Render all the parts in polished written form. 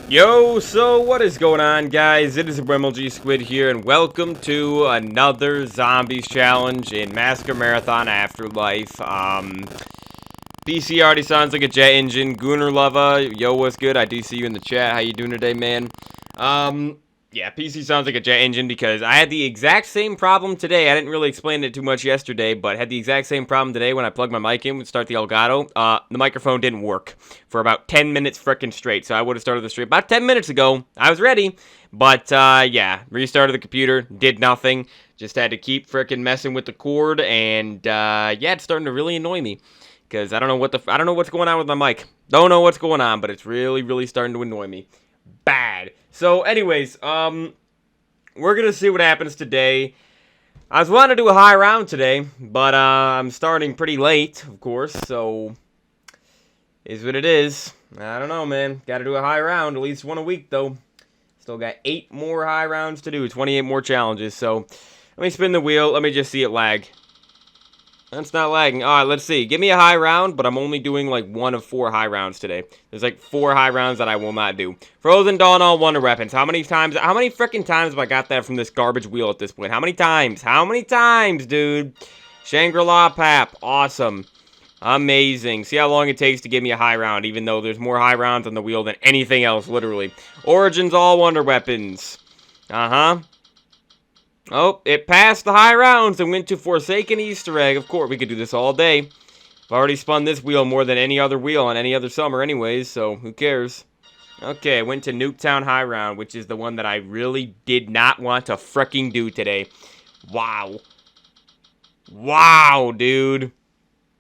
Yo, so what is going on, guys? It is MLG Squid here, and welcome to another Zombies Challenge in Massacre Marathon Afterlife. PC already sounds like a jet engine. Gooner Lava, yo, what's good? I do see you in the chat. How you doing today, man? Yeah, PC sounds like a jet engine because I had the exact same problem today. I didn't really explain it too much yesterday, but had the exact same problem today when I plugged my mic in to start the Elgato. The microphone didn't work for about 10 minutes frickin' straight, so I would have started the stream about 10 minutes ago. I was ready, but yeah, restarted the computer, did nothing. Just had to keep frickin' messing with the cord, and yeah, it's starting to really annoy me because I don't know what's going on with my mic. Don't know what's going on, but it's really starting to annoy me. Bad. So, anyways, we're gonna see what happens today. I was wanting to do a high round today, but I'm starting pretty late, of course, so is what it is. I don't know, man. Gotta do a high round, at least one a week, though. Still got 8 more high rounds to do, 28 more challenges, so let me spin the wheel. Let me just see it lag. That's not lagging. Alright, let's see. Give me a high round, but I'm only doing like 1 of 4 high rounds today. There's like 4 high rounds that I will not do. Frozen Dawn all Wonder Weapons. How many freaking times have I got that from this garbage wheel at this point? How many times? How many times, dude? Shangri-La Pap. Awesome. Amazing. See how long it takes to give me a high round, even though there's more high rounds on the wheel than anything else, literally. Origins all Wonder Weapons. Uh-huh. Oh, it passed the high rounds and went to Forsaken Easter Egg. Of course, we could do this all day. I've already spun this wheel more than any other wheel on any other summer anyways, so who cares? Okay, I went to Nuketown High Round, which is the one that I really did not want to fricking do today. Wow. Wow, dude.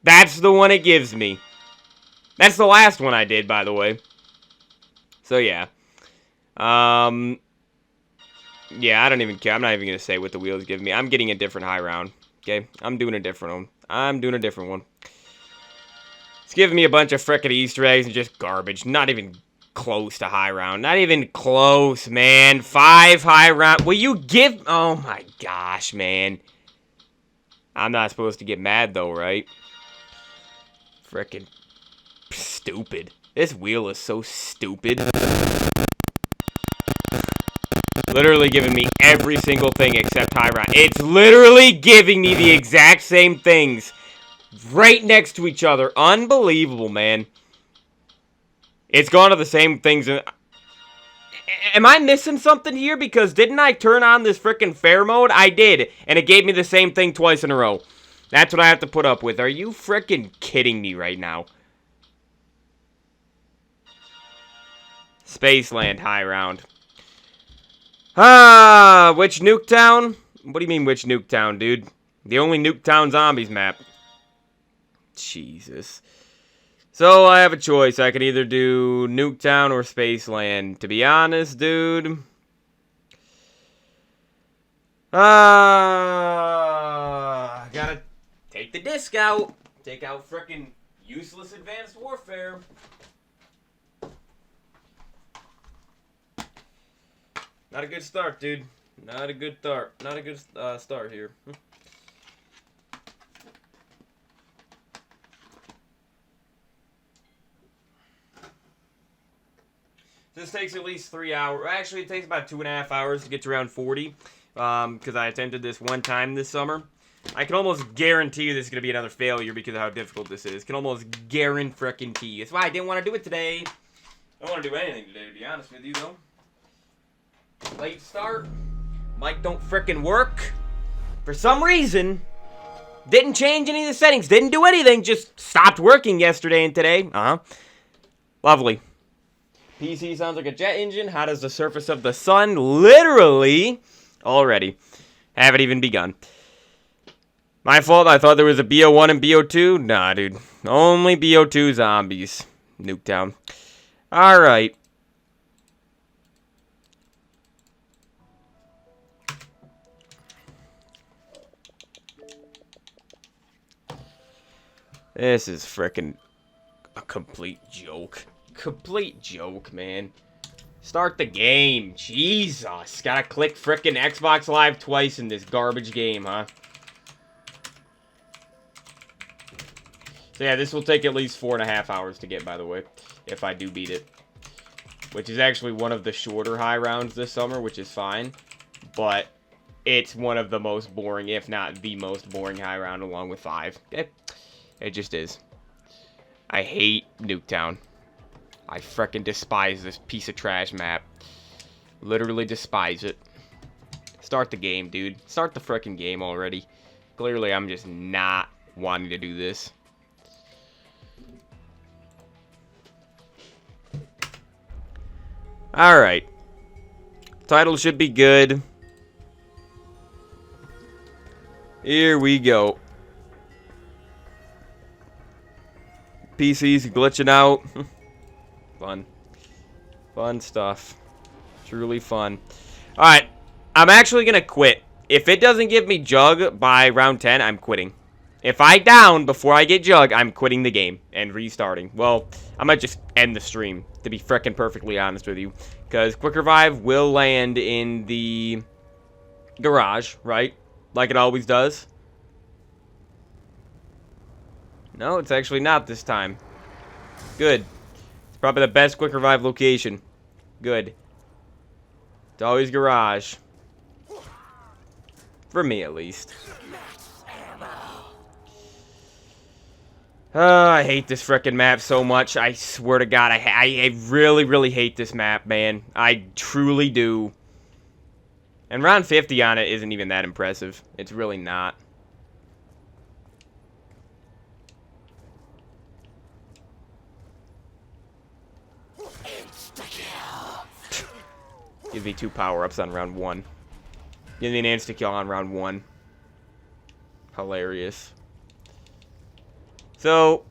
That's the one it gives me. That's the last one I did, by the way. So, yeah. Yeah, I don't even care. I'm not even going to say what the wheels give me. I'm getting a different high round. Okay? I'm doing a different one. I'm doing a different one. It's giving me a bunch of frickin' Easter eggs and just garbage. Not even close to high round. Not even close, man. 5 high round. Will you give... Oh, my gosh, man. I'm not supposed to get mad, though, right? Frickin' stupid. This wheel is so stupid. Literally giving me every single thing except high round. It's literally giving me the exact same things right next to each other. Unbelievable, man. It's gone to the same things. Am I missing something here? Because didn't I turn on this freaking fair mode? I did. And it gave me the same thing twice in a row. That's what I have to put up with. Are you freaking kidding me right now? Spaceland high round. Which Nuketown? What do you mean, which Nuketown, dude? The only Nuketown Zombies map. Jesus. So, I have a choice. I could either do Nuketown or Spaceland. To be honest, dude. Gotta take the disc out. Take out frickin' useless advanced warfare. Not a good start, dude. Not a good start. Not a good start here. This takes at least 3 hours. Actually, it takes about 2.5 hours to get to round 40. Because I attempted this one time this summer. I can almost guarantee you this is going to be another failure because of how difficult this is. Can almost guarantee you. That's why I didn't want to do it today. I don't want to do anything today, to be honest with you, though. Late start. Mic don't frickin' work. For some reason, didn't change any of the settings. Didn't do anything. Just stopped working yesterday and today. Lovely. PC sounds like a jet engine. Hot as the surface of the sun. Literally. Already. Haven't even begun. My fault. I thought there was a BO1 and BO2. Nah, dude. Only BO2 zombies. Nuketown. Alright. This is frickin' a complete joke. Complete joke, man. Start the game. Jesus. Gotta click frickin' Xbox Live twice in this garbage game, huh? So yeah, this will take at least 4.5 hours to get, by the way, if I do beat it. which is actually one of the shorter high rounds this summer, which is fine. But it's one of the most boring, if not the most boring high round, along with 5. Okay? It just is. I hate Nuketown. I frickin' despise this piece of trash map. Literally despise it. Start the game, dude. Start the frickin' game already. Clearly, I'm just not wanting to do this. Alright. Title should be good. Here we go. PC's glitching out. Fun. Fun stuff. Truly fun. Alright. I'm actually going to quit. If it doesn't give me Jug by round 10, I'm quitting. If I down before I get Jug, I'm quitting the game and restarting. Well, I might just end the stream, to be frickin' perfectly honest with you. Because Quick Revive will land in the garage, right? Like it always does. No, it's actually not this time. Good. It's probably the best Quick Revive location. Good. It's always garage. For me, at least. I hate this frickin' map so much. I swear to God, I really, really hate this map, man. I truly do. And round 50 on it isn't even that impressive. It's really not. Give me 2 power-ups on round 1. Give me an insta-kill on round 1. Hilarious. So,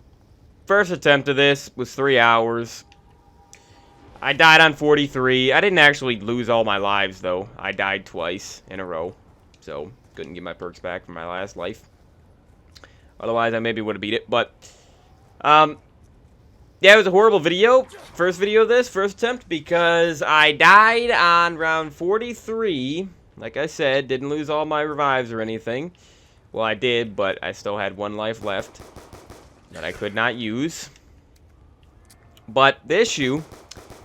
first attempt of this was 3 hours. I died on 43. I didn't actually lose all my lives, though. I died twice in a row. So, couldn't get my perks back from my last life. Otherwise, I maybe would have beat it. But, yeah, it was a horrible video. First video of this, first attempt, because I died on round 43. Like I said, didn't lose all my revives or anything. Well, I did, but I still had 1 life left that I could not use. But the issue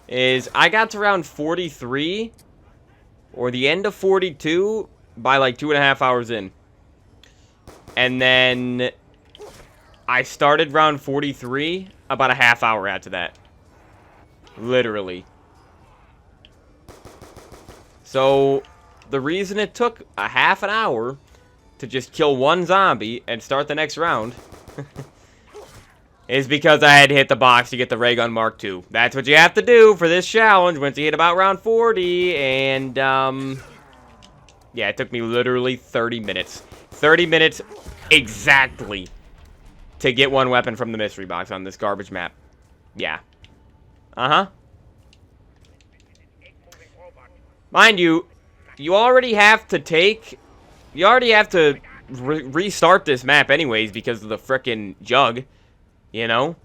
is I got to round 43 or the end of 42 by like 2.5 hours in. And then I started round 43 about a half hour after that. Literally. So the reason it took a half an hour to just kill 1 zombie and start the next round is because I had to hit the box to get the Ray Gun Mark II. That's what you have to do for this challenge once you hit about round 40. And, yeah, it took me literally 30 minutes. 30 minutes exactly to get 1 weapon from the mystery box on this garbage map. Yeah. Uh-huh. Mind you, you already have to restart this map anyways because of the frickin' Jug. You know?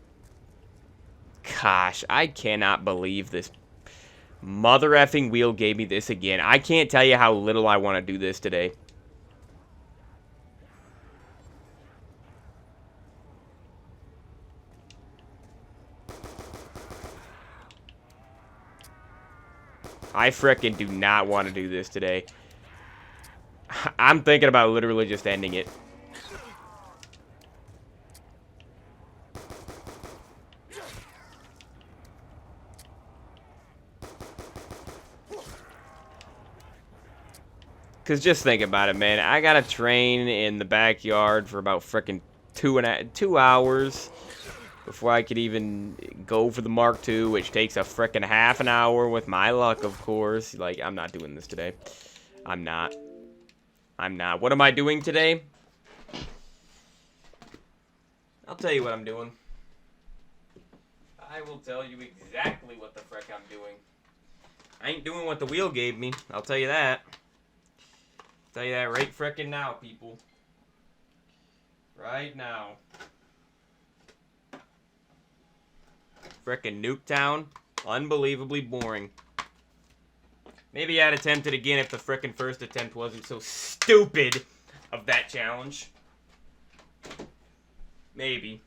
Gosh, I cannot believe this mother effing wheel gave me this again. I can't tell you how little I want to do this today. I frickin' do not want to do this today. I'm thinking about literally just ending it. Because just think about it, man. I got to train in the backyard for about frickin' 2 hours before I could even go for the Mark II, which takes a frickin' half an hour with my luck, of course. Like, I'm not doing this today. I'm not. I'm not. What am I doing today? I'll tell you what I'm doing. I will tell you exactly what the frick I'm doing. I ain't doing what the wheel gave me. I'll tell you that. Tell you that right frickin' now, people. Right now. Frickin' Nuketown. Unbelievably boring. Maybe I'd attempt it again if the frickin' first attempt wasn't so stupid of that challenge. Maybe.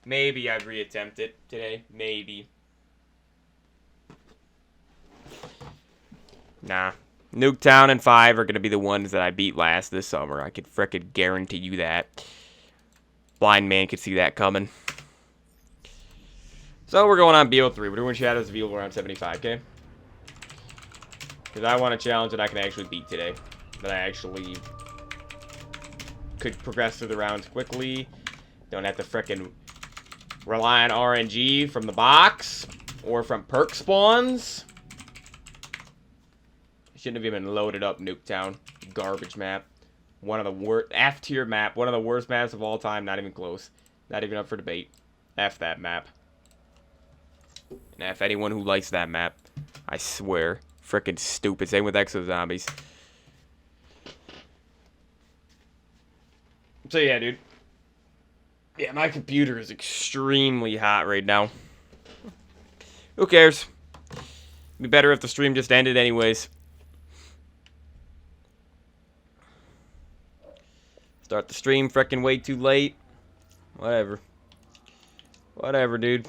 Maybe I'd reattempt it today. Maybe. Nah. Nuketown and 5 are going to be the ones that I beat last this summer. I could frickin' guarantee you that. Blind man could see that coming. So we're going on BO3. We're doing Shadows of Evil around 75, okay? Because I want a challenge that I can actually beat today. That I actually could progress through the rounds quickly. Don't have to frickin' rely on RNG from the box. Or from perk spawns. Shouldn't have even loaded up Nuketown. Garbage map. One of the worst. F tier map. One of the worst maps of all time. Not even close. Not even up for debate. F that map. And F anyone who likes that map. I swear. Frickin' stupid. Same with Exo Zombies. So yeah, dude. Yeah, my computer is extremely hot right now. Who cares? Be better if the stream just ended anyways. Start the stream frickin' way too late. Whatever. Whatever, dude.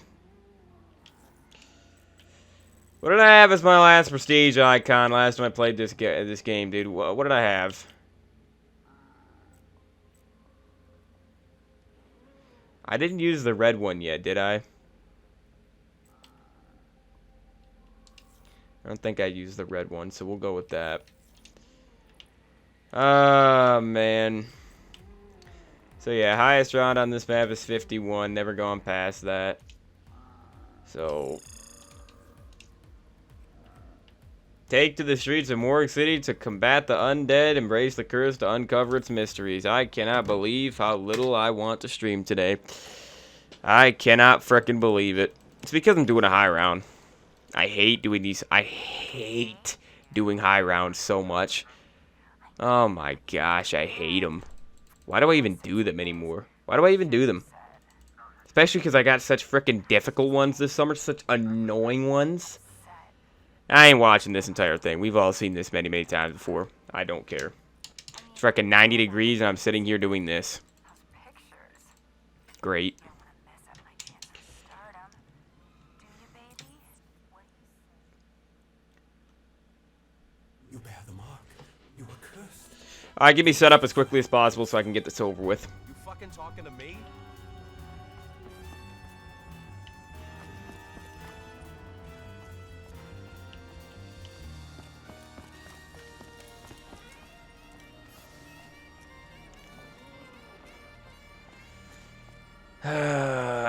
What did I have as my last prestige icon last time I played this game, dude? What did I have? I didn't use the red one yet, did I? I don't think I used the red one, so we'll go with that. Man. So yeah, highest round on this map is 51. Never gone past that. So take to the streets of Morgue City to combat the undead, embrace the curse to uncover its mysteries. I cannot believe how little I want to stream today. I cannot frickin' believe it. It's because I'm doing a high round. I hate doing these. I hate doing high rounds so much. Oh my gosh, I hate them. Why do I even do them anymore? Why do I even do them? Especially because I got such frickin' difficult ones this summer. Such annoying ones. I ain't watching this entire thing. We've all seen this many, many times before. I don't care. It's frickin' 90 degrees and I'm sitting here doing this. Great. Alright, get me set up as quickly as possible so I can get this over with. You fucking talking to me?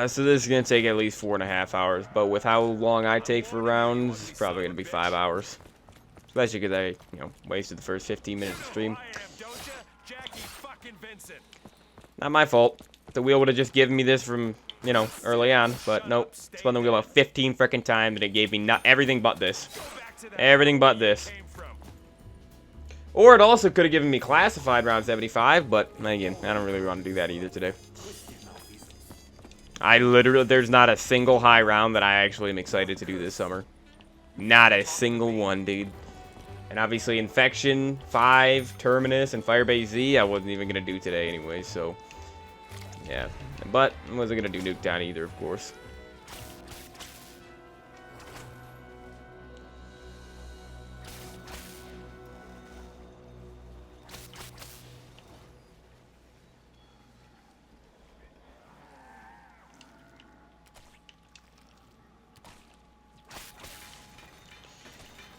So this is going to take at least 4.5 hours, but with how long I take for rounds, it's probably going to be 5 hours. Especially because I, wasted the first 15 minutes of stream. Not my fault. The wheel would have just given me this from, early on, but nope. Spun the wheel about 15 frickin' times and it gave me everything but this. Everything but this. Or it also could have given me classified round 75, but again, I don't really want to do that either today. There's not a single high round that I actually am excited to do this summer. Not a single one, dude. And obviously Infection, 5, Terminus, and Firebase Z, I wasn't even going to do today anyway, so... yeah. But I wasn't going to do Nuketown either, of course.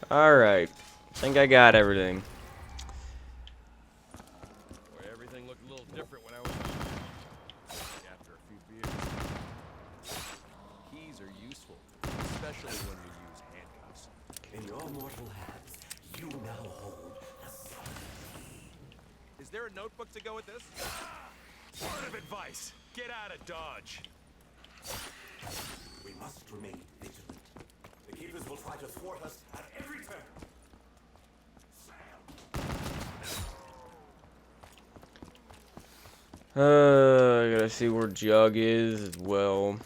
Alright. I think I got everything. Everything looked a little different when I was after a few beers. Keys are useful, especially when you use handcuffs. In your mortal hands, you now hold a key. Is there a notebook to go with this? Word of advice: get out of Dodge. We must remain vigilant. The keepers will try to thwart us at every turn. I gotta see where Jug is as well.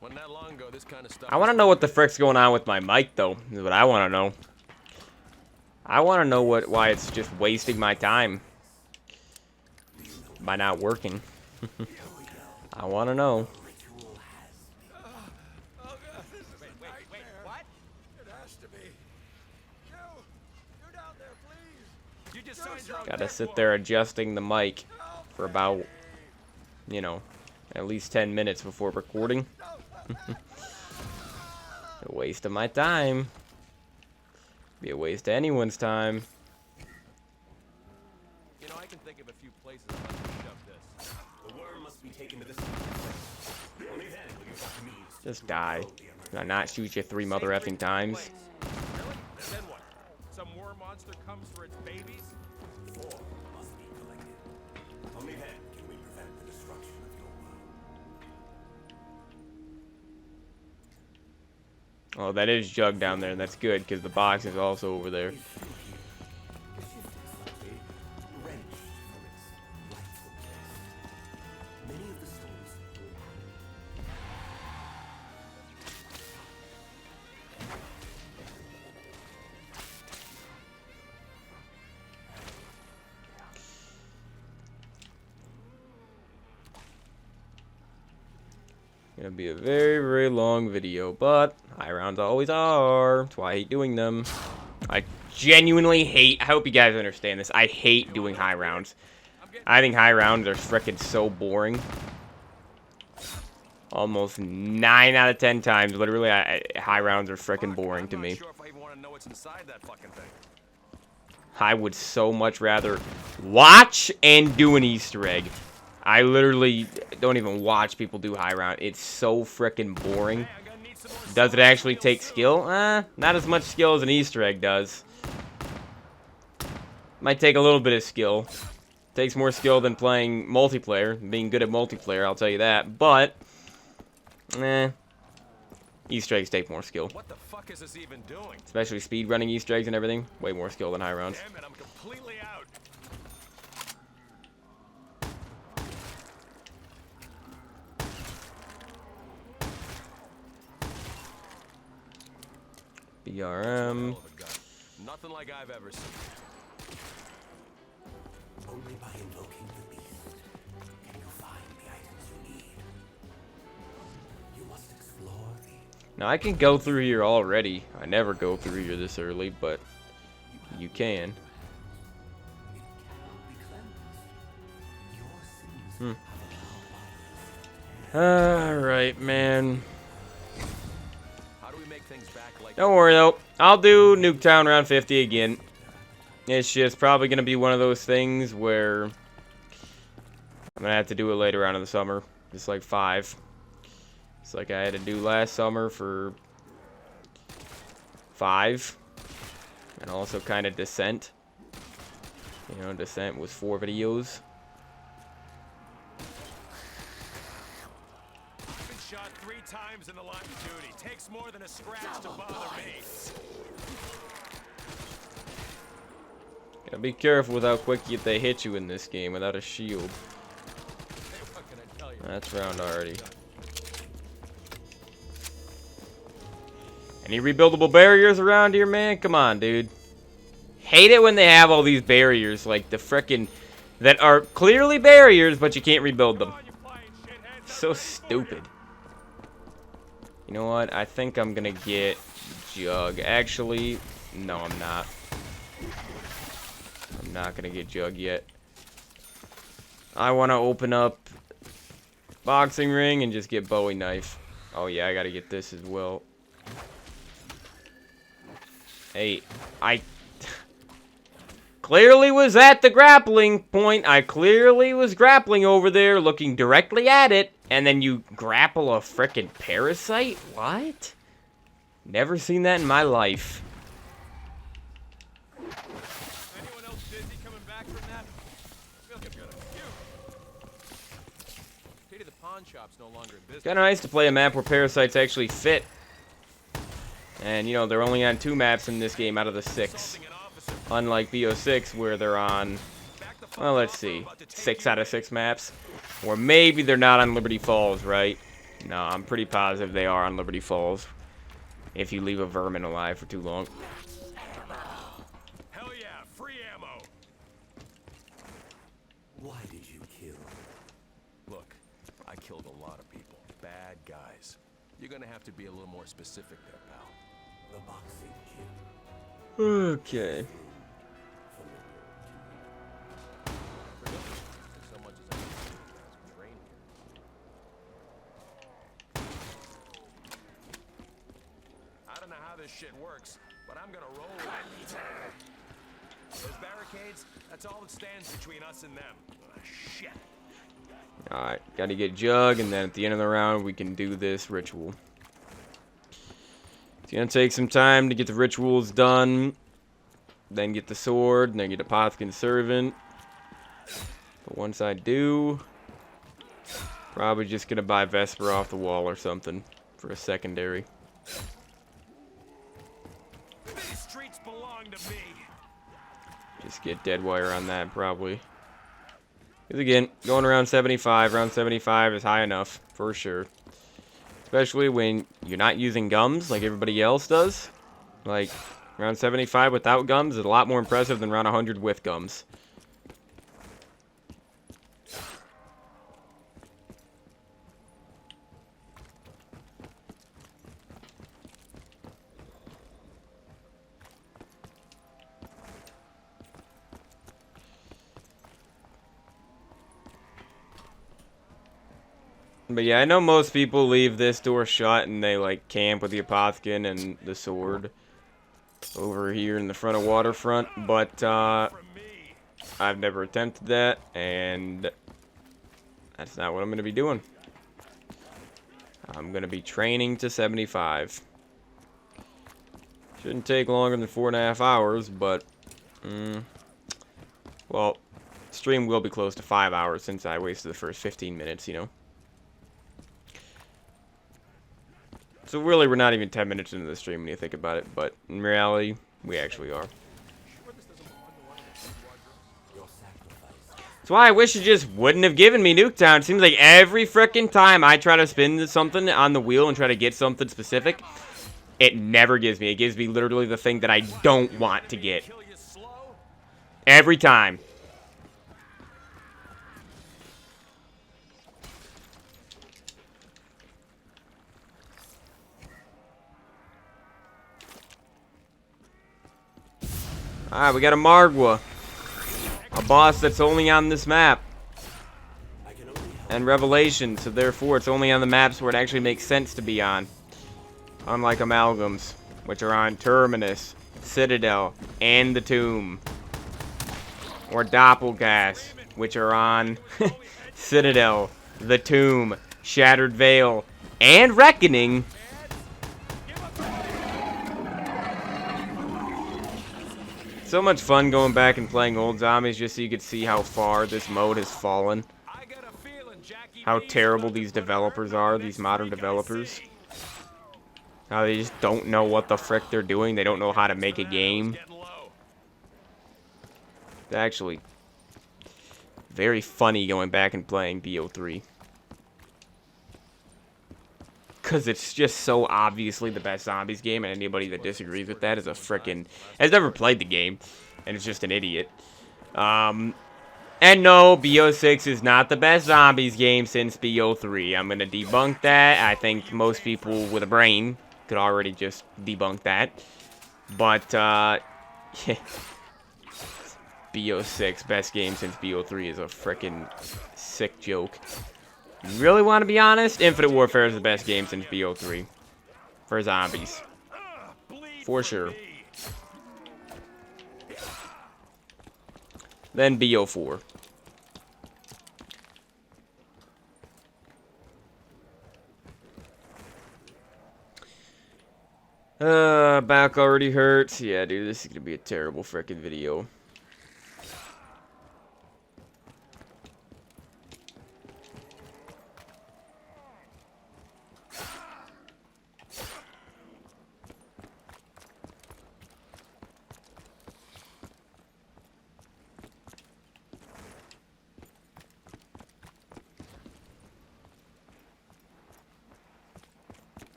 Wasn't that long ago, this kind of stuff. I want to know what the frick's going on with my mic, though. Is what I want to know. I want to know why it's just wasting my time by not working. I want to know. to be. You down there, please. You just signed your own Gotta death sit warrant. there adjusting the mic for about, you know, at least 10 minutes before recording. A waste of my time. Be a waste of anyone's time. You know, I can think of a few places I'd like to shove this. The worm must be taken to this. Only then will you have the means to Just die. control the emergency. Can I not shoot you 3 mother effing times? Really? And then what? Some worm monster comes for its babies? 4 must be collected. Only then can we prevent the destruction of your world. Oh, that is Jug down there, and that's good, because the box is also over there. Shifted slightly, wrenched from its rightful place. Many of the souls Gonna be a very, very long video, but high rounds always are. That's why I hate doing them. I genuinely hate, I hope you guys understand this, I hate doing high rounds. I think high rounds are frickin' so boring. Almost 9 out of 10 times, literally, high rounds are frickin' boring to me. I'm not sure if I even want to know what's inside that fucking thing. I would so much rather watch and do an Easter egg. I literally don't even watch people do high round. It's so frickin' boring. Hey, I'm gonna need some more Does it solid actually steel take soon. skill? Not as much skill as an Easter egg does. Might take a little bit of skill. Takes more skill than playing multiplayer, being good at multiplayer, I'll tell you that. But, Easter eggs take more skill. What the fuck is this even doing? Especially speedrunning Easter eggs and everything. Way more skill than high rounds. Damn it, I'm completely out. BRM. Hell of a gun. Nothing like I've ever seen. only by invoking the beast can you find the items you need. You must explore the Now, I can go through here already. I never go through here this early, but you can. it cannot be cleansed. Your sins have allowed Alright, man. How do we make things back like Don't worry, though. I'll do Nuketown round 50 again. It's just probably going to be one of those things where I'm going to have to do it later on in the summer. Just like 5. It's like I had to do last summer for 5. And also kind of Descent. You know, Descent was 4 videos. I've been shot 3 times in the line of duty. Takes more than a scratch to bother me. Gotta be careful with how quick they hit you in this game without a shield. Hey, what can I tell you? That's round already. Any rebuildable barriers around here, man? Come on, dude. Hate it when they have all these barriers, like the frickin' that are clearly barriers, but you can't rebuild them. Come on, you flying shitheads. So I'm ready for stupid. You know what? I think I'm gonna get Jug. Actually, no, I'm not. I'm not gonna get Jug yet. I want to open up Boxing Ring and just get Bowie Knife. Oh yeah, I gotta get this as well. Hey, I clearly was at the grappling point. I clearly was grappling over there, looking directly at it, and then you grapple a frickin' parasite? What? Never seen that in my life. Anyone else busy coming back from that? I feel like I've got a few. Pity the pawn shop's no longer in business. Kinda nice to play a map where parasites actually fit. And, you know, they're only on 2 maps in this game out of the 6. Assaulting an officer. Unlike BO6, where they're on, Back the fuck well, let's off, see, I'm about to take 6 you out of 6 maps. Or maybe they're not on Liberty Falls, right? No, I'm pretty positive they are on Liberty Falls. If you leave a vermin alive for too long. Hell yeah, free ammo. why did you kill? Look, I killed a lot of people. Bad guys. You're gonna have to be a little more specific there, pal. The boxing gym. Okay. So much as I can train here. I don't know how this shit works, but I'm gonna roll with it. Those barricades, that's all that stands between us and them. Shit. Alright, gotta get Jug, and then at the end of the round, we can do this ritual. It's gonna take some time to get the rituals done, then get the sword, and then get Apothecary's Servant. But once I do, probably just gonna buy Vesper off the wall or something for a secondary. These streets belong to me. Just get Deadwire on that, probably. Because again, going around 75, round 75 is high enough, for sure. Especially when you're not using gums like everybody else does. Like, round 75 without gums is a lot more impressive than round 100 with gums. But yeah, I know most people leave this door shut and they like camp with the Apothecary and the sword over here in the front of Waterfront, but I've never attempted that, and that's not what I'm going to be doing. I'm going to be training to 75. Shouldn't take longer than 4.5 hours, but well, stream will be close to 5 hours since I wasted the first 15 minutes, you know. So really, we're not even 10 minutes into the stream when you think about it, but in reality, we actually are. That's why I wish it just wouldn't have given me Nuketown. It seems like every frickin' time I try to spin something on the wheel and try to get something specific, it never gives me. It gives me literally the thing that I don't want to get. Every time. Alright, we got a Margwa. A boss that's only on this map. And Revelation, so therefore it's only on the maps where it actually makes sense to be on. Unlike Amalgams, which are on Terminus, Citadel, and the Tomb. Or Doppelgas, which are on Citadel, the Tomb, Shattered Veil, and Reckoning. So much fun going back and playing old zombies just so you could see how far this mode has fallen. How terrible these developers are, these modern developers. How they just don't know what the frick they're doing. They don't know how to make a game. It's actually very funny going back and playing BO3. Because it's just so obviously the best zombies game, and anybody that disagrees with that is a frickin' has never played the game, and is just an idiot. And no, BO6 is not the best zombies game since BO3. I'm gonna debunk that. I think most people with a brain could already just debunk that. But, BO6, best game since BO3 is a frickin' sick joke. You really want to be honest? Infinite Warfare is the best game since BO3. For zombies. For sure. Then BO4. Back already hurts. Yeah, dude, this is gonna be a terrible frickin' video.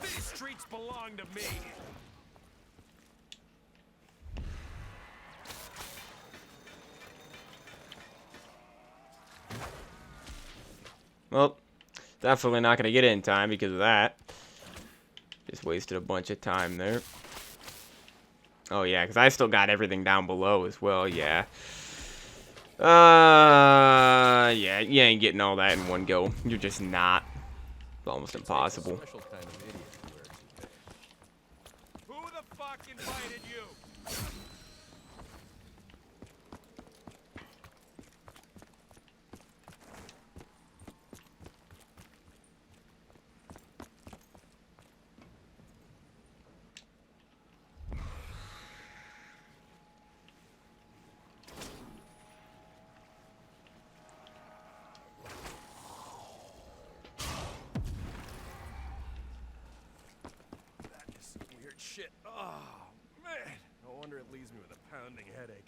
These streets belong to me. Well, definitely not going to get it in time because of that. Just wasted a bunch of time there. Oh, yeah, because I still got everything down below as well, yeah. Yeah, you ain't getting all that in one go. You're just not. It's almost impossible. Special kind of idiot who the fuck invited you? That is some weird shit. Oh, man. No wonder it leaves me with a pounding headache.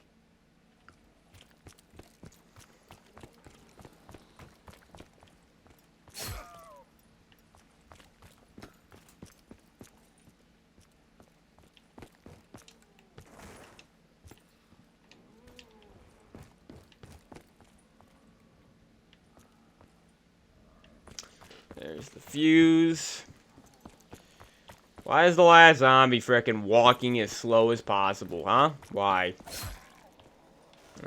There's the fuse. Why is the last zombie frickin' walking as slow as possible, huh? Why?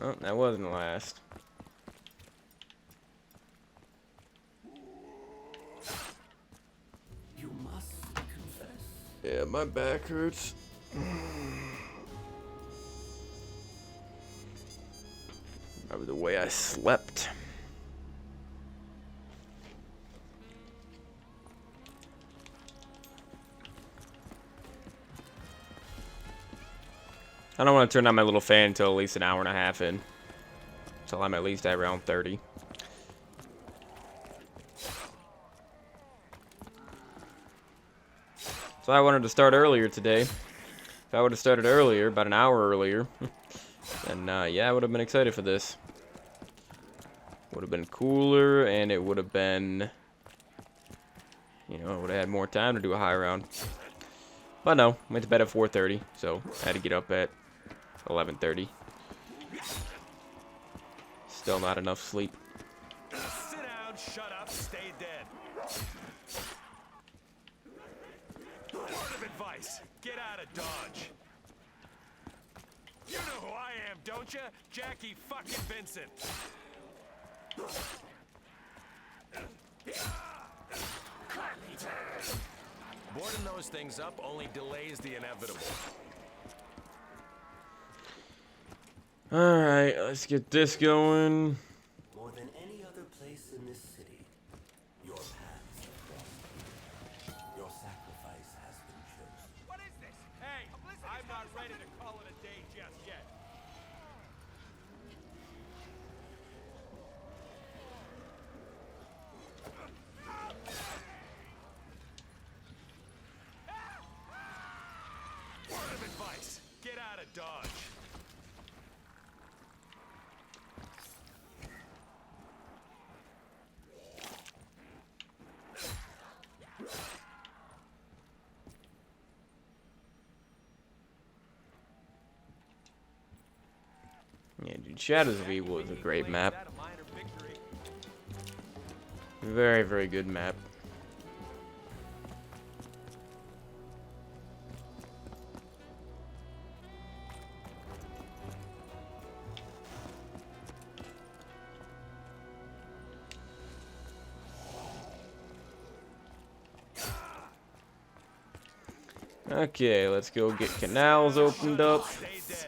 Oh, that wasn't the last. You must confess. Yeah, my back hurts. Probably the way I slept. I don't want to turn on my little fan until at least an hour and a half in. So I'm at least at around 30. So I wanted to start earlier today. If I would have started earlier, about an hour earlier, then yeah, I would have been excited for this. Would have been cooler, and it would have been, you know, I would have had more time to do a high round. But no, went to bed at 4:30, so I had to get up at 11:30. Still not enough sleep. Sit down, shut up, stay dead. Word of advice, get out of Dodge. You know who I am, don't you? Jackie fucking Vincent. Boarding those things up only delays the inevitable. Alright, let's get this going. More than any other place in this city, your paths have crossed. Your sacrifice has been chosen. What is this? Hey, I'm not ready to call it a day just yet. Word of advice, get out of Dodge. Yeah, dude, Shadows of Evil is a great map. That a minor victory. Very, very good map. Okay, let's go get canals opened up. Stay dead.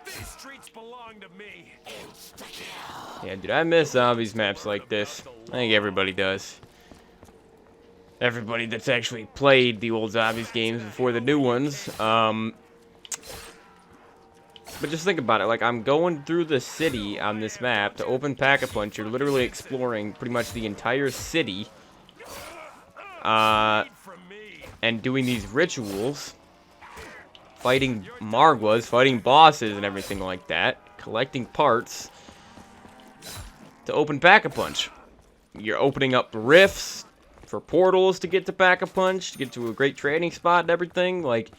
These streets belong to me. Yeah, dude, I miss zombies maps like this. I think everybody does. Everybody that's actually played the old zombies games before the new ones. But just think about it, like, I'm going through the city on this map to open Pack-a-Punch. You're literally exploring pretty much the entire city. From me. And doing these rituals. Fighting Margwas, fighting bosses and everything like that. Collecting parts. To open Pack-a-Punch. You're opening up rifts for portals to get to Pack-a-Punch. To get to a great trading spot and everything, like...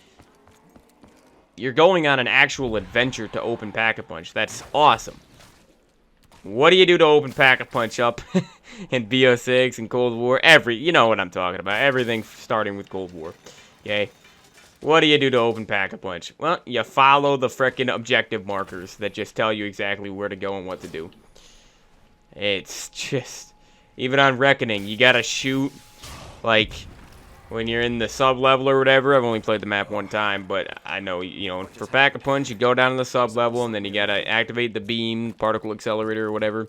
you're going on an actual adventure to open Pack-a-Punch. That's awesome. What do you do to open Pack-a-Punch up in BO6 and Cold War? You know what I'm talking about. Everything starting with Cold War. Okay? What do you do to open Pack-a-Punch? Well, you follow the frickin' objective markers that just tell you exactly where to go and what to do. It's just... Even on Reckoning, you gotta shoot, like, when you're in the sub-level or whatever. I've only played the map one time, but I know, you know, for Pack-a-Punch, you go down to the sub-level, and then you gotta activate the beam, particle accelerator, or whatever.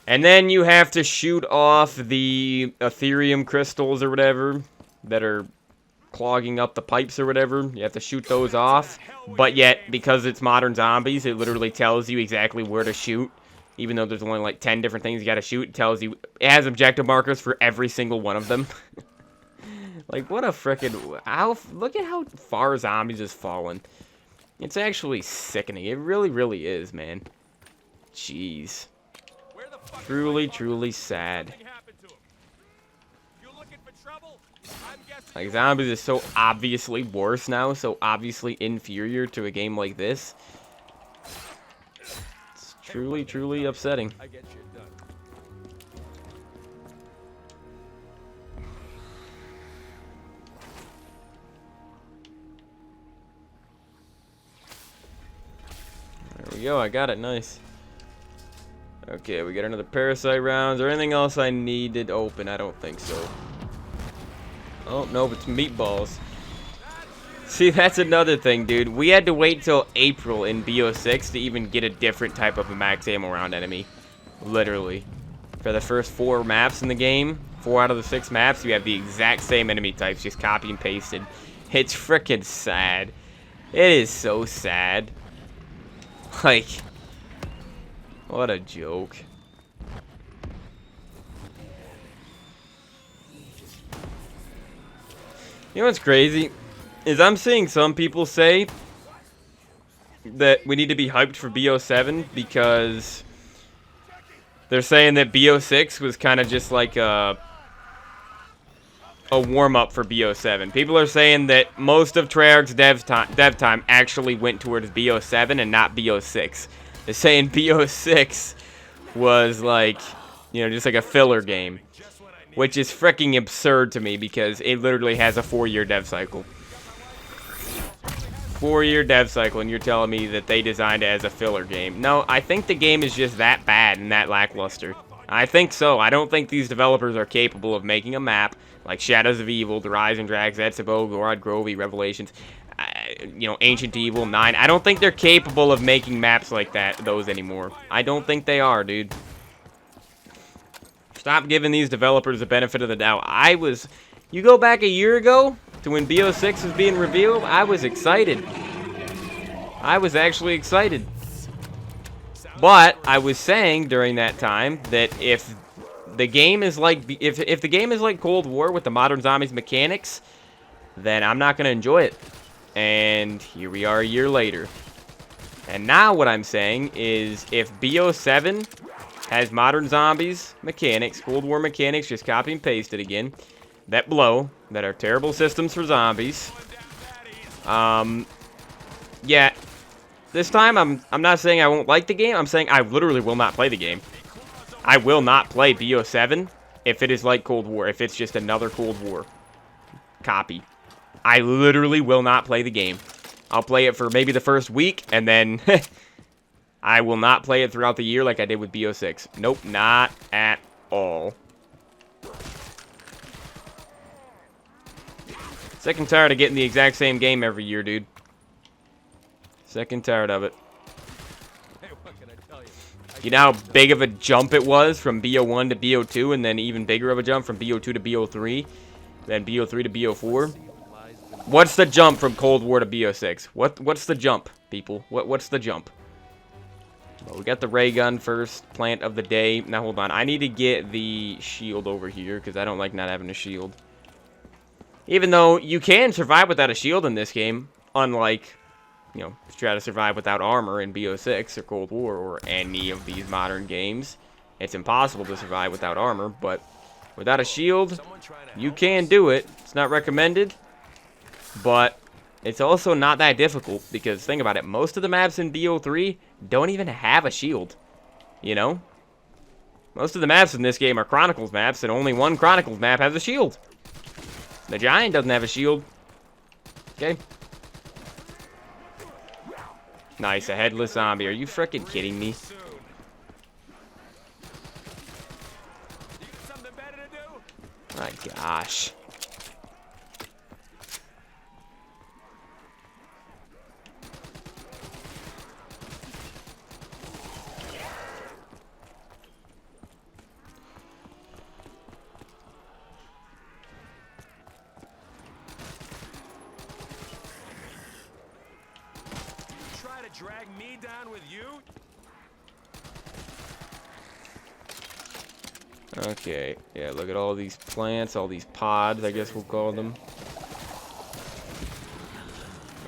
And then you have to shoot off the Ethereum crystals or whatever that are clogging up the pipes or whatever. You have to shoot those off. But yet, because it's modern zombies, it literally tells you exactly where to shoot. Even though there's only like 10 different things you gotta shoot, it tells you, it has objective markers for every single one of them. Like, what a frickin', look at how far zombies has fallen. It's actually sickening. It really, really is, man. Jeez. Truly, truly sad. Like, zombies is so obviously worse now, so obviously inferior to a game like this. It's truly, truly upsetting. There we go, I got it, nice. Okay, we got another parasite rounds. Or anything else I needed open? I don't think so. Oh, no, it's meatballs. See, that's another thing, dude. We had to wait till April in BO6 to even get a different type of a max ammo round enemy. Literally. For the first 4 maps in the game, 4 out of the 6 maps, you have the exact same enemy types, just copy and pasted. It's freaking sad. It is so sad. Like, what a joke. You know what's crazy? Is I'm seeing some people say that we need to be hyped for BO7 because they're saying that BO6 was kind of just like a warm-up for BO7. People are saying that most of Treyarch's dev time actually went towards BO7 and not BO6. They're saying BO6 was like, you know, just like a filler game, which is freaking absurd to me because it literally has a 4-year dev cycle. 4-year dev cycle, and you're telling me that they designed it as a filler game. No, I think the game is just that bad and that lackluster. I think so. I don't think these developers are capable of making a map like Shadows of Evil, The Rise and Drags, Etsubo, Gorod, Grovey, Revelations, you know, Ancient Evil, 9. I don't think they're capable of making maps like those anymore. I don't think they are, dude. Stop giving these developers the benefit of the doubt. You go back a year ago to when BO6 was being revealed, I was excited. I was actually excited. But I was saying during that time that if the game is like if the game is like Cold War with the modern zombies mechanics, then I'm not going to enjoy it. And here we are a year later. And now what I'm saying is if BO7 has modern zombies mechanics, Cold War mechanics, just copy and paste it again, that are terrible systems for zombies. Yeah, this time I'm not saying I won't like the game. I'm saying I literally will not play the game. I will not play BO7 if it is like Cold War, if it's just another Cold War copy. I literally will not play the game. I'll play it for maybe the first week, and then I will not play it throughout the year like I did with BO6. Nope, not at all. Sick and tired of getting the exact same game every year, dude. Sick and tired of it. You know how big of a jump it was from BO1 to BO2, and then even bigger of a jump from BO2 to BO3, then BO3 to BO4? What's the jump from Cold War to BO6? What's the jump, people? What's the jump? Well, we got the ray gun first, plant of the day. Now, hold on. I need to get the shield over here, because I don't like not having a shield. Even though you can survive without a shield in this game, unlike, you know, try to survive without armor in BO6 or Cold War or any of these modern games. It's impossible to survive without armor, but without a shield, you can do it. It's not recommended, but it's also not that difficult, because think about it, most of the maps in BO3 don't even have a shield, you know? Most of the maps in this game are Chronicles maps, and only one Chronicles map has a shield. The Giant doesn't have a shield. Okay. Nice, a headless zombie. Are you freaking kidding me? My gosh. Try to drag me down with you? Okay, yeah, look at all these plants, all these pods, I guess we'll call them.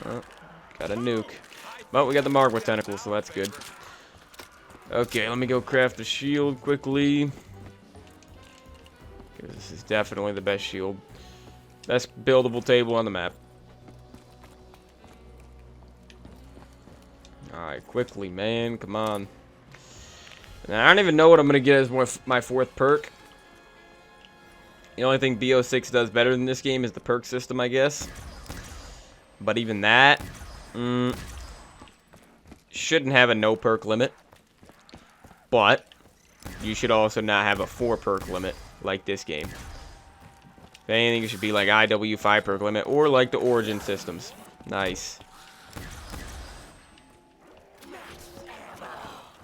Oh, got a nuke. But we got the Margwa tentacles, so that's good. Okay, let me go craft the shield quickly. Because this is definitely the best shield. Best buildable table on the map. Alright, quickly, man, come on. Now, I don't even know what I'm going to get as my fourth perk. The only thing BO6 does better than this game is the perk system, I guess. But even that, shouldn't have a no perk limit. But you should also not have a 4 perk limit like this game. If anything, it should be like IW 5 perk limit or like the Origin systems. Nice.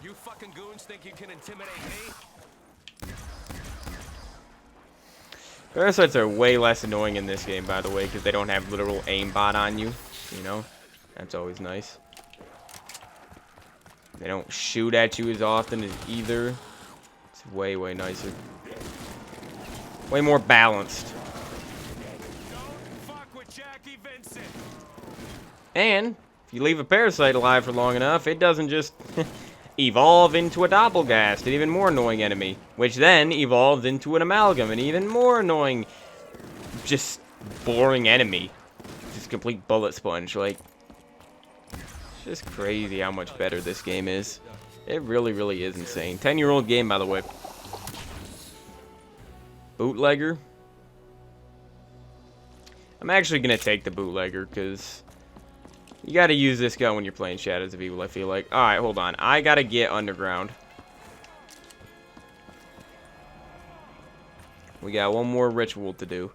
You fucking goons think you can intimidate me? Parasites are way less annoying in this game, by the way, because they don't have literal aimbot on you. You know? That's always nice. They don't shoot at you as often as either. It's way, way nicer. Way more balanced. Don't fuck with Jackie Vincent. And if you leave a parasite alive for long enough, it doesn't just evolve into a doppelgast, an even more annoying enemy, which then evolves into an amalgam, an even more annoying, just boring enemy. Just complete bullet sponge. Like, it's just crazy how much better this game is. It really, really is insane. 10-year-old game, by the way. Bootlegger. I'm actually gonna take the bootlegger because you gotta use this gun when you're playing Shadows of Evil, I feel like. Alright, hold on. I gotta get underground. We got one more ritual to do.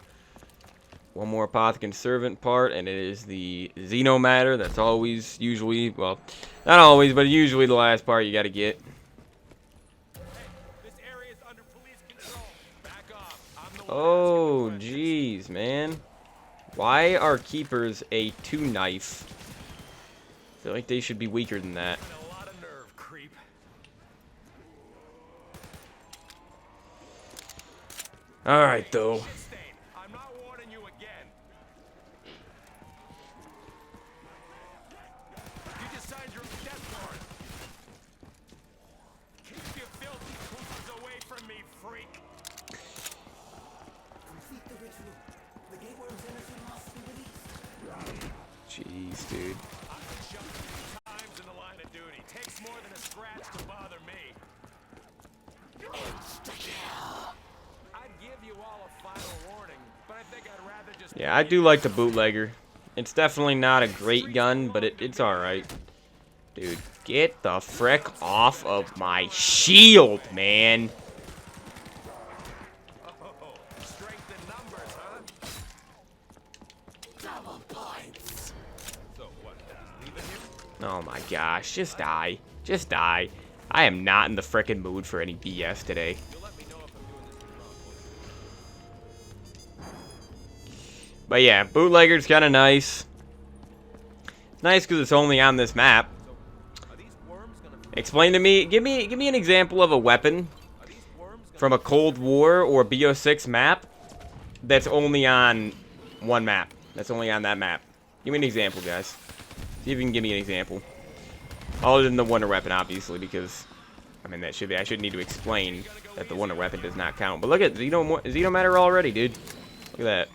One more Apothecary Servant part, and it is the Xenomatter. That's always, usually, well, not always, but usually the last part you gotta get. This area is under police control. Back off. I'm the one Oh, asking the jeez, man. Why are keepers a 2-knife? I feel like they should be weaker than that. questions. A lot of nerve, creep. Alright, though. Shit stain. I'm not warning you again. You just signed your death warrant. Keep your filthy pussies away from me, freak. Complete the ritual. The gateworm's energy must be released. Jeez, dude. I've been shot 3 times in the line of duty. Takes more than a scratch to bother me. I'd give you all a final warning, but I think I'd rather just... Yeah, I do like the bootlegger. It's definitely not a great gun, but it's alright. Dude, get the frick off of my shield, man. Oh, strength in numbers, huh? Double points. So what, leave it here? Oh my gosh, just die. Just die. I am not in the frickin' mood for any BS today. You'll let me know if I'm doing this wrong. But yeah, bootlegger's kind of nice. It's nice because it's only on this map. Are these worms gonna... Explain to me, give me an example of a weapon Are these worms gonna... from a Cold War or BO6 map that's only on one map. That's only on that map. Give me an example, guys. See if you can give me an example. Other than the wonder weapon, obviously, because I mean I shouldn't need to explain that the wonder weapon does not count. But look at Xenomatter already, dude. Look at that.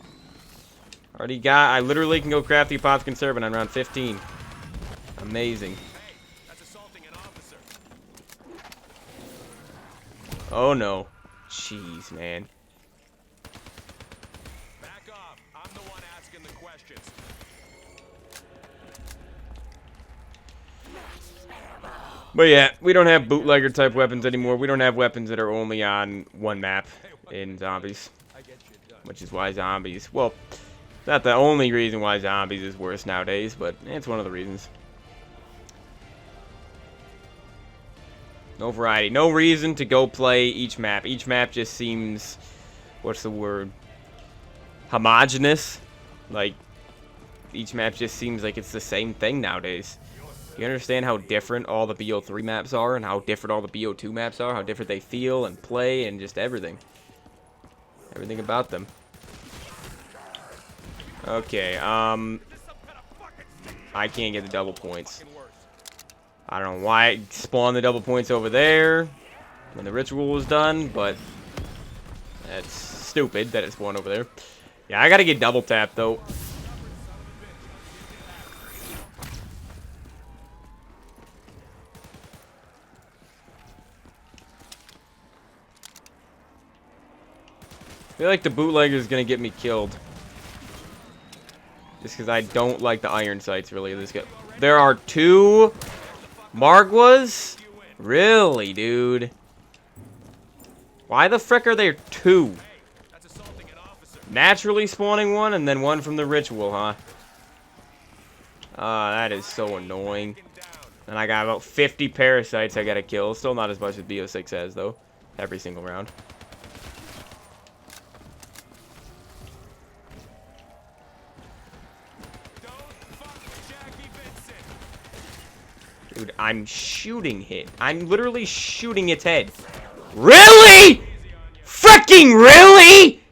Already got, I literally can go craft the Apothecary Conservant on round 15. Amazing. Hey, that's assaulting an officer. Oh no. Jeez, man. Back off. I'm the one asking the questions. But yeah, we don't have bootlegger type weapons anymore. We don't have weapons that are only on one map in zombies. Which is why zombies, well, not the only reason why zombies is worse nowadays, but it's one of the reasons. No variety. No reason to go play each map. Each map just seems, what's the word? Homogenous. Like, each map just seems like it's the same thing nowadays. You understand how different all the BO3 maps are and how different all the BO2 maps are? How different they feel and play and just everything. Everything about them. Okay, I can't get the double points. I don't know why I spawned the double points over there when the ritual was done, but that's stupid that it spawned over there. Yeah, I gotta get double tapped though. I feel like the bootlegger is gonna get me killed. Just because I don't like the iron sights really in this game. There are 2 Margwas? Really, dude? Why the frick are there 2? Naturally spawning one and then one from the ritual, huh? That is so annoying. And I got about 50 parasites I gotta kill. Still not as much as BO6 has, though. Every single round. Dude, I'm shooting it. I'm literally shooting its head. Really? Freaking really?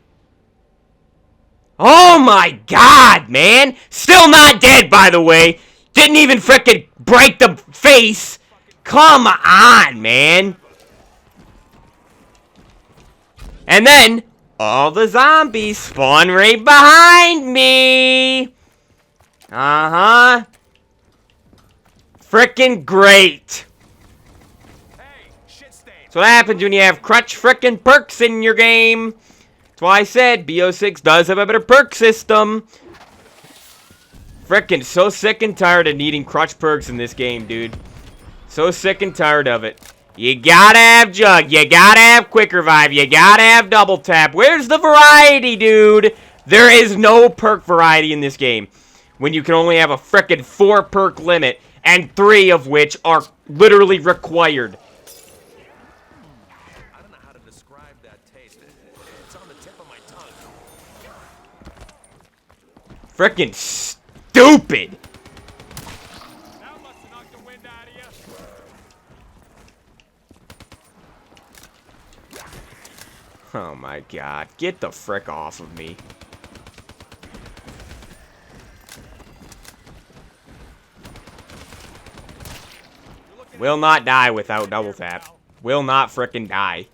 Oh my god, man. Still not dead, by the way. Didn't even frickin' break the face. Come on, man. And then, all the zombies spawn right behind me. Uh-huh. Frickin' great. So what happens when you have crutch frickin' perks in your game. That's why I said BO6 does have a better perk system. Frickin' so sick and tired of needing crutch perks in this game, dude. So sick and tired of it. You gotta have Jug. You gotta have Quick Revive. You gotta have Double Tap. Where's the variety, dude? There is no perk variety in this game. When you can only have a frickin' 4 perk limit. And 3 of which are literally required. I don't know how to describe that taste. It's on the tip of my tongue. Frickin' stupid. That must have knocked the wind out of you. Oh my god. Get the frick off of me. Will not die without double tap. Will not frickin' die.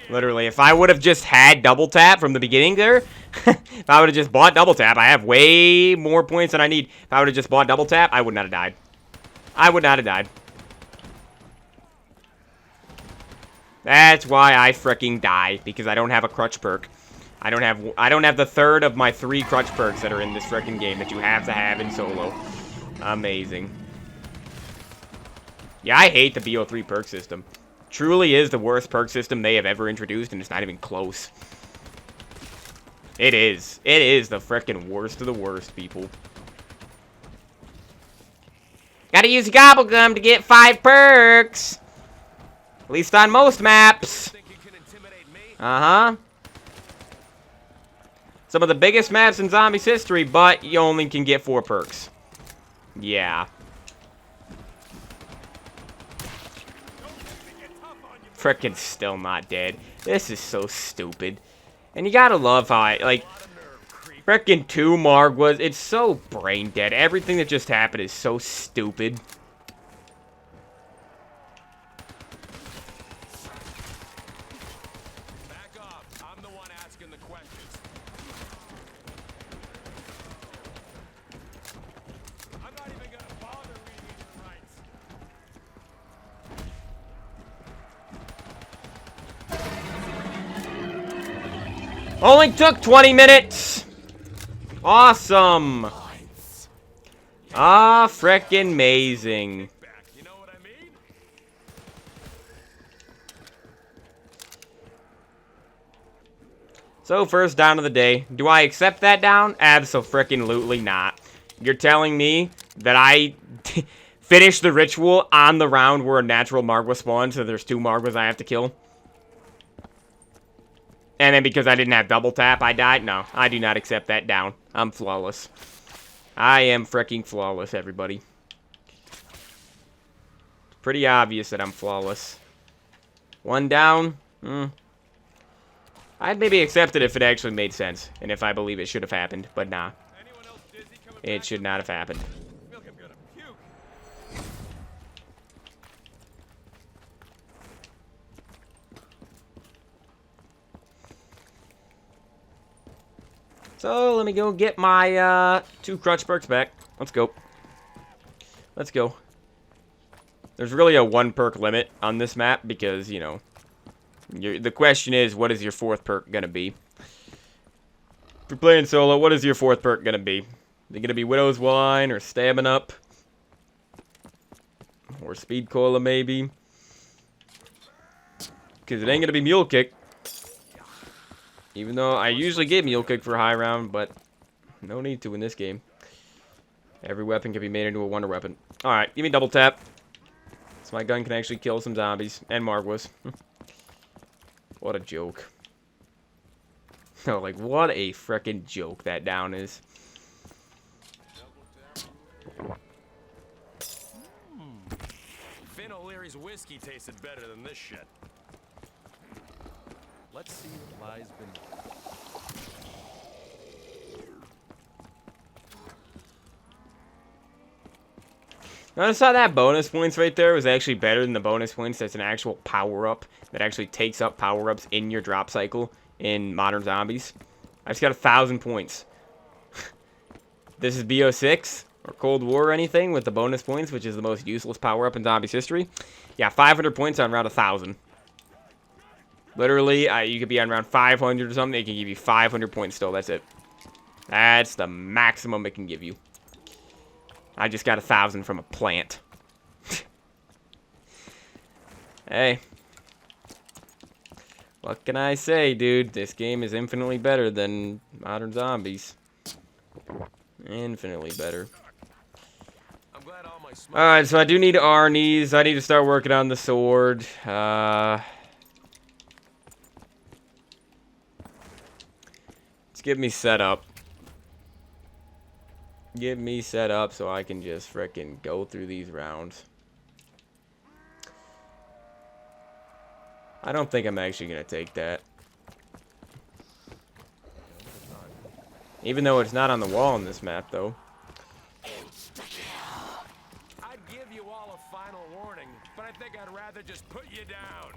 Literally, if I would have just had double tap from the beginning there, if I would have just bought double tap, I have way more points than I need. If I would have just bought double tap, I would not have died. I would not have died. That's why I fricking die, because I don't have a crutch perk. I don't have the third of my 3 crutch perks that are in this frickin' game that you have to have in solo. Amazing. Yeah, I hate the BO3 perk system. Truly is the worst perk system they have ever introduced, and it's not even close. It is. It is the frickin' worst of the worst, people. Gotta use Gobblegum to get 5 perks. At least on most maps. Uh-huh. Some of the biggest maps in Zombies history, but you only can get 4 perks. Yeah. Frickin' still not dead. This is so stupid. And you gotta love how frickin' 2 Margwas, it's so brain dead. Everything that just happened is so stupid. Back off. Only took 20 minutes. Awesome. Ah, frickin' amazing. Back, you know what I mean? So, first down of the day. Do I accept that down? Abso-frickin-lutely not. You're telling me that I finished the ritual on the round where a natural Margwa spawned, so there's 2 Margwas I have to kill? And then because I didn't have double tap, I died? No, I do not accept that down. I'm flawless. I am fricking flawless, everybody. It's pretty obvious that I'm flawless. 1 down? I'd maybe accept it if it actually made sense, and if I believe it should have happened, but nah. Anyone else dizzy coming It back? should not have happened. I feel like I'm gonna puke. So, let me go get my 2 crutch perks back. Let's go. Let's go. There's really a 1 perk limit on this map because, you know, the question is, what is your 4th perk gonna be? If you're playing solo, what is your 4th perk gonna be? Is it gonna be Widow's Wine or Stabbing Up? Or Speed Cola, maybe? Because it ain't gonna be Mule Kick. Even though I usually get Mule Kick for high round, but no need to in this game. Every weapon can be made into a wonder weapon. Alright, give me double tap. So my gun can actually kill some zombies. And Margwas. What a joke. Oh, like, what a frickin' joke that down is. Finn O'Leary's whiskey tasted better than this shit. Let's see what lies beneath. Notice how that bonus points right there was actually better than the bonus points that's an actual power-up that actually takes up power-ups in your drop cycle in Modern Zombies. I just got 1,000 points. This is BO6 or Cold War or anything with the bonus points, which is the most useless power-up in Zombies history. Yeah, 500 points on round 1,000. Literally, you could be on round 500 or something. It can give you 500 points still. That's it. That's the maximum it can give you. I just got 1,000 from a plant. Hey. What can I say, dude? This game is infinitely better than Modern Zombies. Infinitely better. I'm glad all my smoke. Alright, so I do need Arnie's. I need to start working on the sword. Let's get me set up. Get me set up so I can just frickin' go through these rounds. I don't think I'm actually gonna take that. Even though it's not on the wall on this map, though. I'd give you all a final warning, but I think I'd rather just put you down.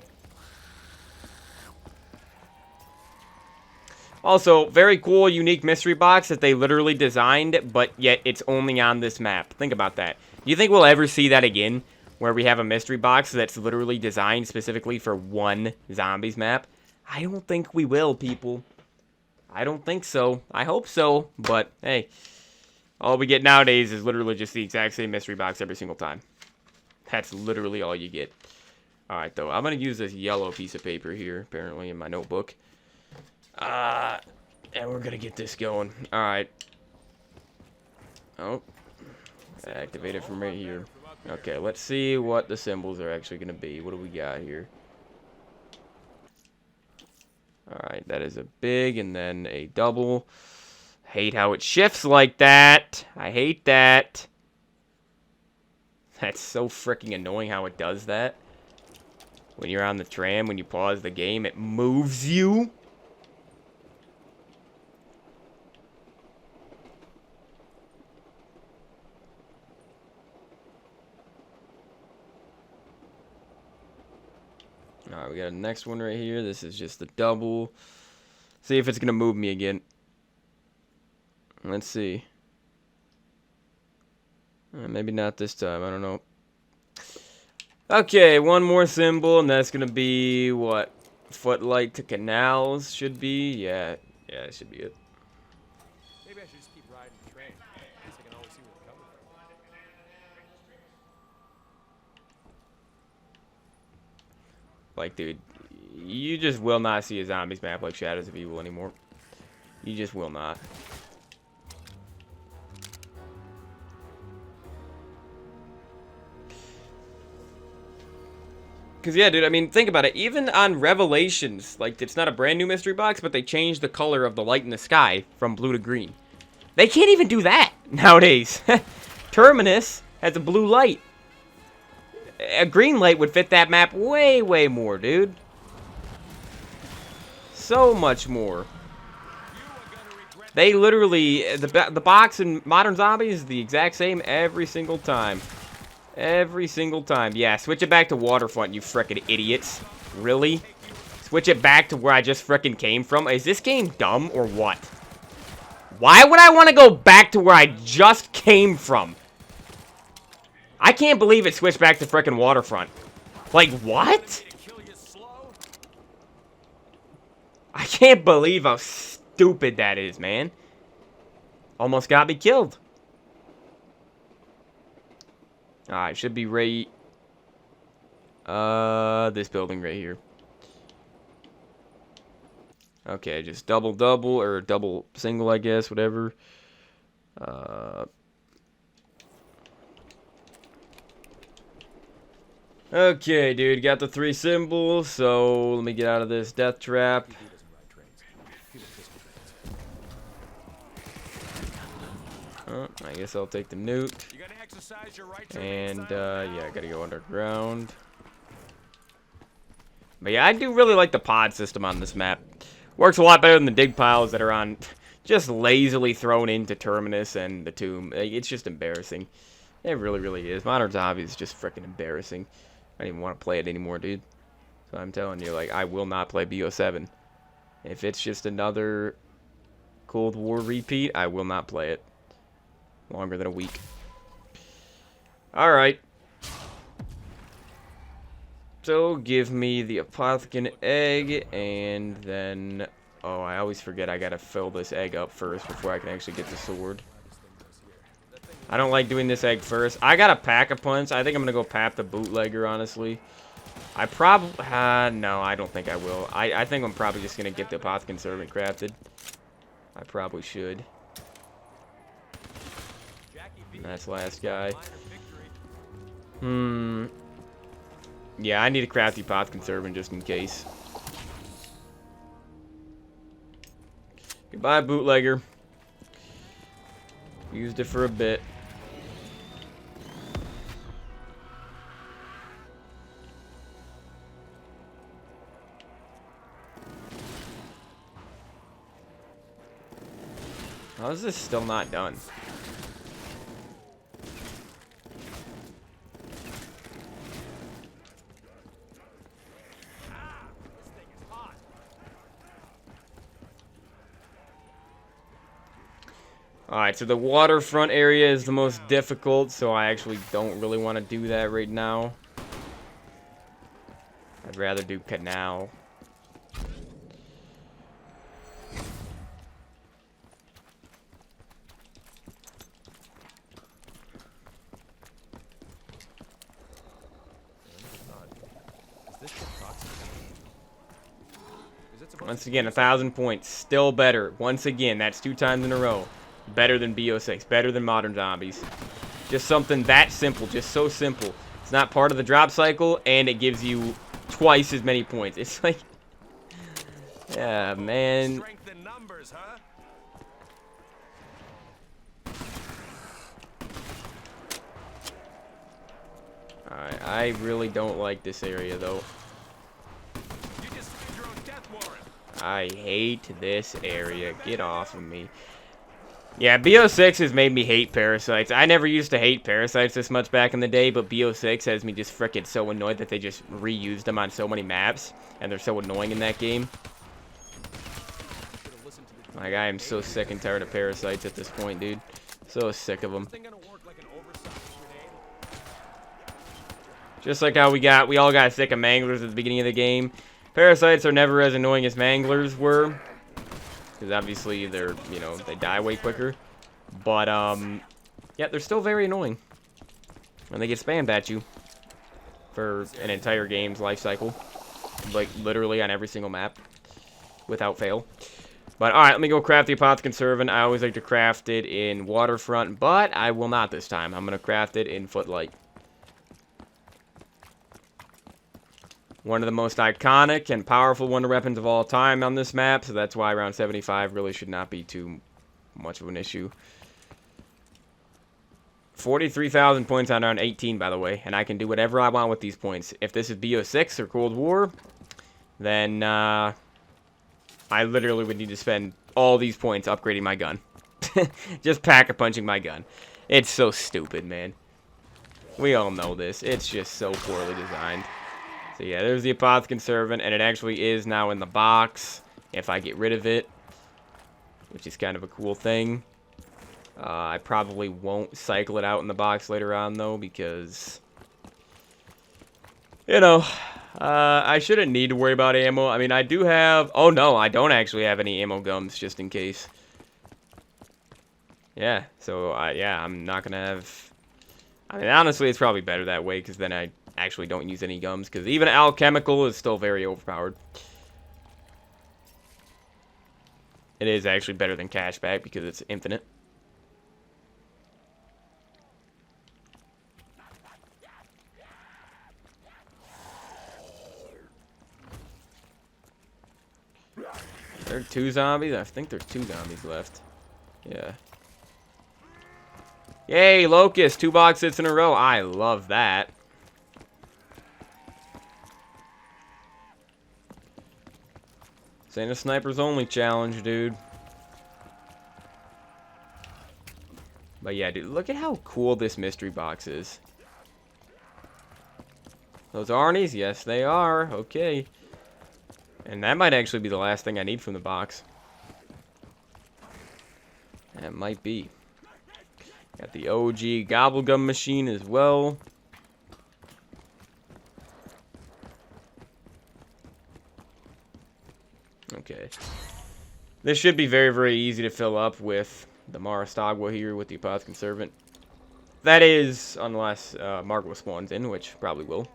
Also, very cool, unique mystery box that they literally designed, but yet it's only on this map. Think about that. Do you think we'll ever see that again? Where we have a mystery box that's literally designed specifically for one Zombies map? I don't think we will, people. I don't think so. I hope so, but hey. All we get nowadays is literally just the exact same mystery box every single time. That's literally all you get. Alright, though. I'm going to use this yellow piece of paper here, apparently, in my notebook. And we're going to get this going. Alright. Oh. Activate it from right here. Okay, let's see what the symbols are actually going to be. What do we got here? Alright, that is a big and then a double. Hate how it shifts like that. I hate that. That's so freaking annoying how it does that. When you're on the tram, when you pause the game, it moves you. Alright, we got a next one right here. This is just a double. See if it's going to move me again. Let's see. Maybe not this time. I don't know. Okay, one more symbol, and that's going to be what? Footlight to canals should be. Yeah. Yeah, that should be it. Maybe I should just keep riding the train. At least I can always see where they're coming from. Like, dude, you just will not see a zombies map like Shadows of Evil anymore. You just will not. Because, yeah, dude, I mean, think about it. Even on Revelations, like, it's not a brand new mystery box, but they changed the color of the light in the sky from blue to green. They can't even do that nowadays. Terminus has a blue light. A green light would fit that map way, way more, dude. So much more. They literally, the box in Modern Zombies is the exact same every single time. Every single time. Yeah, switch it back to Waterfront, you frickin' idiots. Really? Switch it back to where I just frickin' came from? Is this game dumb or what? Why would I want to go back to where I just came from? I can't believe it switched back to frickin' Waterfront. Like, what? I can't believe how stupid that is, man. Almost got me killed. Alright, should be right... this building right here. Okay, just double, or double single, I guess, whatever. Okay, dude, got the 3 symbols, so let me get out of this death trap. I guess I'll take the nuke. And, yeah, I gotta go underground. But yeah, I do really like the pod system on this map. Works a lot better than the dig piles that are on just lazily thrown into Terminus and the Tomb. It's just embarrassing. It really, really is. Modern Zombies is just freaking embarrassing. I don't even want to play it anymore, dude. So I'm telling you, like, I will not play BO7. If it's just another Cold War repeat, I will not play it. Longer than a week. Alright. So, give me the Apothecant egg, and then... Oh, I always forget I gotta fill this egg up first before I can actually get the sword. I don't like doing this egg first. I got a Pack-a-Punch. I think I'm gonna go Pap the Bootlegger, honestly. I probably... no, I don't think I will. I think I'm probably just gonna get the Apothecant Servant crafted. I probably should. And that's last guy. Yeah, I need to craft the Apothecant Servant just in case. Goodbye, Bootlegger. Used it for a bit. How is this still not done? Alright, so the waterfront area is the most difficult, so I actually don't really want to do that right now. I'd rather do canal. Once again, 1,000 points. Still better. Once again, that's 2 times in a row. Better than BO6. Better than Modern Zombies. Just something that simple. Just so simple. It's not part of the drop cycle, and it gives you twice as many points. It's like... Yeah, man. Alright, I really don't like this area, though. I hate this area. Get off of me. Yeah, BO6 has made me hate parasites. I never used to hate parasites this much back in the day, but BO6 has me just frickin' so annoyed that they just reused them on so many maps, and they're so annoying in that game. Like, I am so sick and tired of parasites at this point, dude. So sick of them. Just like how we all got sick of manglers at the beginning of the game. Parasites are never as annoying as manglers were. because obviously they're, you know, they die way quicker. But, yeah, they're still very annoying when they get spammed at you for an entire game's life cycle. Like, literally on every single map, without fail. But, alright, let me go craft the Apothecary Servant. I always like to craft it in Waterfront, but I will not this time. I'm going to craft it in Footlight. One of the most iconic and powerful wonder weapons of all time on this map, so that's why around 75 really should not be too much of an issue. 43,000 points on round 18, by the way, and I can do whatever I want with these points. If this is BO6 or Cold War, then I literally would need to spend all these points upgrading my gun. Just pack-a-punching my gun. It's so stupid, man. We all know this. It's just so poorly designed. So yeah, there's the Apothecary Servant, and it actually is now in the box if I get rid of it, which is kind of a cool thing. I probably won't cycle it out in the box later on, though, because, you know, I shouldn't need to worry about ammo. I mean, I do have... Oh, no, I don't actually have any ammo gums, just in case. Yeah, so, yeah, I'm not going to have... I mean, honestly, it's probably better that way, because then I actually don't use any gums, because even alchemical is still very overpowered. It is actually better than cashback, because it's infinite. There are 2 zombies? I think there's 2 zombies left. Yeah. Yay, Locust! 2 box hits in a row. I love that. This ain't a snipers only challenge, dude. But yeah, dude, look at how cool this mystery box is. Those Arnie's? Yes, they are. Okay. And that might actually be the last thing I need from the box. That might be. Got the OG Gobblegum machine as well. Okay. This should be very, very easy to fill up with the Marastagua here with the Apothecary Servant. That is, unless Margwa spawns in, which probably will.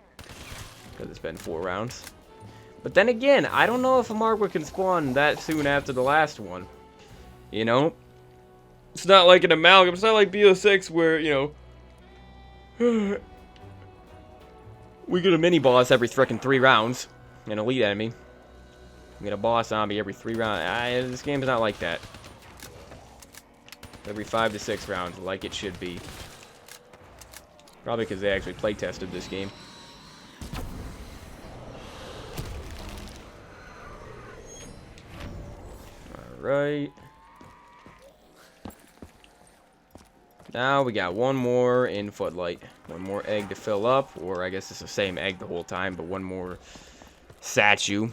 Because it's been 4 rounds. But then again, I don't know if a Margwa can spawn that soon after the last one. You know? It's not like an amalgam. It's not like BO6 where, you know... we get a mini-boss every frickin' 3 rounds. An elite enemy. We get a boss zombie every 3 rounds. This game's not like that. Every 5 to 6 rounds, like it should be. Probably because they actually play-tested this game. Alright. Now we got one more in Footlight. One more egg to fill up. Or I guess it's the same egg the whole time, but one more statue.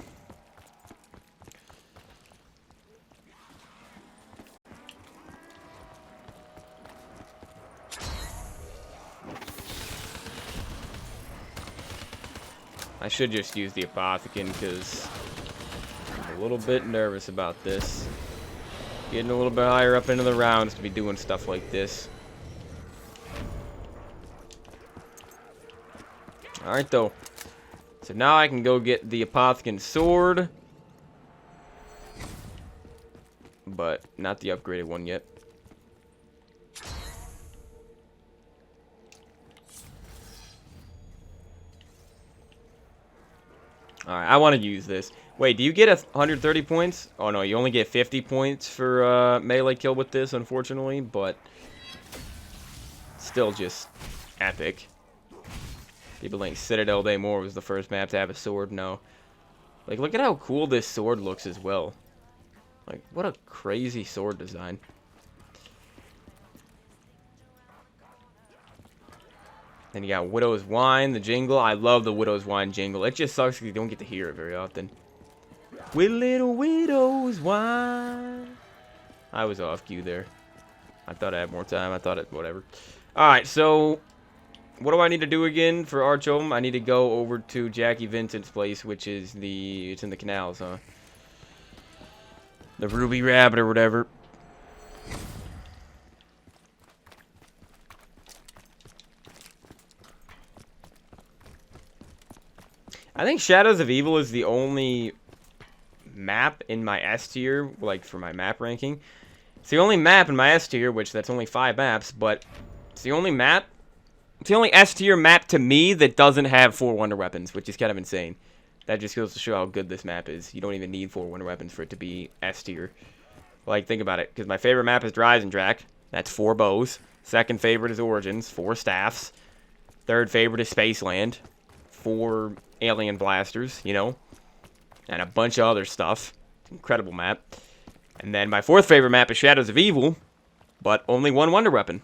I should just use the Apothecary because I'm a little bit nervous about this. Getting a little bit higher up into the rounds to be doing stuff like this. Alright, though. So now I can go get the Apothecary sword. But not the upgraded one yet. Alright, I want to use this. Wait, do you get 130 points? Oh no, you only get 50 points for melee kill with this, unfortunately, but still just epic. People think Citadel Day More was the first map to have a sword. No. Like, look at how cool this sword looks as well. Like, what a crazy sword design. Then you got Widow's Wine, the jingle. I love the Widow's Wine jingle. It just sucks because you don't get to hear it very often. With little Widow's Wine. I was off cue there. I thought I had more time. I thought it, whatever. Alright, so what do I need to do again for Archome? I need to go over to Jackie Vincent's place, which is it's in the canals, huh? The Ruby Rabbit or whatever. I think Shadows of Evil is the only map in my S tier, like for my map ranking. It's the only map in my S tier, which that's only 5 maps, but it's the only map. It's the only S tier map to me that doesn't have 4 wonder weapons, which is kind of insane. That just goes to show how good this map is. You don't even need 4 wonder weapons for it to be S tier. Like, think about it, because my favorite map is Dreisendracht. That's 4 bows. Second favorite is Origins, 4 staffs. Third favorite is Spaceland, 4 alien blasters, you know, and a bunch of other stuff. Incredible map. And then my 4th favorite map is Shadows of Evil, but only 1 wonder weapon.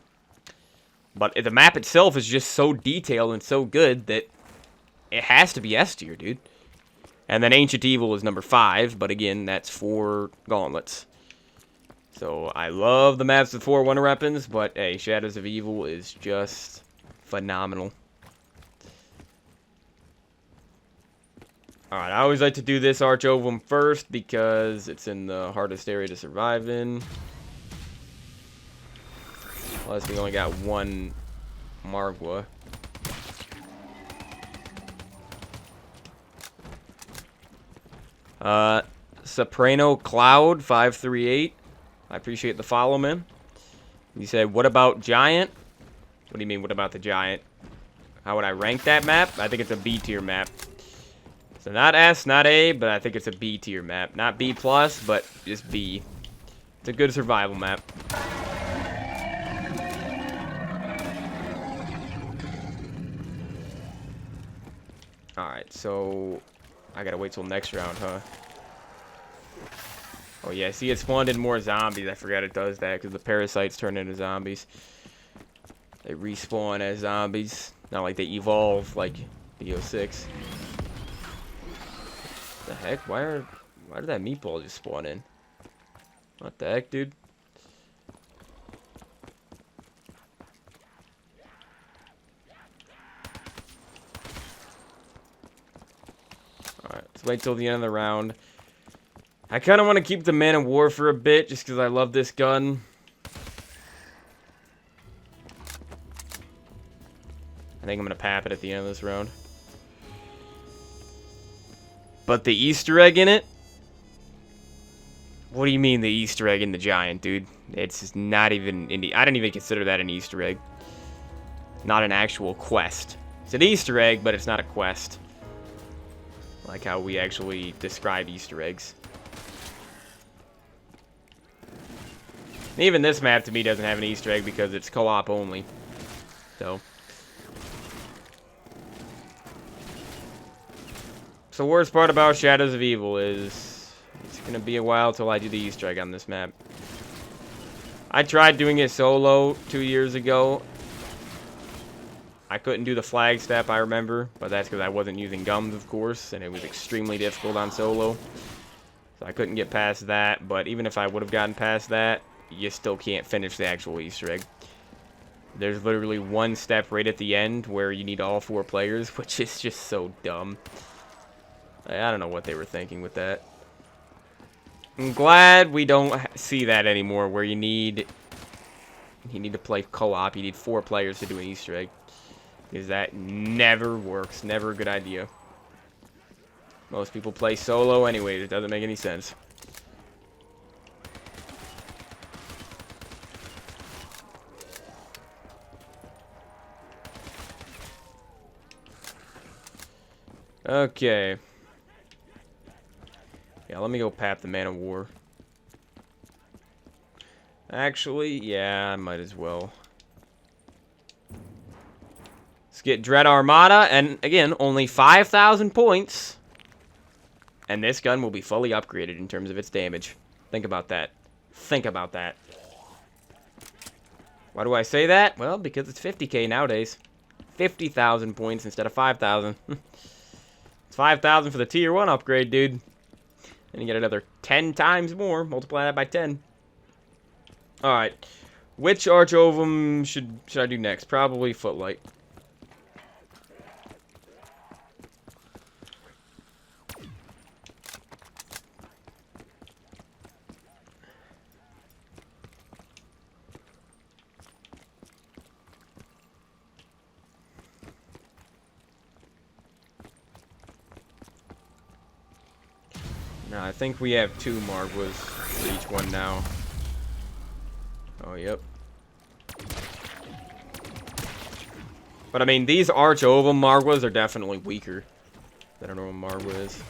But the map itself is just so detailed and so good that it has to be S tier, dude. And then Ancient Evil is number 5, but again, that's 4 gauntlets. So I love the maps with 4 wonder weapons, but hey, Shadows of Evil is just phenomenal. Alright, I always like to do this Arch Ovum first because it's in the hardest area to survive in. Plus, we only got 1 Margwa. Soprano Cloud 538. I appreciate the follow, man. You said, what about Giant? What do you mean, what about the Giant? How would I rank that map? I think it's a B tier map. So not S, not A, but I think it's a B tier map. Not B plus, but just B. It's a good survival map. Alright, so I gotta wait till next round, huh? Oh yeah, see, it spawned in more zombies. I forgot it does that because the parasites turn into zombies. They respawn as zombies. Not like they evolve like BO6. The heck? Why did that meatball just spawn in? What the heck, dude? Alright, let's wait till the end of the round. I kind of want to keep the Man of War for a bit, just because I love this gun. I think I'm going to pap it at the end of this round. But the Easter egg in it? What do you mean the Easter egg in the Giant, dude? It's just not even... I didn't even consider that an Easter egg. Not an actual quest. It's an Easter egg, but it's not a quest. Like how we actually describe Easter eggs. Even this map, to me, doesn't have an Easter egg because it's co-op only. So. So the worst part about Shadows of Evil is it's going to be a while till I do the Easter egg on this map. I tried doing it solo 2 years ago. I couldn't do the flag step, I remember, but that's because I wasn't using gums, of course, and it was extremely difficult on solo. So I couldn't get past that, but even if I would have gotten past that, you still can't finish the actual Easter egg. There's literally one step right at the end where you need all 4 players, which is just so dumb. I don't know what they were thinking with that. I'm glad we don't see that anymore, where you need to play co-op. You need 4 players to do an Easter egg. Because that never works. Never a good idea. Most people play solo anyway. It doesn't make any sense. Okay. Yeah, let me go pap the Man of War. Actually, yeah, I might as well. Let's get Dread Armada, and again, only 5,000 points. And this gun will be fully upgraded in terms of its damage. Think about that. Think about that. Why do I say that? Well, because it's 50k nowadays. 50,000 points instead of 5,000. It's 5,000 for the tier 1 upgrade, dude. And you get another 10 times more. Multiply that by 10. Alright. Which Arch Ovum should I do next? Probably Footlight. I think we have 2 Margwas for each one now. Oh, yep. But I mean, these Arch Oval Margwas are definitely weaker than a normal Margwa is.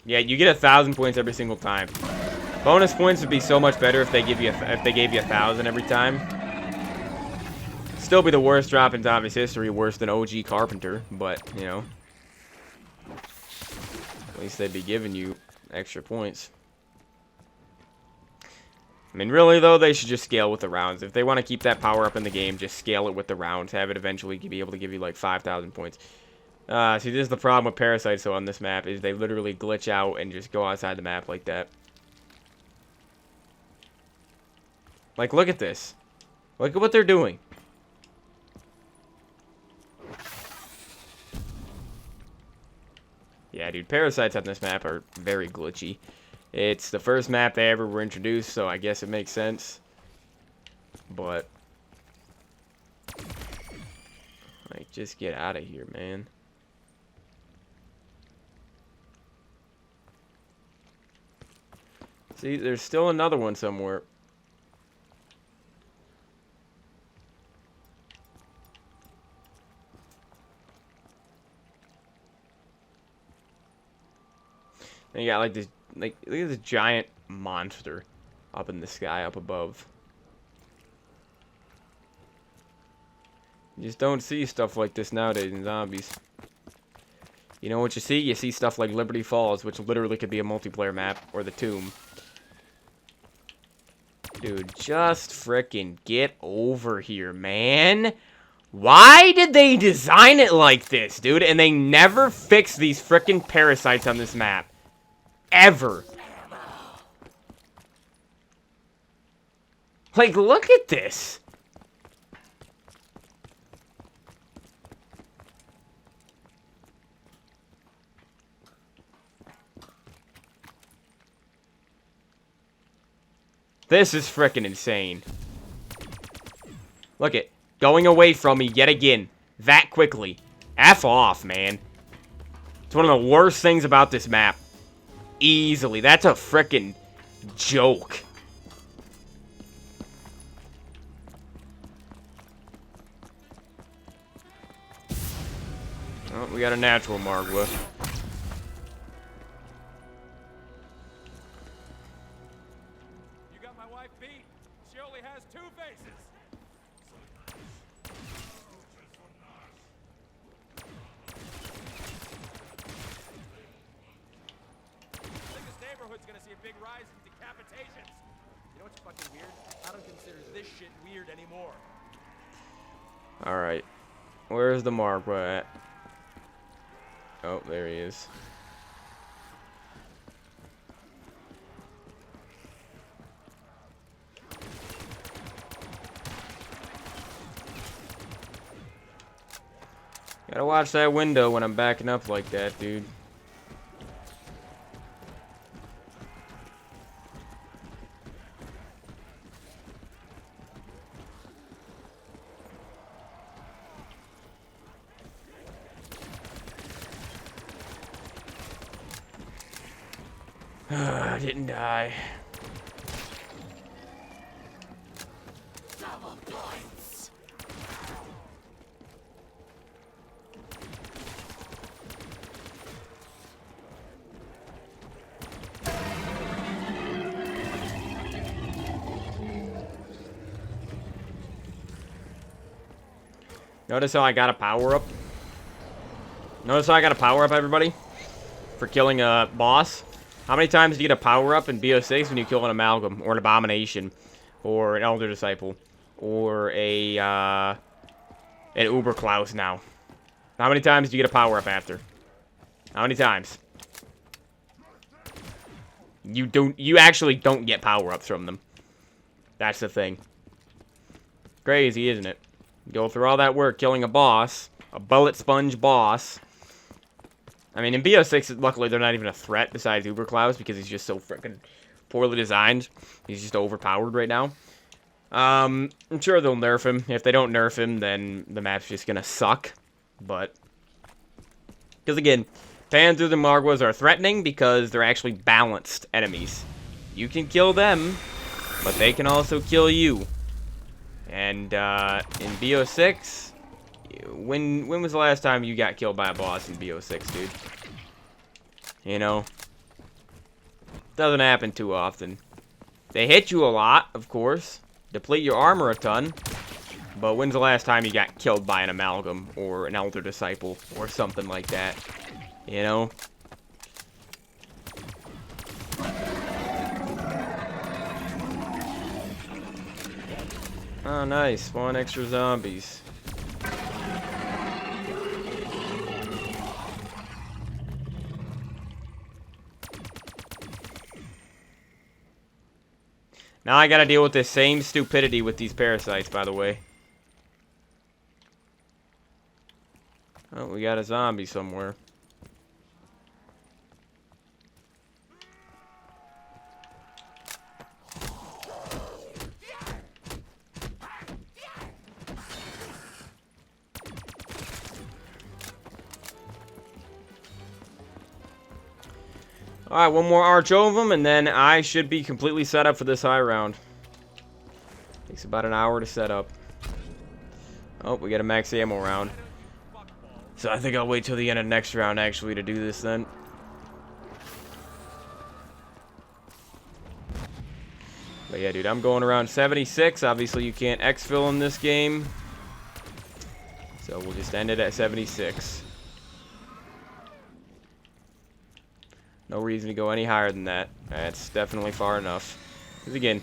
Yeah, you get 1,000 points every single time. Bonus points would be so much better if they gave you 1,000 every time. Still be the worst drop in Zombies history, worse than OG Carpenter, but you know, at least they'd be giving you extra points. I mean, really though, they should just scale with the rounds. If they want to keep that power up in the game, just scale it with the rounds. Have it eventually be able to give you like 5,000 points. See, this is the problem with Parasites, though, on this map, is they literally glitch out and just go outside the map like that. Like, look at this. Look at what they're doing. Yeah, dude, Parasites on this map are very glitchy. It's the first map they ever were introduced, so I guess it makes sense. But, like, just get out of here, man. See, there's still another one somewhere. And you got like this, like, look at this giant monster up in the sky up above. You just don't see stuff like this nowadays in zombies. You know what you see? You see stuff like Liberty Falls, which literally could be a multiplayer map, or the Tomb. Dude, just frickin' get over here, man. Why did they design it like this, dude? And they never fix these frickin' parasites on this map. Ever. Like, look at this. This is frickin' insane. Look it. Going away from me yet again. That quickly. F off, man. It's one of the worst things about this map. Easily. That's a frickin' joke. Oh, we got a natural Margwa. Alright. Where's the Margwa at? Oh, there he is. Gotta watch that window when I'm backing up like that, dude. I didn't die. Double points. Notice how I got a power up? Notice how I got a power up, everybody? For killing a boss? How many times do you get a power up in BO6 when you kill an Amalgam, or an Abomination, or an Elder Disciple, or a, an Uber Klaus now? How many times do you get a power up after? How many times? You actually don't get power ups from them. That's the thing. Crazy, isn't it? Go through all that work killing a boss, a bullet sponge boss. I mean, in BO6, luckily, they're not even a threat besides Uber Klaus because he's just so freaking poorly designed. He's just overpowered right now. I'm sure they'll nerf him. If they don't nerf him, then the map's just gonna suck. But because again, Panthers and Margwas are threatening because they're actually balanced enemies. You can kill them, but they can also kill you. And in BO6, when was the last time you got killed by a boss in BO6, dude? You know, doesn't happen too often. They hit you a lot, of course, deplete your armor a ton, but when's the last time you got killed by an amalgam or an elder disciple or something like that? You know? Oh, nice. Spawn extra zombies. Now I gotta deal with the same stupidity with these parasites, by the way. Oh, we got a zombie somewhere. Alright, one more arch over them, and then I should be completely set up for this high round. Takes about an hour to set up. Oh, we got a max ammo round. So I think I'll wait till the end of the next round, actually, to do this then. But yeah, dude, I'm going around 76. Obviously, you can't exfil in this game. So we'll just end it at 76. No reason to go any higher than that. That's definitely far enough. Because again,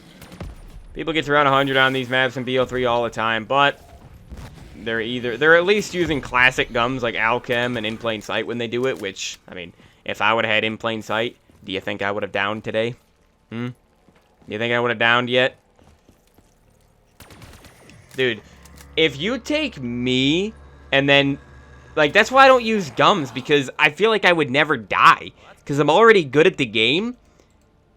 people get to around 100 on these maps in BO3 all the time, but they're at least using classic guns like Alchem and In Plain Sight when they do it, which, I mean, if I would have had In Plain Sight, do you think I would have downed today? Do you think I would have downed yet? Dude, if you take me and then, like, that's why I don't use gums, because I feel like I would never die. Because I'm already good at the game.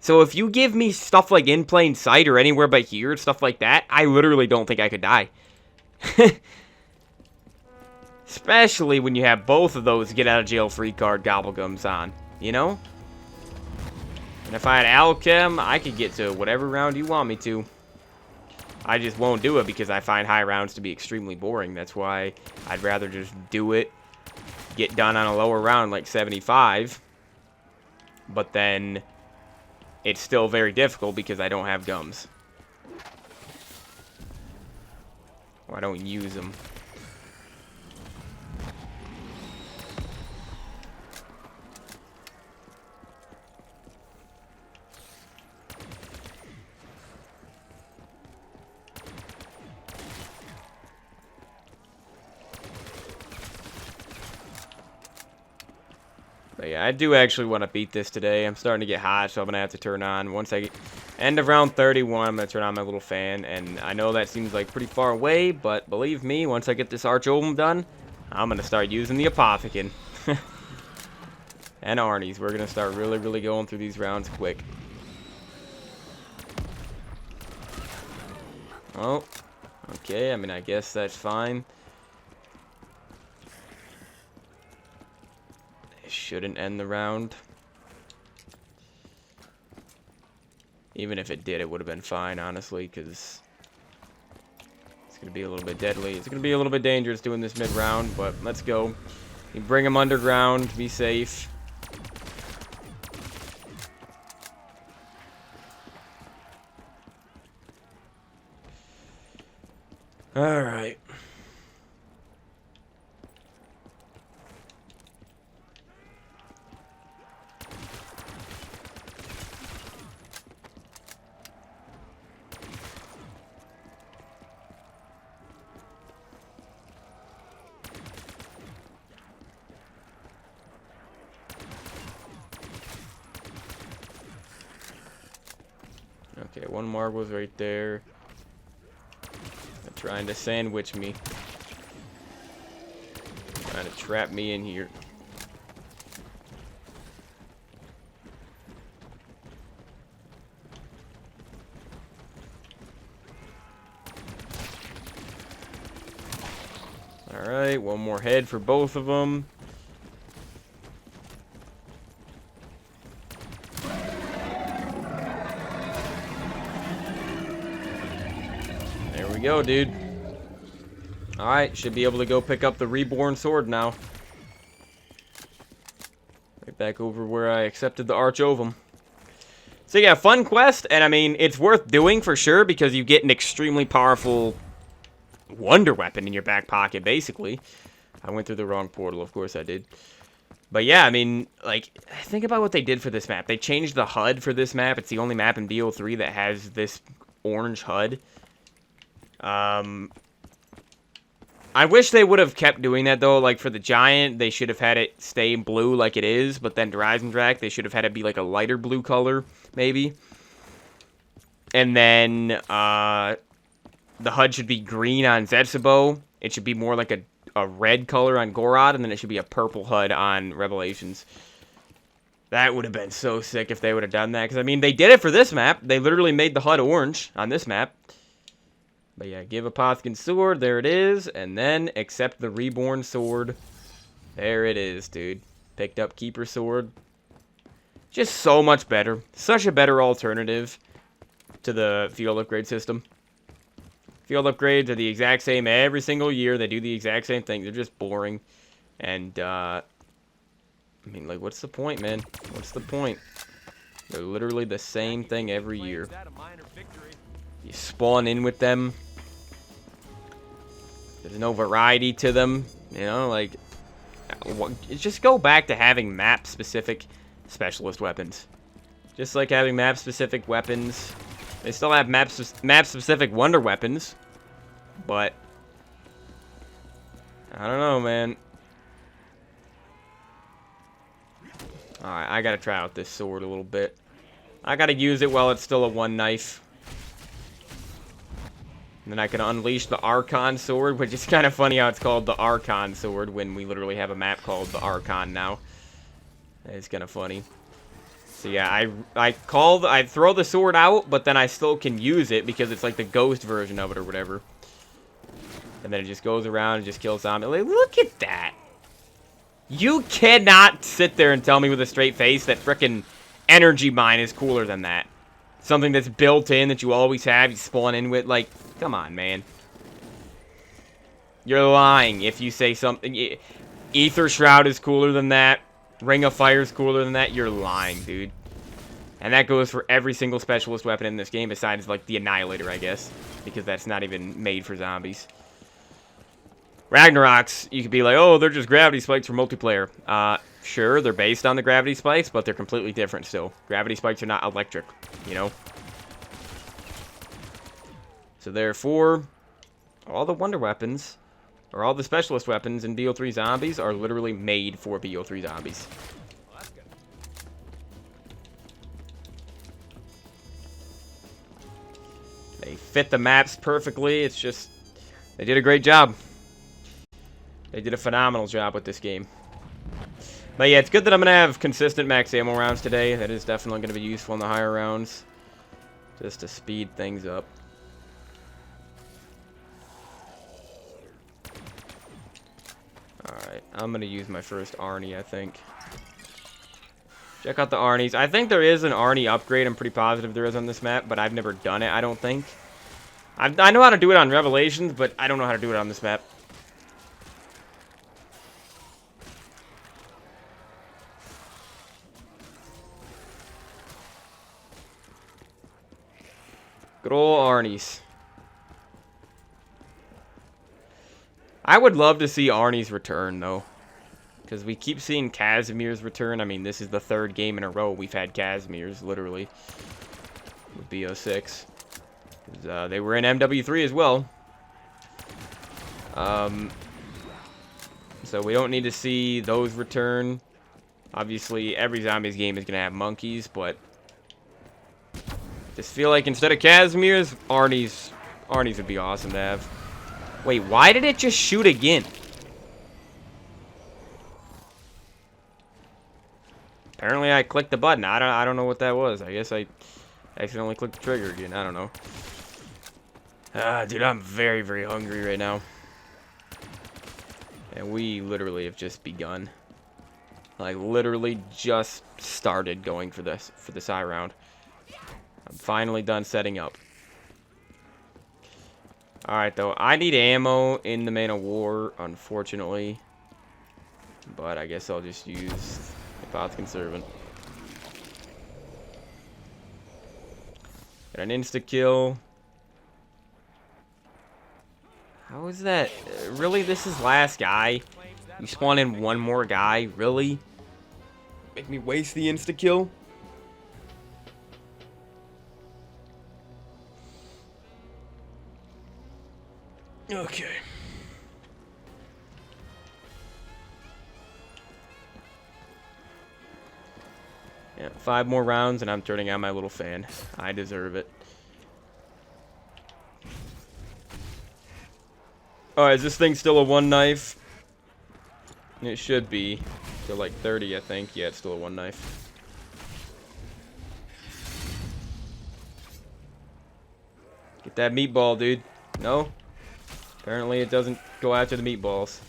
So if you give me stuff like In Plain Sight or Anywhere But Here, stuff like that, I literally don't think I could die. Especially when you have both of those get out of jail free card gobblegums on, you know? And if I had Alchem, I could get to whatever round you want me to. I just won't do it because I find high rounds to be extremely boring. That's why I'd rather just do it, get done on a lower round like 75. But then it's still very difficult because I don't have gums. Or I don't use them. But yeah, I do actually want to beat this today. I'm starting to get hot, so I'm going to have to turn on. Once I get end of round 31, I'm going to turn on my little fan. And I know that seems like pretty far away, but believe me, once I get this Arch Ovum done, I'm going to start using the Apothecin. And Arnie's. We're going to start really going through these rounds quick. Oh, okay. I mean, I guess that's fine. Shouldn't end the round. Even if it did, it would have been fine, honestly, because it's going to be a little bit deadly. It's going to be a little bit dangerous doing this mid-round, but let's go. You bring them underground, be safe. Alright. Okay, one mark was right there. They're trying to sandwich me. Trying to trap me in here. Alright, one more head for both of them. There we go, dude. Alright, should be able to go pick up the reborn sword now. Right back over where I accepted the Arch Ovum. So yeah, fun quest, and I mean, it's worth doing for sure, because you get an extremely powerful wonder weapon in your back pocket, basically. I went through the wrong portal, of course I did. But yeah, I mean, like, think about what they did for this map. They changed the HUD for this map. It's the only map in BO3 that has this orange HUD. I wish they would have kept doing that, though. Like, for the Giant, they should have had it stay blue like it is. But then Dreisendrach, they should have had it be, like, a lighter blue color, maybe. And then, the HUD should be green on Zetsubo. It should be more like a red color on Gorod. And then it should be a purple HUD on Revelations. That would have been so sick if they would have done that. Because, I mean, they did it for this map. They literally made the HUD orange on this map. But yeah, give a Apothicon Sword, there it is, and then accept the Reborn Sword. There it is, dude. Picked up Keeper Sword. Just so much better. Such a better alternative to the field upgrade system. Field upgrades are the exact same every single year. They do the exact same thing. They're just boring. And, I mean, like, what's the point, man? What's the point? They're literally the same thing every year. You spawn in with them. There's no variety to them, you know, like, just go back to having map-specific specialist weapons. Just like having map-specific weapons. They still have map-specific wonder weapons, but I don't know, man. Alright, I gotta try out this sword a little bit. I gotta use it while it's still a one knife. And then I can unleash the Archon Sword, which is kind of funny how it's called the Archon Sword when we literally have a map called the Archon now. It's kind of funny. So yeah, I throw the sword out, but then I still can use it because it's like the ghost version of it or whatever. And then it just goes around and just kills zombies. Like, look at that. You cannot sit there and tell me with a straight face that frickin' Energy Mine is cooler than that. Something that's built in that you always have, you spawn in with, like, come on, man. You're lying if you say something. Ether Shroud is cooler than that. Ring of Fire is cooler than that. You're lying, dude. And that goes for every single specialist weapon in this game besides, like, the Annihilator, I guess. Because that's not even made for zombies. Ragnaroks, you could be like, oh, they're just gravity spikes for multiplayer. Sure, they're based on the gravity spikes, but they're completely different still. Gravity spikes are not electric, you know? So therefore, all the wonder weapons, or all the specialist weapons in BO3 zombies are literally made for BO3 zombies. They fit the maps perfectly, it's just, they did a great job. They did a phenomenal job with this game. But yeah, it's good that I'm going to have consistent max ammo rounds today. That is definitely going to be useful in the higher rounds. Just to speed things up. Alright, I'm going to use my first Arnie, I think. Check out the Arnies. I think there is an Arnie upgrade. I'm pretty positive there is on this map, but I've never done it, I don't think. I know how to do it on Revelations, but I don't know how to do it on this map. Good old Arnie's. I would love to see Arnie's return, though. Because we keep seeing Casimir's return. I mean, this is the third game in a row we've had Casimir's, literally. With BO6. They were in MW3 as well. So we don't need to see those return. Obviously, every Zombies game is going to have monkeys, but just feel like instead of Casimir's, Arnie's would be awesome to have. Wait, why did it just shoot again? Apparently I clicked the button. I don't know what that was. I guess I accidentally clicked the trigger again. I don't know. Dude, I'm very, very hungry right now. And we literally have just begun. Like, literally just started going for this high round. I'm finally done setting up. Alright, though. I need ammo in the Man of War, unfortunately. But I guess I'll just use the Pots Conservant. Got an insta-kill. How is that? Really? This is last guy? You spawn in one more guy? Really? Make me waste the insta-kill? Okay. Yeah, 5 more rounds and I'm turning on my little fan. I deserve it. Oh, is this thing still a 1 knife? It should be. Till like 30, I think. Yeah, it's still a 1 knife. Get that meatball, dude. No? Apparently it doesn't go after the meatballs.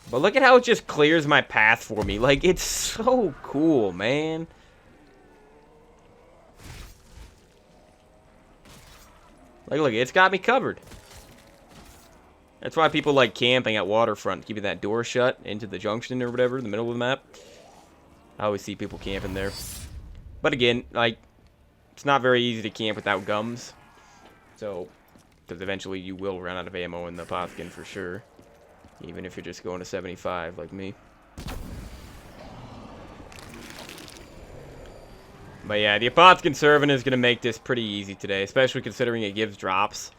But look at how it just clears my path for me. Like, it's so cool, man. Like, look, it's got me covered. That's why people like camping at waterfront, keeping that door shut into the junction or whatever, in the middle of the map. I always see people camping there. But again, like, it's not very easy to camp without gums. So, because eventually you will run out of ammo in the Potkin for sure. Even if you're just going to 75 like me. But yeah, the Apotkin Servant is going to make this pretty easy today, especially considering it gives drops.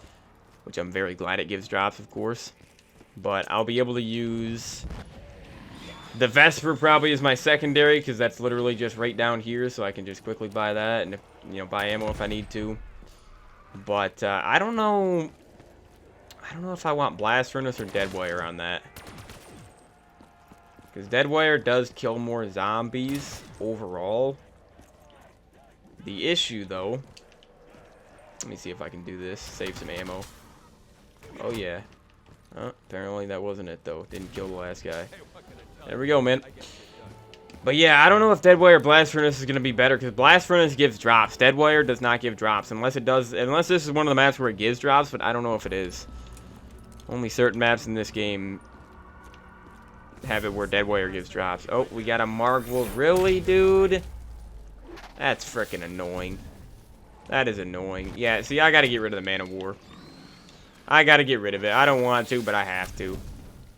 Which I'm very glad it gives drops, of course. But I'll be able to use the Vesper probably as my secondary, because that's literally just right down here, so I can just quickly buy that and, you know, buy ammo if I need to. But I don't know. I don't know if I want Blast Furnace or Dead Wire on that. Because Dead Wire does kill more zombies overall. The issue, though... Let me see if I can do this. Save some ammo. Oh, yeah. Apparently that wasn't it, though. Didn't kill the last guy. There we go, man. But yeah, I don't know if Dead Wire or Blast Furnace is going to be better, because Blast Furnace gives drops. Dead Wire does not give drops, unless it does... Unless this is one of the maps where it gives drops, but I don't know if it is. Only certain maps in this game have it where Dead Wire gives drops. Oh, we got a Margwolf. Really, dude? That's freaking annoying. That is annoying. Yeah, see, I gotta get rid of the Man of War. I gotta get rid of it. I don't want to, but I have to.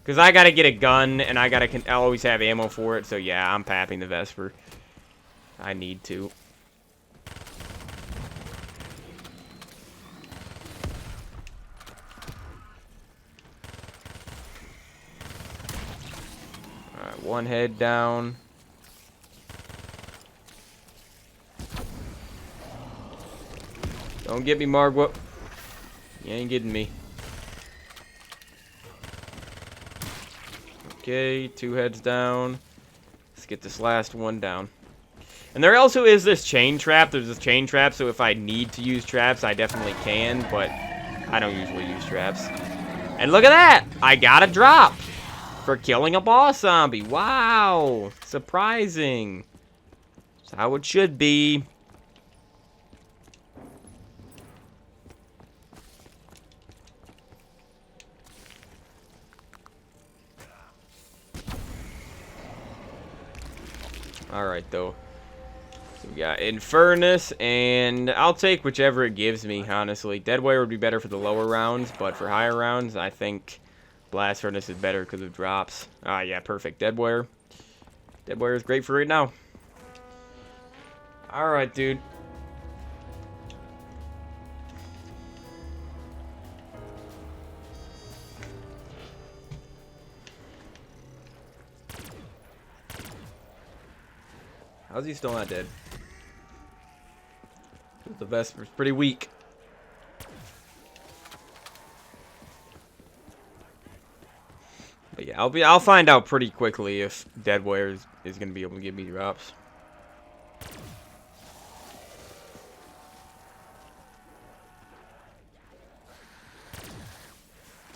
Because I gotta get a gun, and I always have ammo for it, so yeah, I'm papping the Vesper. I need to. Alright, one head down. Don't get me, Margwa. You ain't getting me. Okay, 2 heads down. Let's get this last one down. And there also is this chain trap. There's this chain trap, so if I need to use traps, I definitely can, but I don't usually use traps. And look at that! I got a drop for killing a boss zombie. Wow! Surprising. That's how it should be. Alright, though. So we got Infernus, and I'll take whichever it gives me, honestly. Deadwire would be better for the lower rounds, but for higher rounds, I think Blast Furnace is better because of drops. Ah, yeah, perfect. Deadwire. Deadwire is great for right now. Alright, dude. How's he still not dead? The Vesper's pretty weak. But yeah, I'll find out pretty quickly if Deadwire is gonna be able to give me drops.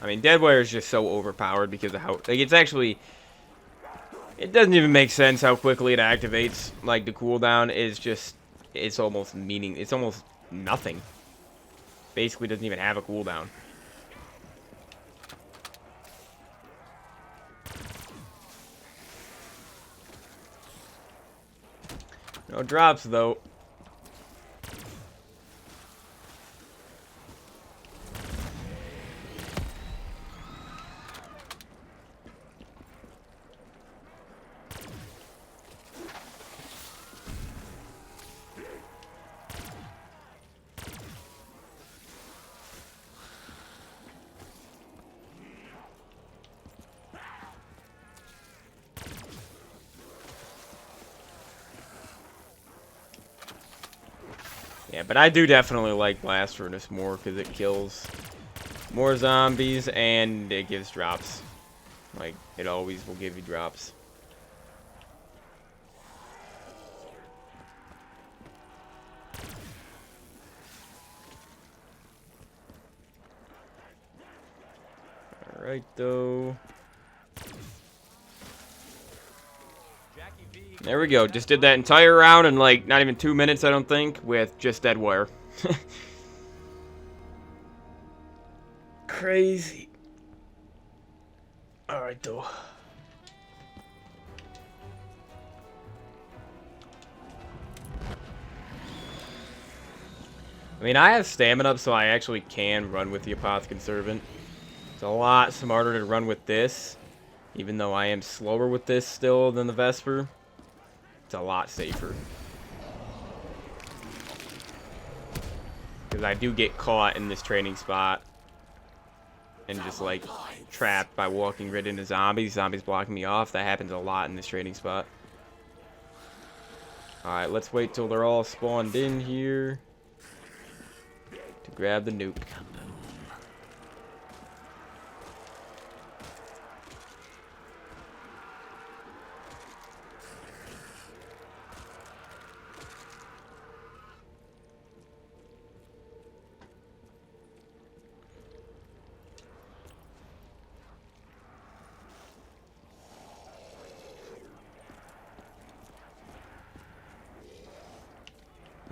I mean, Deadwire is just so overpowered because of how, like, it's actually, it doesn't even make sense how quickly it activates. Like, the cooldown is just, it's almost nothing. Basically doesn't even have a cooldown. No drops, though. Yeah, but I do definitely like Blast Furnace more because it kills more zombies and it gives drops. Like, it always will give you drops. Alright, though. There we go. Just did that entire round in, like, not even 2 minutes, I don't think, with just Deadwire. Crazy. Alright, though. I mean, I have stamina up, so I actually can run with the Apothecary Servant. It's a lot smarter to run with this, even though I am slower with this still than the Vesper. It's a lot safer. Because I do get caught in this training spot and just, like, trapped by walking right into zombies. Zombies blocking me off. That happens a lot in this training spot. Alright, let's wait till they're all spawned in here to grab the nuke.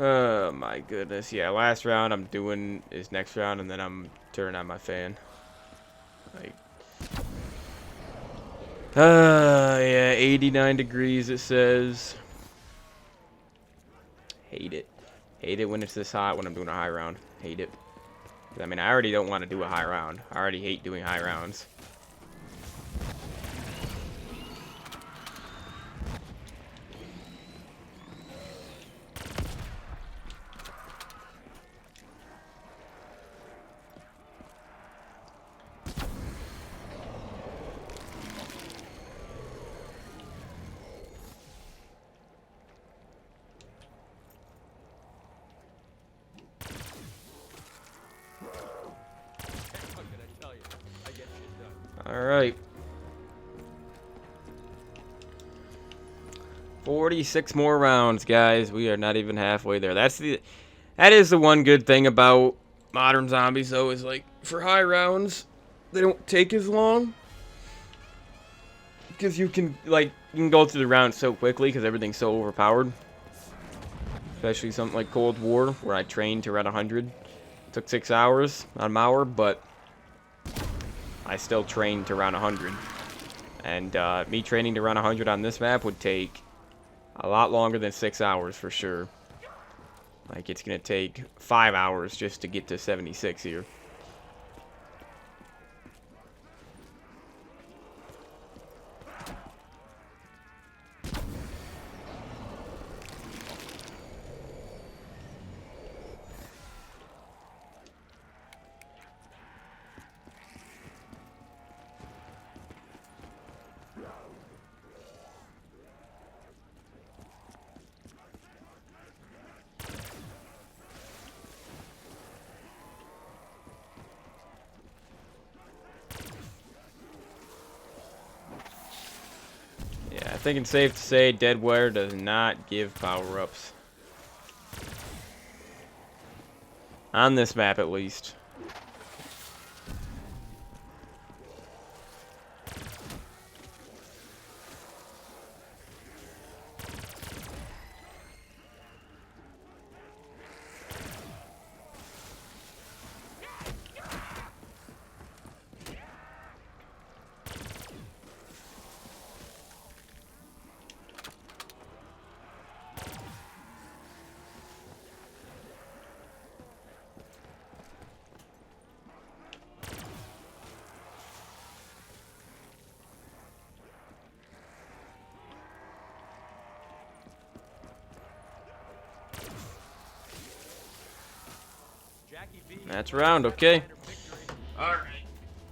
Oh my goodness. Yeah, last round I'm doing is next round, and then I'm turning on my fan. Like, yeah, 89 degrees it says. Hate it. Hate it when it's this hot when I'm doing a high round. Hate it. I mean, I already don't want to do a high round. I already hate doing high rounds. Alright. 46 more rounds, guys. We are not even halfway there. That is the one good thing about modern zombies, though, is, like, for high rounds, they don't take as long. Because you can go through the round so quickly because everything's so overpowered. Especially something like Cold War, where I trained to around 100. It took 6 hours on Mauer, but I still trained to around 100. And me training to around 100 on this map would take a lot longer than 6 hours for sure. Like, it's going to take 5 hours just to get to 76 here. Yeah, I think it's safe to say Deadwire does not give power-ups. On this map, at least. That's round, okay. Alright.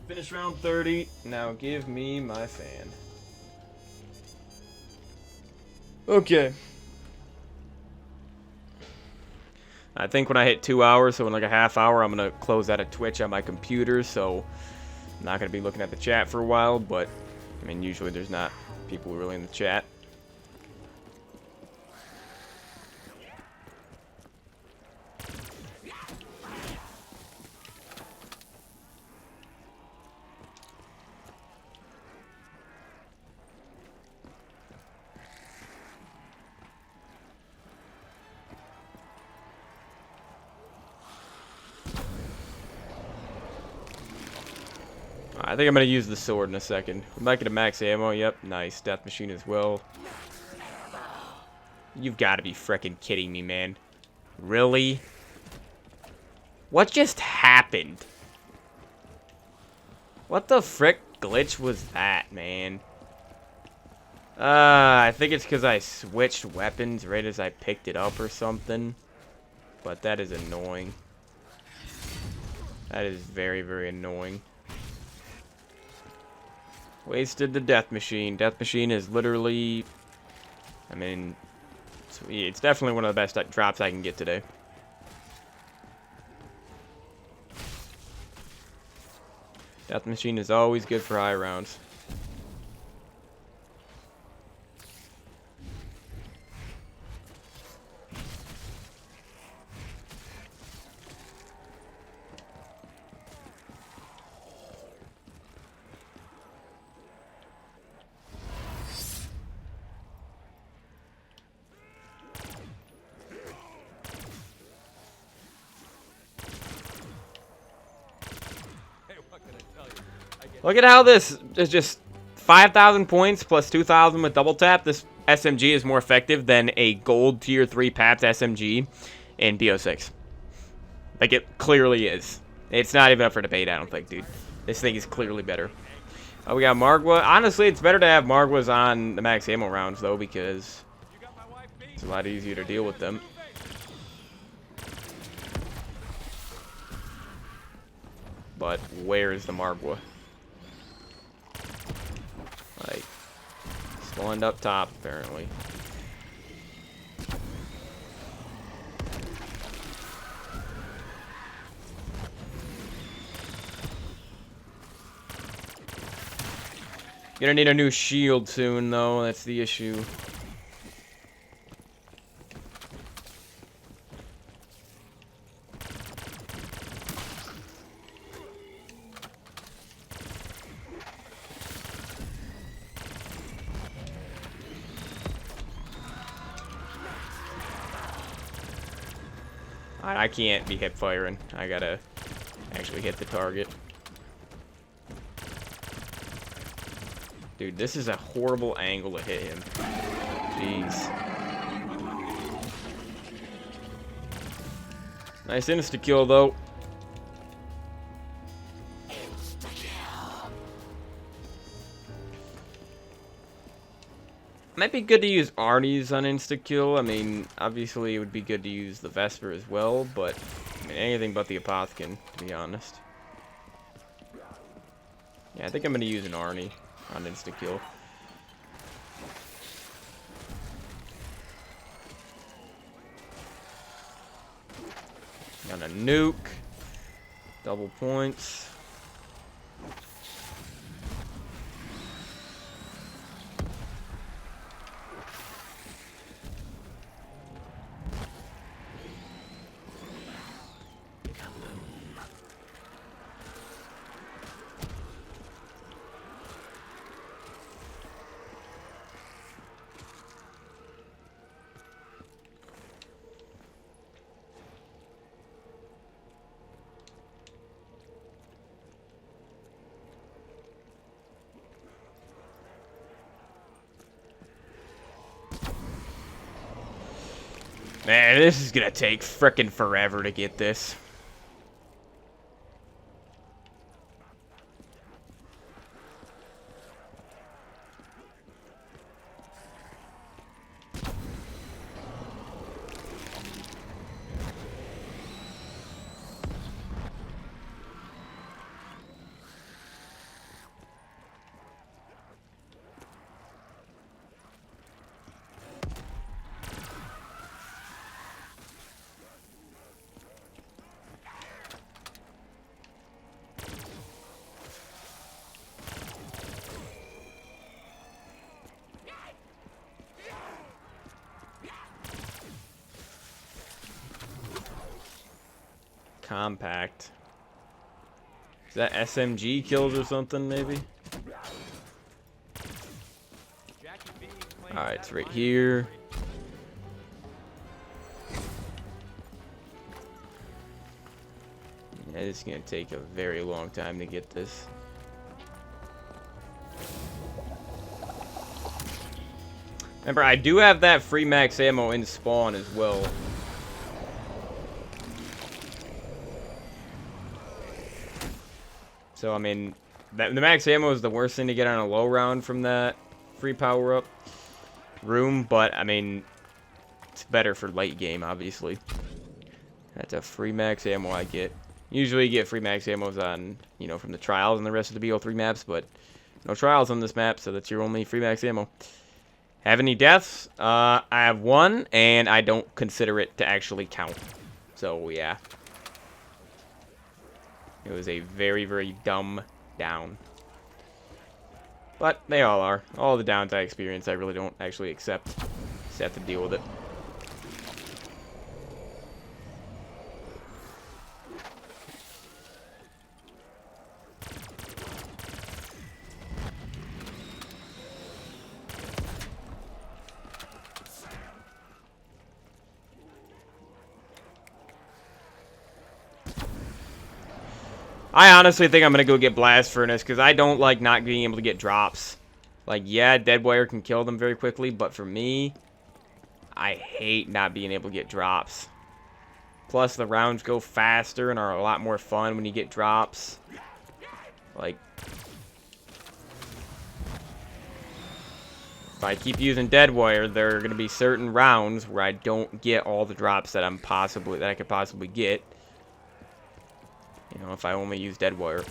Finish round 30. Now give me my fan. Okay. I think when I hit 2 hours, so in like a half hour, I'm going to close out of Twitch on my computer, so I'm not going to be looking at the chat for a while, but, I mean, usually there's not people really in the chat. I think I'm going to use the sword in a second. We might get a max ammo. Yep, nice. Death machine as well. You've got to be freaking kidding me, man. Really? What just happened? What the frick glitch was that, man? I think it's because I switched weapons right as I picked it up or something. But that is annoying. That is very, very annoying. Wasted the death machine. Death machine is literally... I mean... It's definitely one of the best drops I can get today. Death machine is always good for high rounds. Look at how this is just 5,000 points plus 2,000 with double tap. This SMG is more effective than a gold tier 3 PAPS SMG in BO6. Like, it clearly is. It's not even up for debate, I don't think, dude. This thing is clearly better. We got Margwa. Honestly, it's better to have Margwas on the max ammo rounds, though, because it's a lot easier to deal with them. But where is the Margwa? Like, spawned up top, apparently. Gonna need a new shield soon, though. That's the issue. I can't be hip firing. I gotta actually hit the target. Dude, this is a horrible angle to hit him. Jeez. Nice insta-kill, though. Might be good to use Arnie's on insta-kill. I mean, obviously it would be good to use the Vesper as well, but I mean, anything but the Apothicon, to be honest. Yeah, I think I'm going to use an Arnie on insta-kill. Got a nuke. Double points. Man, this is gonna take frickin' forever to get this. compact. Is that SMG kills or something, maybe? Alright, it's right here. Yeah, it's gonna take a very long time to get this. Remember, I do have that free max ammo in spawn as well. So, I mean, the max ammo is the worst thing to get on a low round from that free power-up room, but, I mean, it's better for late game, obviously. That's a free max ammo I get. Usually you get free max ammos on, you know, from the trials and the rest of the BO3 maps, but no trials on this map, so that's your only free max ammo. Have any deaths? I have one, and I don't consider it to actually count. So, yeah. It was a very, very dumb down. But they all are. All the downs I experience, I really don't actually accept. Just have to deal with it. I honestly think I'm going to go get Blast Furnace because I don't like not being able to get drops. Like, yeah, Dead Wire can kill them very quickly, but for me, I hate not being able to get drops. Plus, the rounds go faster and are a lot more fun when you get drops. Like, if I keep using Dead Wire, there are going to be certain rounds where I don't get all the drops that I could possibly get. You know, if I only use Dead Wire.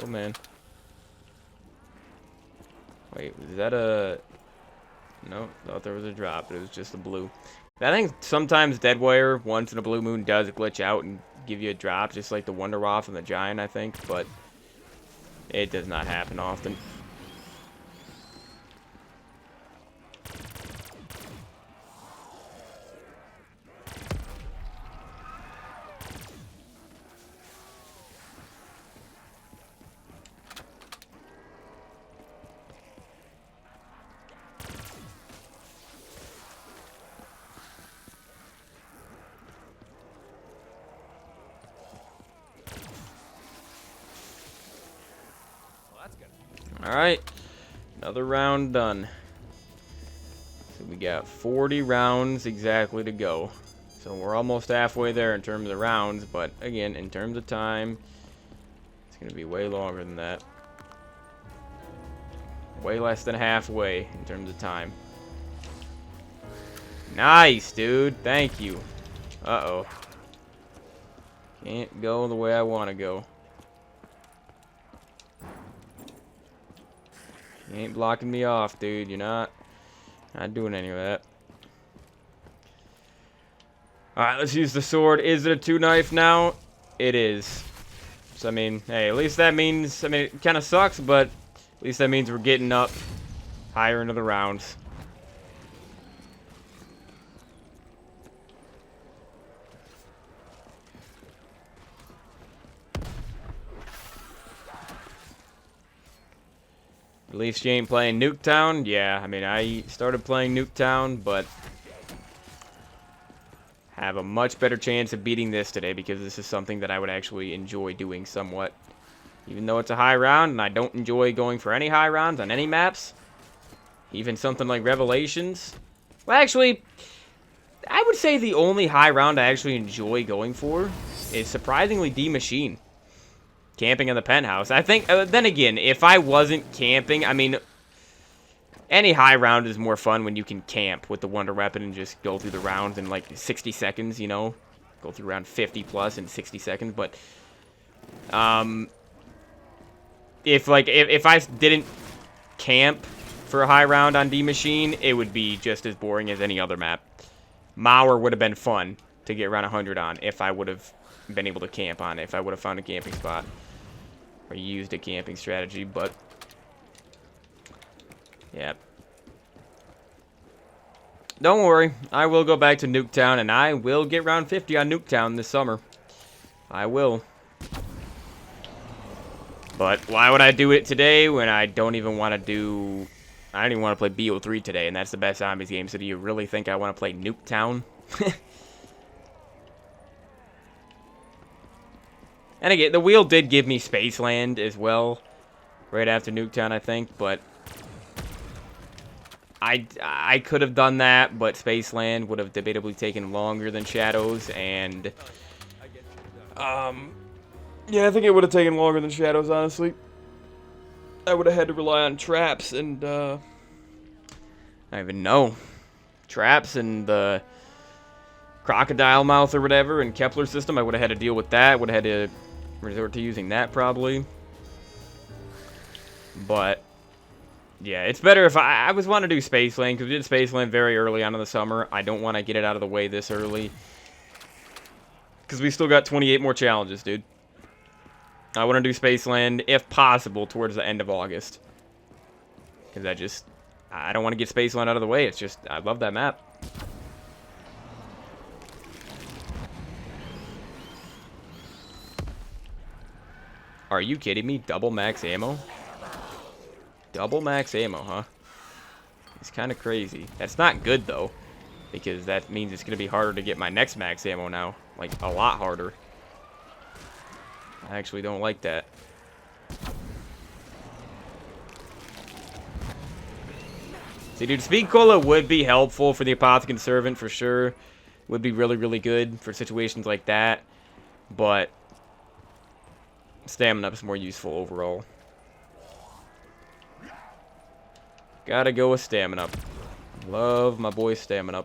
Oh, man. Wait, was that a... No, thought there was a drop. It was just a blue. I think sometimes Dead Wire, once in a blue moon, does glitch out and give you a drop, just like the Wonder Waff and the Giant, I think, but it does not happen often. Alright, another round done. So we got 40 rounds exactly to go. So we're almost halfway there in terms of rounds, but again, in terms of time, it's going to be way longer than that. Way less than halfway in terms of time. Nice, dude. Thank you. Uh-oh. Can't go the way I want to go. You ain't blocking me off, dude. You're not doing any of that. Alright, let's use the sword. Is it a 2-knife now? It is. So, I mean, hey, at least that means... I mean, it kind of sucks, but at least that means we're getting up higher into the rounds. At least you ain't playing Nuketown. Yeah, I mean, I started playing Nuketown, but have a much better chance of beating this today because this is something that I would actually enjoy doing somewhat. Even though it's a high round, and I don't enjoy going for any high rounds on any maps. Even something like Revelations. Well, actually, I would say the only high round I actually enjoy going for is surprisingly D-Machine. Camping in the penthouse. I think, then again, if I wasn't camping, I mean, any high round is more fun when you can camp with the Wonder Weapon and just go through the rounds in like 60 seconds, you know? Go through round 50 plus in 60 seconds, but, if I didn't camp for a high round on D-Machine, it would be just as boring as any other map. Mauer would have been fun to get around 100 on if I would have been able to camp on it, if I would have found a camping spot or used a camping strategy, but Yep. Don't worry, I will go back to Nuketown, and I will get round 50 on Nuketown this summer. I will. But why would I do it today when I don't even want to do... I don't even want to play BO3 today, and that's the best zombies game, so do you really think I want to play Nuketown? And again, the wheel did give me Spaceland as well, right after Nuketown, I think, but... I could have done that, but Spaceland would have debatably taken longer than Shadows, and... Yeah, I think it would have taken longer than Shadows, honestly. I would have had to rely on traps and, I don't even know. Traps and the crocodile mouth or whatever and Kepler system. I would have had to deal with that. Would have had to resort to using that probably. But, yeah, it's better if I was wanting to do Spaceland, because we did Spaceland very early on in the summer. I don't want to get it out of the way this early, because we still got 28 more challenges, dude. I want to do Spaceland, if possible, towards the end of August. Because I don't want to get Spaceland out of the way. It's just, I love that map. Are you kidding me? Double max ammo? Double max ammo, huh? It's kind of crazy. That's not good, though, because that means it's going to be harder to get my next max ammo now. Like, a lot harder. I actually don't like that. See, dude, Speed Cola would be helpful for the Apothecary Servant, for sure. Would be really, really good for situations like that. But Stamina is more useful overall. Gotta go with Stamina. Love my boy Stamina.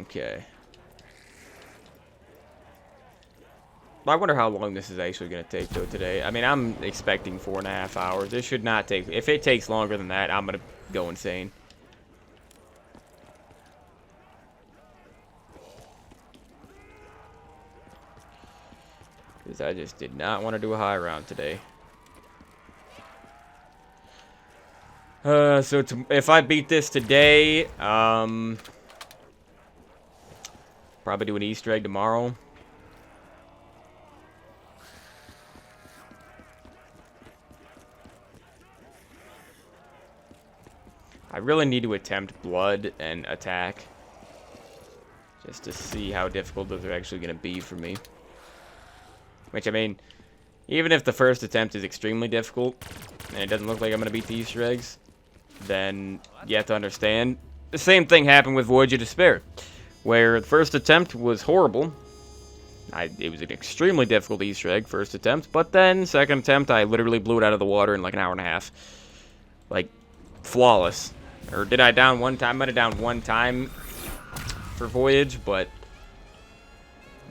Okay. I wonder how long this is actually going to take, though, today. I mean, I'm expecting 4.5 hours. This should not take... If it takes longer than that, I'm going to go insane. Because I just did not want to do a high round today. So if I beat this today, probably do an Easter egg tomorrow. I really need to attempt blood and attack, just to see how difficult those are actually going to be for me. Which, I mean, even if the first attempt is extremely difficult, and it doesn't look like I'm going to beat the Easter eggs, then you have to understand, the same thing happened with Voyage of Despair, where the first attempt was horrible. It was an extremely difficult Easter egg, first attempt, but then, second attempt, I literally blew it out of the water in like an hour and a half. Like, flawless. Or did I down one time? I might have down one time for Voyage, but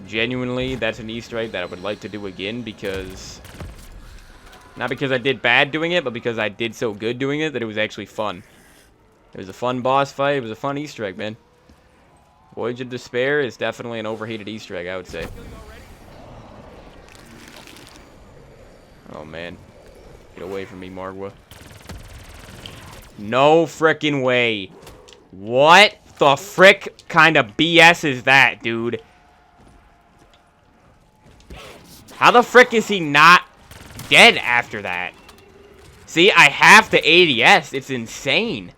genuinely, that's an Easter egg that I would like to do again, because... Not because I did bad doing it, but because I did so good doing it that it was actually fun. It was a fun boss fight. It was a fun Easter egg, man. Voyage of Despair is definitely an overhated Easter egg, I would say. Oh, man. Get away from me, Margwa. No frickin' way. What the frick kind of BS is that, dude? How the frick is he not dead after that? See, I have the ADS. It's insane.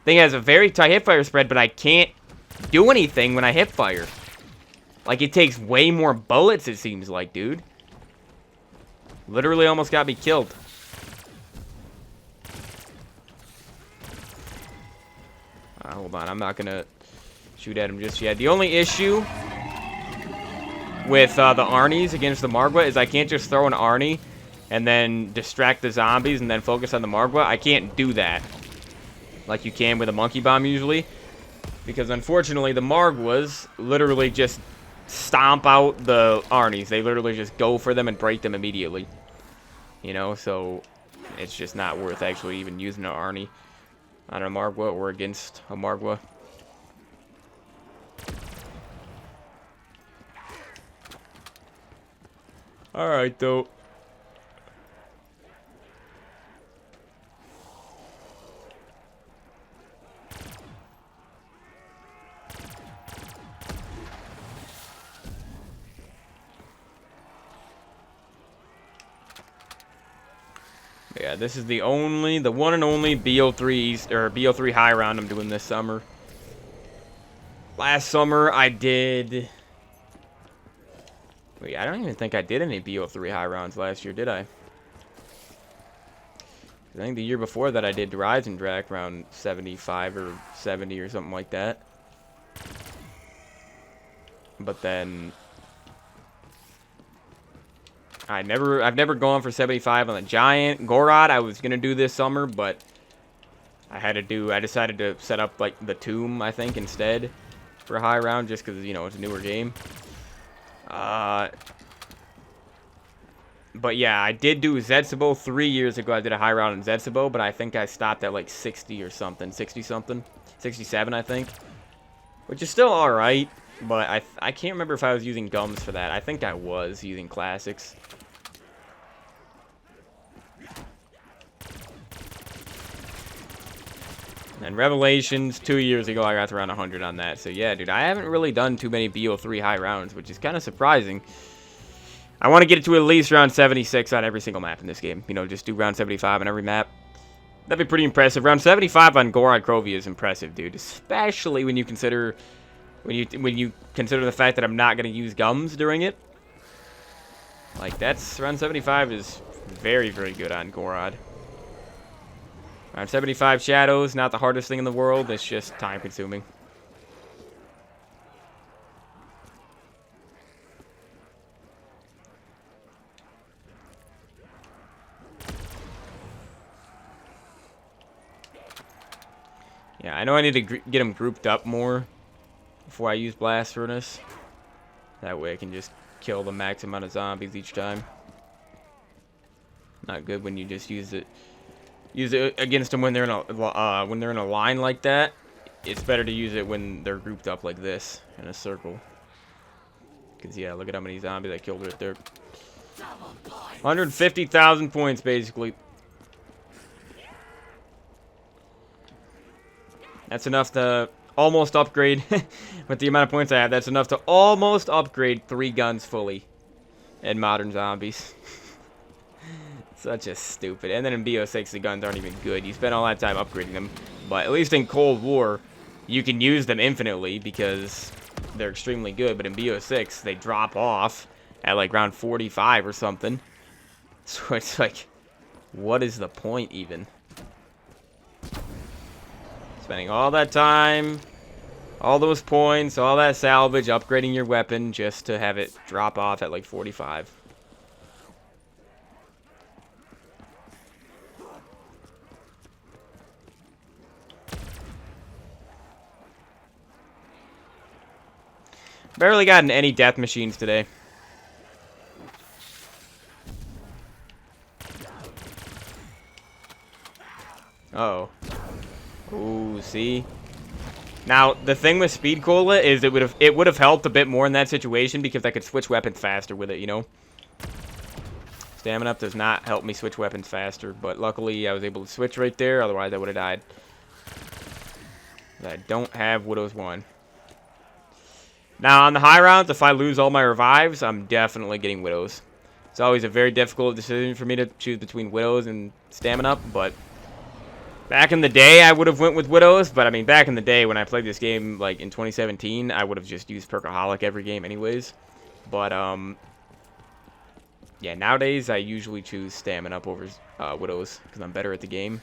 Thing has a very tight hipfire spread, but I can't do anything when I hipfire. Like, it takes way more bullets, it seems like, dude. Literally almost got me killed. Hold on, I'm not gonna shoot at him just yet. The only issue with the Arnie's against the Margwa is I can't just throw an Arnie and then distract the zombies and then focus on the Margwa. I can't do that like you can with a Monkey Bomb usually. Because unfortunately, the Margwas literally just stomp out the Arnie's. They literally just go for them and break them immediately. You know, so it's just not worth actually even using an Arnie on a Margwa or against a Margwa. Alright, though. Yeah, this is the one and only BO3 East, or BO3 high round I'm doing this summer. Last summer I did... Wait, I don't even think I did any BO3 high rounds last year, did I? I think the year before that I did Rise and Drac around 75 or 70 or something like that. But then... I've never gone for 75 on the Giant. Gorod I was gonna do this summer, but I decided to set up like the Tomb, I think, instead for a high round, just because, you know, it's a newer game. But yeah, I did do Zetsubo 3 years ago. I did a high round in Zetsubo, but I think I stopped at like 60 or something, 60 something, 67 I think, which is still all right. But I can't remember if I was using gums for that. I think I was using classics. And Revelations, 2 years ago, I got to around 100 on that. So yeah, dude, I haven't really done too many BO3 high rounds, which is kind of surprising. I want to get it to at least round 76 on every single map in this game. You know, just do round 75 on every map. That'd be pretty impressive. Round 75 on Gorod Crovia is impressive, dude. Especially when you consider... When you consider the fact that I'm not going to use gums during it. Like, that's... Round 75 is very, very good on Gorod. Round 75 Shadows, not the hardest thing in the world. It's just time-consuming. Yeah, I know I need to get them grouped up more before I use Blast Furnace. That way I can just kill the max amount of zombies each time. Not good when you just use it against them when they're in a line like that. It's better to use it when they're grouped up like this in a circle. Cause yeah, look at how many zombies I killed right there. 150,000 points basically. That's enough to almost upgrade, with the amount of points I have, that's enough to almost upgrade 3 guns fully in Modern Zombies. Such a stupid. And then in BO6, the guns aren't even good. You spend all that time upgrading them. But at least in Cold War, you can use them infinitely because they're extremely good. But in BO6, they drop off at like round 45 or something. So it's like, what is the point even? Spending all that time, all those points, all that salvage, upgrading your weapon just to have it drop off at like 45. Barely gotten any death machines today. Uh-oh. Ooh, see? Now, the thing with Speed Cola is it would have helped a bit more in that situation because I could switch weapons faster with it, you know? Stamina up does not help me switch weapons faster, but luckily I was able to switch right there, otherwise I would have died. I don't have Widow's 1. Now, on the high rounds, if I lose all my revives, I'm definitely getting Widows. It's always a very difficult decision for me to choose between Widows and Stamina up, but... Back in the day, I would have went with Widows, but I mean, back in the day when I played this game, like in 2017, I would have just used Perkaholic every game anyways. But, yeah, nowadays I usually choose Stamina Up over Widows because I'm better at the game.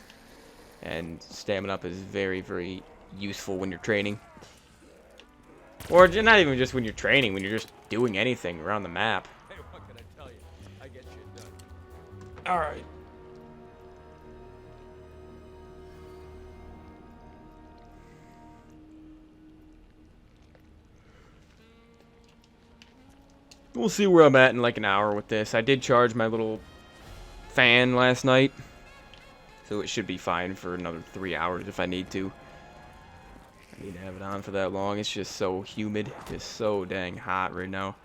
And Stamina Up is very, very useful when you're training. Or not even just when you're training, when you're just doing anything around the map. Hey, what can I tell you? I get shit done. Alright. We'll see where I'm at in like an hour with this. I did charge my little fan last night, so it should be fine for another 3 hours if I need to. I need to have it on for that long. It's just so humid. Just so dang hot right now.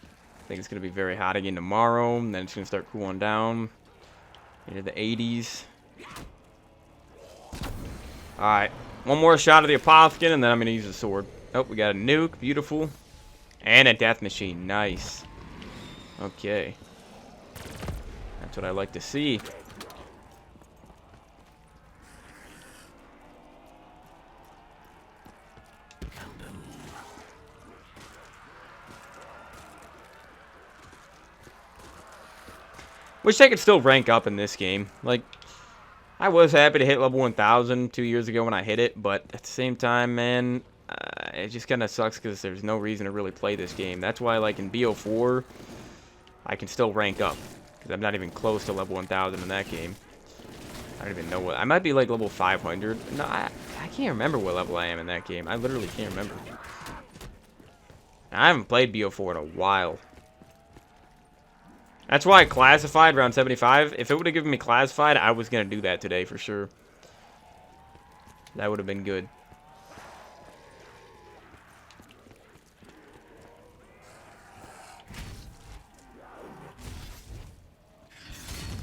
I think it's going to be very hot again tomorrow, and then it's going to start cooling down into the 80s. Alright, one more shot of the Apothicon, and then I'm going to use the sword. Oh, we got a nuke. Beautiful. And a death machine. Nice. Okay. That's what I like to see. Wish I could still rank up in this game. Like, I was happy to hit level 1000 2 years ago when I hit it, but at the same time, man, it just kind of sucks because there's no reason to really play this game. That's why, like, in BO4, I can still rank up, because I'm not even close to level 1000 in that game. I don't even know what... I might be, like, level 500. No, I can't remember what level I am in that game. I literally can't remember. I haven't played BO4 in a while. That's why I classified around 75. If it would have given me classified, I was going to do that today for sure. That would have been good.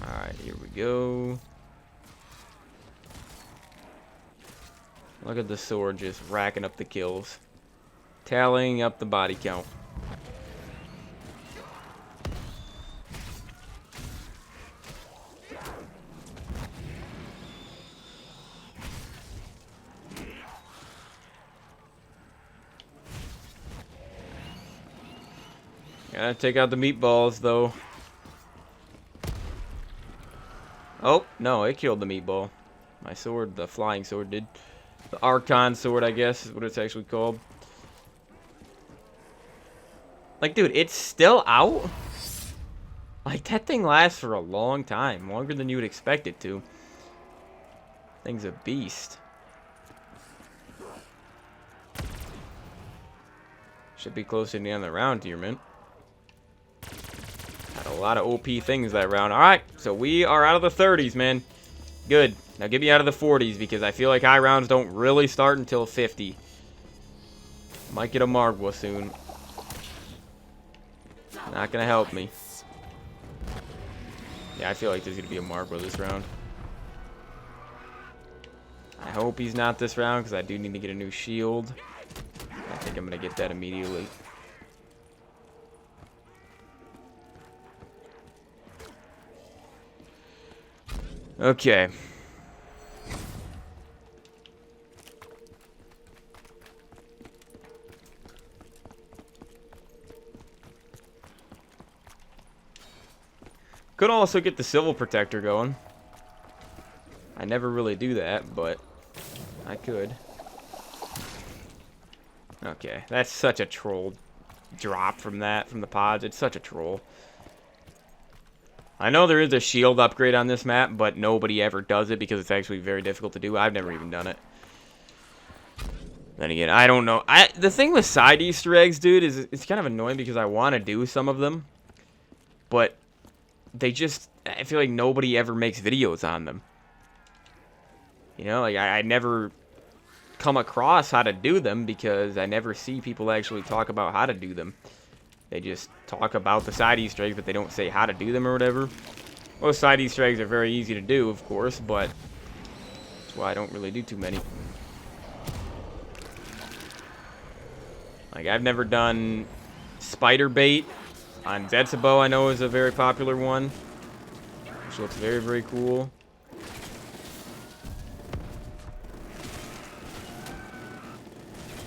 Alright, here we go. Look at the sword just racking up the kills. Tallying up the body count. Gotta take out the meatballs, though. Oh, no, it killed the meatball. My sword, the flying sword, did. The Archon sword, I guess, is what it's actually called. Like, dude, it's still out? Like, that thing lasts for a long time. Longer than you would expect it to. Thing's a beast. Should be close to the end of the round here, man. Had a lot of OP things that round. Alright, so we are out of the 30s, man. Good. Now get me out of the 40s, because I feel like high rounds don't really start until 50. Might get a Margwa soon. Not gonna help me. Yeah, I feel like there's gonna be a Margwa this round. I hope he's not this round, because I do need to get a new shield. I think I'm gonna get that immediately. Okay. Could also get the Civil Protector going. I never really do that, but I could. Okay, that's such a troll drop from the pods. It's such a troll. I know there is a shield upgrade on this map, but nobody ever does it because it's actually very difficult to do. I've never even done it. Then again, I don't know. The thing with side Easter eggs, dude, is it's kind of annoying because I want to do some of them, but they just... I feel like nobody ever makes videos on them. You know, like I never come across how to do them because I never see people actually talk about how to do them. They just talk about the side Easter eggs, but they don't say how to do them or whatever. Most side Easter eggs are very easy to do, of course, but that's why I don't really do too many. Like, I've never done spider bait on Zetsubo. I know is a very popular one, which looks very, very cool.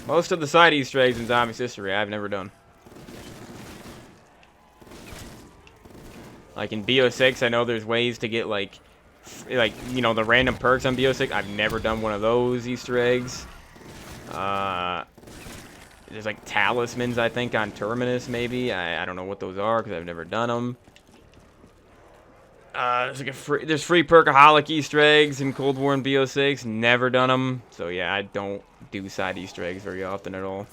Most of the side Easter eggs in Zombie's History I've never done. Like in BO6, I know there's ways to get like, you know, the random perks on BO6. I've never done one of those Easter eggs. There's like talismans, I think, on Terminus, maybe. I don't know what those are because I've never done them. There's like there's free Perkaholic Easter eggs in Cold War and BO6. Never done them. So yeah, I don't do side Easter eggs very often at all.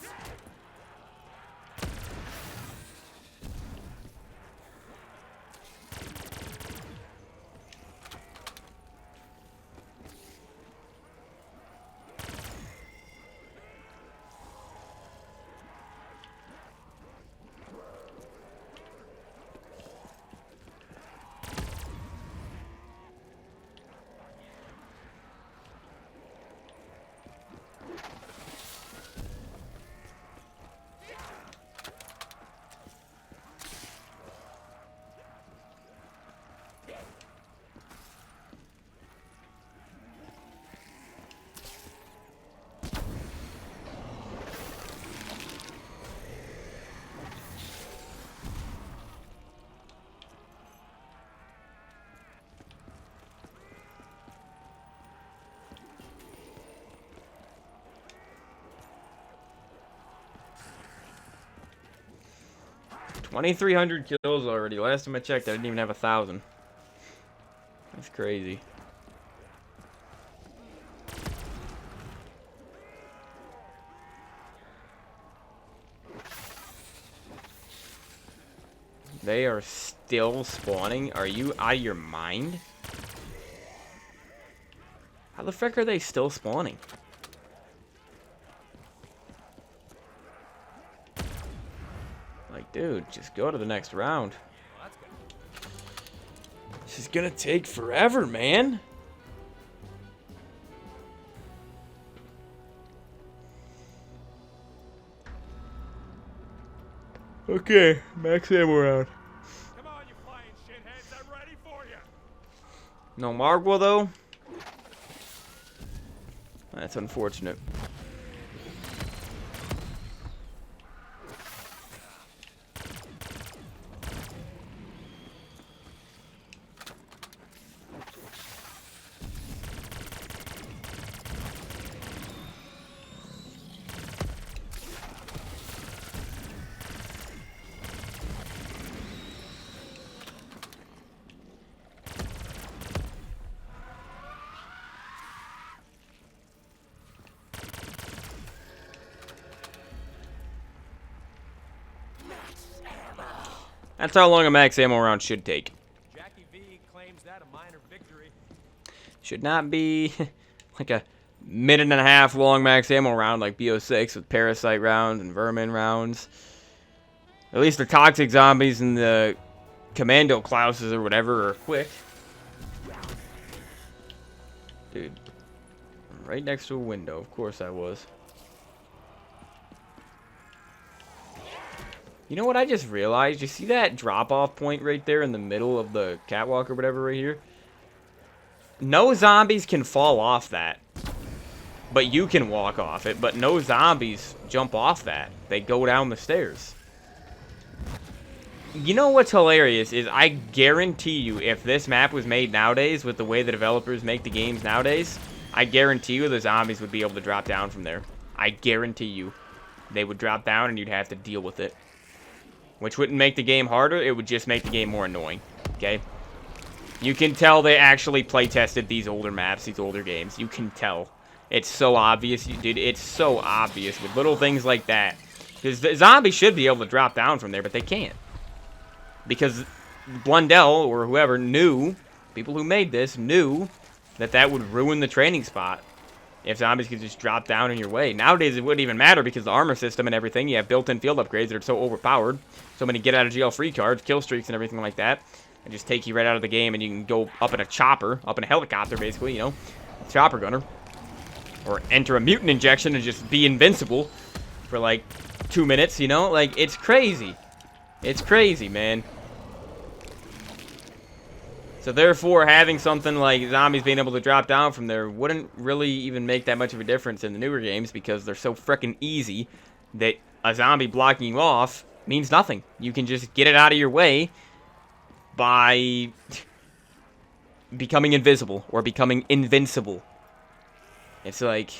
$2,300 kills already. Last time I checked, I didn't even have 1,000. That's crazy. They are still spawning? Are you out of your mind? How the frick are they still spawning? Like, dude, just go to the next round. This is gonna take forever, man. Okay, max ammo round. Come on, you flying shitheads. I'm ready for you. No Margwa, though? That's unfortunate. That's how long a max ammo round should take. Jackie V claims that a minor victory. Should not be like a minute and a half long max ammo round like BO6 with parasite rounds and vermin rounds. At least the toxic zombies and the commando Klauses or whatever are quick. Dude, I'm right next to a window. Of course I was. You know what I just realized? You see that drop-off point right there in the middle of the catwalk or whatever right here? No zombies can fall off that. But you can walk off it, but no zombies jump off that. They go down the stairs. You know what's hilarious is I guarantee you if this map was made nowadays with the way the developers make the games nowadays, I guarantee you the zombies would be able to drop down from there. I guarantee you. They would drop down and you'd have to deal with it. Which wouldn't make the game harder, it would just make the game more annoying, okay? You can tell they actually play-tested these older maps, these older games. You can tell. It's so obvious, dude, it's so obvious with little things like that. Because the zombies should be able to drop down from there, but they can't. Because Blundell, or whoever, knew, people who made this, knew that that would ruin the training spot. If zombies could just drop down in your way. Nowadays, it wouldn't even matter because the armor system and everything, you have built-in field upgrades that are so overpowered. So many get-out-of-jail-free cards, kill streaks, and everything like that. And just take you right out of the game, and you can go up in a chopper, up in a helicopter, basically, you know. Chopper gunner. Or enter a mutant injection and just be invincible for, like, 2 minutes, you know? Like, it's crazy. It's crazy, man. So therefore, having something like zombies being able to drop down from there wouldn't really even make that much of a difference in the newer games because they're so frickin' easy that a zombie blocking you off means nothing. You can just get it out of your way by becoming invisible or becoming invincible. It's like,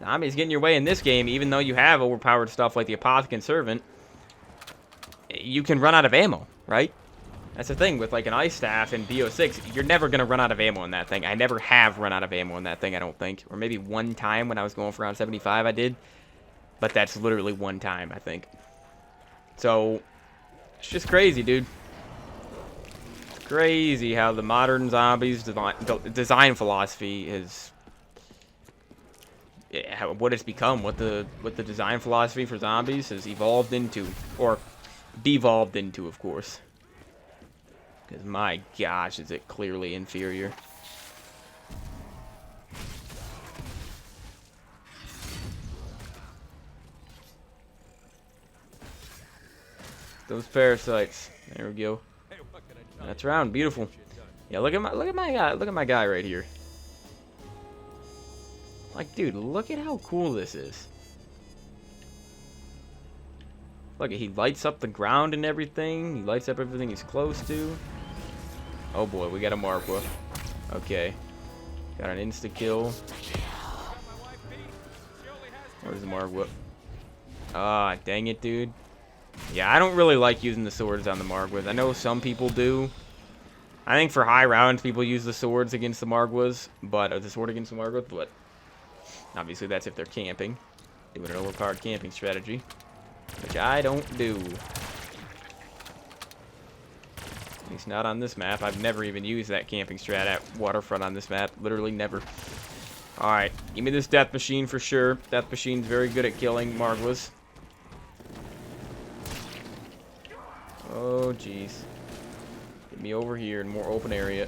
Zombies get in your way in this game, even though you have overpowered stuff like the Apothecant Servant. You can run out of ammo, right? That's the thing with like an Ice Staff in BO6. You're never going to run out of ammo in that thing. I never have run out of ammo in that thing, I don't think. Or maybe one time when I was going for around 75 I did. But that's literally one time, I think. So, it's just crazy, dude. It's crazy how the modern zombies design philosophy is... what it's become, what the design philosophy for zombies has evolved into. Or, devolved into, of course. Because, my gosh, is it clearly inferior. Those parasites. There we go. That's round, beautiful. Yeah, look at my guy right here. Like, dude, look at how cool this is. Look, he lights up the ground and everything. He lights up everything he's close to. Oh boy, we got a Markwa. Okay. Got an insta-kill. Where's the Markwa? Ah, dang it, dude. Yeah, I don't really like using the swords on the Markwas. I know some people do. I think for high rounds, people use the swords against the Markwas. Or the sword against the Markwas, but... obviously, that's if they're camping. Doing an overpowered camping strategy. Which I don't do. At least not on this map. I've never even used that camping strat at Waterfront on this map. Literally never. Alright, give me this Death Machine for sure. Death Machine's very good at killing Markwas. Oh, jeez. Get me over here in more open area.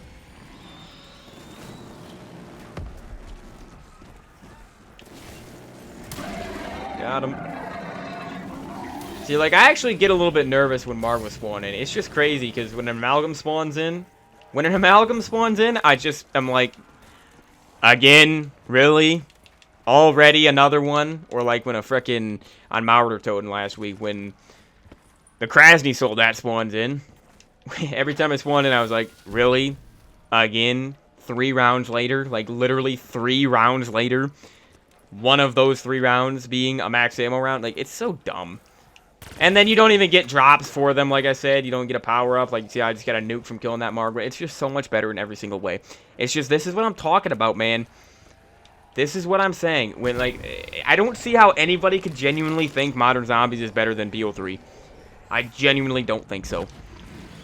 Got him. See, like, I actually get a little bit nervous when Markwas spawn in. It's just crazy, because when an Amalgam spawns in, I'm like, again? Really? Already another one? Or like when a frickin' on Maurer Totem last week, when the Krasny Soldat spawns in. Every time I spawned in, I was like, really? Again? 3 rounds later? Like, literally 3 rounds later? One of those 3 rounds being a max ammo round? Like, it's so dumb. And then you don't even get drops for them, like I said. You don't get a power-up. Like, see, I just got a nuke from killing that Margaret. It's just so much better in every single way. It's just, this is what I'm talking about, man. This is what I'm saying. When, like, I don't see how anybody could genuinely think Modern Zombies is better than BO3. I genuinely don't think so.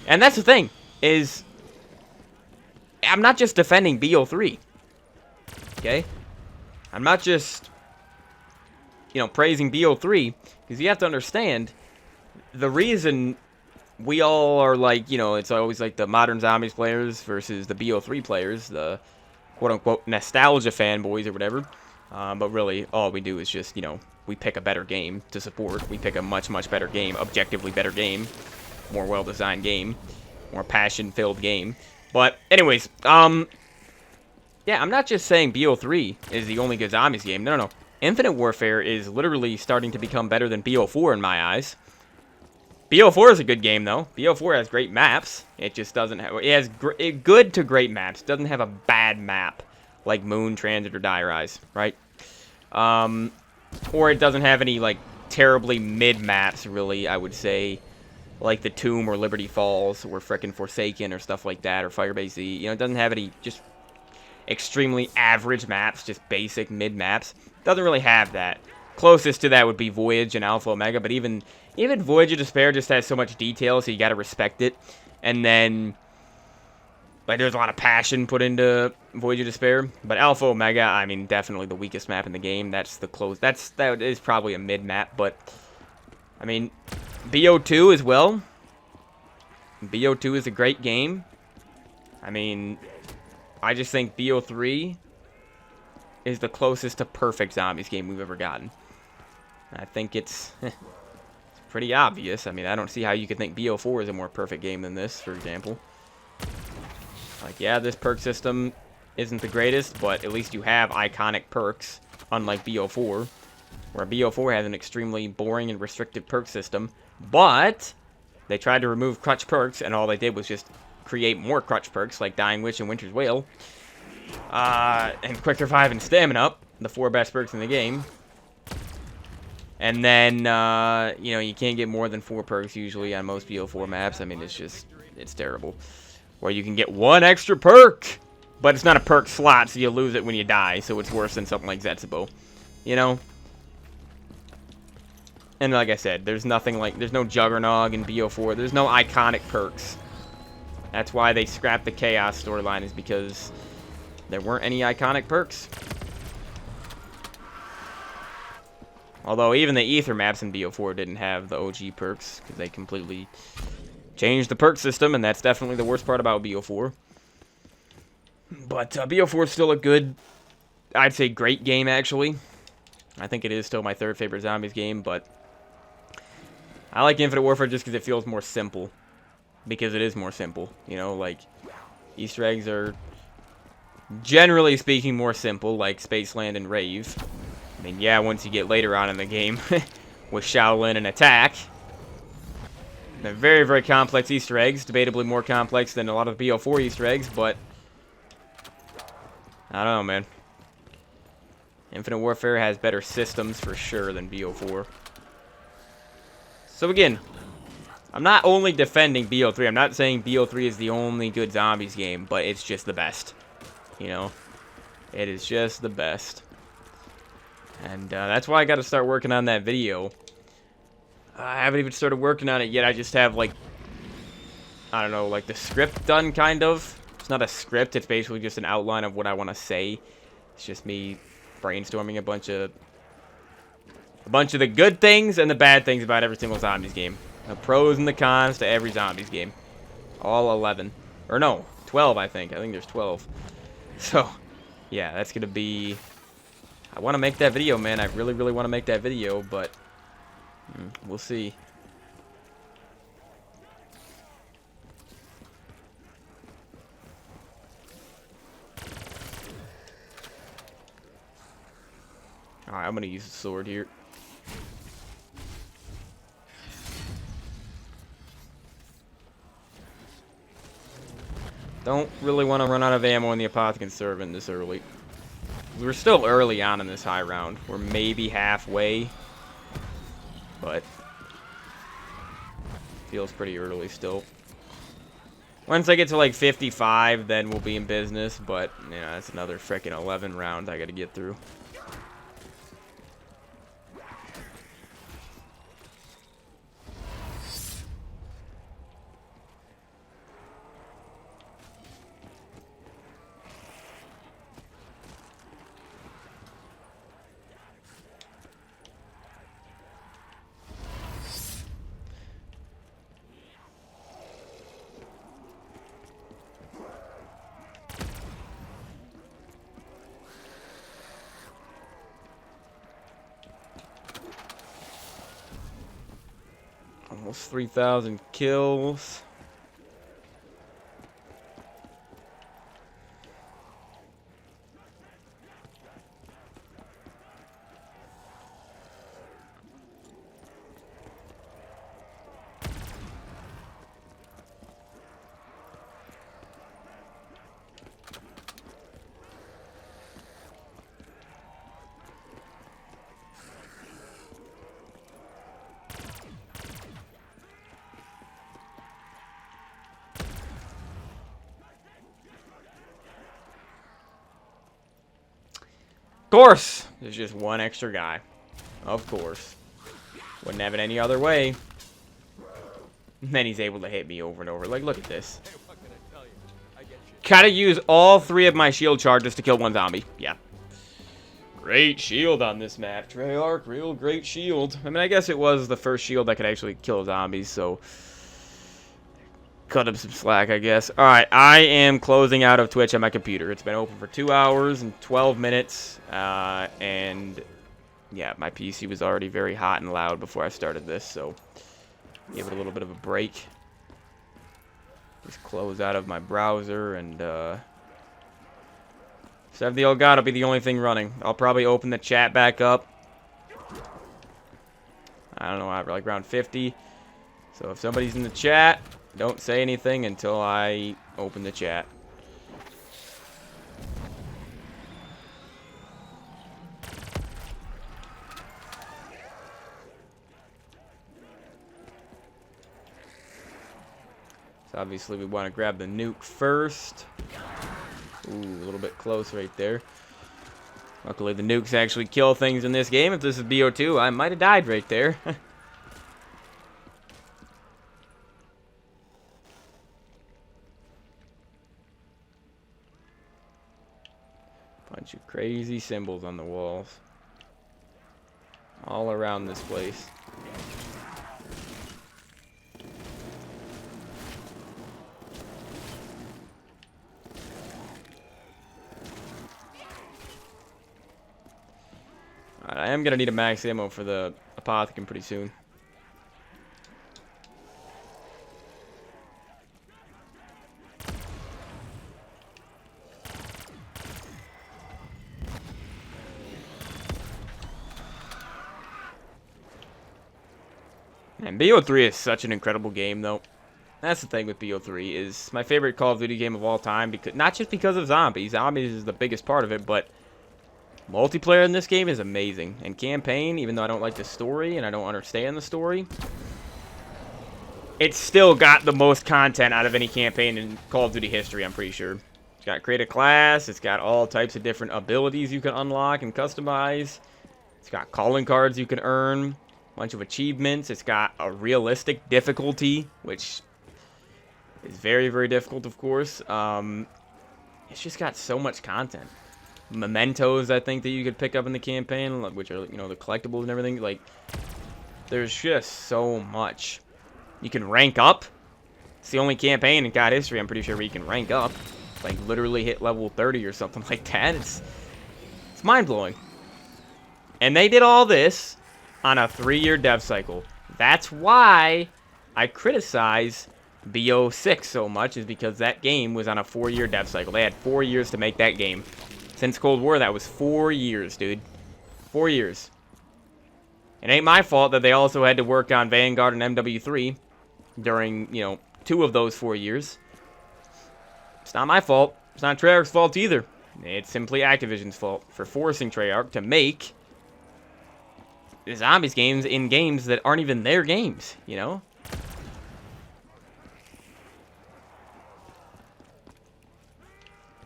And that's the thing, is... I'm not just defending BO3. Okay? I'm not just... praising BO3, because you have to understand, the reason we all are like, it's always like the Modern Zombies players versus the BO3 players, the quote-unquote nostalgia fanboys or whatever, but really, all we do is just, we pick a better game to support. We pick a much, much better game, objectively better game, more well-designed game, more passion-filled game. But, anyways, yeah, I'm not just saying BO3 is the only good Zombies game. No. Infinite Warfare is literally starting to become better than BO4 in my eyes. BO4 is a good game, though. BO4 has great maps. It just doesn't have... It has good to great maps. It doesn't have a bad map like Moon, Transit, or Dire Eyes, right? Or it doesn't have any, like, terribly mid maps, really, I would say. Like the Tomb or Liberty Falls or frickin' Forsaken or stuff like that, or Firebase Z. It doesn't have any just extremely average maps, just basic mid maps. Doesn't really have that. Closest to that would be Voyage and Alpha Omega, but even Voyage of Despair just has so much detail, so you gotta respect it. And then, like, there's a lot of passion put into Voyage of Despair. But Alpha Omega, I mean, definitely the weakest map in the game. That's the that is probably a mid map, but I mean, BO2 as well. BO2 is a great game. I mean, I just think BO3 is the closest to perfect Zombies game we've ever gotten. I think it's pretty obvious. I mean, I don't see how you could think BO4 is a more perfect game than this, for example. Like, yeah, this perk system isn't the greatest, but at least you have iconic perks, unlike BO4, where BO4 has an extremely boring and restrictive perk system, but they tried to remove crutch perks, and all they did was just create more crutch perks, like Dying Witch and Winter's Wail. And Quick Revive and Stamina Up. the 4 best perks in the game. And then, you know, you can't get more than 4 perks usually on most BO4 maps. I mean, it's terrible. Or you can get 1 extra perk, but it's not a perk slot, so you lose it when you die, so it's worse than something like Zetsubo. You know? And like I said, there's nothing like, there's no Juggernog in BO4. There's no iconic perks. That's why they scrapped the Chaos storyline, is because there weren't any iconic perks. Although even the Ether maps in BO4 didn't have the OG perks, because they completely changed the perk system, and that's definitely the worst part about BO4. But BO4 is still a good, I'd say great game, actually. I think it is still my 3rd favorite Zombies game, but I like Infinite Warfare just because it feels more simple. Because it is more simple, you know, like, Easter eggs are, generally speaking, more simple, like Spaceland and Rave. I mean, yeah, once you get later on in the game, with Shaolin and Attack, they're very, very complex Easter eggs, debatably more complex than a lot of BO4 Easter eggs, but I don't know, man. Infinite Warfare has better systems for sure than BO4. So again, I'm not only defending BO3. I'm not saying BO3 is the only good Zombies game, but it's just the best. You know? It is just the best. And that's why I got to start working on that video. I haven't even started working on it yet. I just have, like, I don't know, like the script done, kind of. It's not a script. It's basically just an outline of what I want to say. It's just me brainstorming a bunch of the good things and the bad things about every single Zombies game. The pros and the cons to every Zombies game. All 11. Or no, 12, I think. I think there's 12. So, yeah, that's going to be... I want to make that video, man. I really, really want to make that video, but we'll see. Alright, I'm going to use the sword here. Don't really want to run out of ammo in the Apothecon Servant this early. We're still early on in this high round. We're maybe halfway. But feels pretty early still. Once I get to like 55, then we'll be in business. But, yeah, that's another freaking 11 round I got to get through. Almost 3,000 kills. Of course, there's just one extra guy. Of course. Wouldn't have it any other way. And then he's able to hit me over and over. Like, look at this. Gotta use all 3 of my shield charges to kill 1 zombie. Yeah. Great shield on this map, Treyarch. Real great shield. I mean, I guess it was the first shield that could actually kill zombies, so... cut him some slack, I guess. Alright, I am closing out of Twitch on my computer. It's been open for 2 hours and 12 minutes. And yeah, my PC was already very hot and loud before I started this, so give it a little bit of a break. Just close out of my browser and 7 the old god will be the only thing running. I'll probably open the chat back up. I don't know, I have like around 50. So if somebody's in the chat, don't say anything until I open the chat. So obviously we want to grab the nuke first. Ooh, a little bit close right there. Luckily the nukes actually kill things in this game. If this is BO2, I might have died right there. Bunch of crazy symbols on the walls. All around this place. Alright, I am gonna need a max ammo for the apothecary pretty soon. And BO3 is such an incredible game, though. That's the thing with BO3 is my favorite Call of Duty game of all time, because not just because of zombies. Zombies is the biggest part of it, but multiplayer in this game is amazing. And campaign, even though I don't like the story and I don't understand the story, it's still got the most content out of any campaign in Call of Duty history, I'm pretty sure. It's got create a class, it's got all types of different abilities you can unlock and customize. It's got calling cards you can earn. Bunch of achievements. It's got a realistic difficulty, which is very, very difficult, of course. It's just got so much content. Mementos, I think, that you could pick up in the campaign, which are, you know, the collectibles and everything. Like, there's just so much. You can rank up. It's the only campaign in COD history, I'm pretty sure, where you can rank up. Like, literally hit level 30 or something like that. It's mind-blowing. And they did all this on a 3-year dev cycle. That's why I criticize BO6 so much, is because that game was on a 4-year dev cycle. They had 4 years to make that game. Since Cold War, that was 4 years, dude. 4 years. It ain't my fault that they also had to work on Vanguard and MW3 during, you know, 2 of those 4 years. It's not my fault. It's not Treyarch's fault either. It's simply Activision's fault for forcing Treyarch to make zombies games in games that aren't even their games, you know?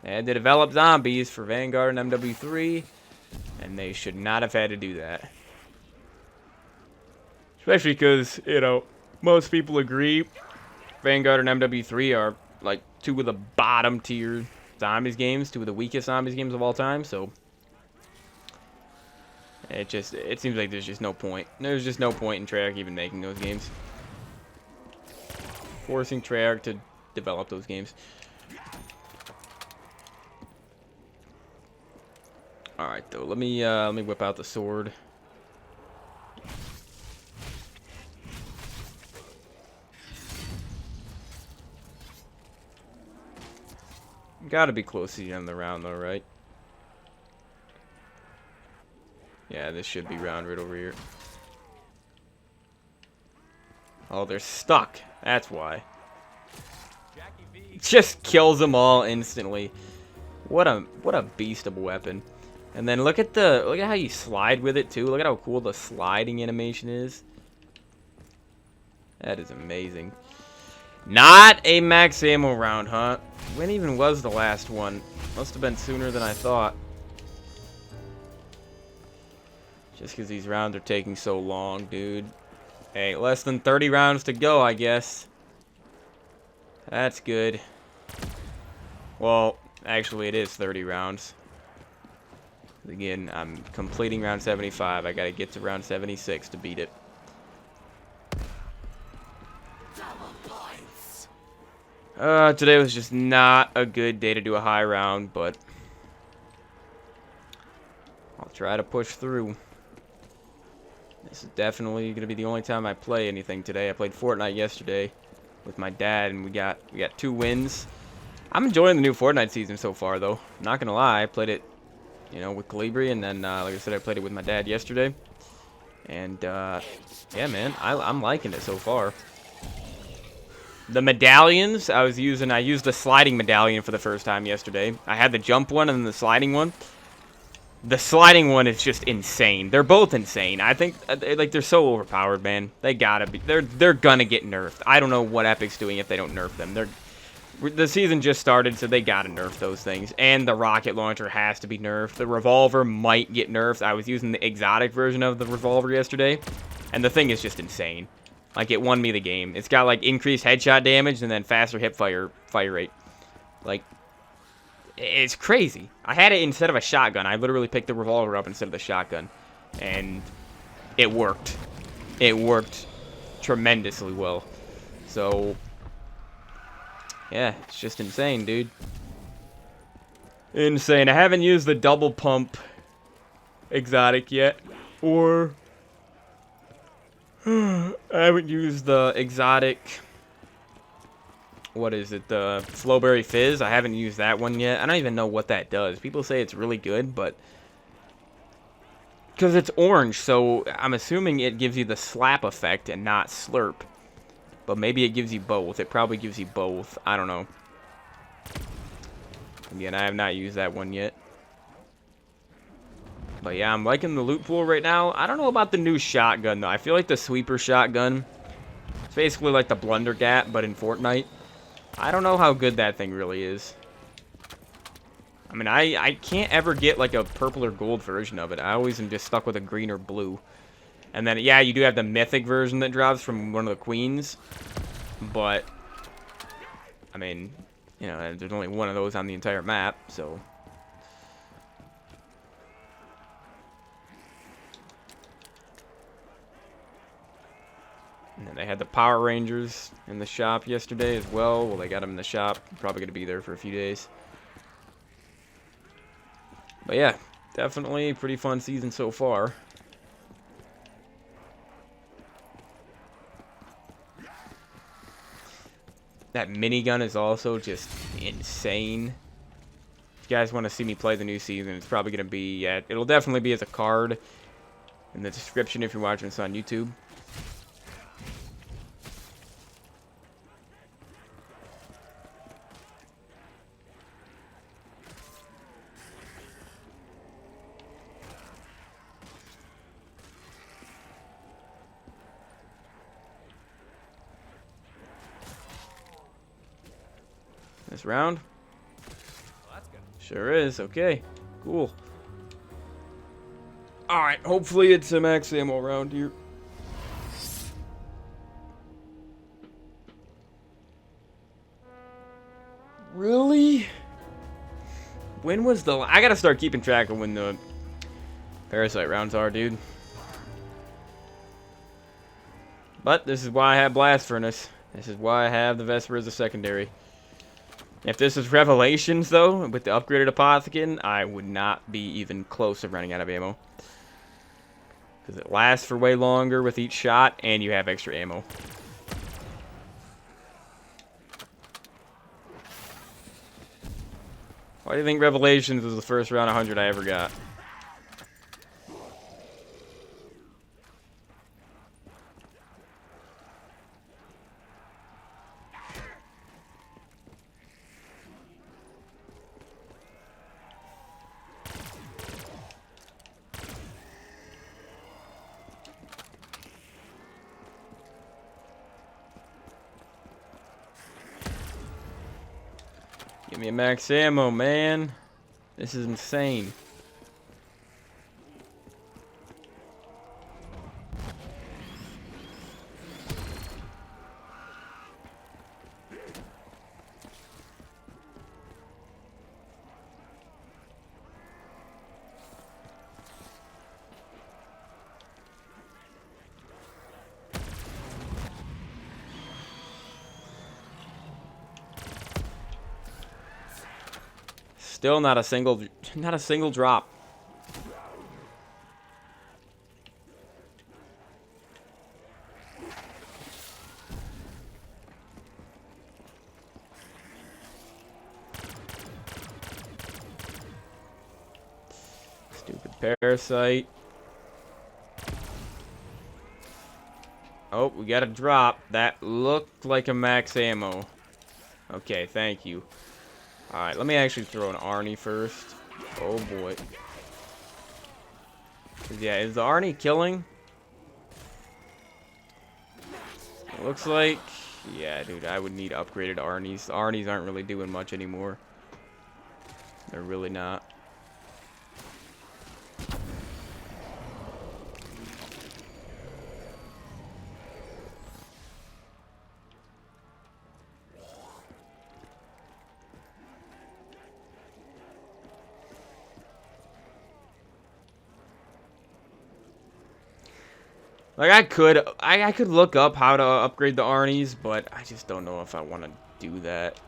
They had to develop zombies for Vanguard and MW3, and they should not have had to do that. Especially because, you know, most people agree Vanguard and MW3 are, like, 2 of the bottom tier zombies games, 2 of the weakest zombies games of all time, so it seems like there's just no point. There's just no point in Treyarch even making those games. Forcing Treyarch to develop those games. Alright, though, let me whip out the sword. Gotta be close to the end of the round, though, right? Yeah, this should be round right over here. Oh, they're stuck. That's why. Just kills them all instantly. What a beast of a weapon. And then look at how you slide with it too. Look at how cool the sliding animation is. That is amazing. Not a max ammo round, huh? When even was the last one? Must have been sooner than I thought. Just because these rounds are taking so long, dude. Hey, less than 30 rounds to go, I guess. That's good. Well, actually, it is 30 rounds. Again, I'm completing round 75. I gotta get to round 76 to beat it. Today was just not a good day to do a high round, but I'll try to push through. This is definitely gonna be the only time I play anything today. I played Fortnite yesterday with my dad, and we got 2 wins. I'm enjoying the new Fortnite season so far, though. I'm not gonna lie, I played it, you know, with Calibri, and then, like I said, I played it with my dad yesterday. And, yeah, man, I'm liking it so far. The medallions, I used the sliding medallion for the first time yesterday. I had the jump one and the sliding one. The sliding one is just insane. They're both insane. I think like they're so overpowered, man. They gotta be. They're gonna get nerfed. I don't know what Epic's doing if they don't nerf them. The season just started, so they gotta nerf those things. And the rocket launcher has to be nerfed. The revolver might get nerfed. I was using the exotic version of the revolver yesterday, and the thing is just insane. Like, it won me the game. It's got like increased headshot damage and then faster hip fire rate. Like, it's crazy. I had it instead of a shotgun. I literally picked the revolver up instead of the shotgun. And it worked. It worked tremendously well. So, yeah, it's just insane, dude. Insane. I haven't used the double pump exotic yet. Or I haven't used the exotic... What is it? The Flowberry Fizz. I haven't used that one yet. I don't even know what that does. People say it's really good, but... Because it's orange, so I'm assuming it gives you the slap effect and not slurp. But maybe it gives you both. It probably gives you both. I don't know. Again, I have not used that one yet. But yeah, I'm liking the loot pool right now. I don't know about the new shotgun, though. I feel like the sweeper shotgun... It's basically like the Blunder Gat, but in Fortnite. I don't know how good that thing really is. I mean, I can't ever get, like, a purple or gold version of it. I always am just stuck with a green or blue. And then, yeah, you do have the mythic version that drops from one of the queens. But, I mean, you know, there's only one of those on the entire map, so... And then they had the Power Rangers in the shop yesterday as well. Well, they got them in the shop. Probably going to be there for a few days. But yeah, definitely pretty fun season so far. That minigun is also just insane. If you guys want to see me play the new season, it's probably going to be it'll definitely be as a card in the description if you're watching this on YouTube. This round? Well, that's good. Sure is. Okay. Cool. Alright, hopefully it's a max ammo round here. Really? When was the... I gotta start keeping track of when the Parasite rounds are, dude. But this is why I have Blast Furnace. This is why I have the Vesper as a secondary. If this is Revelations, though, with the upgraded Apothecon, I would not be even close to running out of ammo. Because it lasts for way longer with each shot, and you have extra ammo. Why do you think Revelations was the first round 100 I ever got? Give me a max ammo, man. This is insane. Still not a single drop. Stupid Parasite. Oh, we got a drop. That looked like a max ammo. Okay, thank you. Alright, let me actually throw an Arnie first. Oh boy. Yeah, is the Arnie killing? It looks like... Yeah, dude, I would need upgraded Arnies. The Arnies aren't really doing much anymore. They're really not. Like, I could look up how to upgrade the Arnies, but I just don't know if I want to do that.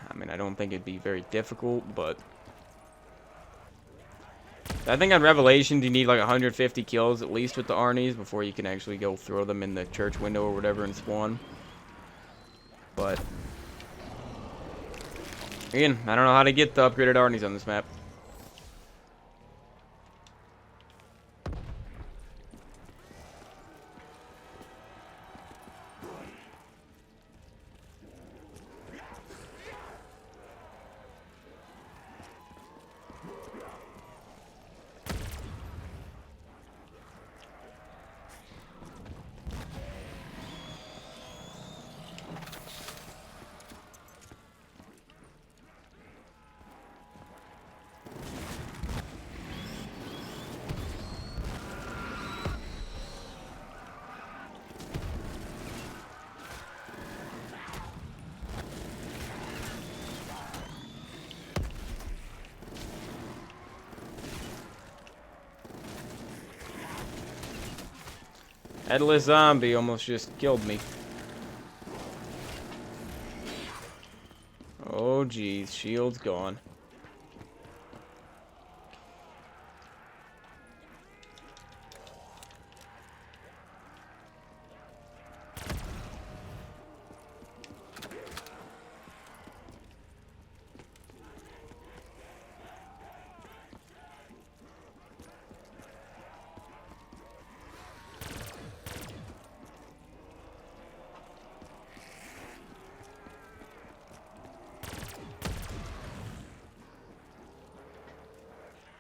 I mean, I don't think it'd be very difficult, but... I think on Revelations, you need like 150 kills at least with the Arnies before you can actually go throw them in the church window or whatever and spawn. But... Again, I don't know how to get the upgraded Arnies on this map. Headless zombie almost just killed me. Oh geez, shield's gone.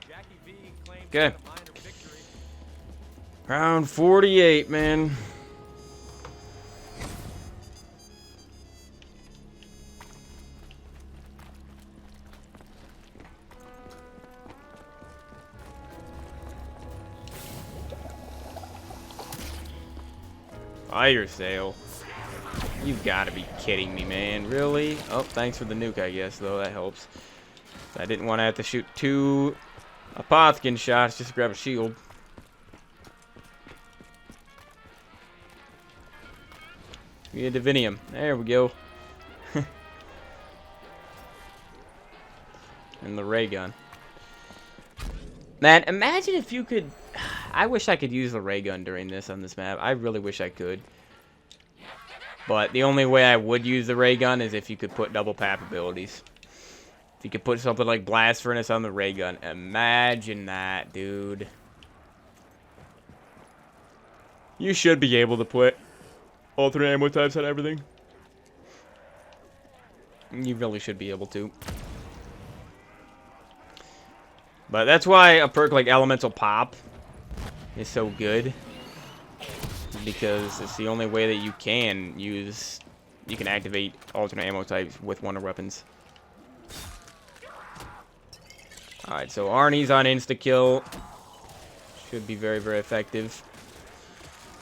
Jackie V claims Okay. a minor victory. Round 48, man. Fire sale. You've got to be kidding me, man. Really? Oh, thanks for the nuke, I guess, though. That helps. I didn't want to have to shoot 2 Apothkin shots just to grab a shield. Give me a Divinium. There we go. And the ray gun. Man, imagine if you could... I wish I could use the ray gun during this on this map. I really wish I could. But the only way I would use the ray gun is if you could put double pap abilities. If you could put something like Blast Furnace on the ray gun. Imagine that, dude. You should be able to put alternate ammo types on everything. You really should be able to. But that's why a perk like Elemental Pop is so good. Because it's the only way that you can use... You can activate alternate ammo types with wonder weapons. Alright, so Arnie's on insta-kill. Should be very, very effective.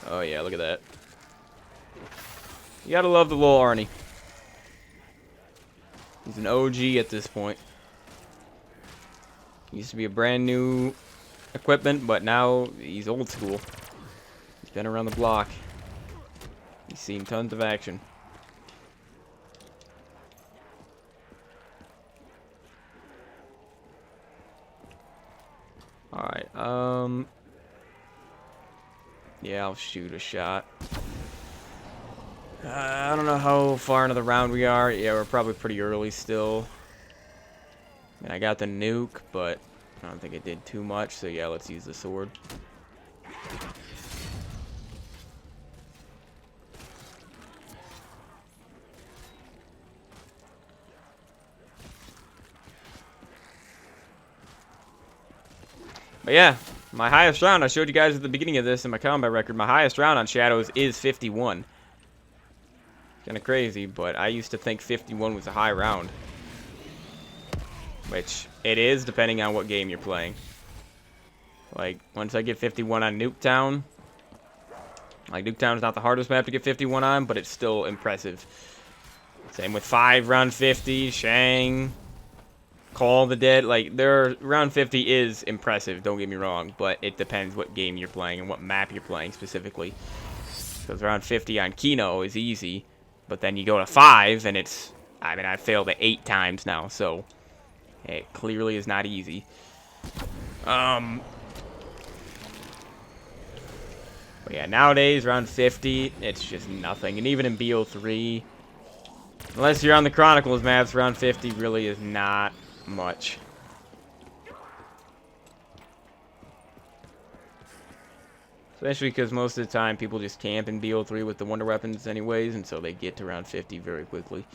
Oh yeah, look at that. You gotta love the little Arnie. He's an OG at this point. Used to be a brand new equipment, but now he's old school. He's been around the block. He's seen tons of action. Alright, yeah, I'll shoot a shot. I don't know how far into the round we are. Yeah, we're probably pretty early still. I mean, I got the nuke, but I don't think it did too much. So yeah, let's use the sword. But yeah, my highest round, I showed you guys at the beginning of this in my combat record, my highest round on Shadows is 51. Kind of crazy, but I used to think 51 was a high round. Which it is, depending on what game you're playing. Like, once I get 51 on Nuketown, like, Nuketown's not the hardest map to get 51 on, but it's still impressive. Same with 5 round 50, Shang, Call of the Dead. Like, round 50 is impressive, don't get me wrong, but it depends what game you're playing and what map you're playing specifically. Because round 50 on Kino is easy, but then you go to 5, and it's, I mean, I've failed it 8 times now, so it clearly is not easy. But yeah, nowadays, round 50, it's just nothing. And even in BO3, unless you're on the Chronicles maps, round 50 really is not much. Especially because most of the time, people just camp in BO3 with the wonder weapons anyways, and so they get to round 50 very quickly.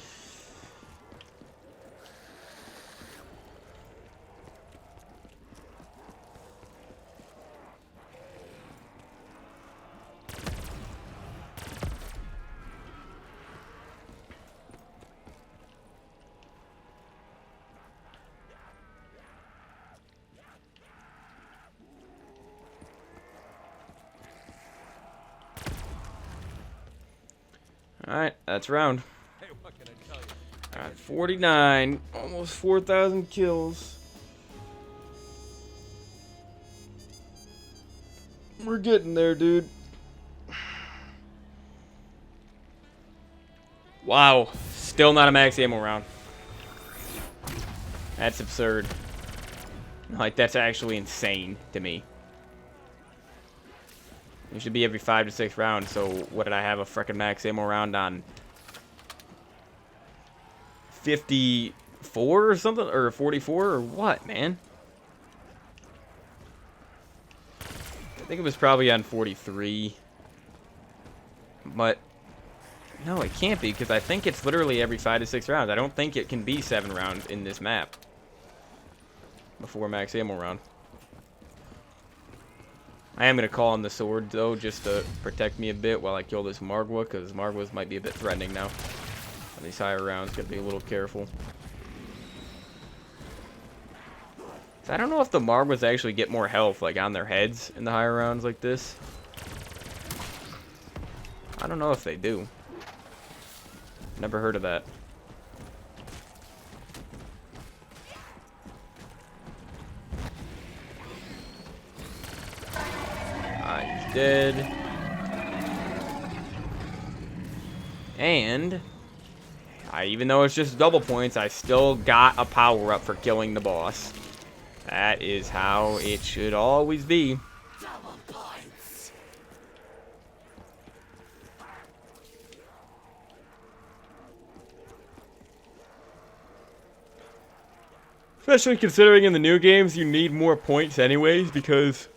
Alright, that's round. Hey, what can I tell you? Alright, 49. Almost 4,000 kills. We're getting there, dude. Wow. Still not a max ammo round. That's absurd. Like, that's actually insane to me. It should be every 5 to 6 rounds, so what did I have a frickin' max ammo round on? 54 or something? Or 44 or what, man? I think it was probably on 43. But, no, it can't be, because I think it's literally every 5 to 6 rounds. I don't think it can be 7 rounds in this map before max ammo round. I am going to call on the sword, though, just to protect me a bit while I kill this Margwa, because Margwas might be a bit threatening now. On these higher rounds, got to be a little careful. So I don't know if the Margwas actually get more health, like, on their heads in the higher rounds like this. I don't know if they do. Never heard of that. He's dead. And even though it's just double points, I still got a power up for killing the boss. That is how it should always be. Double points. Especially considering in the new games you need more points anyways, because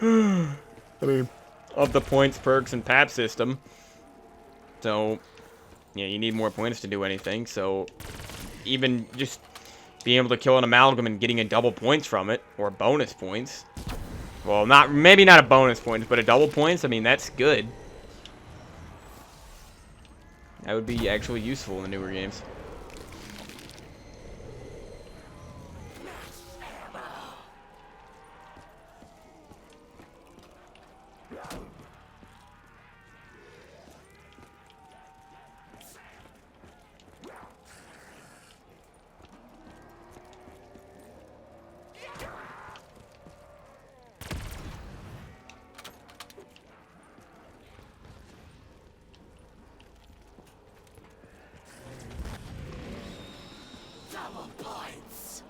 I mean, of the points, perks, and PAP system. So, yeah, you need more points to do anything. So, even just being able to kill an amalgam and getting a double points from it, or bonus points. Well, maybe not a bonus points, but a double points, I mean, that's good. That would be actually useful in the newer games. Double points.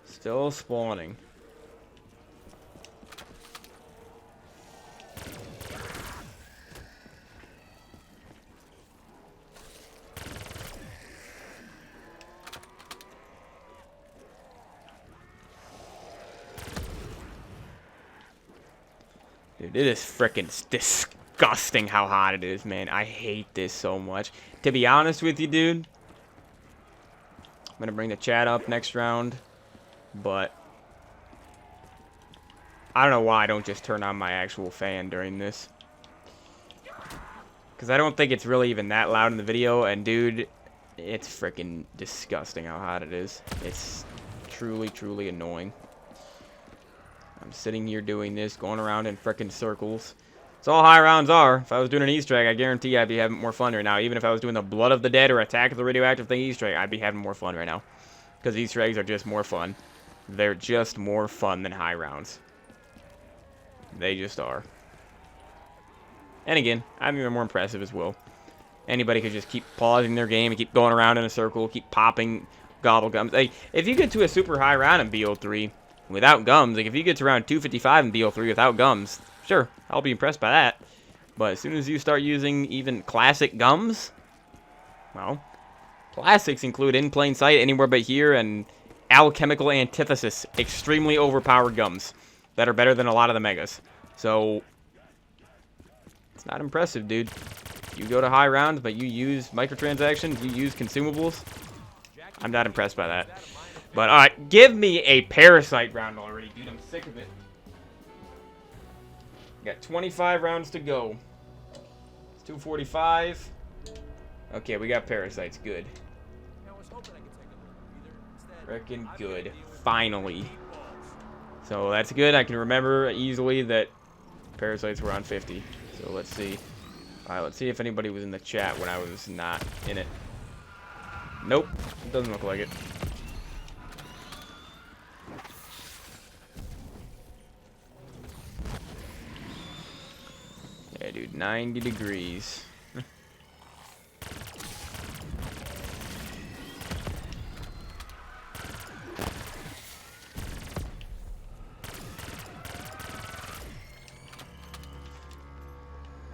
Still spawning. Dude, it is freaking disgusting how hot it is, man. I hate this so much. To be honest with you, dude, I'm going to bring the chat up next round, but I don't know why I don't just turn on my actual fan during this. Because I don't think it's really even that loud in the video, and dude, it's freaking disgusting how hot it is. It's truly, truly annoying. I'm sitting here doing this, going around in freaking circles. It's all high rounds are. If I was doing an Easter egg, I guarantee I'd be having more fun right now. Even if I was doing the Blood of the Dead or Attack of the Radioactive Thing Easter egg, I'd be having more fun right now. Because Easter eggs are just more fun. They're just more fun than high rounds. They just are. And again, I'm even more impressive as well. Anybody could just keep pausing their game and keep going around in a circle, keep popping gobble gums. Like, if you get to a super high round in BO3 without gums, like if you get to around 255 in BO3 without gums, sure, I'll be impressed by that. But as soon as you start using even classic gums, well, classics include In Plain Sight, Anywhere But Here, and Alchemical Antithesis, extremely overpowered gums that are better than a lot of the megas. So, it's not impressive, dude. You go to high rounds, but you use microtransactions, you use consumables. I'm not impressed by that. But, alright, give me a Parasite round already, dude. I'm sick of it. Got 25 rounds to go. It's 2:45. Okay, we got Parasites. Good. Freaking good. Finally. So, that's good. I can remember easily that Parasites were on 50. So, let's see. Alright, let's see if anybody was in the chat when I was not in it. Nope. It doesn't look like it. Yeah, dude. 90 degrees.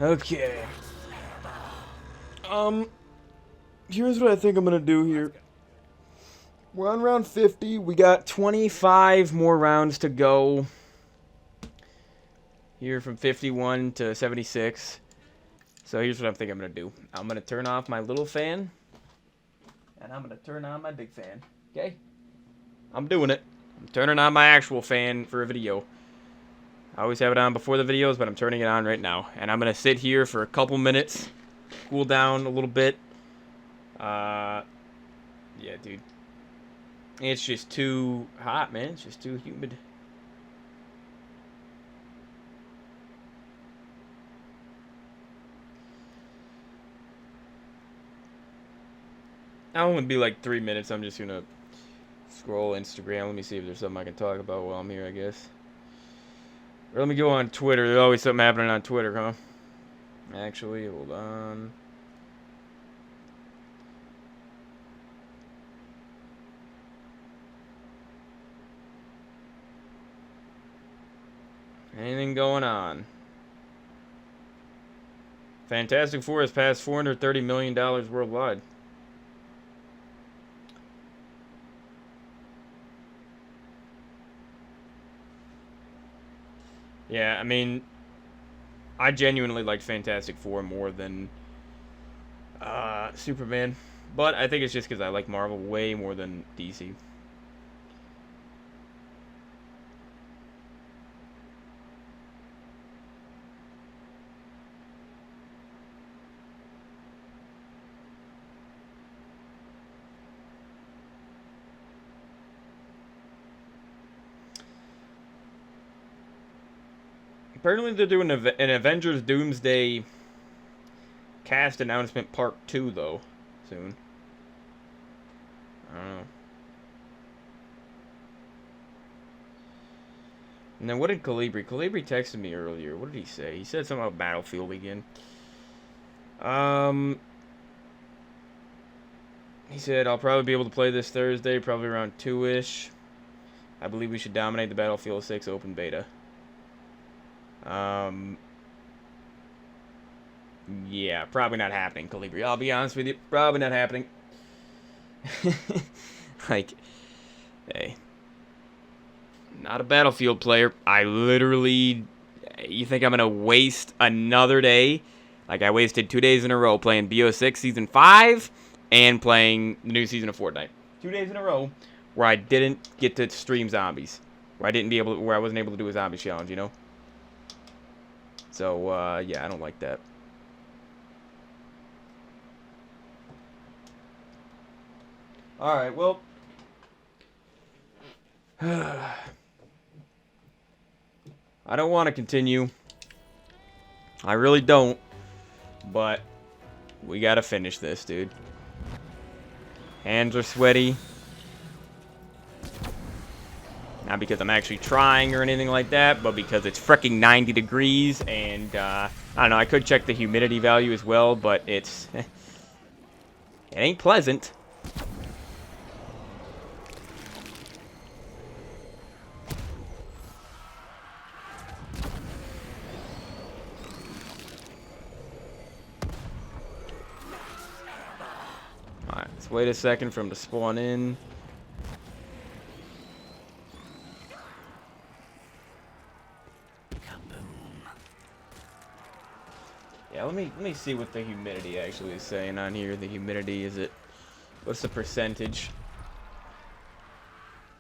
Okay. Here's what I think I'm gonna do here. We're on round 50. We got 25 more rounds to go. Here from 51 to 76. So here's what I'm thinking I'm gonna do. I'm gonna turn off my little fan. And I'm gonna turn on my big fan. Okay? I'm doing it. I'm turning on my actual fan for a video. I always have it on before the videos, but I'm turning it on right now. And I'm going to sit here for a couple minutes, cool down a little bit. Yeah, dude. It's just too hot, man. It's just too humid. I'm going to be like 3 minutes. I'm just going to scroll Instagram. Let me see if there's something I can talk about while I'm here, I guess. Or let me go on Twitter. There's always something happening on Twitter, huh? Actually, hold on. Anything going on? Fantastic Four has passed $430 million worldwide. Yeah, I mean, I genuinely liked Fantastic Four more than Superman. But I think it's just because I like Marvel way more than DC. Apparently they're doing an Avengers Doomsday cast announcement part 2, though, soon. I don't know. And then what did Calibri? Calibri texted me earlier. What did he say? He said something about Battlefield again. He said, I'll probably be able to play this Thursday, probably around 2-ish. I believe we should dominate the Battlefield 6 open beta. Yeah, probably not happening, Calibri. I'll be honest with you, probably not happening. Like, hey, not a Battlefield player. I literally You think I'm gonna waste another day? Like I wasted 2 days in a row playing BO6 Season 5 and playing the new season of Fortnite. 2 days in a row where I didn't get to stream zombies. Where I wasn't able to do a zombie challenge, you know? So, yeah, I don't like that. Alright, well. I don't want to continue. I really don't. But we gotta finish this, dude. Hands are sweaty. Not because I'm actually trying or anything like that, but because it's freaking 90 degrees, and, I don't know, I could check the humidity value as well, but it's... it ain't pleasant. Alright, let's wait a second for him to spawn in. Yeah, let me see what the humidity actually is saying on here. The humidity, what's the percentage?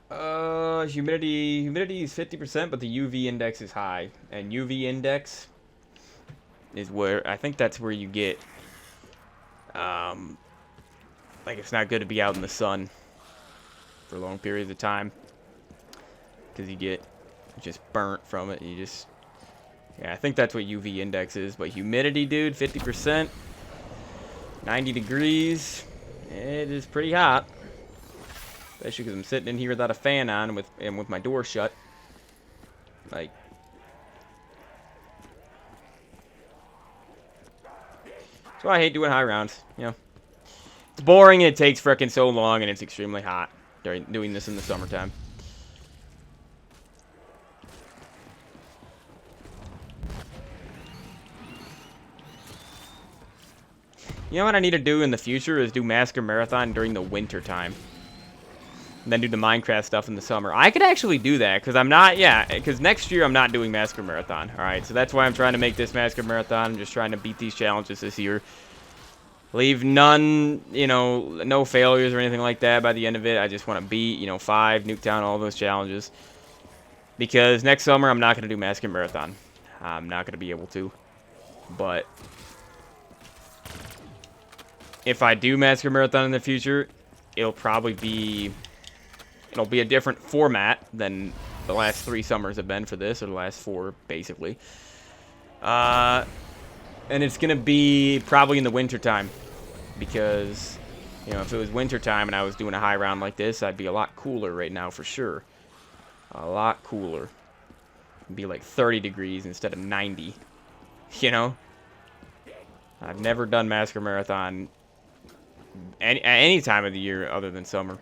Humidity is 50%, but the UV index is high. And UV index is where, I think that's where you get, like it's not good to be out in the sun for long periods of time. Because you get just burnt from it. Yeah, I think that's what UV index is. But humidity, dude, 50%. 90 degrees. It is pretty hot. Especially because I'm sitting in here without a fan on and with my door shut. Like. That's why I hate doing high rounds, you know. It's boring and it takes frickin' so long and it's extremely hot during doing this in the summertime. You know what I need to do in the future is do Massacre Marathon during the winter time. And then do the Minecraft stuff in the summer. I could actually do that, because because next year I'm not doing Massacre Marathon. Alright, so that's why I'm trying to make this Massacre Marathon. I'm just trying to beat these challenges this year. Leave none, you know, no failures or anything like that by the end of it. I just want to beat, you know, 5, Nuketown, all those challenges. Because next summer I'm not going to do Massacre Marathon. I'm not going to be able to. But if I do Massacre Marathon in the future, it'll be a different format than the last 3 summers have been for this, or the last 4, basically. And it's going to be probably in the winter time, because, you know, if it was winter time and I was doing a high round like this, I'd be a lot cooler right now for sure. A lot cooler. It'd be like 30 degrees instead of 90, you know? I've never done Massacre Marathon any time of the year other than summer.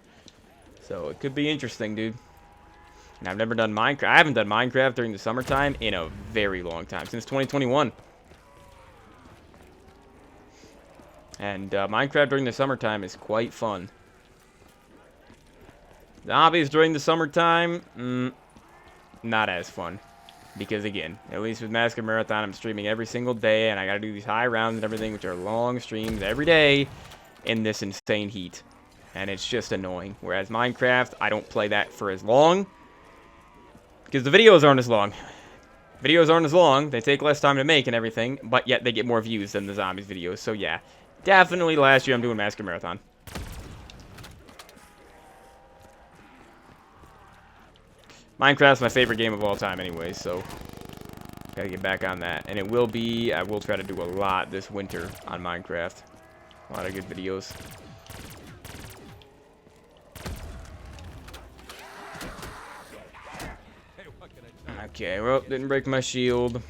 So it could be interesting, dude. And I've never done Minecraft. I haven't done Minecraft during the summertime in a very long time. Since 2021. And Minecraft during the summertime is quite fun. Zombies during the summertime, not as fun. Because again, at least with Massacre Marathon, I'm streaming every single day. And I gotta do these high rounds and everything, which are long streams every day in this insane heat. And it's just annoying. Whereas Minecraft, I don't play that for as long. Because the videos aren't as long. Videos aren't as long. They take less time to make and everything. But yet they get more views than the zombies videos. So yeah. Definitely last year I'm doing Massacre Marathon. Minecraft's my favorite game of all time anyway. So gotta get back on that. And I will try to do a lot this winter on Minecraft. A lot of good videos. Okay, well, didn't break my shield.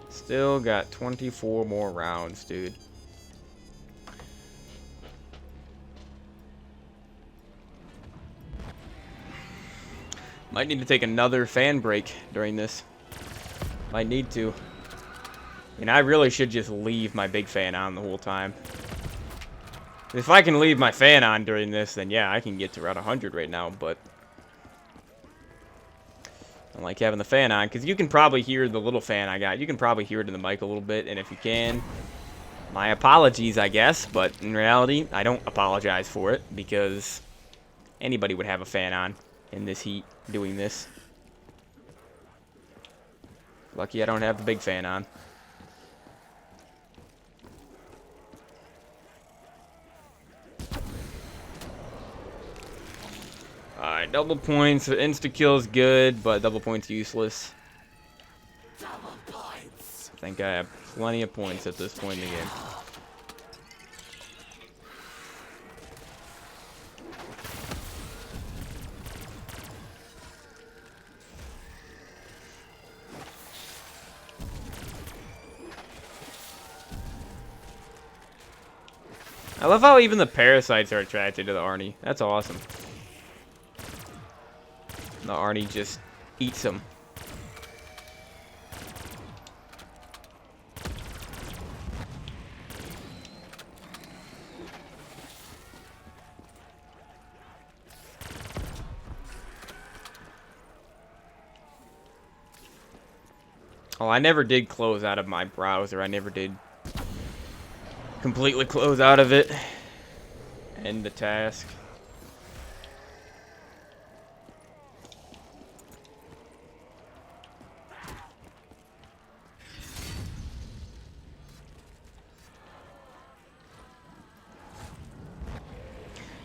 Still got 24 more rounds, dude. Might need to take another fan break during this. Might need to. And I really should just leave my big fan on the whole time. If I can leave my fan on during this, then yeah, I can get to around 100 right now, but I like having the fan on, because you can probably hear the little fan I got. You can probably hear it in the mic a little bit, and if you can, my apologies, I guess. But in reality, I don't apologize for it, because anybody would have a fan on in this heat doing this. Lucky I don't have the big fan on. Alright, double points. Insta-kill is good, but double points useless. Double points. I think I have plenty of points at this point in the game. I love how even the parasites are attracted to the Arnie. That's awesome. The Arnie just eats them. Oh, I never did close out of my browser. I never did completely close out of it. End the task.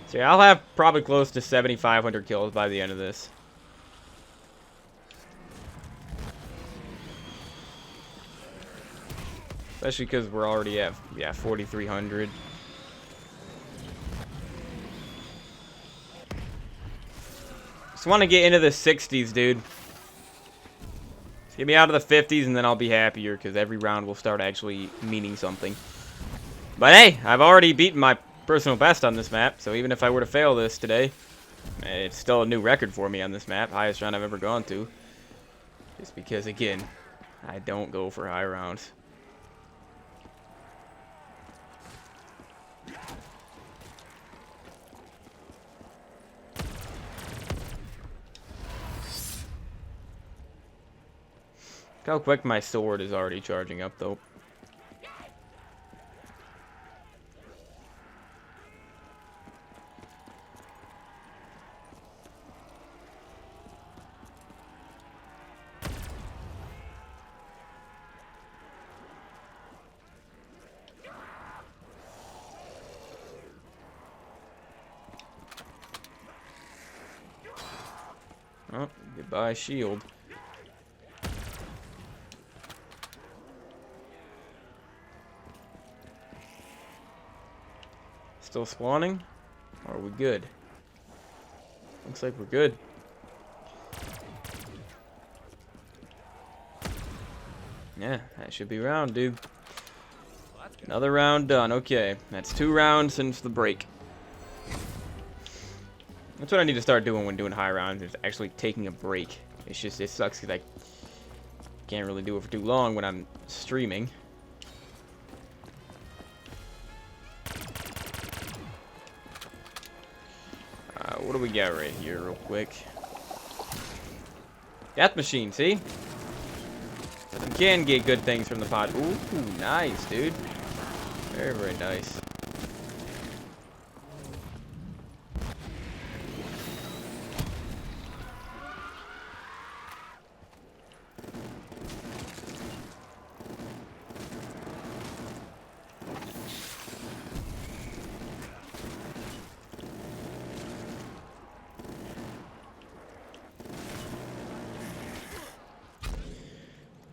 So yeah, I'll have probably close to 7,500 kills by the end of this. Especially because we're already at, yeah, 4,300. Just want to get into the 60s, dude. Just get me out of the 50s and then I'll be happier, because every round will start actually meaning something. But hey, I've already beaten my personal best on this map, so even if I were to fail this today, it's still a new record for me on this map. Highest round I've ever gone to. Just because, again, I don't go for high rounds. Look how quick my sword is already charging up, though. Oh, goodbye, shield. Still spawning? Or are we good? Looks like we're good. Yeah, that should be round, dude. Another round done. Okay, that's 2 rounds since the break. That's what I need to start doing when doing high rounds, is actually taking a break. It's just, it sucks because I can't really do it for too long when I'm streaming. What do we got right here real quick? Death machine, see? So you can get good things from the pod. Ooh, nice, dude. Very, very nice.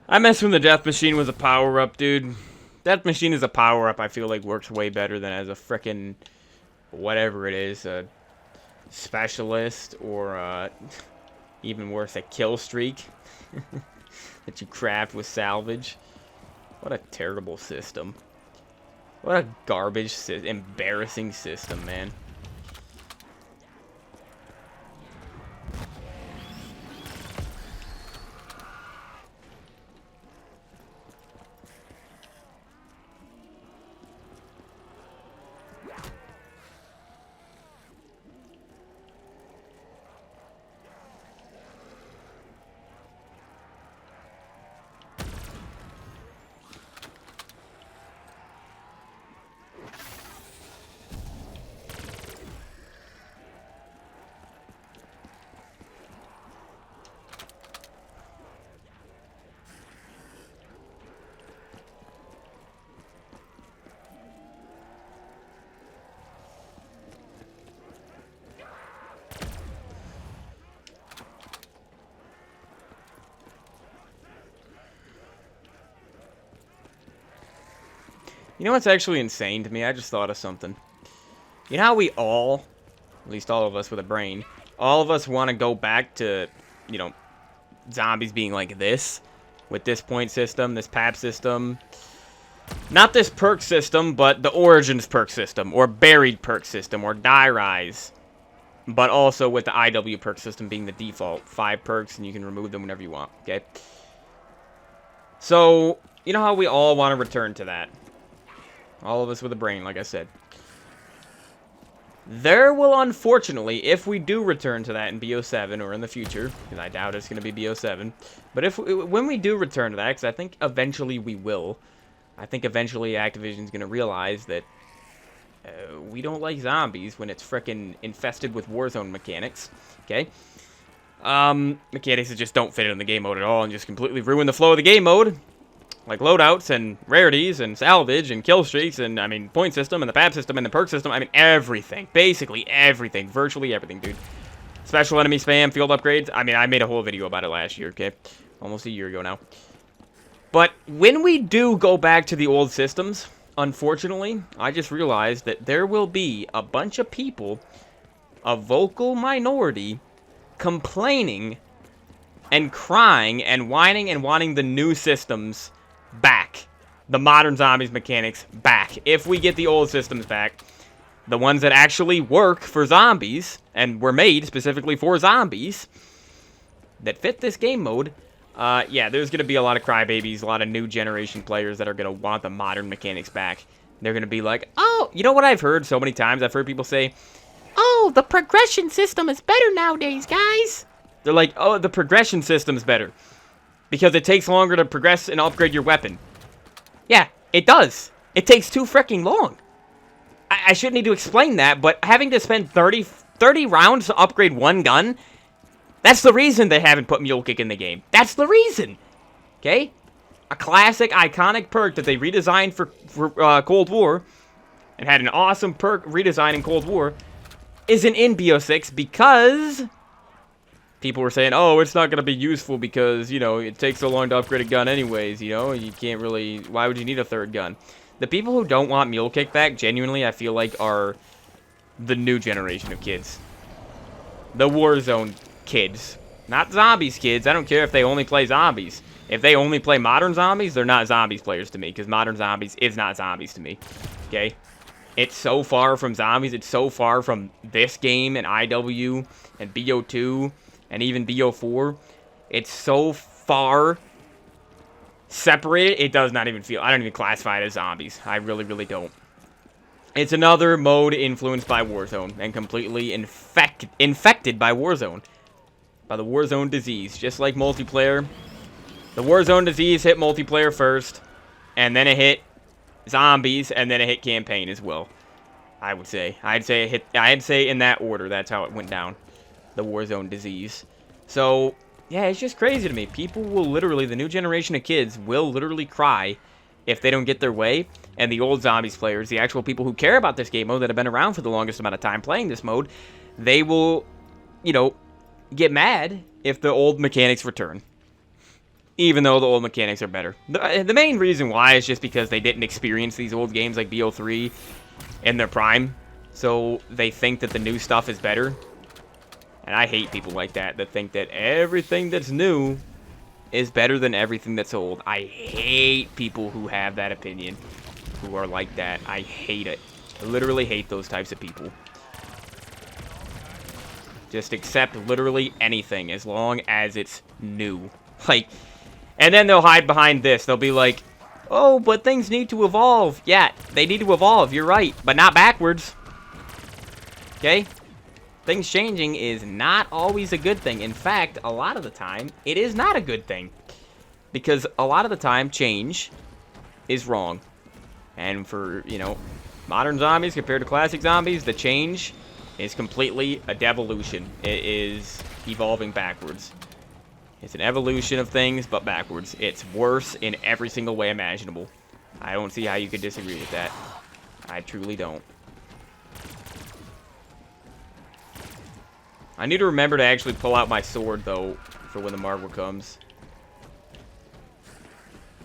I mess when the death machine was a power-up, dude. Death machine is a power-up I feel like works way better than as a frickin' whatever it is, a specialist or even worse, a kill streak that you craft with salvage. What a terrible system. What a garbage, embarrassing system, man. You know what's actually insane to me? I just thought of something. You know how we all, at least all of us with a brain, all of us want to go back to, you know, zombies being like this, with this point system, this PAP system. Not this perk system, but the Origins perk system, or Buried perk system, or Die Rise. But also with the IW perk system being the default. 5 perks, and you can remove them whenever you want, okay? So, you know how we all want to return to that? All of us with a brain, like I said. There will, unfortunately, if we do return to that in BO7 or in the future, because I doubt it's going to be BO7, but when we do return to that, because I think eventually we will, I think eventually Activision's going to realize that we don't like zombies when it's frickin' infested with Warzone mechanics, okay? Mechanics that just don't fit in the game mode at all and just completely ruin the flow of the game mode. Like loadouts and rarities and salvage and kill streaks and, I mean, point system and the PAB system and the perk system. I mean, everything. Basically everything. Virtually everything, dude. Special enemy spam, field upgrades. I mean, I made a whole video about it last year, okay? Almost a year ago now. But when we do go back to the old systems, unfortunately, I just realized that there will be a bunch of people, a vocal minority, complaining and crying and whining and wanting the new systems back. The modern zombies mechanics back. If we get the old systems back, the ones that actually work for zombies and were made specifically for zombies that fit this game mode, yeah, there's going to be a lot of crybabies, a lot of new generation players that are going to want the modern mechanics back. They're going to be like, oh, you know what I've heard so many times? I've heard people say, oh, the progression system is better nowadays, guys. They're like, oh, the progression system's better. Because it takes longer to progress and upgrade your weapon. Yeah, it does. It takes too freaking long. I shouldn't need to explain that, but having to spend 30 rounds to upgrade one gun, that's the reason they haven't put Mule Kick in the game. That's the reason. Okay? A classic, iconic perk that they redesigned for Cold War, and had an awesome perk redesign in Cold War, isn't in BO6 because people were saying, oh, it's not going to be useful because, you know, it takes so long to upgrade a gun anyways, you know, you can't really, why would you need a third gun? The people who don't want Mule Kick back, genuinely, I feel like, are the new generation of kids. The Warzone kids. Not zombies kids. I don't care if they only play zombies. If they only play modern zombies, they're not zombies players to me, because modern zombies is not zombies to me. Okay? It's so far from zombies. It's so far from this game and IW and BO2 and even BO4. It's so far separated, it does not even feel, I don't even classify it as zombies. I really, really don't. It's another mode influenced by Warzone and completely infected by Warzone. By the Warzone disease. Just like multiplayer. The Warzone disease hit multiplayer first, and then it hit zombies, and then it hit campaign as well. I would say. I'd say in that order, that's how it went down. The Warzone disease. So, yeah, it's just crazy to me. People will literally, the new generation of kids will literally cry if they don't get their way. And the old zombies players, the actual people who care about this game mode that have been around for the longest amount of time playing this mode, they will, you know, get mad if the old mechanics return. Even though the old mechanics are better. The main reason why is just because they didn't experience these old games like BO3 in their prime. So they think that the new stuff is better. And I hate people like that think that everything that's new is better than everything that's old. I hate people who have that opinion, who are like that. I hate it. I literally hate those types of people. Just accept literally anything as long as it's new. Like, and then they'll hide behind this. They'll be like, oh, but things need to evolve. Yeah, they need to evolve. You're right, but not backwards. Okay? Things changing is not always a good thing. In fact, a lot of the time, it is not a good thing. Because a lot of the time, change is wrong. And for, you know, modern zombies compared to classic zombies, the change is completely a devolution. It is evolving backwards. It's an evolution of things, but backwards. It's worse in every single way imaginable. I don't see how you could disagree with that. I truly don't. I need to remember to actually pull out my sword, though, for when the Margwa comes.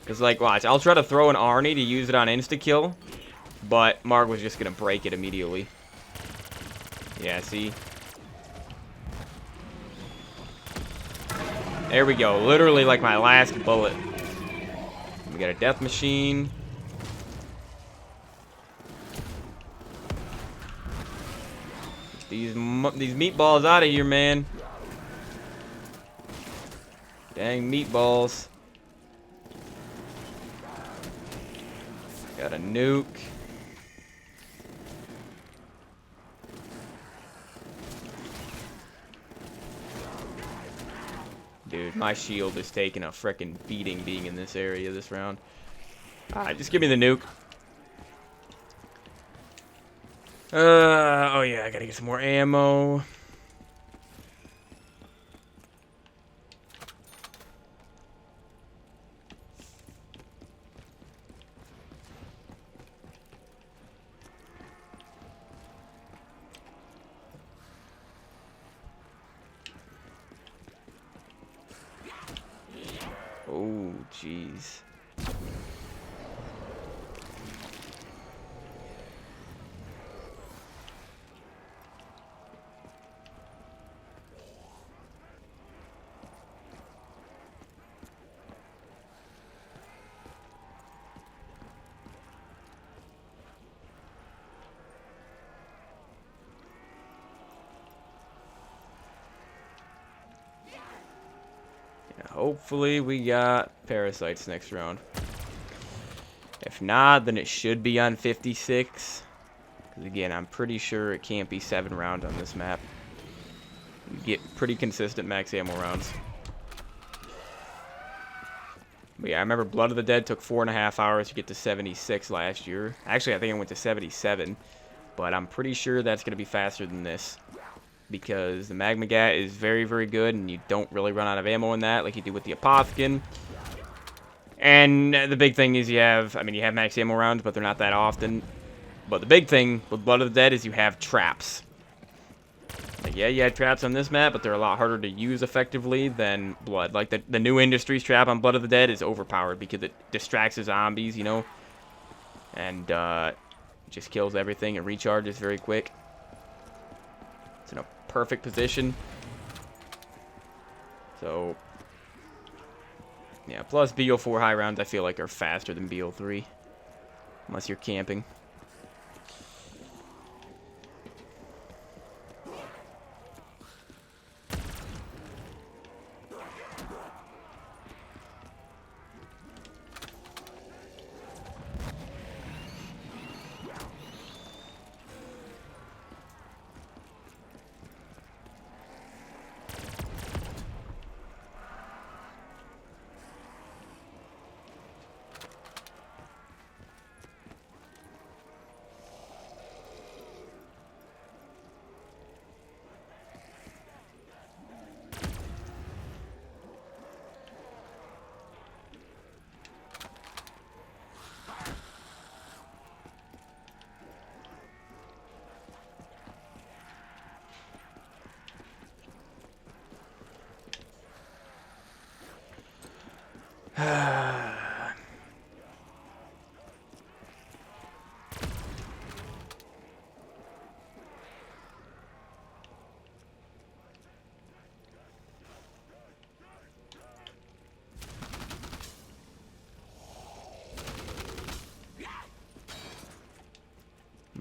Because, like, watch, I'll try to throw an Arnie to use it on insta-kill, but Mark was just going to break it immediately. Yeah, see? There we go. Literally like my last bullet. We got a death machine. These meatballs out of here, man. Dang meatballs. Got a nuke. Dude, my shield is taking a frickin' beating being in this area this round. Alright, just give me the nuke. Oh yeah, I gotta get some more ammo. Oh, jeez. Hopefully we got parasites next round. If not, then it should be on 56. Because again, I'm pretty sure it can't be 7 rounds on this map. You get pretty consistent max ammo rounds. But yeah, I remember Blood of the Dead took 4.5 hours to get to 76 last year. Actually, I think I went to 77. But I'm pretty sure that's going to be faster than this. Because the Magma Gat is very, very good, and you don't really run out of ammo in that like you do with the Apothicon. And the big thing is you have max ammo rounds, but they're not that often. But the big thing with Blood of the Dead is you have traps. Like, yeah, you had traps on this map, but they're a lot harder to use effectively than Blood. Like, the new Industries trap on Blood of the Dead is overpowered because it distracts the zombies, you know? And, just kills everything and recharges very quick. It's in a perfect position. So, yeah, plus BO4 high rounds I feel like are faster than BO3. Unless you're camping.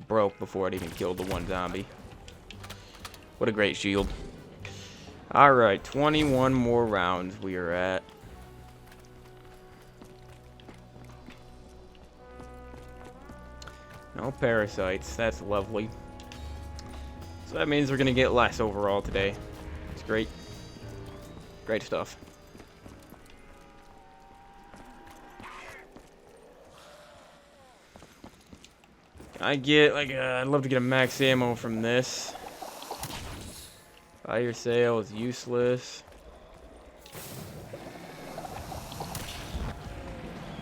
Broke before it even killed the one zombie. What a great shield. Alright, 21 more rounds we are at. No parasites, that's lovely. So that means we're gonna get less overall today. It's great. Great stuff. I'd love to get a max ammo from this. Fire sale is useless.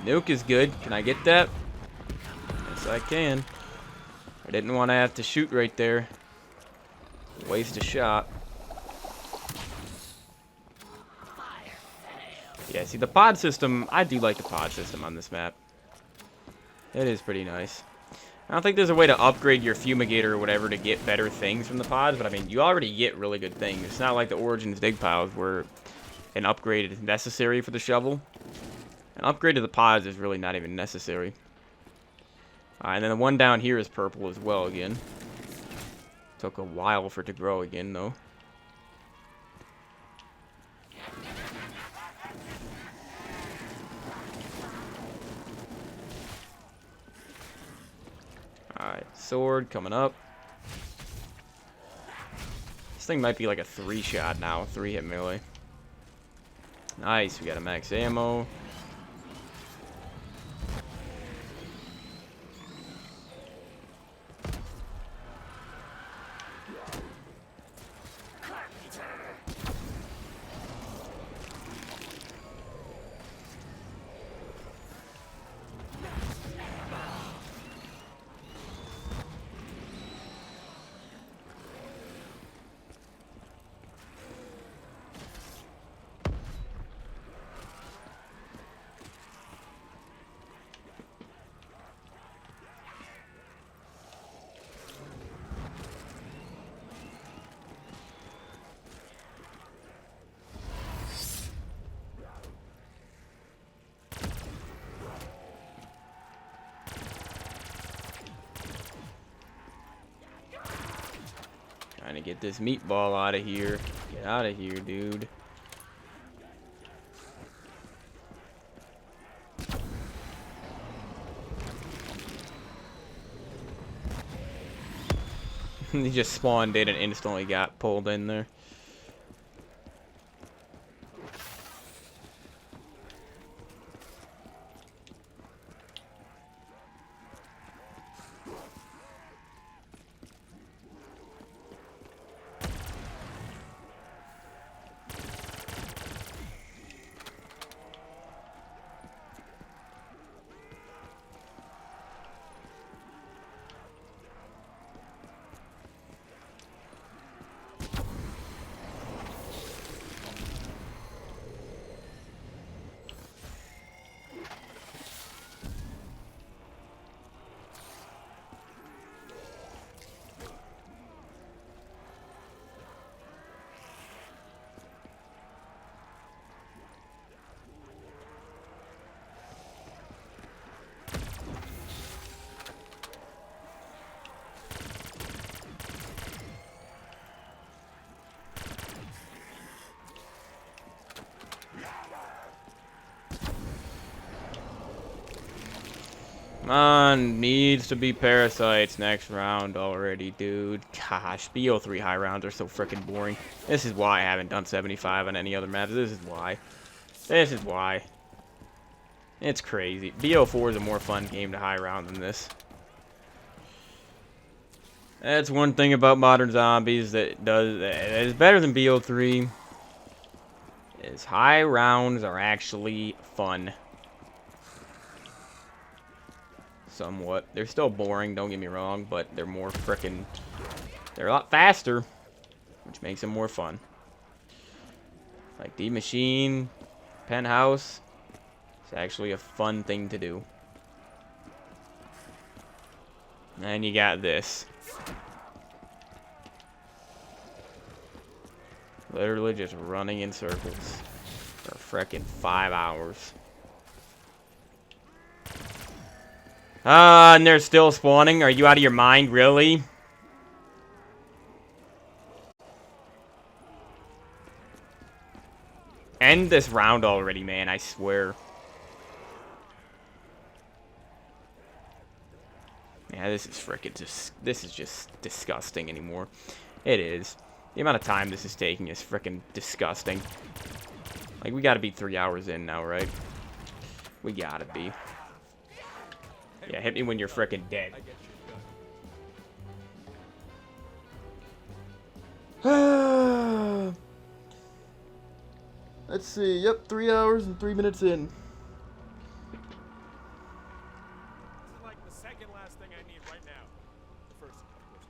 Nuke is good. Can I get that? Yes, I can. I didn't want to have to shoot right there. Waste a shot. Yeah, see, the pod system, I do like the pod system on this map. It is pretty nice. I don't think there's a way to upgrade your fumigator or whatever to get better things from the pods, but I mean, you already get really good things. It's not like the Origins dig piles where an upgrade is necessary for the shovel. An upgrade to the pods is really not even necessary. And then the one down here is purple as well again. Took a while for it to grow again, though. Alright, sword coming up. This thing might be like a 3-shot now, 3-hit melee. Nice, we got a max ammo. Trying to get this meatball out of here. Get out of here, dude. He just spawned in and instantly got pulled in there. Come on, needs to be parasites next round already, dude. Gosh, BO3 high rounds are so freaking boring. This is why I haven't done 75 on any other maps. This is why. This is why. It's crazy. BO4 is a more fun game to high round than this. That's one thing about modern zombies that is better than BO3. Is high rounds are actually fun. Somewhat. They're still boring, don't get me wrong, but they're more frickin'... They're a lot faster, which makes them more fun. Like the machine, penthouse. It's actually a fun thing to do. And you got this. Literally just running in circles for frickin' 5 hours. And they're still spawning. Are you out of your mind, really? End this round already, man, I swear. Yeah, this is frickin' just... This is just disgusting anymore. It is. The amount of time this is taking is frickin' disgusting. Like, we gotta be 3 hours in now, right? We gotta be. Yeah, hit me when you're frickin' dead. Let's see. Yep, 3 hours and 3 minutes in. This is like the second last thing I need right now. The first, of course.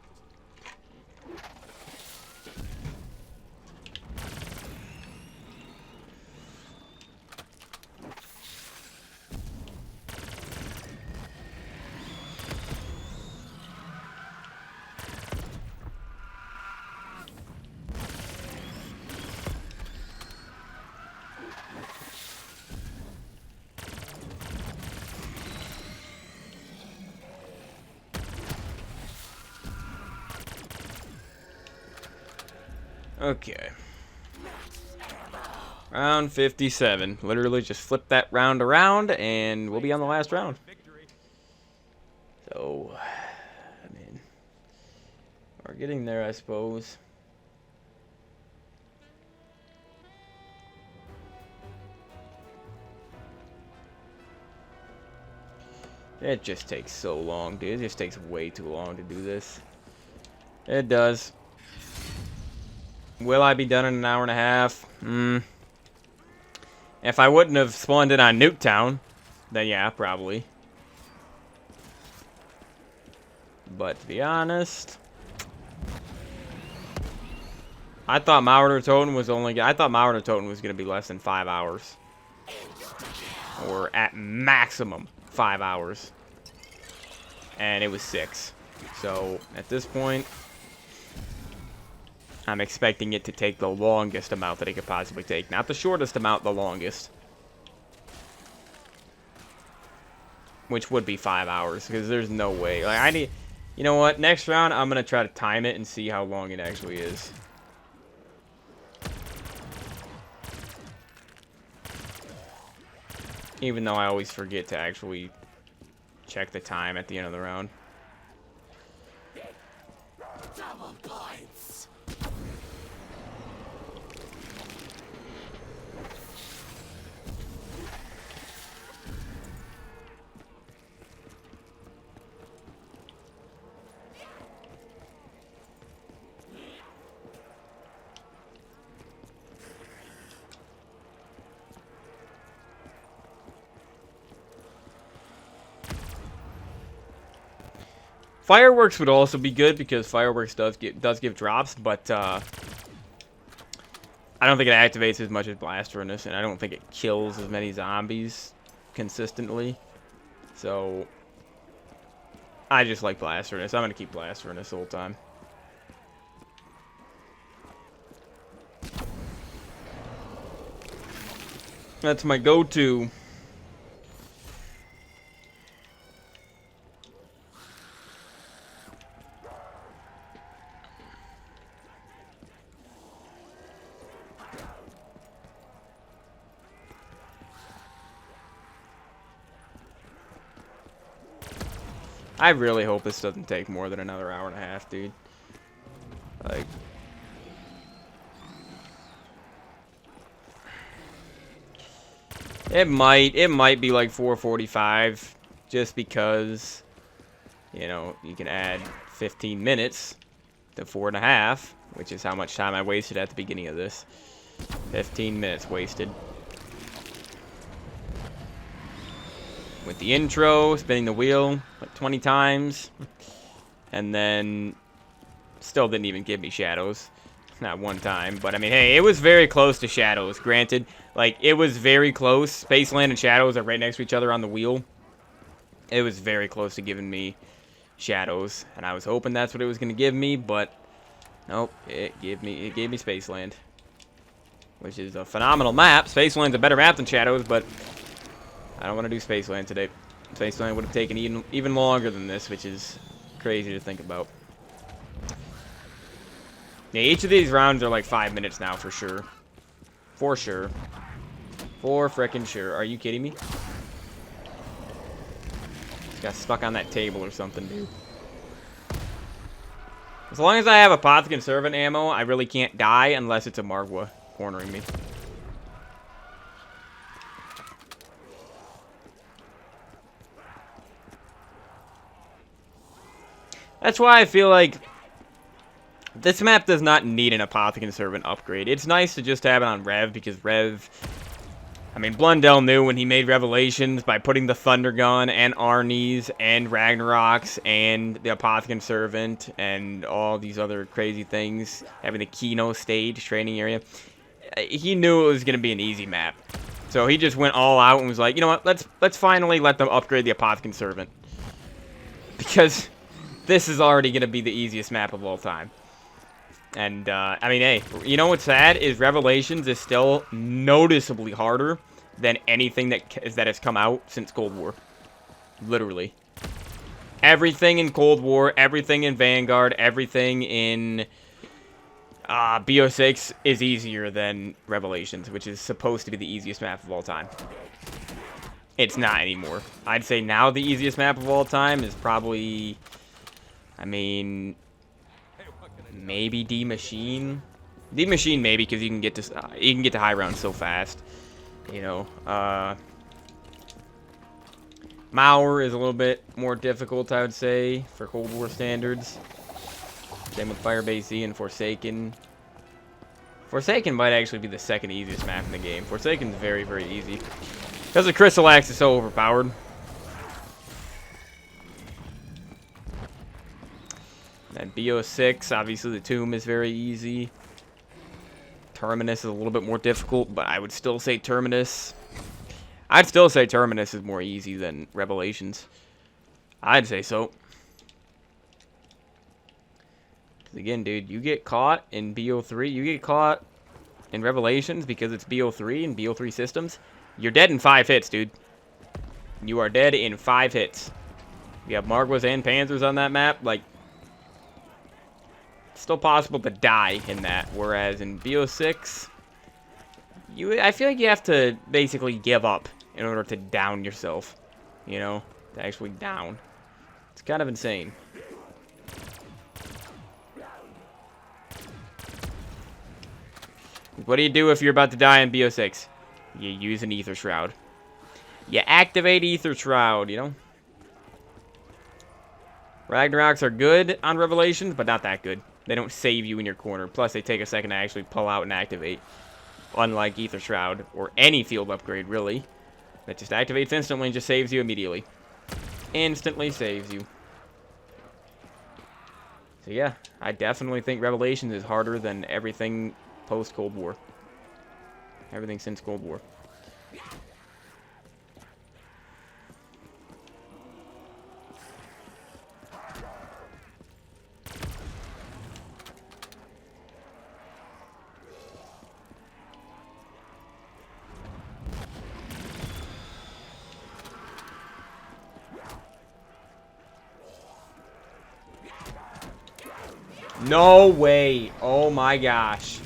Okay. Round 57. Literally just flip that round around, and we'll be on the last round. So, I mean, we're getting there, I suppose. It just takes so long, dude. It just takes way too long to do this. It does. Will I be done in an hour and a half? If I wouldn't have spawned in on Nuketown, then yeah, probably. But to be honest, I thought Mauer Toten was gonna be less than 5 hours. Or at maximum 5 hours. And it was 6. So at this point, I'm expecting it to take the longest amount that it could possibly take. Not the shortest amount, the longest. Which would be 5 hours, because there's no way. Like, I need... You know what? Next round, I'm going to try to time it and see how long it actually is. Even though I always forget to actually check the time at the end of the round. Double points. Fireworks would also be good because fireworks does give drops, but I don't think it activates as much as Blast Furnace, and I don't think it kills as many zombies consistently. So I just like Blast Furnace. I'm gonna keep Blast Furnace the whole time. That's my go-to. I really hope this doesn't take more than another hour and a half, dude. Like, it might be like 4:45, just because, you know, you can add 15 minutes to 4.5, which is how much time I wasted at the beginning of this. 15 minutes wasted. With the intro, spinning the wheel like 20 times, and then still didn't even give me shadows. Not one time, but I mean, hey, it was very close to shadows, granted. Like, it was very close. Spaceland and shadows are right next to each other on the wheel. It was very close to giving me shadows, and I was hoping that's what it was going to give me, but nope, it gave me Spaceland, which is a phenomenal map. Spaceland's a better map than Shadows, but I don't want to do Spaceland today. Spaceland would have taken even longer than this, which is crazy to think about. Yeah, each of these rounds are like 5 minutes now, for sure. For sure. For frickin' sure. Are you kidding me? Just got stuck on that table or something, dude. As long as I have Apothecary Servant ammo, I really can't die unless it's a Margwa cornering me. That's why I feel like this map does not need an Apothecary Servant upgrade. It's nice to just have it on Rev, because Rev... I mean, Blundell knew when he made Revelations, by putting the Thunder Gun and Arnie's and Ragnarok's and the Apothecary Servant and all these other crazy things, having the Kino stage training area, he knew it was going to be an easy map. So he just went all out and was like, you know what, let's finally let them upgrade the Apothecary Servant. Because this is already going to be the easiest map of all time. And, I mean, hey, you know what's sad is Revelations is still noticeably harder than anything that has come out since Cold War. Literally. Everything in Cold War, everything in Vanguard, everything in BO6 is easier than Revelations, which is supposed to be the easiest map of all time. It's not anymore. I'd say now the easiest map of all time is probably, I mean, maybe D Machine. D Machine maybe because you can get to high round so fast. You know, Mauer is a little bit more difficult, I would say, for Cold War standards. Same with Firebase Z and Forsaken. Forsaken might actually be the second easiest map in the game. Forsaken's very, very easy. Because the Crystal Axe is so overpowered. And BO6, obviously the Tomb is very easy. Terminus is a little bit more difficult, but I would still say Terminus. I'd still say Terminus is more easy than Revelations. I'd say so. Again, dude, you get caught in BO3, you get caught in Revelations because it's BO3 and BO3 systems, you're dead in 5 hits, dude. You are dead in 5 hits. You have Margwas and Panzers on that map, like, it's still possible to die in that, whereas in BO6, I feel like you have to basically give up in order to down yourself, you know, to actually down. It's kind of insane. What do you do if you're about to die in BO6? You use an Ether Shroud. You activate Ether Shroud, you know? Ragnaroks are good on Revelations, but not that good. They don't save you in your corner. Plus, they take a second to actually pull out and activate. Unlike Ether Shroud, or any field upgrade, really. That just activates instantly and just saves you immediately. Instantly saves you. So yeah, I definitely think Revelations is harder than everything post-Cold War. Everything since Cold War. No way. Oh my gosh.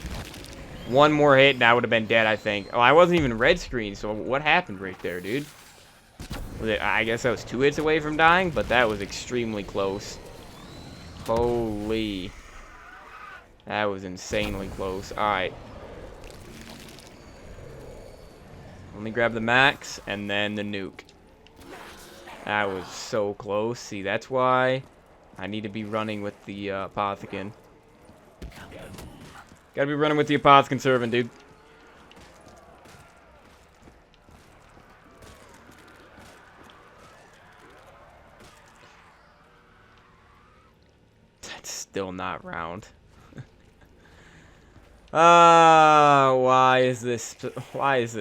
One more hit and I would have been dead, I think. Oh, I wasn't even red screen, so what happened right there, dude? I guess I was 2 hits away from dying, but that was extremely close. Holy. That was insanely close. Alright. Let me grab the max and then the nuke. That was so close. See, that's why I need to be running with the Apothicon. Gotta be running with the Apothicon Servant, dude. That's still not round. Why is this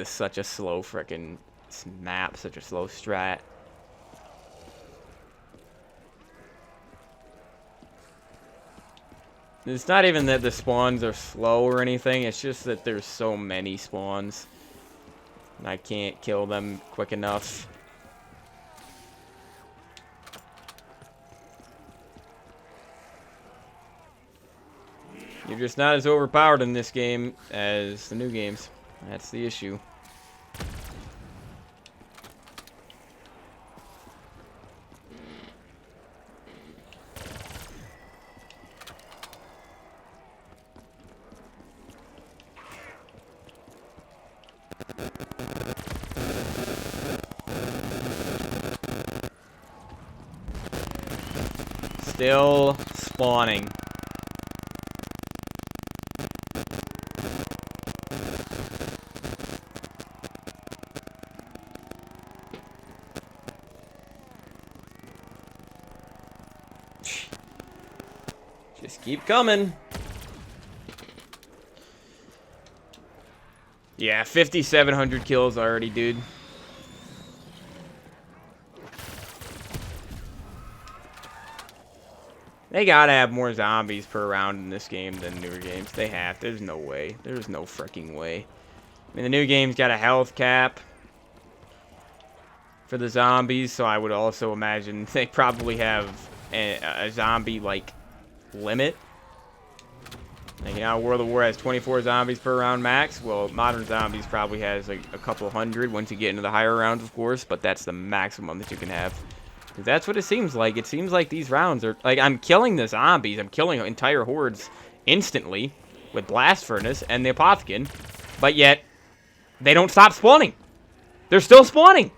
such a slow frickin' map, such a slow strat? It's not even that the spawns are slow or anything, it's just that there's so many spawns. And I can't kill them quick enough. You're just not as overpowered in this game as the new games. That's the issue. Still spawning. Just keep coming. Yeah, 5,700 kills already, dude. They gotta have more zombies per round in this game than newer games. They have. There's no way. There's no freaking way. I mean, the new game's got a health cap for the zombies, so I would also imagine they probably have a zombie, like, limit. Like, you know, World of War has 24 zombies per round max. Well, Modern Zombies probably has like a couple hundred once you get into the higher rounds, of course, but that's the maximum that you can have. That's what it seems like. It seems like these rounds are like, I'm killing the zombies. I'm killing entire hordes instantly with Blast Furnace and the Apothecon, but yet they don't stop spawning. They're still spawning.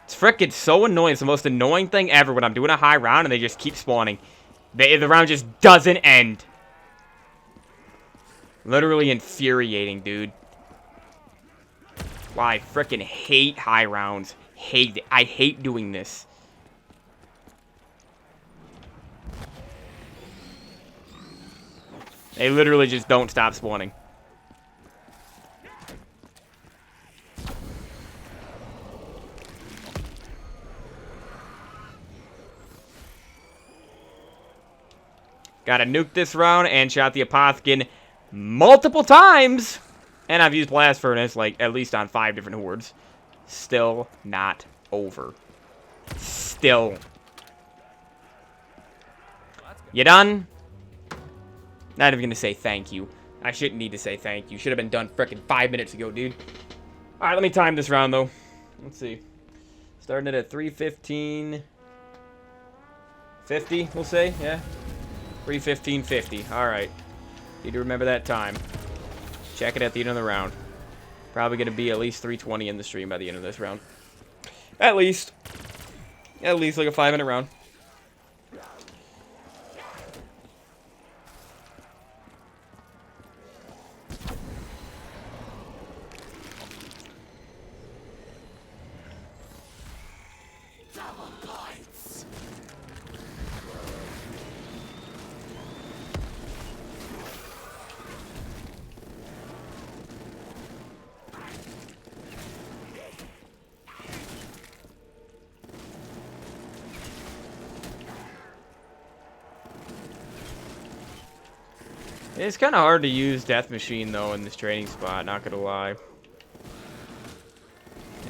It's frickin' so annoying. It's the most annoying thing ever when I'm doing a high round and they just keep spawning. The round just doesn't end. Literally infuriating, dude. Wow, I frickin' hate high rounds. Hate it. I hate doing this. They literally just don't stop spawning. Gotta nuke this round and shot the Apothecon multiple times. And I've used Blast Furnace, like, at least on 5 different hordes. Still not over. Still. You done? Not even gonna say thank you. I shouldn't need to say thank you. Should have been done frickin' 5 minutes ago, dude. Alright, let me time this round, though. Let's see. Starting it at 3:15. 50, we'll say, yeah. 3:15:50. Alright. Need to remember that time. Check it at the end of the round. Probably going to be at least 3:20 in the stream by the end of this round. At least. At least like a 5-minute round. It's kind of hard to use Death Machine, though, in this training spot, not gonna lie.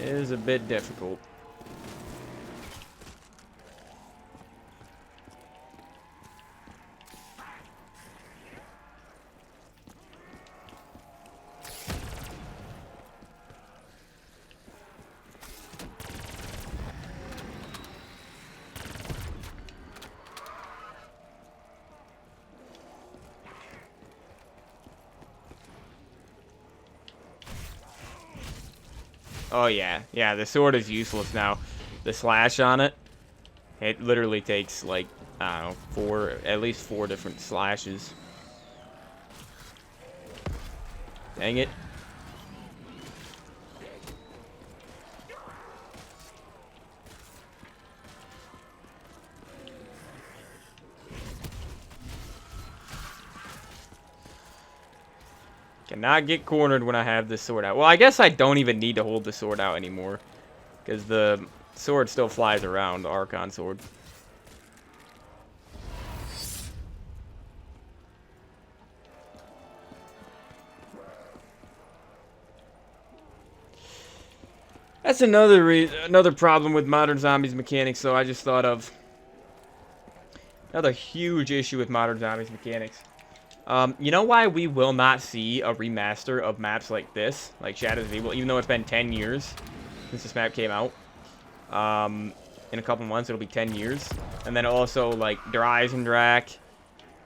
It is a bit difficult. Oh, yeah. Yeah, the sword is useless now. The slash on it, it literally takes, like, I don't know, at least 4 different slashes. Dang it. Cannot get cornered when I have this sword out. Well, I guess I don't even need to hold the sword out anymore, because the sword still flies around, the Archon sword. That's another problem with Modern Zombies mechanics, so I just thought of. Another huge issue with Modern Zombies mechanics. You know why we will not see a remaster of maps like this, like Shadows of Evil, even though it's been 10 years since this map came out? In a couple months, it'll be 10 years. And then also, like, Der Eisendrache.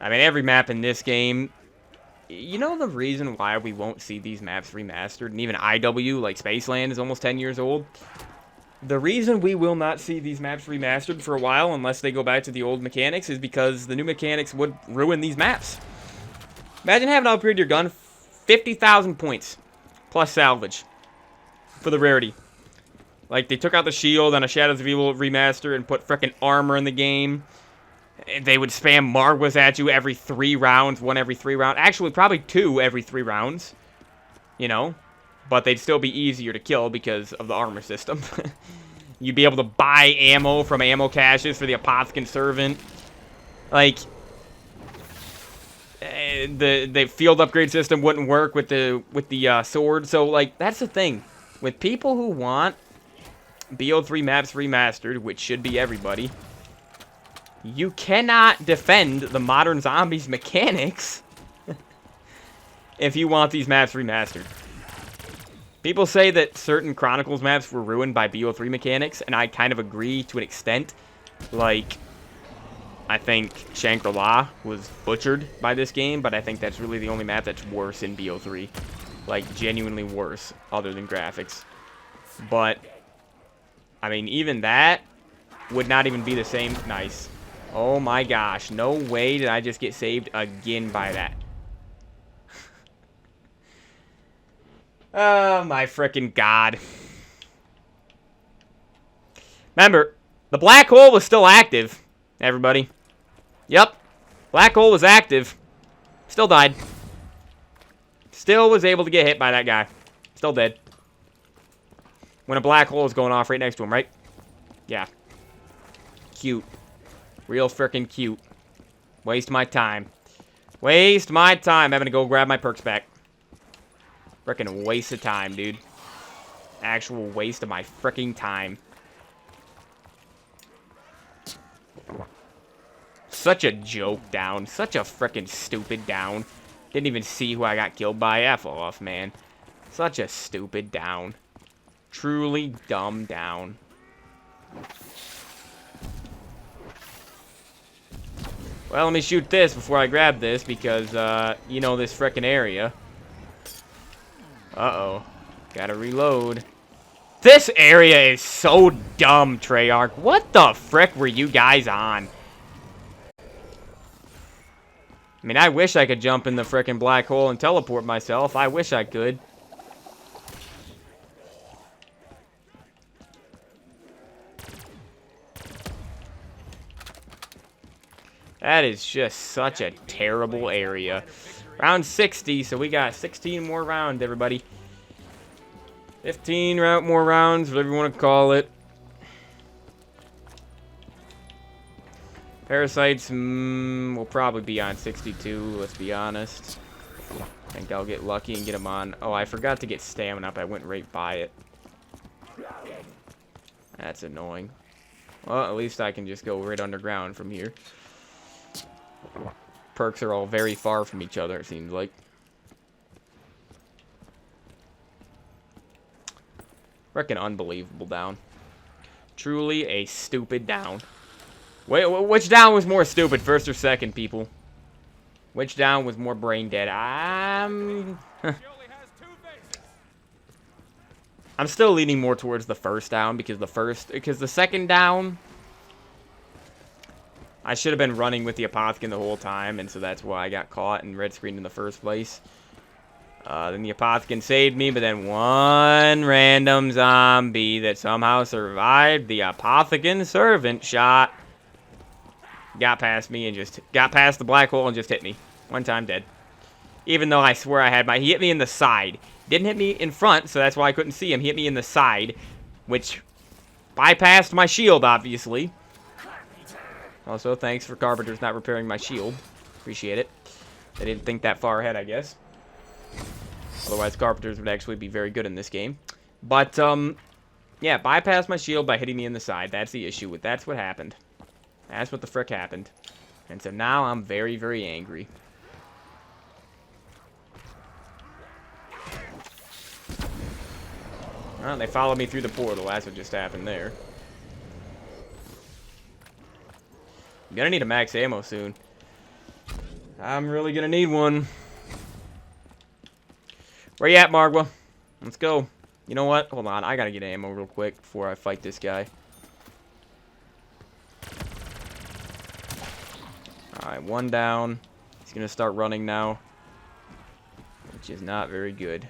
I mean, every map in this game. You know the reason why we won't see these maps remastered? And even IW, like Spaceland, is almost 10 years old. The reason we will not see these maps remastered for a while, unless they go back to the old mechanics, is because the new mechanics would ruin these maps. Imagine having to upgrade your gun 50,000 points plus salvage for the rarity. Like, they took out the shield on a Shadows of Evil remaster and put frickin' armor in the game. They would spam Margwas at you every 3 rounds, 1 every 3 rounds. Actually, probably 2 every 3 rounds. You know? But they'd still be easier to kill because of the armor system. You'd be able to buy ammo from ammo caches for the Apothecon Servant. Like, the field upgrade system wouldn't work with the sword. So, like, that's the thing. With people who want BO3 maps remastered, which should be everybody, You cannot defend the modern zombies mechanics if you want these maps remastered. People say that certain Chronicles maps were ruined by BO3 mechanics, and I kind of agree to an extent. Like, I think Shangri-La was butchered by this game, but I think that's really the only map that's worse in BO3. Like, genuinely worse, other than graphics. But, I mean, even that would not even be the same. Nice. Oh my gosh, no way did I just get saved again by that. Oh my frickin' god. Remember, the black hole was still active, everybody. Yep, black hole was active. Still died. Still was able to get hit by that guy. Still dead. When a black hole is going off right next to him, right? Yeah. Cute. Real frickin' cute. Waste my time. Waste my time having to go grab my perks back. Frickin' waste of time, dude. Actual waste of my frickin' time. Such a joke down. Such a frickin' stupid down. Didn't even see who I got killed by. F off, man. Such a stupid down. Truly dumb down. Well, let me shoot this before I grab this because, you know this frickin' area. Uh-oh. Gotta reload. This area is so dumb, Treyarch. What the frick were you guys on? I mean, I wish I could jump in the frickin' black hole and teleport myself. I wish I could. That is just such a terrible area. Round 60, so we got 16 more rounds, everybody. 15 more rounds, whatever you want to call it. Parasites will probably be on 62, let's be honest. I think I'll get lucky and get them on. Oh, I forgot to get stamina up. I went right by it. That's annoying. Well, at least I can just go right underground from here. Perks are all very far from each other, it seems like. Frickin' unbelievable down. Truly a stupid down. Wait, which down was more stupid, first or second, people? Which down was more brain dead? I'm still leaning more towards the first down because the second down, I should have been running with the Apothicon the whole time, and so that's why I got caught and red screened in the first place. Then the Apothicon saved me, but then one random zombie that somehow survived the Apothicon servant shot got past me and just got past the black hole and just hit me. One time dead. Even though I swear I had he hit me in the side. Didn't hit me in front, so that's why I couldn't see him. He hit me in the side, which bypassed my shield, obviously. Also, thanks for Carpenters not repairing my shield. Appreciate it. They didn't think that far ahead, I guess. Otherwise, Carpenters would actually be very good in this game. But, yeah, bypassed my shield by hitting me in the side. That's the issue. That's what happened. That's what the frick happened. And so now I'm very, very angry. Well, they followed me through the portal. That's what just happened there. I'm gonna need a max ammo soon. I'm really gonna need one. Where you at, Margwa? Let's go. You know what? Hold on. I gotta get ammo real quick before I fight this guy. Alright, one down. He's gonna start running now, which is not very good.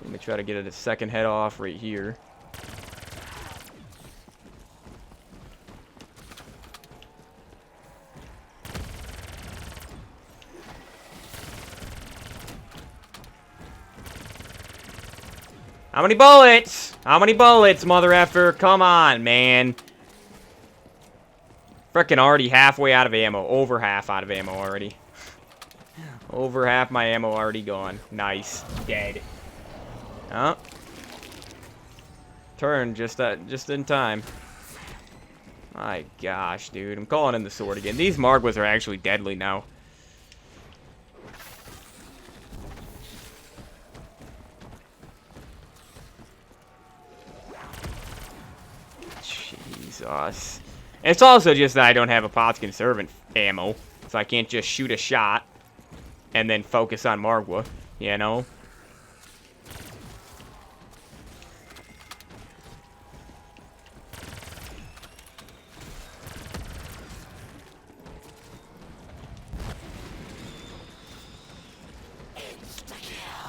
Let me try to get a second head off right here. How many bullets? How many bullets, mother effer? Come on, man. Frickin' already halfway out of ammo. Over half out of ammo already. Over half my ammo already gone. Nice. Dead. Oh. Turn just in time. My gosh, dude. I'm calling in the sword again. These Margwas are actually deadly now. Jesus. It's also just that I don't have a Potskin Servant ammo, so I can't just shoot a shot and then focus on Margwa, you know?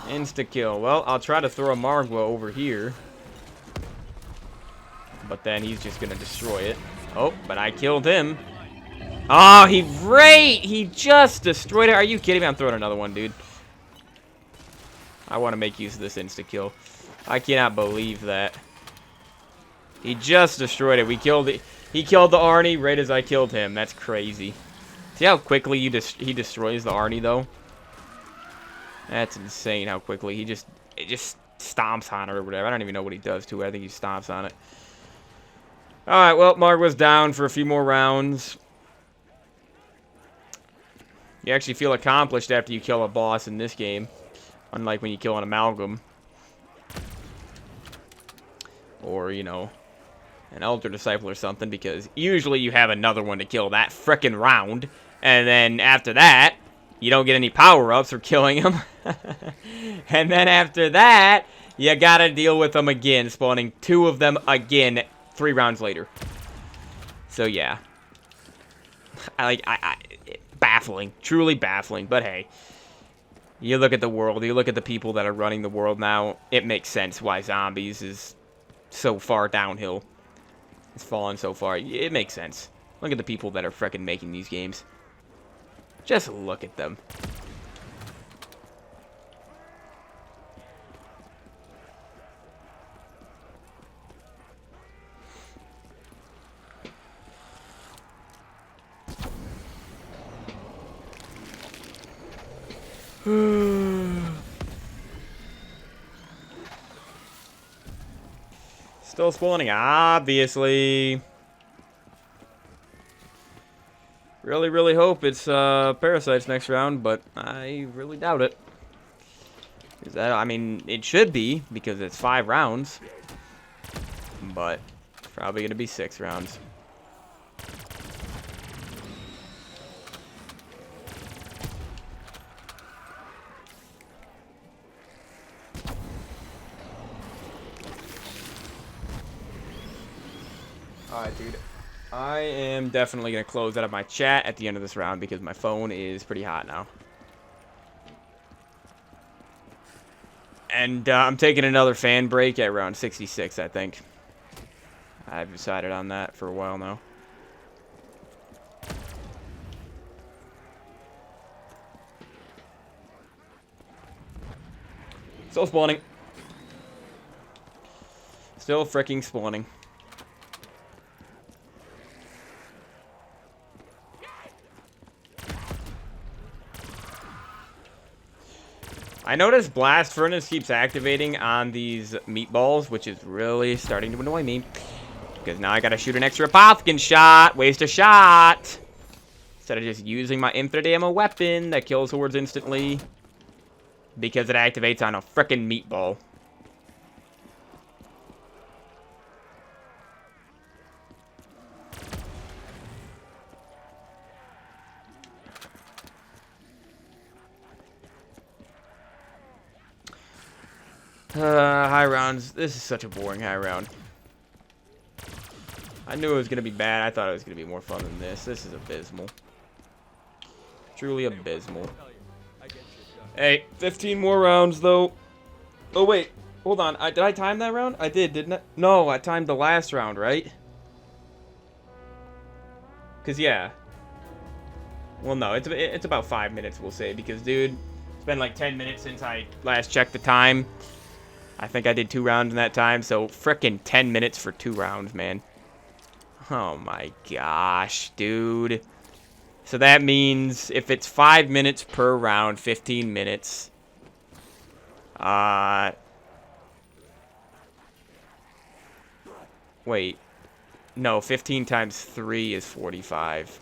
Insta-kill. Well, I'll try to throw a Margwa over here. But then he's just gonna destroy it. Oh, but I killed him. Oh, he just destroyed it. Are you kidding me? I'm throwing another one, dude. I want to make use of this insta-kill. I cannot believe that. He just destroyed it. He killed the Arnie right as I killed him. That's crazy. See how quickly he destroys the Arnie, though? That's insane how quickly. It just stomps on it or whatever. I don't even know what he does to it. I think he stomps on it. Alright, well, Margwa's down for a few more rounds. You actually feel accomplished after you kill a boss in this game. Unlike when you kill an amalgam. Or, you know, an Elder Disciple or something. Because usually you have another one to kill that frickin' round. And then after that, you don't get any power-ups for killing them. And then after that, you gotta deal with them again. Spawning 2 of them again 3 rounds later. So, yeah. Baffling. Truly baffling. But, hey. You look at the world. You look at the people that are running the world now. It makes sense why zombies is so far downhill. It's fallen so far. It makes sense. Look at the people that are frickin' making these games. Just look at them. Still spawning, obviously. Really hope it's parasites next round, but I really doubt it. I mean, it should be, because it's 5 rounds. But probably going to be 6 rounds. Alright, dude. I am definitely going to close out of my chat at the end of this round because my phone is pretty hot now. And I'm taking another fan break at round 66, I think. I've decided on that for a while now. Still spawning. Still freaking spawning. I noticed Blast Furnace keeps activating on these meatballs, which is really starting to annoy me. Because now I gotta shoot an extra Pothkin shot. Waste a shot. Instead of just using my infinite ammo weapon that kills hordes instantly. Because it activates on a frickin' meatball. High rounds. This is such a boring high round. I knew it was going to be bad. I thought it was going to be more fun than this. This is abysmal. Truly abysmal. Hey, 15 more rounds, though. Oh, wait. Hold on. Did I time that round? I did, didn't I? No, I timed the last round, right? Because, yeah. Well, no. It's about 5 minutes, we'll say. Because, dude, it's been like 10 minutes since I last checked the time. I think I did 2 rounds in that time, so frickin' 10 minutes for 2 rounds, man. Oh my gosh, dude. So that means if it's 5 minutes per round, 15 minutes. Wait. No, 15 times 3 is 45.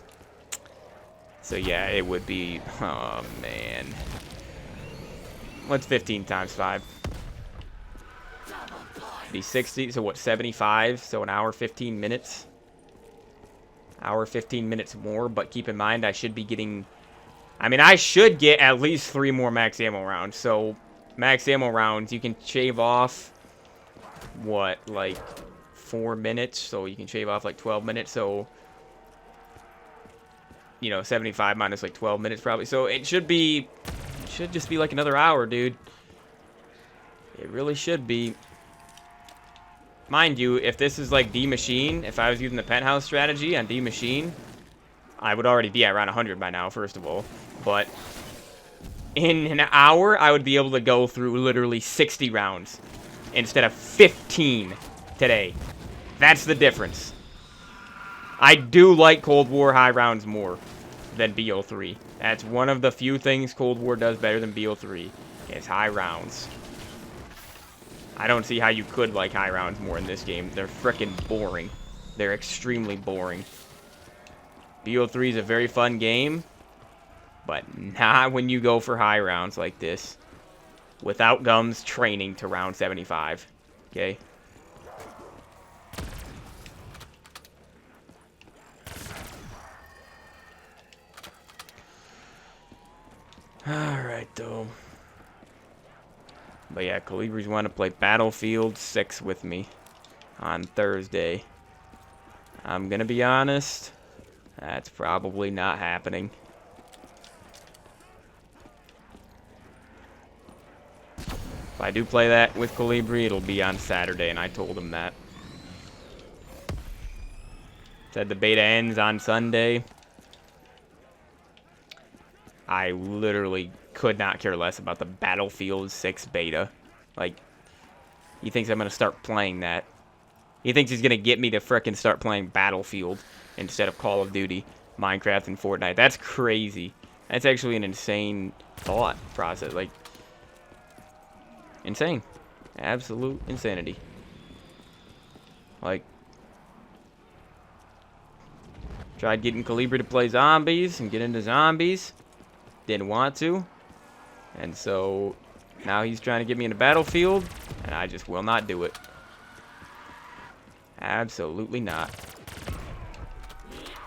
So yeah, it would be... Oh, man. What's 15 times 5? Be 60, so what, 75? So an hour, 15 minutes. Hour, 15 minutes more, but keep in mind I should be getting... I mean, I should get at least 3 more max ammo rounds. So, max ammo rounds, you can shave off, what, like 4 minutes? So you can shave off like 12 minutes. So, you know, 75 minus like 12 minutes probably. So it should just be like another hour, dude. It really should be. Mind you, if this is like D-Machine, if I was using the penthouse strategy on D-Machine, I would already be at around 100 by now, first of all. But in an hour, I would be able to go through literally 60 rounds instead of 15 today. That's the difference. I do like Cold War high rounds more than BO3. That's one of the few things Cold War does better than BO3, is high rounds. I don't see how you could like high rounds more in this game. They're frickin' boring. They're extremely boring. BO3 is a very fun game, but not when you go for high rounds like this. Without Gums training to round 75. Okay? Alright, though. But yeah, Calibri's want to play Battlefield 6 with me on Thursday. I'm gonna be honest, that's probably not happening. If I do play that with Calibri, it'll be on Saturday, and I told him that. Said the beta ends on Sunday. I literally could not care less about the Battlefield 6 beta. Like, he thinks I'm going to start playing that. He thinks he's going to get me to frickin' start playing Battlefield instead of Call of Duty, Minecraft, and Fortnite. That's crazy. That's actually an insane thought process. Like, insane. Absolute insanity. Like, tried getting Calibri to play zombies and get into zombies. Didn't want to. And so now he's trying to get me into Battlefield, and I just will not do it. Absolutely not.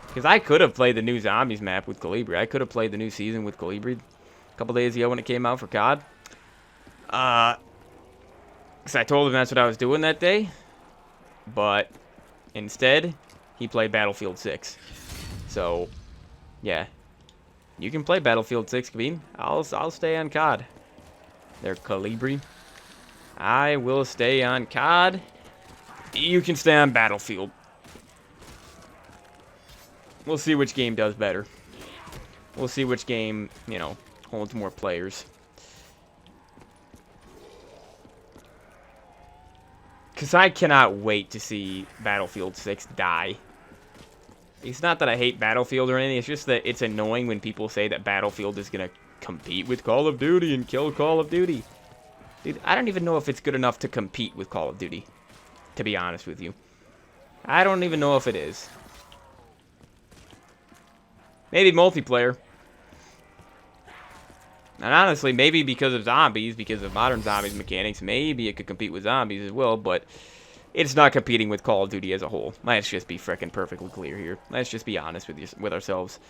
Because I could have played the new Zombies map with Calibri. I could have played the new season with Calibri a couple days ago when it came out for COD. Because I told him that's what I was doing that day. But instead, he played Battlefield 6. So, yeah. You can play Battlefield 6, Kaveen. I'll stay on COD. They're Calibri. I will stay on COD. You can stay on Battlefield. We'll see which game does better. We'll see which game, you know, holds more players. Because I cannot wait to see Battlefield 6 die. It's not that I hate Battlefield or anything. It's just that it's annoying when people say that Battlefield is going to compete with Call of Duty and kill Call of Duty. Dude, I don't even know if it's good enough to compete with Call of Duty, to be honest with you. I don't even know if it is. Maybe multiplayer. And honestly, maybe because of zombies, because of modern zombies mechanics, maybe it could compete with zombies as well, but it's not competing with Call of Duty as a whole. Let's just be frickin' perfectly clear here. Let's just be honest with ourselves.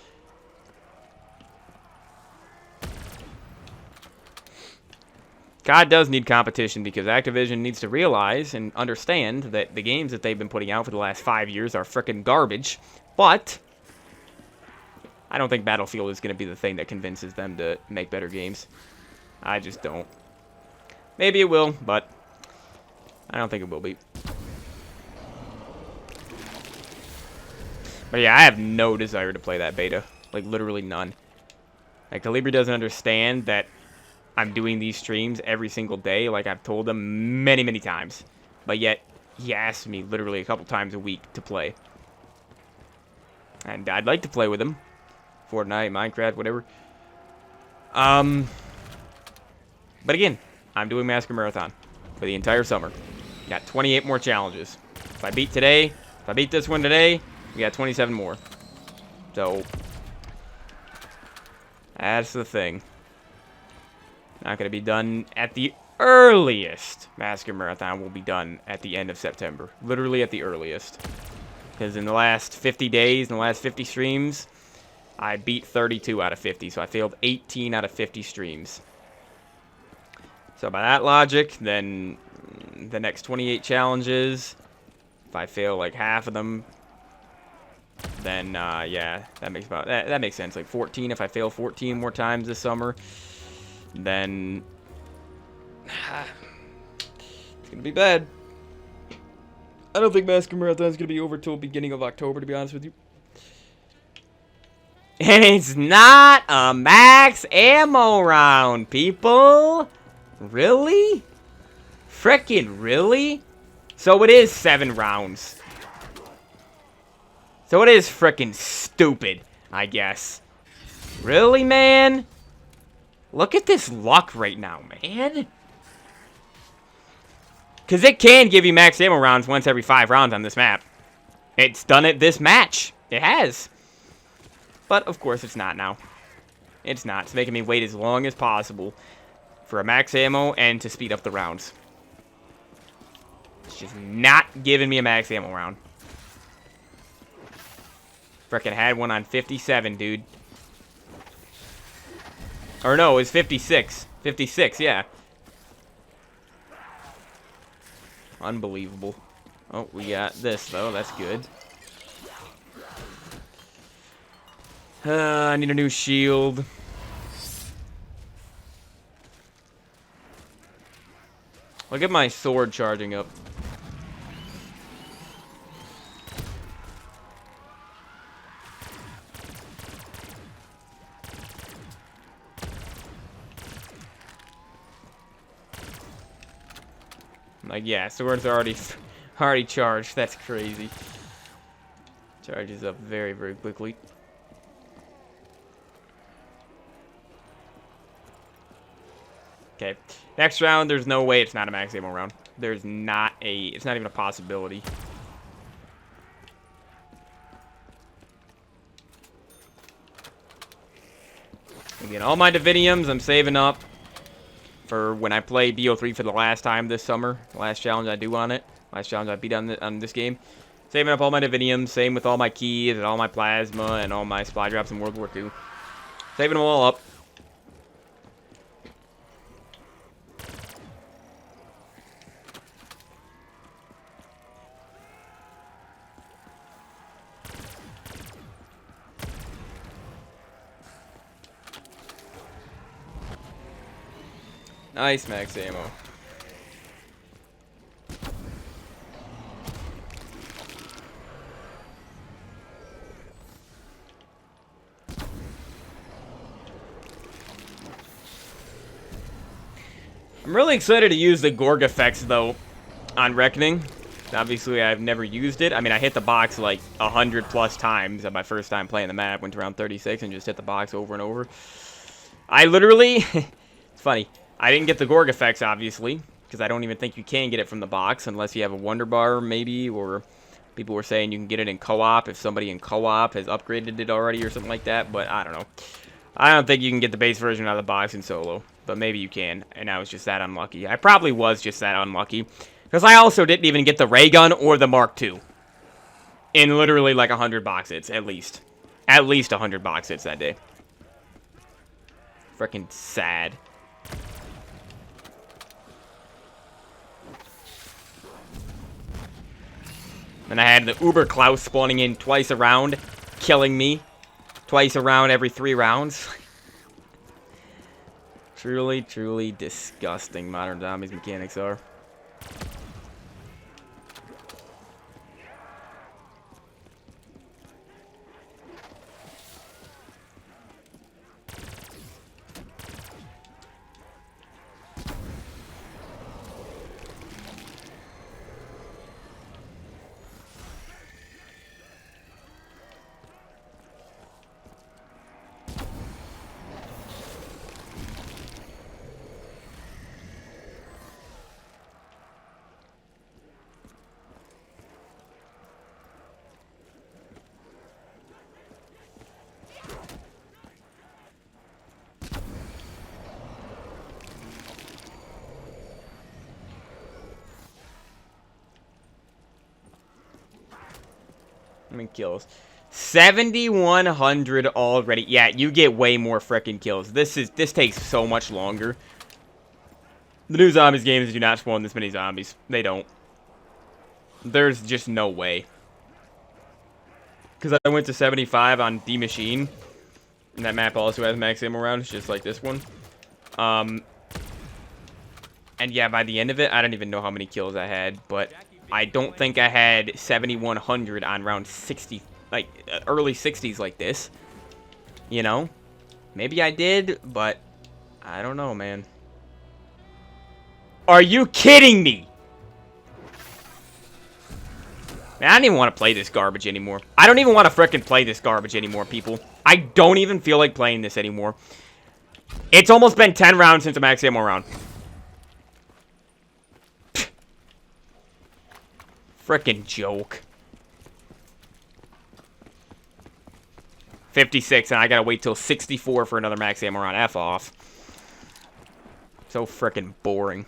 COD does need competition because Activision needs to realize and understand that the games that they've been putting out for the last 5 years are frickin' garbage, but I don't think Battlefield is going to be the thing that convinces them to make better games. I just don't. Maybe it will, but I don't think it will be. But yeah, I have no desire to play that beta. Like, literally none. Like, Calibri doesn't understand that I'm doing these streams every single day, like I've told him many, many times. But yet, he asks me literally a couple times a week to play. And I'd like to play with him. Fortnite, Minecraft, whatever. But again, I'm doing Massacre Marathon for the entire summer. Got 28 more challenges. If I beat today, If I beat this one today, we got 27 more. So, that's the thing. Not going to be done at the earliest. Massacre Marathon will be done at the end of September. Literally at the earliest. Because in the last 50 days, in the last 50 streams, I beat 32 out of 50. So I failed 18 out of 50 streams. So by that logic, then the next 28 challenges, if I fail like half of them, then yeah, that makes sense. Like 14, if I fail 14 more times this summer, then it's gonna be bad. I don't think Massacre Marathon is gonna be over till beginning of October, to be honest with you. And it's not a max ammo round, people. Really? Frickin' really? So it is 7 rounds. So it is frickin' stupid, I guess. Really, man? Look at this luck right now, man. Because it can give you max ammo rounds once every 5 rounds on this map. It's done it this match. It has. But, of course, it's not now. It's not. It's making me wait as long as possible for a max ammo and to speed up the rounds. It's just not giving me a max ammo round. Frickin' had one on 57, dude. Or no, it was 56. 56, yeah. Unbelievable. Oh, we got this, though. That's good. I need a new shield. Look at my sword charging up. Like, yeah, swords are already charged. That's crazy. Charges up very, very quickly. Okay. Next round, there's no way it's not a max ammo round. It's not even a possibility. Again, all my Diviniums I'm saving up for when I play BO3 for the last time this summer. The last challenge I do on it. Last challenge I beat on this game. Saving up all my Diviniums. Same with all my keys and all my plasma and all my supply drops in World War II. Saving them all up. Nice max ammo. I'm really excited to use the Gorg effects, though, on Reckoning. Obviously, I've never used it. I mean, I hit the box like 100+ times on my first time playing the map. Went to round 36 and just hit the box over and over. I literally... It's funny. I didn't get the Gorg effects, obviously, because I don't even think you can get it from the box unless you have a Wonder Bar, maybe, or people were saying you can get it in co-op if somebody in co-op has upgraded it already or something like that, but I don't know. I don't think you can get the base version out of the box in solo, but maybe you can, and I was just that unlucky. I probably was just that unlucky, because I also didn't even get the ray gun or the Mark II in literally like 100 box hits, at least. At least 100 box hits that day. Freaking sad. And I had the Uber Klaus spawning in twice a round, killing me. Twice a round every 3 rounds. Truly, truly disgusting Modern Zombies mechanics are. many kills? 7,100 already. Yeah, you get way more frickin' kills. This takes so much longer. The new zombies games do not spawn this many zombies. They don't. There's just no way. Because I went to 75 on the machine. And that map also has max ammo rounds, just like this one. And yeah, by the end of it, I don't even know how many kills I had. But I don't think I had 7,100 on round 60. Like, early 60s like this. You know? Maybe I did, but I don't know, man. Are you kidding me? Man, I don't even want to play this garbage anymore. I don't even want to frickin' play this garbage anymore, people. I don't even feel like playing this anymore. It's almost been 10 rounds since a max ammo round. Frickin' joke. 56, and I gotta wait till 64 for another max ammo round. F off. So frickin' boring.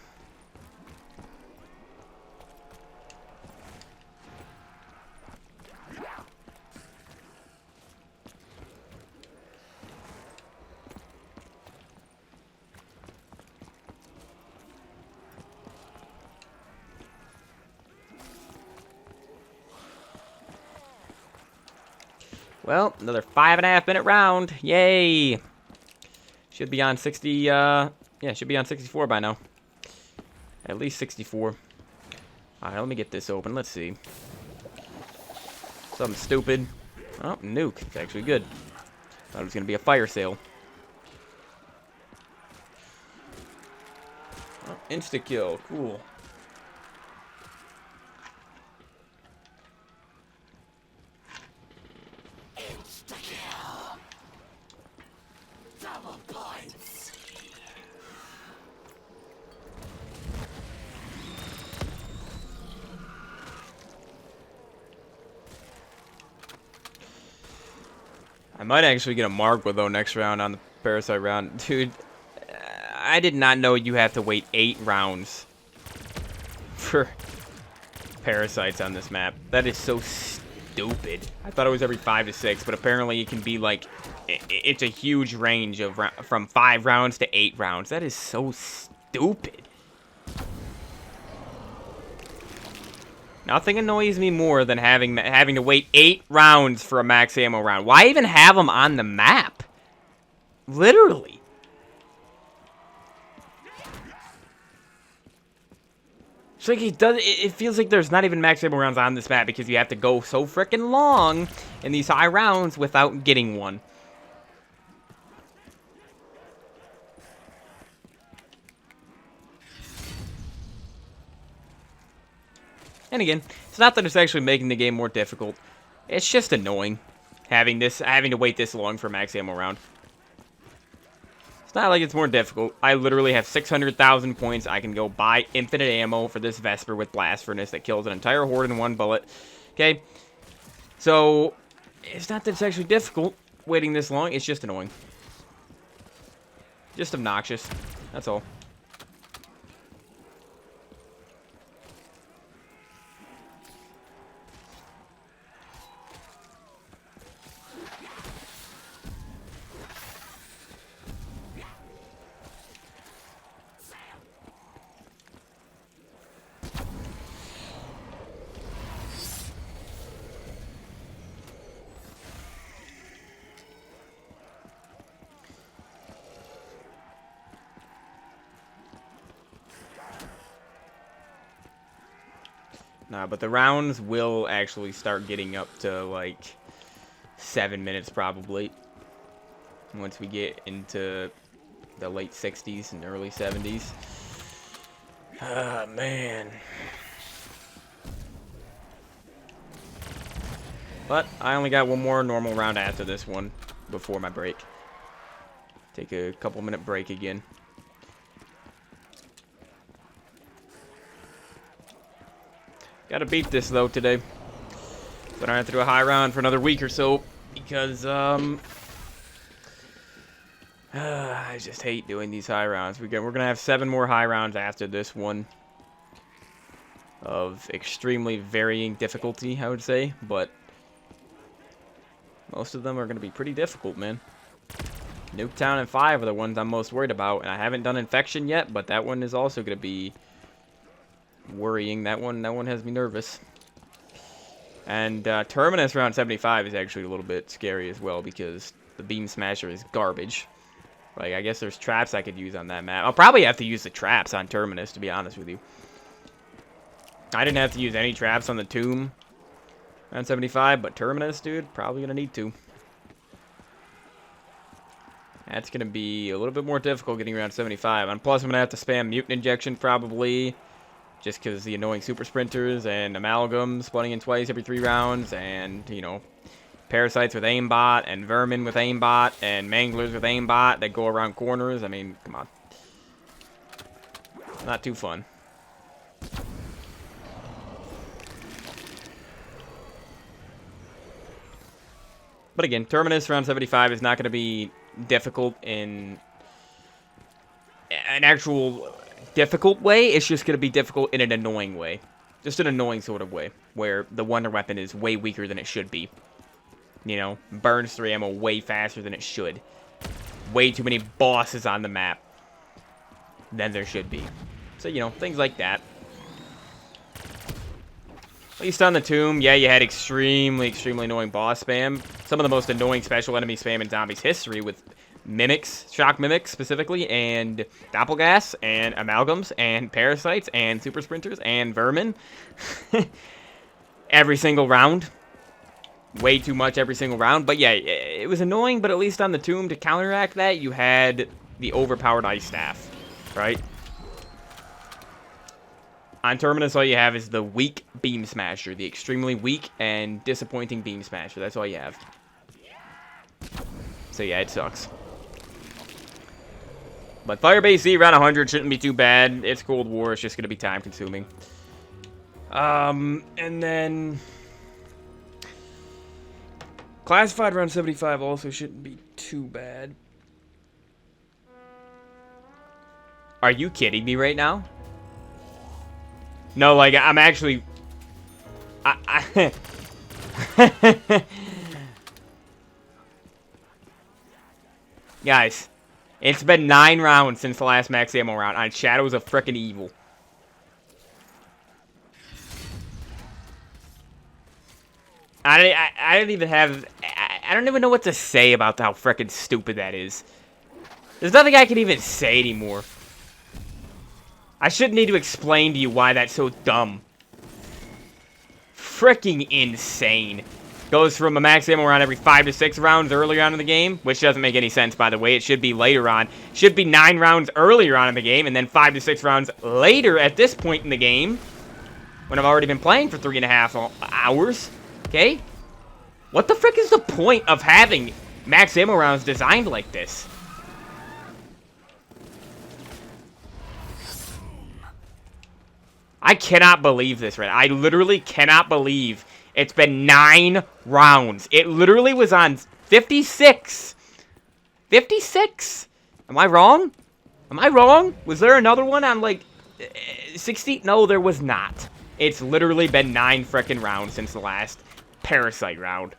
Well, another 5.5 minute round. Yay! Should be on 60, yeah, should be on 64 by now. At least 64. Alright, let me get this open. Let's see. Something stupid. Oh, nuke. It's actually good. Thought it was going to be a fire sale. Oh, insta-kill. Cool. Double points. I might actually get a Margwa, though, next round on the Parasite round. Dude, I did not know you have to wait 8 rounds for Parasites on this map. That is so stupid. I thought it was every 5 to 6, but apparently it can be, like, it's a huge range of from 5 rounds to 8 rounds. That is so stupid. Nothing annoys me more than having to wait 8 rounds for a max ammo round. Why even have them on the map? Literally. It's like it feels like there's not even max ammo rounds on this map because you have to go so freaking long in these high rounds without getting one. And again, it's not that it's actually making the game more difficult. It's just annoying having to wait this long for a max ammo round. It's not like it's more difficult. I literally have 600,000 points. I can go buy infinite ammo for this Vesper with Blast Furnace that kills an entire horde in 1 bullet. Okay? So, it's not that it's actually difficult waiting this long. It's just annoying. Just obnoxious. That's all. Nah, but the rounds will actually start getting up to, like, 7 minutes probably. Once we get into the late 60s and early 70s. Ah, man. But I only got one more normal round after this one before my break. Take a couple minute break again. Gotta beat this, though, today. So I don't have to do a high round for another week or so. Because, I just hate doing these high rounds. We're gonna have 7 more high rounds after this one. Of extremely varying difficulty, I would say. But Most of them are going to be pretty difficult, man. Nuketown and 5 are the ones I'm most worried about. And I haven't done Infection yet, but that one is also going to be worrying. That one has me nervous. And Terminus round 75 is actually a little bit scary as well because the Beam Smasher is garbage. Like, I guess there's traps I could use on that map. I'll probably have to use the traps on Terminus, to be honest with you. I didn't have to use any traps on the Tomb on 75, but Terminus, dude, probably going to need to. That's going to be a little bit more difficult getting around 75. And plus, I'm going to have to spam Mutant Injection, probably. Just because the annoying Super Sprinters and Amalgam spawning in twice every 3 rounds. And, you know, Parasites with aimbot, and Vermin with aimbot, and Manglers with aimbot that go around corners. I mean, come on. Not too fun. But again, Terminus round 75 is not going to be difficult in an actual difficult way. It's just going to be difficult in an annoying way. Just an annoying sort of way, where the Wonder Weapon is way weaker than it should be. You know, burns 3 ammo way faster than it should. Way too many bosses on the map than there should be. So, you know, things like that. At least on the Tomb, yeah, you had extremely annoying boss spam. Some of the most annoying special enemy spam in Zombies history with Mimics, Shock Mimics specifically, and Doppelgas, and Amalgams, and Parasites, and Super Sprinters, and Vermin. Every single round. Way too much every single round. But yeah, it was annoying, but at least on the Tomb, to counteract that, you had the overpowered Ice Staff, right? On Terminus, all you have is the weak Beam Smasher. The extremely weak and disappointing Beam Smasher. That's all you have. So yeah, it sucks. But Firebase Z around 100 shouldn't be too bad. It's Cold War. It's just going to be time consuming. And then Classified round 75 also shouldn't be too bad. Are you kidding me right now? No, like, I'm actually... Guys, it's been 9 rounds since the last max ammo round on Shadows of Frickin' Evil. I don't even have... I don't even know what to say about how frickin' stupid that is. There's nothing I can even say anymore. I shouldn't need to explain to you why that's so dumb. Fricking insane. Goes from a max ammo round every 5 to 6 rounds earlier on in the game, which doesn't make any sense, by the way. It should be later on. Should be 9 rounds earlier on in the game, and then 5 to 6 rounds later at this point in the game, when I've already been playing for 3.5 hours. Okay? What the frick is the point of having max ammo rounds designed like this? I cannot believe this, right? I literally cannot believe it's been 9 rounds. It literally was on 56. 56? Am I wrong? Am I wrong? Was there another one on, like, 60? No, there was not. It's literally been 9 frickin' rounds since the last Parasite round.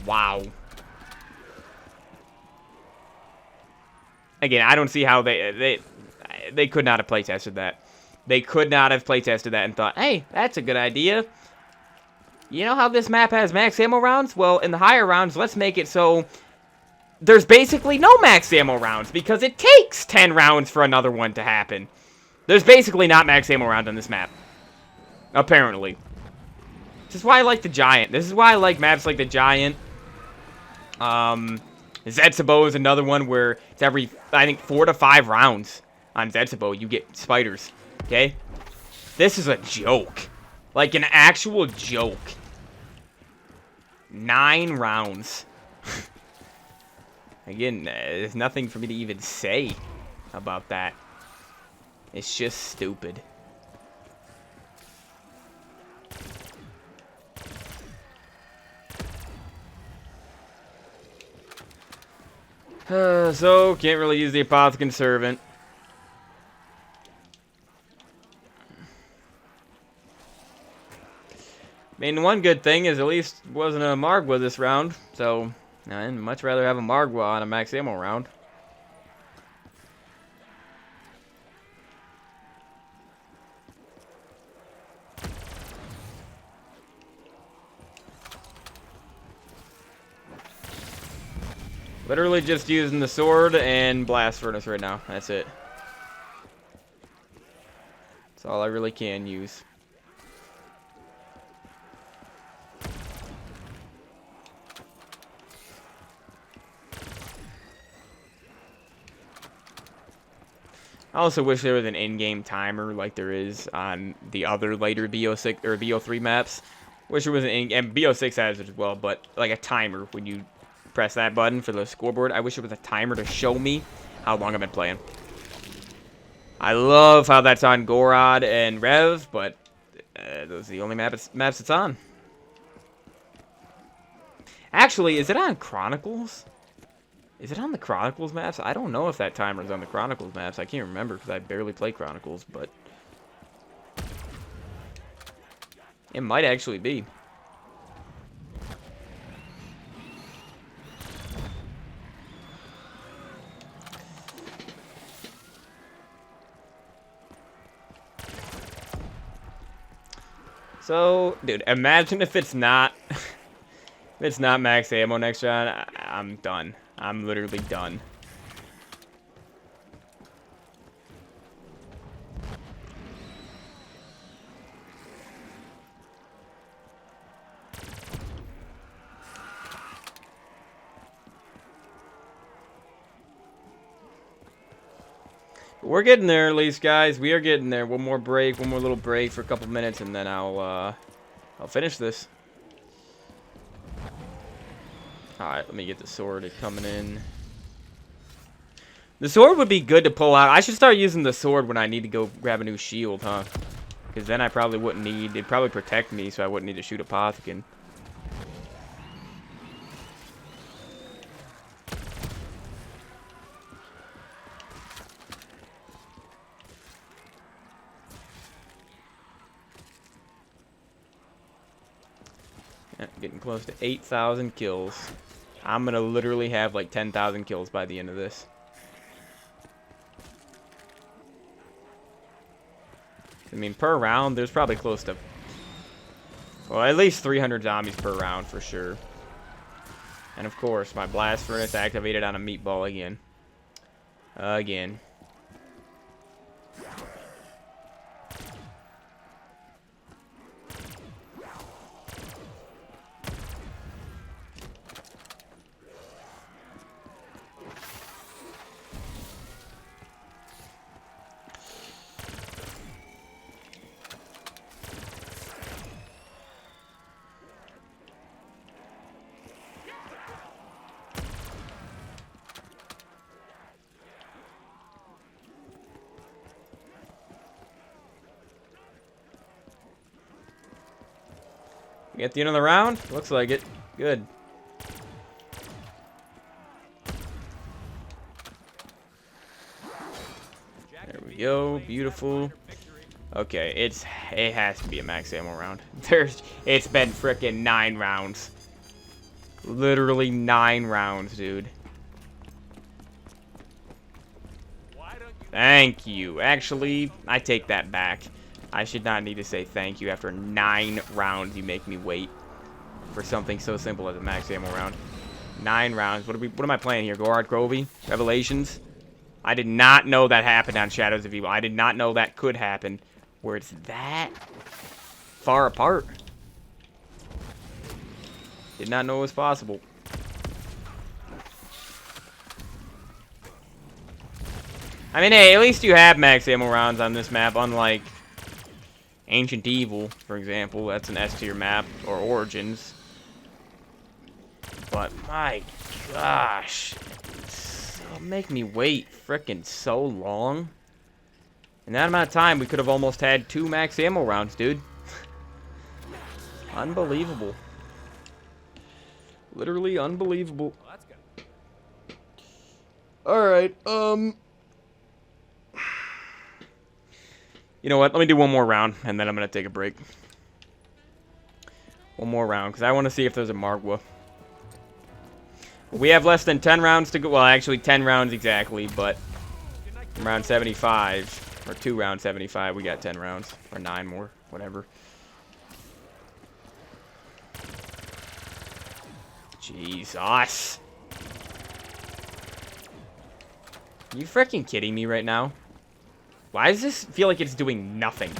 Wow. Again, I don't see how they could not have playtested that. They could not have playtested that and thought, hey, that's a good idea. You know how this map has max ammo rounds? Well, in the higher rounds, let's make it so there's basically no max ammo rounds because it takes 10 rounds for another one to happen. There's basically not max ammo rounds on this map. Apparently. This is why I like the Giant. This is why I like maps like the Giant. Zetsubo is another one where it's every, I think, 4 to 5 rounds on Zetsubo. You get spiders. Okay? This is a joke. Like an actual joke. 9 rounds. Again, there's nothing for me to even say about that. It's just stupid. So, can't really use the Apothicon Servant. I mean, one good thing is at least wasn't a Margwa this round, so I'd much rather have a Margwa on a max ammo round. Literally just using the sword and blast furnace right now. That's it. That's all I really can use. I also wish there was an in-game timer like there is on the other later BO6 or BO3 maps. Wish there was an and BO6 has it as well, but like a timer when you press that button for the scoreboard. I wish there was a timer to show me how long I've been playing. I love how that's on Gorod and Rev, but those are the only maps it's on. Actually, is it on Chronicles? Is it on the Chronicles maps? I don't know if that timer's on the Chronicles maps. I can't remember because I barely play Chronicles, but it might actually be. So, dude, imagine if it's not if it's not max ammo next round. I'm done. I'm literally done. We're getting there at least, guys. We are getting there. One more break, one more little break for a couple minutes, and then I'll finish this. Alright, let me get the sword coming in. The sword would be good to pull out. I should start using the sword when I need to go grab a new shield, huh? Because then I probably wouldn't need... It'd probably protect me, so I wouldn't need to shoot a Apothicon. Yeah, getting close to 8,000 kills. I'm going to literally have like 10,000 kills by the end of this. I mean, per round, there's probably close to... Well, at least 300 zombies per round for sure. And of course, my blast furnace activated on a meatball again. Again. We at the end of the round? Looks like it. Good. There we go. Beautiful. Okay, it has to be a max ammo round. It's been frickin' 9 rounds. Literally 9 rounds, dude. Thank you. Actually, I take that back. I should not need to say thank you after 9 rounds. You make me wait for something so simple as a max ammo round. 9 rounds. What am I playing here? Gorod Grovey? Revelations? I did not know that happened on Shadows of Evil. I did not know that could happen where it's that far apart. Did not know it was possible. I mean, hey, at least you have max ammo rounds on this map, unlike Ancient Evil, for example. That's an S tier map, or Origins. But my gosh, it'll make me wait frickin' so long. In that amount of time, we could have almost had 2 max ammo rounds, dude. Unbelievable. Literally unbelievable. Alright, you know what? Let me do one more round, and then I'm going to take a break. One more round, because I want to see if there's a Margwa. We have less than 10 rounds to go. Well, actually 10 rounds exactly, but from round 75, or 2 round 75, we got 10 rounds. Or 9 more, whatever. Jesus. Are you freaking kidding me right now? Why does this feel like it's doing nothing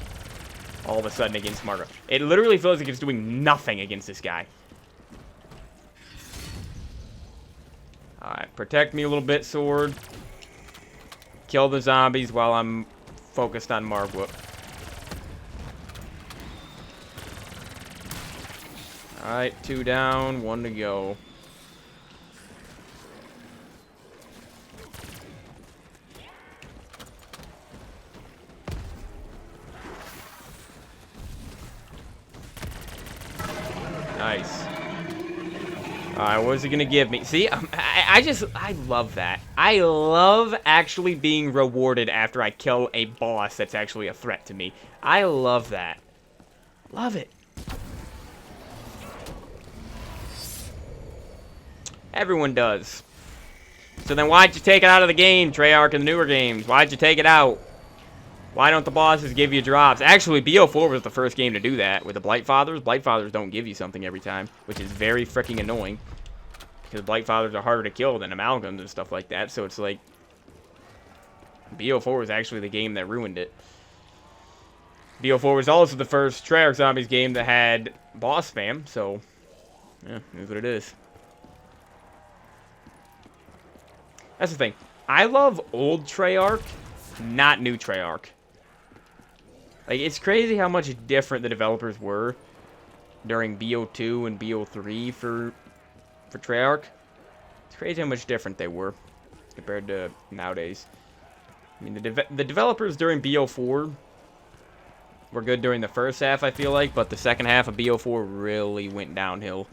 all of a sudden against Margo? It literally feels like it's doing nothing against this guy. Alright, protect me a little bit, sword. Kill the zombies while I'm focused on Margwa. Alright, 2 down, 1 to go. Nice. Alright, what is it gonna give me? See, I love that. I love actually being rewarded after I kill a boss that's actually a threat to me. I love that. Love it. Everyone does. So then why'd you take it out of the game, Treyarch, in the newer games? Why'd you take it out? Why don't the bosses give you drops? Actually, BO4 was the first game to do that with the Blightfathers. Blightfathers don't give you something every time, which is very freaking annoying. Because Blightfathers are harder to kill than Amalgams and stuff like that, so it's like... BO4 was actually the game that ruined it. BO4 was also the first Treyarch Zombies game that had boss spam, so... yeah, here's what it is. That's the thing. I love old Treyarch, not new Treyarch. Like, it's crazy how much different the developers were during BO2 and BO3 for Treyarch. It's crazy how much different they were compared to nowadays. I mean, the developers during BO4 were good during the first half, I feel like, but the second half of BO4 really went downhill,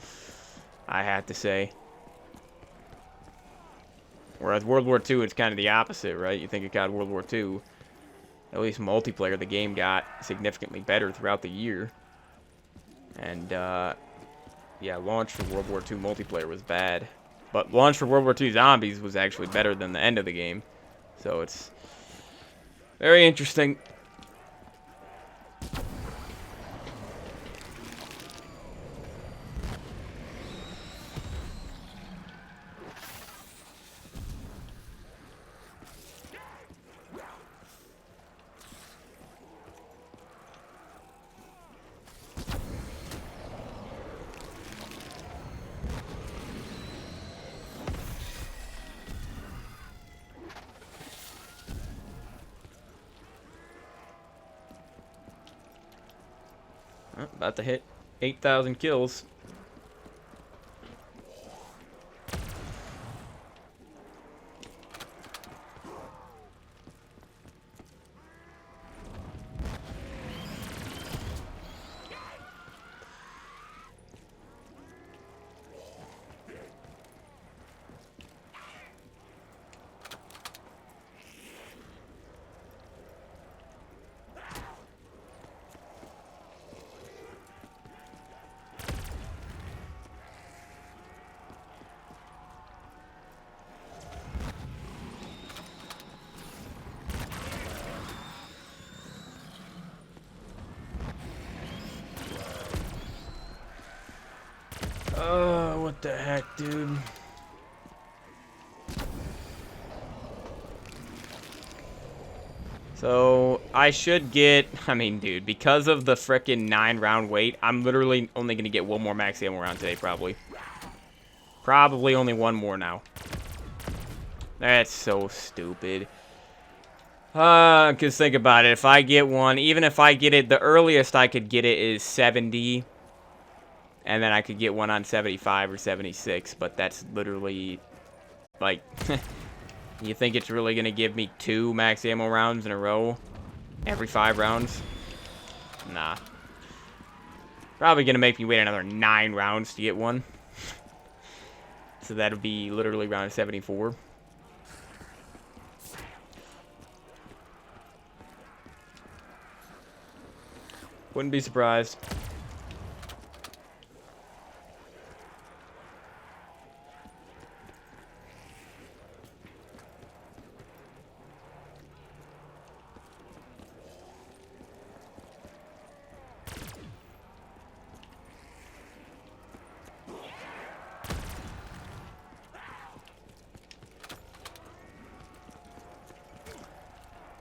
I have to say. Whereas World War II, it's kind of the opposite, right? You think it got World War II. At least multiplayer, the game got significantly better throughout the year. And, yeah, launch for World War II multiplayer was bad. But launch for World War II Zombies was actually better than the end of the game. So it's very interesting. About to hit 8,000 kills. What the heck, dude? So, I should get... I mean, dude, because of the frickin' 9-round wait, I'm literally only gonna get one more max ammo round today, probably. Probably only one more now. That's so stupid. Because think about it. If I get one, even if I get it, the earliest I could get it is 70. And then I could get one on 75 or 76, but that's literally, like, you think it's really going to give me 2 max ammo rounds in a row every 5 rounds? Nah. Probably going to make me wait another 9 rounds to get one. So that would be literally round 74. Wouldn't be surprised.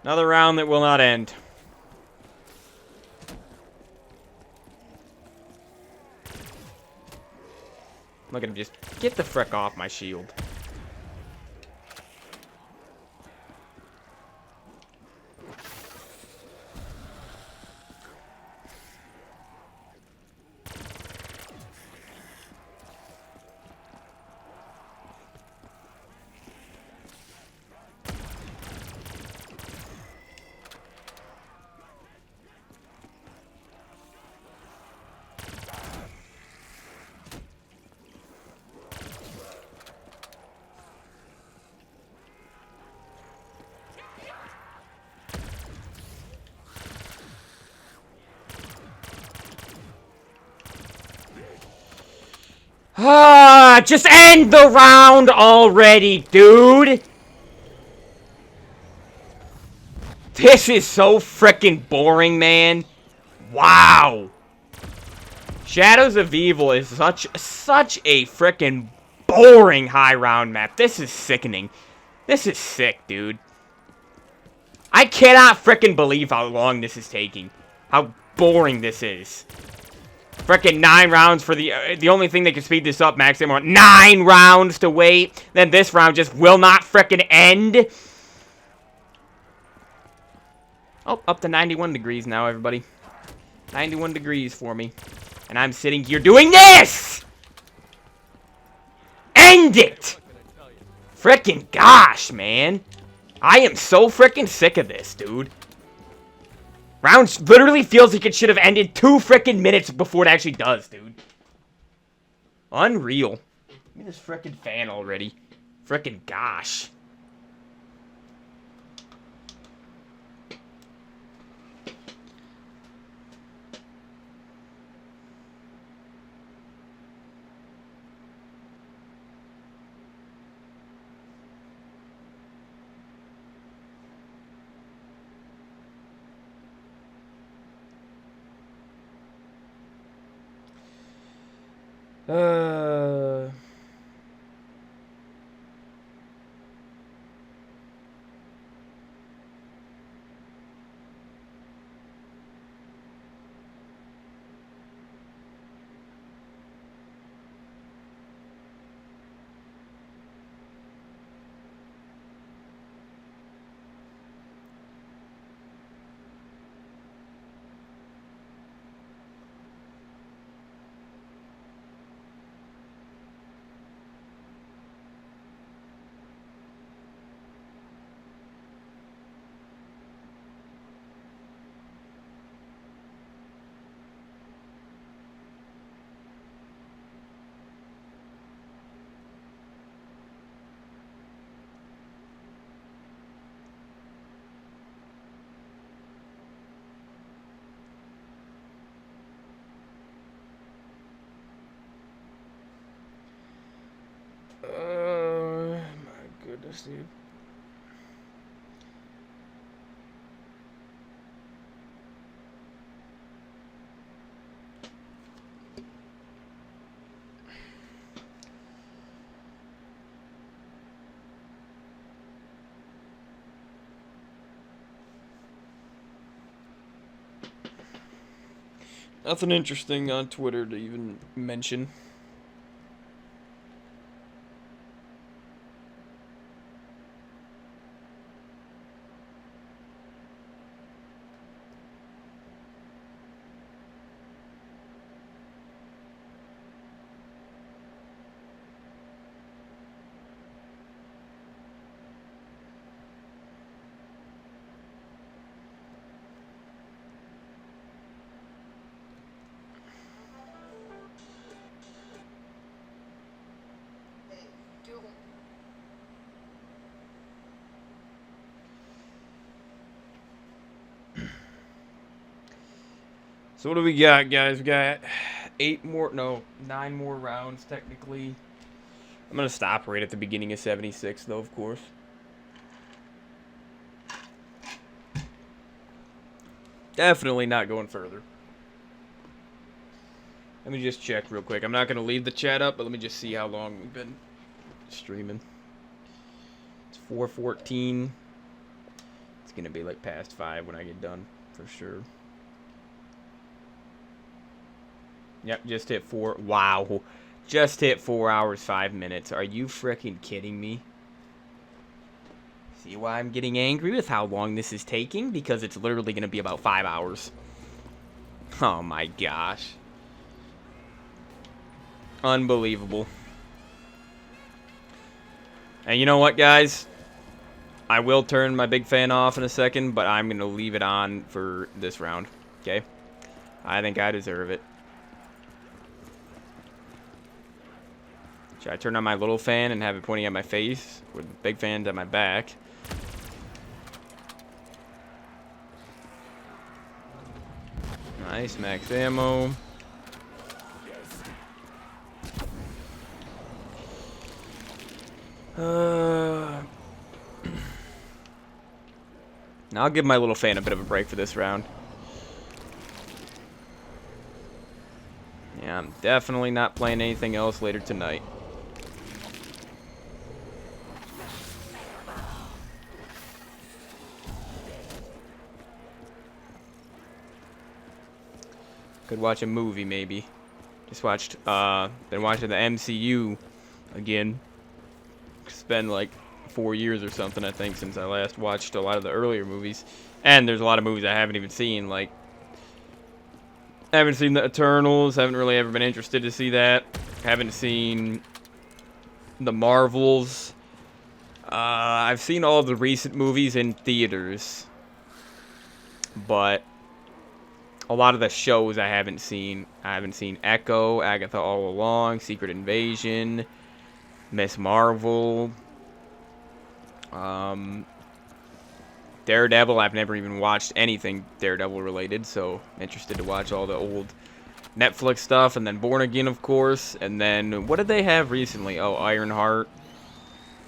Another round that will not end. Look at him just get the frick off my shield. Ah, just end the round already, dude! This is so frickin' boring, man. Wow. Shadows of Evil is such a frickin' boring high round map. This is sickening. This is sick, dude. I cannot frickin' believe how long this is taking. How boring this is. Frickin' 9 rounds for the only thing that can speed this up, Max. They want 9 rounds to wait. Then this round just will not frickin' end. Oh, up to 91 degrees now, everybody. 91 degrees for me. And I'm sitting here doing this! End it! Frickin' gosh, man. I am so frickin' sick of this, dude. Round literally feels like it should have ended 2 frickin' minutes before it actually does, dude. Unreal. Look at this frickin' fan already. Frickin' gosh. My goodness, dude. Nothing interesting on Twitter to even mention. So what do we got, guys? We got 9 more rounds, technically. I'm going to stop right at the beginning of 76, though, of course. Definitely not going further. Let me just check real quick. I'm not going to leave the chat up, but let me just see how long we've been streaming. It's 4:14. It's gonna be like past 5 when I get done, for sure. Yep, just hit 4. Wow. Just hit 4 hours, 5 minutes. Are you freaking kidding me? See why I'm getting angry with how long this is taking? Because it's literally gonna be about 5 hours. Oh my gosh. Unbelievable. And you know what, guys? I will turn my big fan off in a second, but I'm going to leave it on for this round. Okay? I think I deserve it. Should I turn on my little fan and have it pointing at my face? Or the big fan's at my back? Nice, max ammo. Now I'll give my little fan a bit of a break for this round. Yeah, I'm definitely not playing anything else later tonight. Could watch a movie maybe. Just watched been watching the MCU again. It's been like 4 years or something, I think, since I last watched a lot of the earlier movies. And there's a lot of movies I haven't even seen, like I haven't seen the Eternals, haven't really ever been interested to see that. Haven't seen the Marvels. I've seen all of the recent movies in theaters, but a lot of the shows I haven't seen. I haven't seen Echo, Agatha All Along, Secret Invasion, Miss Marvel, Daredevil. I've never even watched anything Daredevil related, so interested to watch all the old Netflix stuff. And then Born Again, of course. And then, what did they have recently? Oh, Ironheart.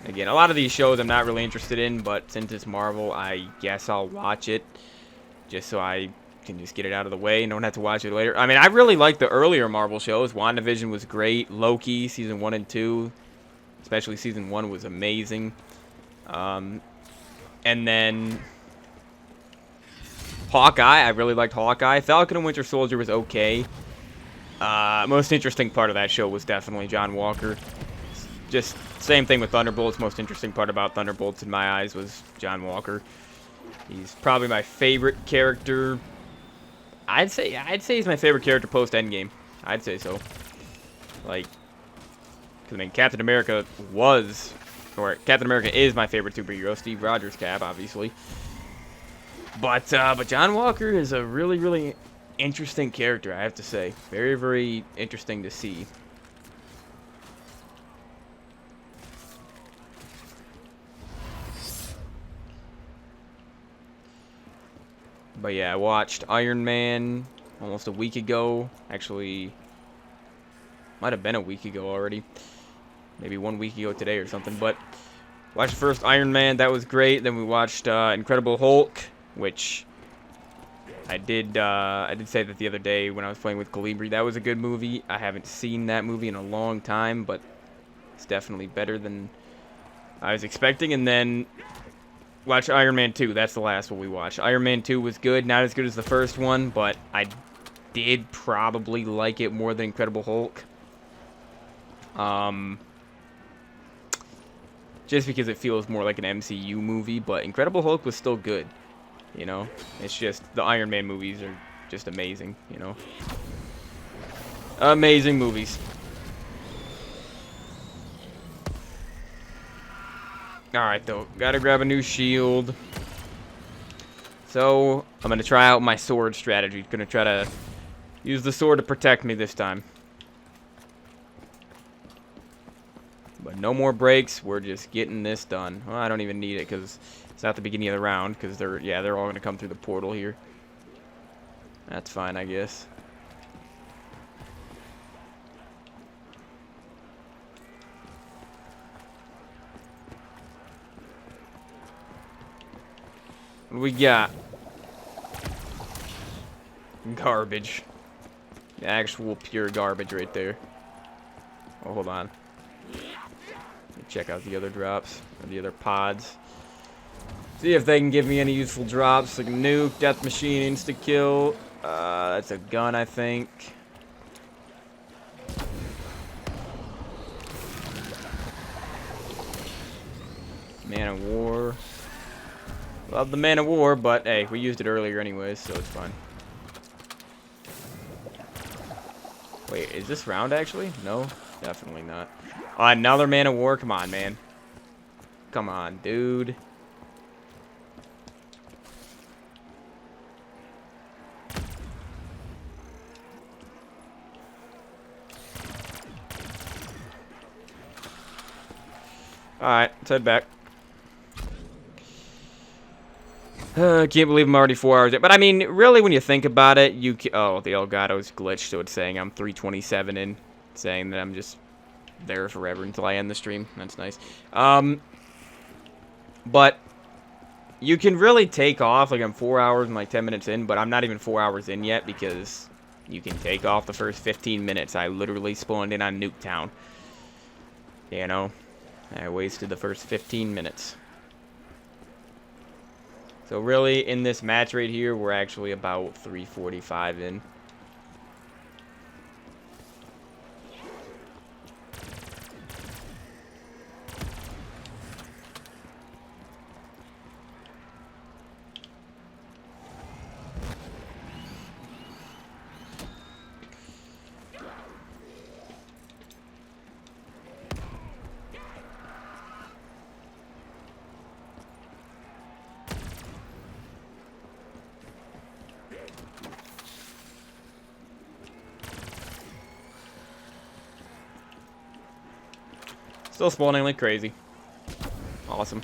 Again, a lot of these shows I'm not really interested in, but since it's Marvel, I guess I'll watch it, just so I can just get it out of the way and don't have to watch it later. I mean, I really like the earlier Marvel shows. WandaVision was great. Loki, season 1 and 2. Especially season 1 was amazing. And then Hawkeye, I really liked Hawkeye. Falcon and Winter Soldier was okay. Most interesting part of that show was definitely John Walker. Just same thing with Thunderbolts. Most interesting part about Thunderbolts in my eyes was John Walker. He's probably my favorite character. I'd say he's my favorite character post Endgame. I'd say so. Like, because I mean, Captain America is my favorite superhero. Steve Rogers Cap, obviously. But John Walker is a really, really interesting character, I have to say. Very, very interesting to see. But yeah, I watched Iron Man almost a week ago. Actually, might have been a week ago already. Maybe 1 week ago today or something. But watched the first Iron Man. That was great. Then we watched Incredible Hulk, which I did say that the other day when I was playing with Calibri. That was a good movie. I haven't seen that movie in a long time, but it's definitely better than I was expecting. And then watch Iron Man 2. That's the last one we watched. Iron Man 2 was good. Not as good as the first one, but I did probably like it more than Incredible Hulk. Just because it feels more like an MCU movie, but Incredible Hulk was still good. You know? It's just the Iron Man movies are just amazing, you know? Amazing movies. Alright, though. Gotta grab a new shield. So, I'm gonna try out my sword strategy. Gonna try to use the sword to protect me this time. But no more breaks. We're just getting this done. Well, I don't even need it because it's not the beginning of the round. Because they're all gonna come through the portal here. That's fine, I guess. What do we got? Garbage. Actual pure garbage right there. Oh, hold on. Let me check out the other drops, or the other pods. See if they can give me any useful drops, like nuke, death machine, insta kill. That's a gun, I think. Man of War. Love the Man of War, but hey, we used it earlier anyways, so it's fine. Wait, is this round actually? No, definitely not. Another Man of War? Come on, man. Come on, dude. Alright, let's head back. I can't believe I'm already 4 hours in. But I mean, really, when you think about it, oh, the Elgato's glitched, so it's saying I'm 3:27 in, saying that I'm just there forever until I end the stream. That's nice. But you can really take off, like I'm 4 hours and like 10 minutes in, but I'm not even 4 hours in yet because you can take off the first 15 minutes. I literally spawned in on Nuketown. You know, I wasted the first 15 minutes. So really, in this match right here, we're actually about 3:45 in. Still spawning like crazy. Awesome.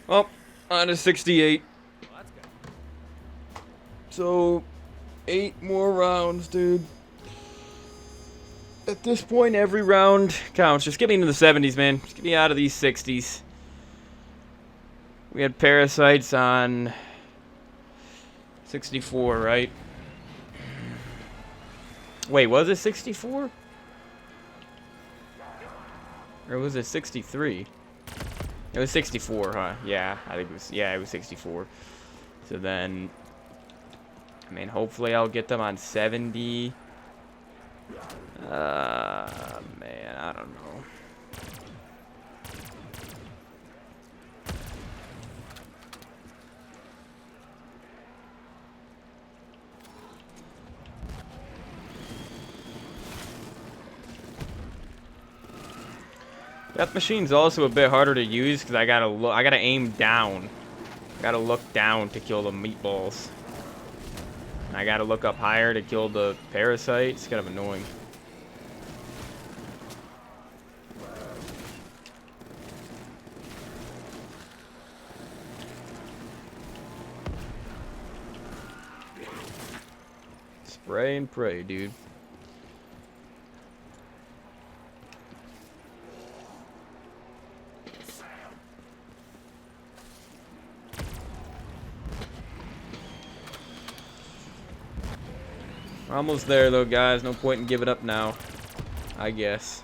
Well, on to 68. So, 8 more rounds, dude. At this point, every round counts. Just get me into the 70s, man. Just get me out of these 60s. We had parasites on 64, right? Wait, was it 64? Or was it 63? It was 64, huh? Yeah, I think it was 64. So then, I mean, hopefully I'll get them on 70. Man, I don't know. That machine's also a bit harder to use because I gotta aim down. I gotta look down to kill the meatballs. I gotta look up higher to kill the parasite. It's kind of annoying. Spray and pray, dude. Almost there though, guys. No point in giving up now, I guess.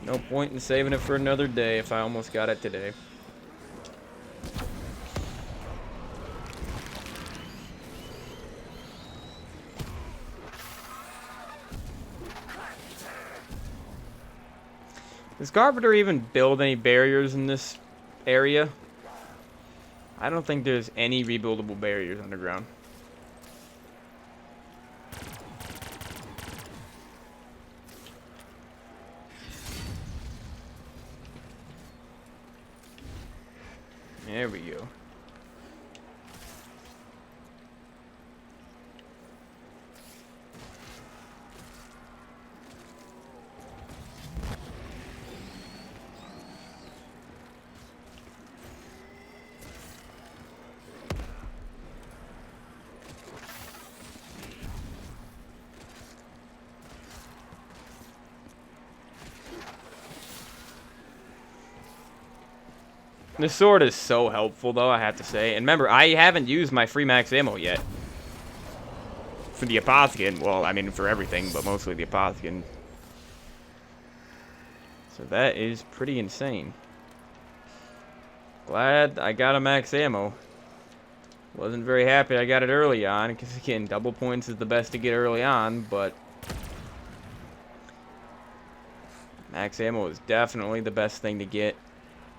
No point in saving it for another day if I almost got it today. Does Carpenter even build any barriers in this area? I don't think there's any rebuildable barriers underground. There we go. This sword is so helpful, though, I have to say. And remember, I haven't used my free max ammo yet. For the Apothicon. Well, I mean, for everything, but mostly the Apothicon. So that is pretty insane. Glad I got a max ammo. Wasn't very happy I got it early on, because, again, double points is the best to get early on, but... max ammo is definitely the best thing to get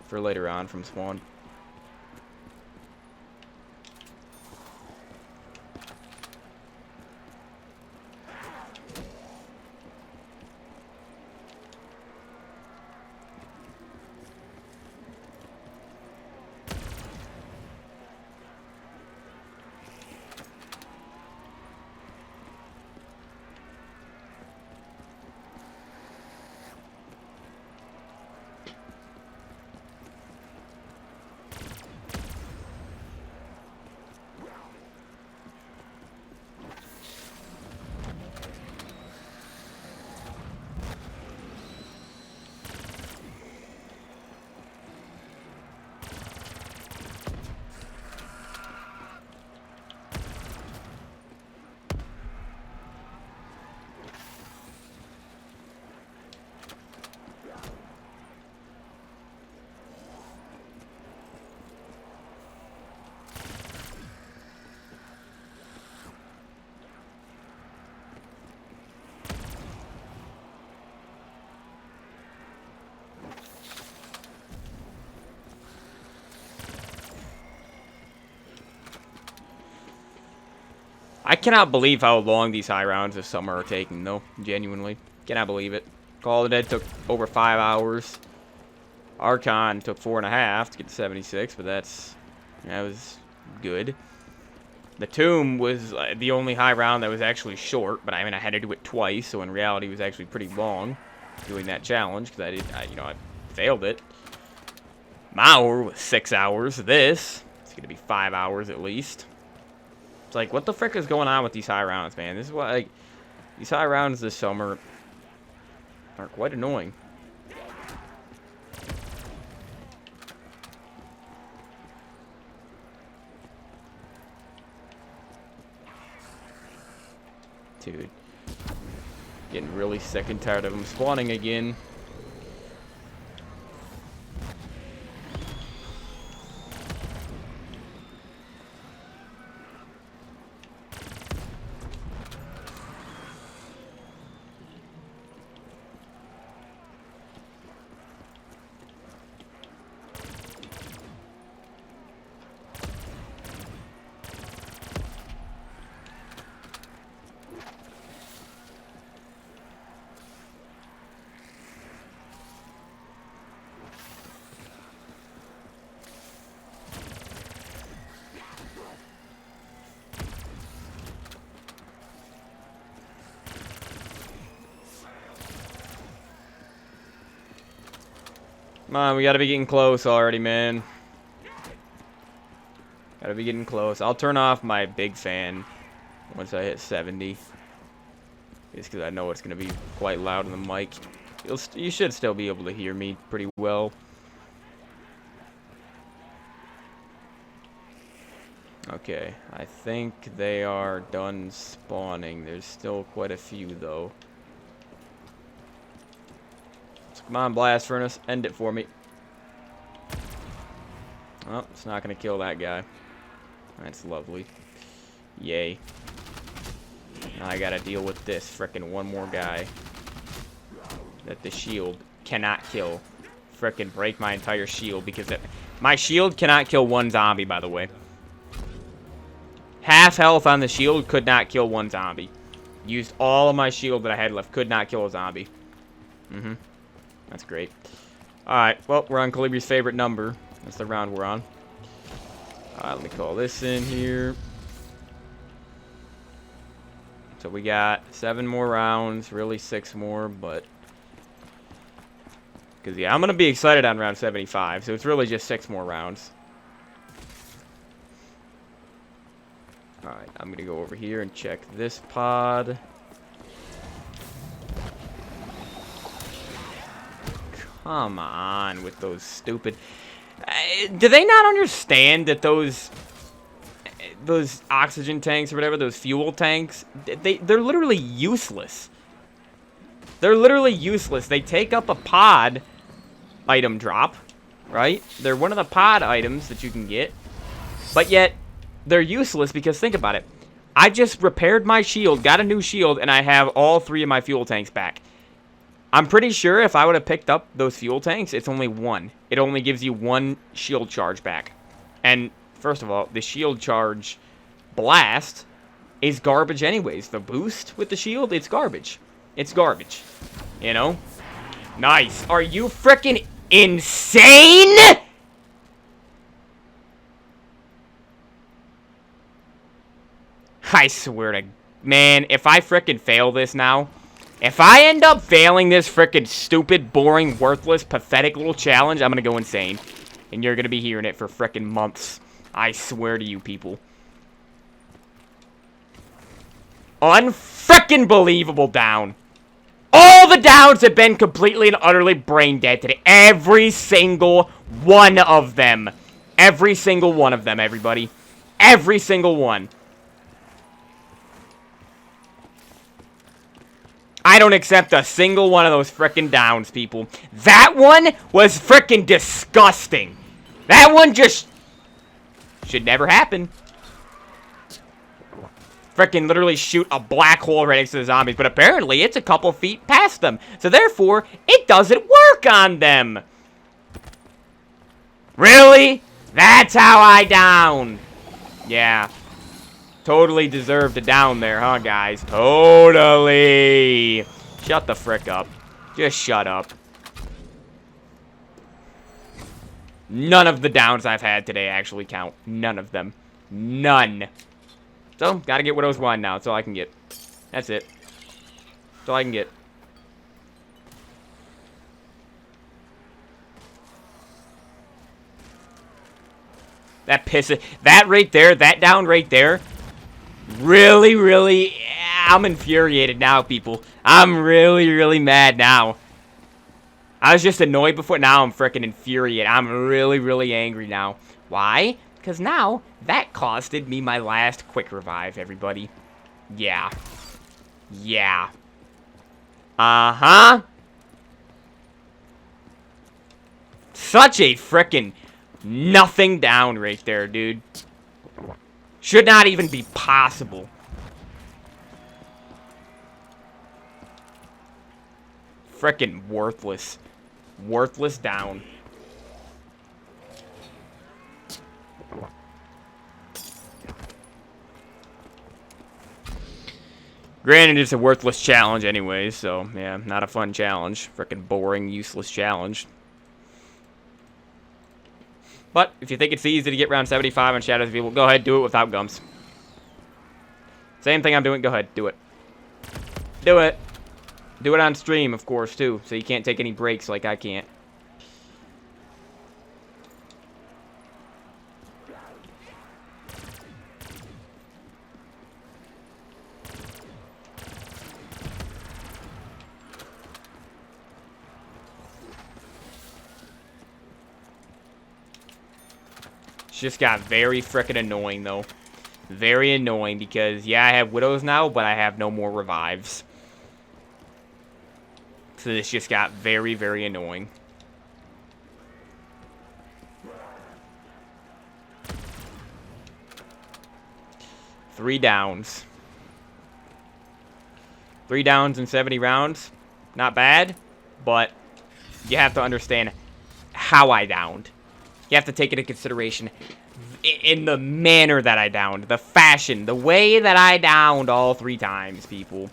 for later on from spawn. I cannot believe how long these high rounds this summer are taking, though. Genuinely. Cannot believe it. Call of the Dead took over 5 hours. Archon took 4.5 to get to 76, but that was good. The Tomb was the only high round that was actually short, but I mean, I had to do it twice, so in reality it was actually pretty long doing that challenge, because I failed it. Mauer was 6 hours. This, it's going to be 5 hours at least. It's like, what the frick is going on with these high rounds, man? This is what, like, these high rounds this summer are quite annoying. Dude. Getting really sick and tired of them spawning again. Come on, we gotta be getting close already, man. Gotta be getting close. I'll turn off my big fan once I hit 70. Just because I know it's gonna be quite loud on the mic. You should still be able to hear me pretty well. Okay, I think they are done spawning. There's still quite a few, though. Come on, Blast Furnace. End it for me. Oh, it's not going to kill that guy. That's lovely. Yay. Now I got to deal with this frickin' one more guy that the shield cannot kill. Frickin' break my entire shield because my shield cannot kill one zombie, by the way. Half health on the shield could not kill one zombie. Used all of my shield that I had left. Could not kill a zombie. That's great. Alright, well, we're on Calibri's favorite number. That's the round we're on. Let me call this in here. So we got 7 more rounds. Really 6 more, but... Because, yeah, I'm going to be excited on round 75. So it's really just 6 more rounds. Alright, I'm going to go over here and check this pod. Come on with those stupid... do they not understand that those oxygen tanks or whatever, those fuel tanks, they're literally useless. They're literally useless. They take up a pod item drop, right? They're one of the pod items that you can get, but yet they're useless because think about it. I just repaired my shield, got a new shield, and I have all 3 of my fuel tanks back. I'm pretty sure if I would have picked up those fuel tanks, it's only 1. It only gives you 1 shield charge back. And first of all, the shield charge blast is garbage anyways. The boost with the shield, it's garbage. It's garbage. You know? Nice. Are you freaking insane? I swear to... Man, if I freaking fail this now... If I end up failing this frickin' stupid, boring, worthless, pathetic little challenge, I'm gonna go insane. And you're gonna be hearing it for frickin' months. I swear to you people. Unfrickin' believable down. All the downs have been completely and utterly brain dead today. Every single one of them. Every single one of them, everybody. Every single one. I don't accept a single one of those frickin' downs, people. That one was frickin' disgusting. That one just should never happen. Frickin' literally shoot a black hole right next to the zombies, but apparently it's a couple feet past them. So therefore, it doesn't work on them. Really? That's how I down. Yeah. Totally deserved a down there, huh, guys? Totally. Shut the frick up. Just shut up. None of the downs I've had today actually count. None of them. None. So, gotta get Widow's Wine now. That's all I can get. That's it. That's all I can get. That pisses... That right there, that down right there... Really, really, I'm infuriated now, people. I'm really, really mad now. I was just annoyed before. Now I'm freaking infuriated. I'm really, really angry now. Why? Because now that costed me my last quick revive, everybody. Yeah. Yeah. Uh-huh. Such a freaking nothing down right there, dude. Should not even be possible. Frickin' worthless. Worthless down. Granted, it's a worthless challenge anyways, so, yeah, not a fun challenge. Frickin' boring, useless challenge. But, if you think it's easy to get round 75 on Shadows of Evil, go ahead, do it without gums. Same thing I'm doing, go ahead, do it. Do it. Do it on stream, of course, too, so you can't take any breaks like I can't. Just got very frickin' annoying, though. Very annoying, because, yeah, I have Widows now, but I have no more revives. So this just got very, very annoying. Three downs. 3 downs in 70 rounds. Not bad, but you have to understand how I downed. You have to take into consideration in the manner that I downed, the fashion, the way that I downed all 3 times, people.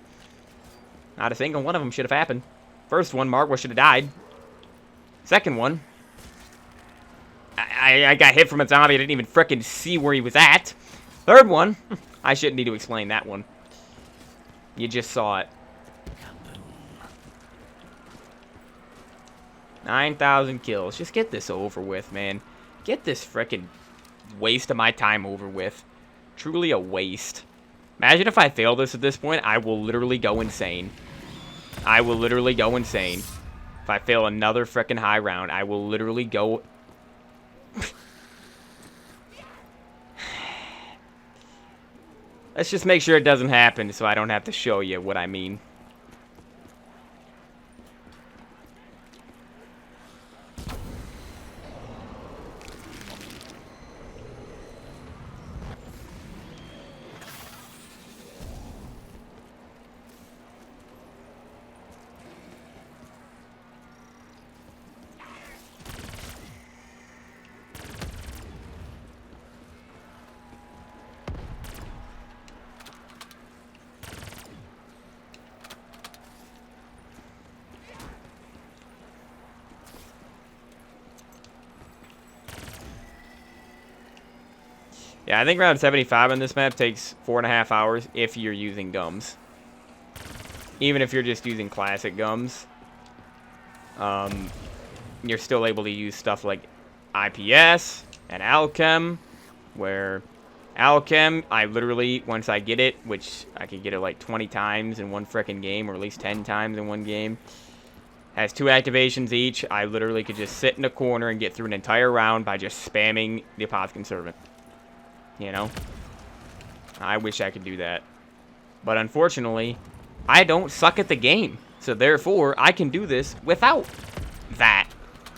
Not a single one of them should have happened. First one, Margwa should have died. Second one, I got hit from a zombie. I didn't even frickin' see where he was at. Third one, I shouldn't need to explain that one. You just saw it. 9,000 kills. Just get this over with, man. Get this frickin' waste of my time over with. Truly a waste. Imagine if I fail this at this point, I will literally go insane. I will literally go insane. If I fail another frickin' high round, I will literally go... Let's just make sure it doesn't happen so I don't have to show you what I mean. Yeah, I think round 75 on this map takes 4.5 hours if you're using gums. Even if you're just using classic gums, you're still able to use stuff like IPS and Alchem, where Alchem, I literally, once I get it, which I could get it like 20 times in one frickin' game, or at least 10 times in one game, has 2 activations each. I literally could just sit in a corner and get through an entire round by just spamming the Apothecary Servant. You know? I wish I could do that. But unfortunately, I don't suck at the game. So therefore, I can do this without that.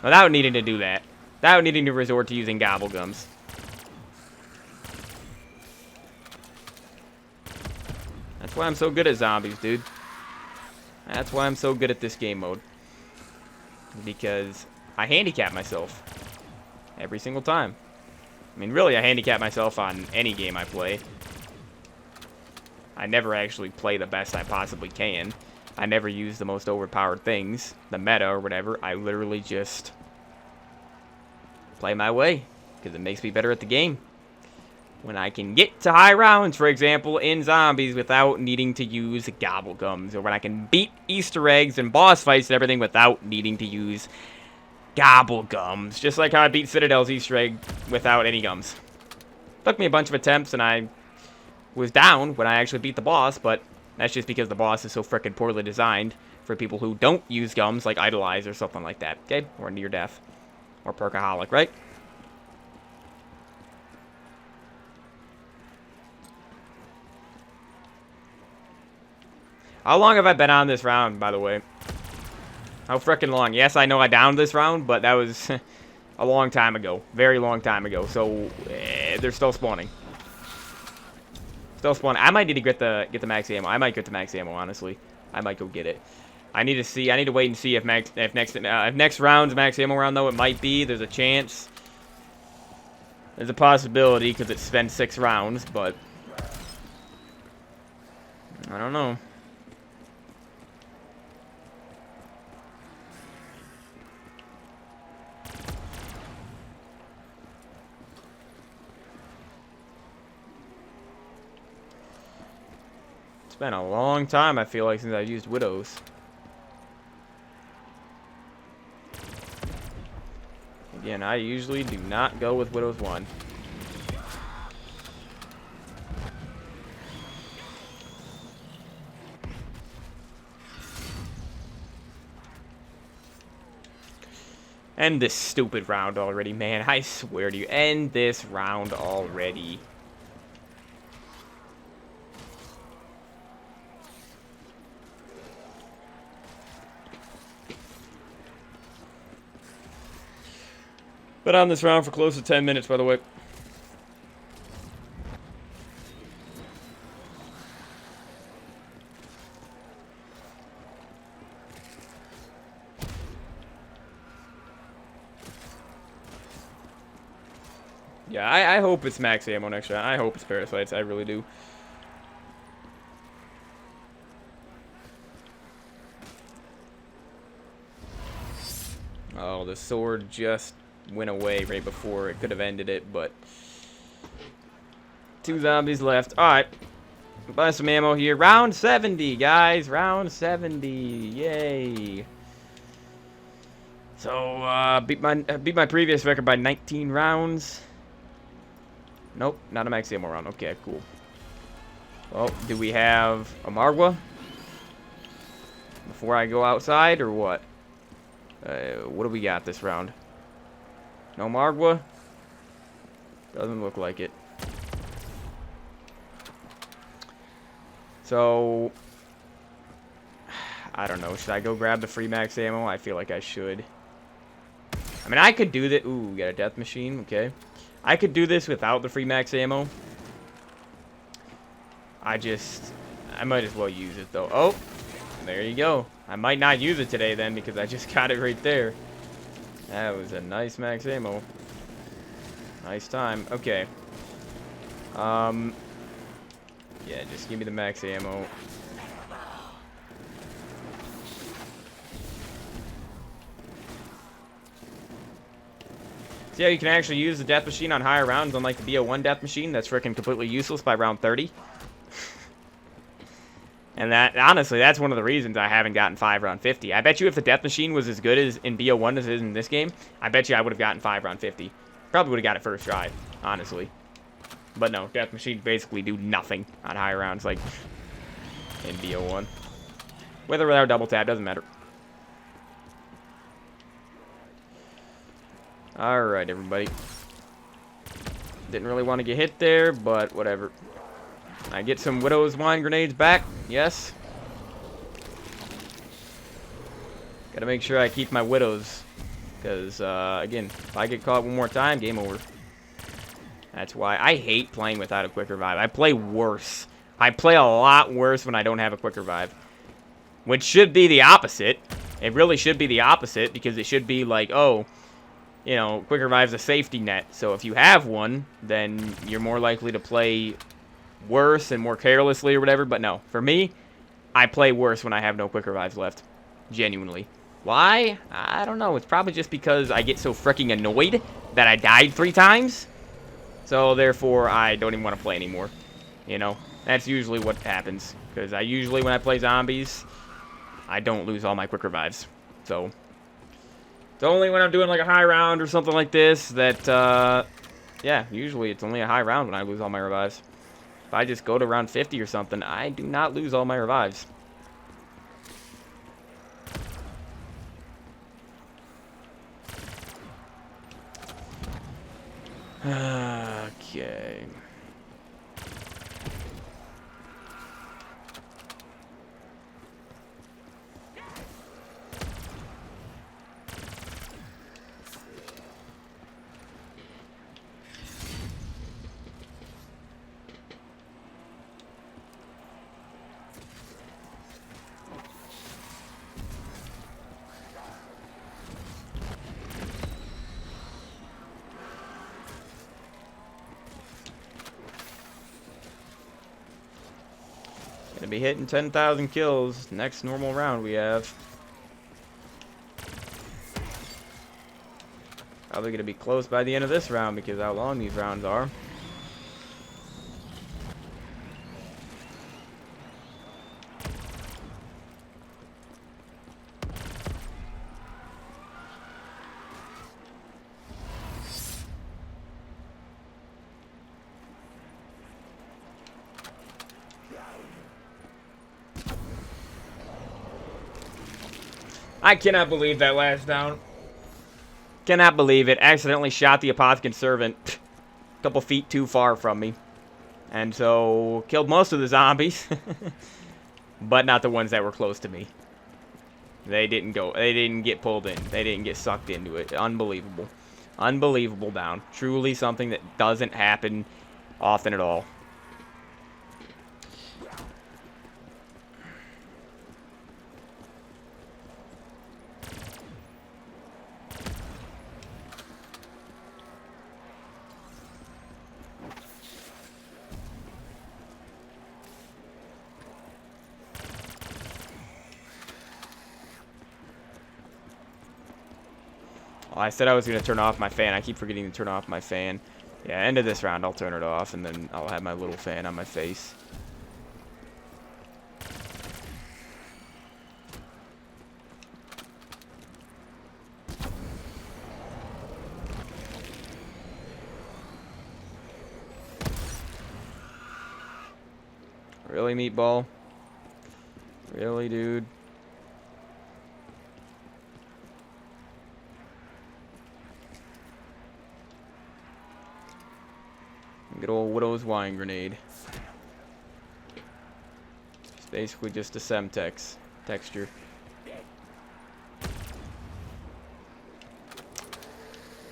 Without needing to do that. Without needing to resort to using gobblegums. That's why I'm so good at zombies, dude. That's why I'm so good at this game mode. Because I handicap myself. Every single time. I mean, really, I handicap myself on any game I play. I never actually play the best I possibly can. I never use the most overpowered things, the meta or whatever. I literally just play my way, because it makes me better at the game. When I can get to high rounds, for example, in zombies without needing to use gobblegums, or when I can beat Easter eggs and boss fights and everything without needing to use gobblegums, just like how I beat Citadel's Easter egg without any gums. Took me a bunch of attempts, and I was down when I actually beat the boss, but that's just because the boss is so frickin' poorly designed for people who don't use gums, like Idolize or something like that, okay? Or Near Death. Or Perkaholic, right? How long have I been on this round, by the way? How frickin' long? Yes, I know I downed this round, but that was a long time ago. Very long time ago. So, they're still spawning. Still spawning. I might need to get the max ammo. I might get the max ammo, honestly. I might go get it. I need to see. I need to wait and see if next round's max ammo round, though, it might be. There's a chance. There's a possibility, because it's been 6 rounds, but I don't know. It's been a long time, I feel like, since I've used Widows. Again, I usually do not go with Widows 1. End this stupid round already, man. I swear to you. End this round already. Been on this round for close to 10 minutes, by the way. Yeah, I hope it's max ammo next round. I hope it's parasites. I really do. Oh, the sword just went away right before it could have ended it, but 2 zombies left. Alright. Buy some ammo here. Round 70, guys. Round 70. Yay. So, beat my previous record by 19 rounds. Nope, not a max ammo round. Okay, cool. Well, do we have a Margwa? Before I go outside, or what? What do we got this round? No Margwa? Doesn't look like it. So, I don't know. Should I go grab the free max ammo? I feel like I should. I mean, I could do that. Ooh, we got a death machine. Okay. I could do this without the free max ammo. I might as well use it, though. Oh, there you go. I might not use it today, then, because I just got it right there. That was a nice max ammo. Nice time. Okay. Yeah, just give me the max ammo. So yeah, you can actually use the death machine on higher rounds, unlike the BO1 death machine. That's freaking completely useless by round 30. And that, honestly, that's one of the reasons I haven't gotten 5 round 50. I bet you if the death machine was as good as in BO1 as it is in this game, I bet you I would have gotten 5 round 50. Probably would have got it first try, honestly. But no, death machines basically do nothing on higher rounds like in BO1. With or without double tap, doesn't matter. Alright, everybody. Didn't really want to get hit there, but whatever. I get some Widow's Wine grenades back. Yes. Gotta make sure I keep my Widows. Because, again, if I get caught one more time, game over. That's why I hate playing without a quick revive. I play worse. I play a lot worse when I don't have a quick revive. Which should be the opposite. It really should be the opposite, because it should be like, oh, you know, quick revive's a safety net. So if you have one, then you're more likely to play worse and more carelessly or whatever. But no, for me, I play worse when I have no quick revives left. Genuinely. Why? I don't know. It's probably just because I get so freaking annoyed that I died 3 times. So therefore, I don't even want to play anymore. You know, that's usually what happens. Because I usually, when I play zombies, I don't lose all my quick revives. So it's only when I'm doing like a high round or something like this that, yeah, usually it's only a high round when I lose all my revives. If I just go to round 50 or something, I do not lose all my revives. Okay. Gonna be hitting 10,000 kills next normal round we have. Probably gonna be close by the end of this round because of how long these rounds are. I cannot believe that last down. Cannot believe it. Accidentally shot the Apothicon Servant a couple feet too far from me. And so, killed most of the zombies. But not the ones that were close to me. They didn't get pulled in. They didn't get sucked into it. Unbelievable. Unbelievable down. Truly something that doesn't happen often at all. Well, I said I was going to turn off my fan. I keep forgetting to turn off my fan. Yeah, end of this round, I'll turn it off, and then I'll have my little fan on my face. Really, Meatball? Really, dude? Good old Widow's Wine Grenade. It's basically just a Semtex texture.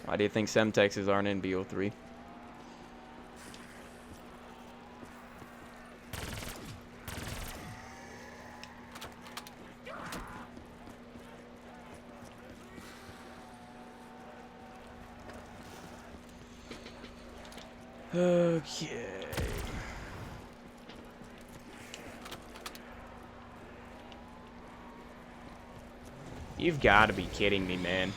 Why do you think Semtexes aren't in BO3? Okay. You've got to be kidding me, man.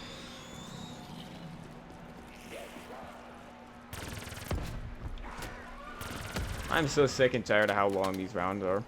I'm so sick and tired of how long these rounds are.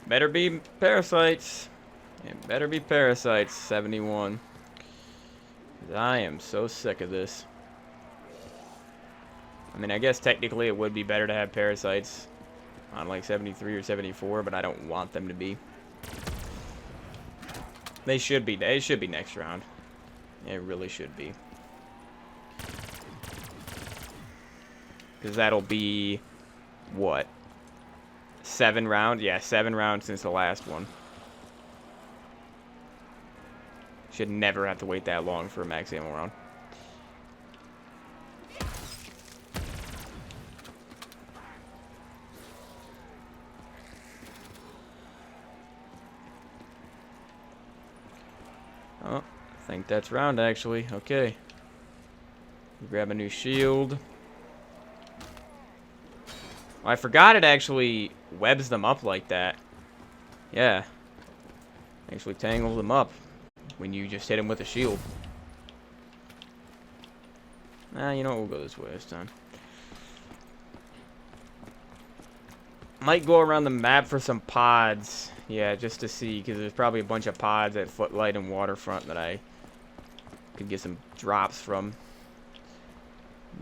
Better be parasites. It better be parasites, 71. I am so sick of this. I mean, I guess technically it would be better to have parasites on like 73 or 74, but I don't want them to be. They should be next round. It really should be. Because that'll be, what? 7 rounds? Yeah, 7 rounds since the last one. Should never have to wait that long for a max ammo round. Oh, I think that's round actually. Okay. Grab a new shield. I forgot it actually webs them up like that. Yeah. Actually tangles them up when you just hit them with a shield. Nah, you know what? We'll go this way this time. Might go around the map for some pods. Yeah, just to see, because there's probably a bunch of pods at Footlight and Waterfront that I could get some drops from.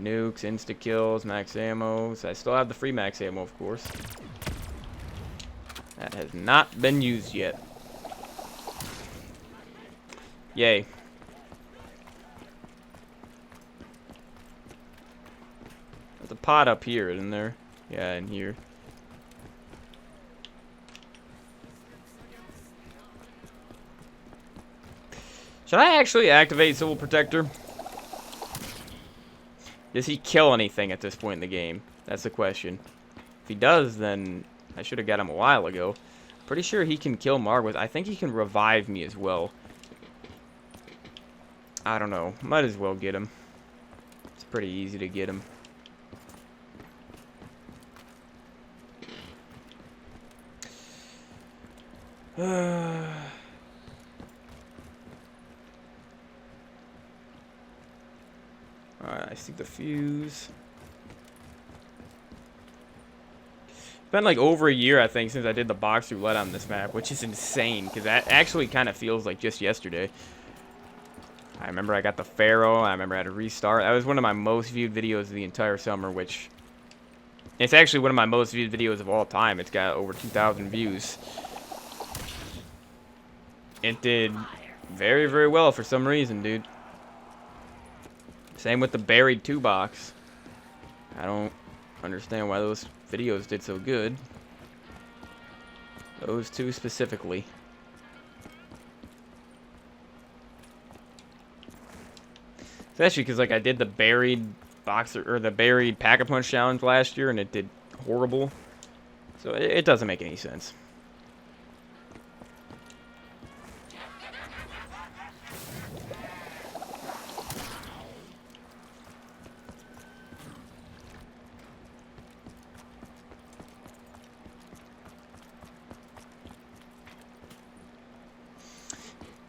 Nukes, insta-kills, max ammo. So I still have the free max ammo, of course. That has not been used yet. Yay. There's a pod up here, isn't there? Yeah, in here. Should I actually activate Civil Protector? Does he kill anything at this point in the game? That's the question. If he does, then I should have got him a while ago. Pretty sure he can kill Margwith. I think he can revive me as well. I don't know. Might as well get him. It's pretty easy to get him. Alright, I see the fuse. It's been like over a year, I think, since I did the box roulette on this map, which is insane, because that actually kind of feels like just yesterday. I remember I got the Pharaoh, I remember I had to restart. That was one of my most viewed videos of the entire summer, which... It's actually one of my most viewed videos of all time. It's got over 2,000 views. It did very, very well for some reason, dude. Same with the Buried 2 box. I don't understand why those videos did so good. Those two specifically. Especially because, like, I did the buried boxer, or the buried Pack-a-Punch challenge last year, and it did horrible. So it doesn't make any sense.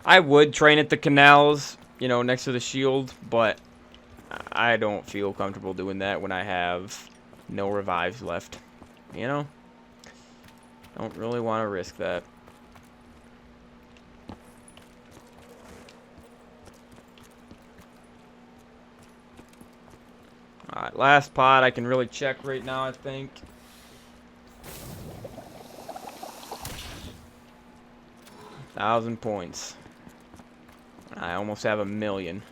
I would train at the canals, you know, next to the shield, but I don't feel comfortable doing that when I have no revives left. You know? Don't really want to risk that. Alright, last pot I can really check right now, I think. $1,000 points. I almost have 1,000,000.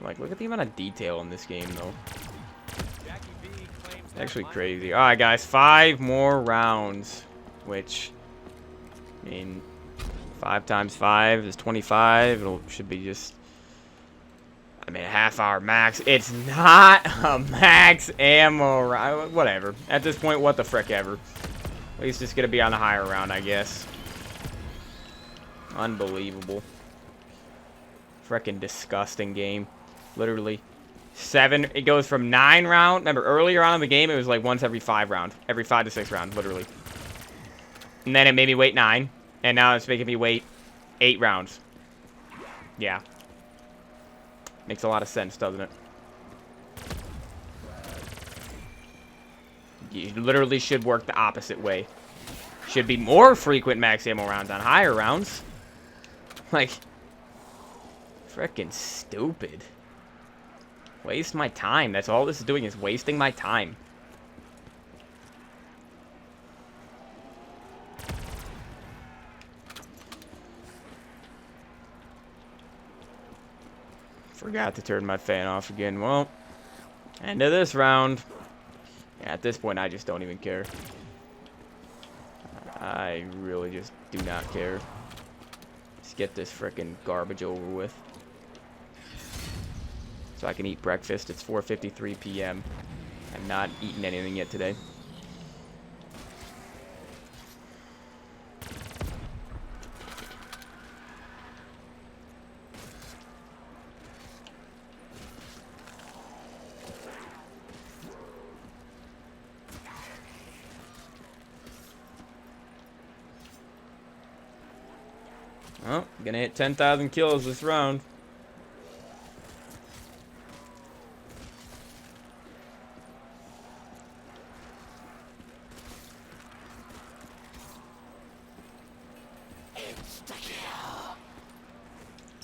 Like, look at the amount of detail in this game, though. Actually crazy. Alright, guys, 5 more rounds. Which, I mean, 5 times 5 is 25. It should be just, I mean, a half-hour max. It's not a max ammo round. Whatever. At this point, what the frick ever. At least it's going to be on a higher round, I guess. Unbelievable. Frickin' disgusting game. Literally. 7. It goes from 9 round. Remember, earlier on in the game, it was like once every 5 round. Every 5 to 6 rounds, literally. And then it made me wait 9. And now it's making me wait 8 rounds. Yeah. Makes a lot of sense, doesn't it? You literally should work the opposite way. Should be more frequent max ammo rounds on higher rounds. Like, frickin' stupid. Waste my time. That's all this is doing, is wasting my time. Forgot to turn my fan off again. Well, end of this round. Yeah, at this point, I just don't even care. I really just do not care. Let's get this frickin' garbage over with. So I can eat breakfast. It's 4:53 p.m. I'm not eating anything yet today. Well, gonna hit 10,000 kills this round.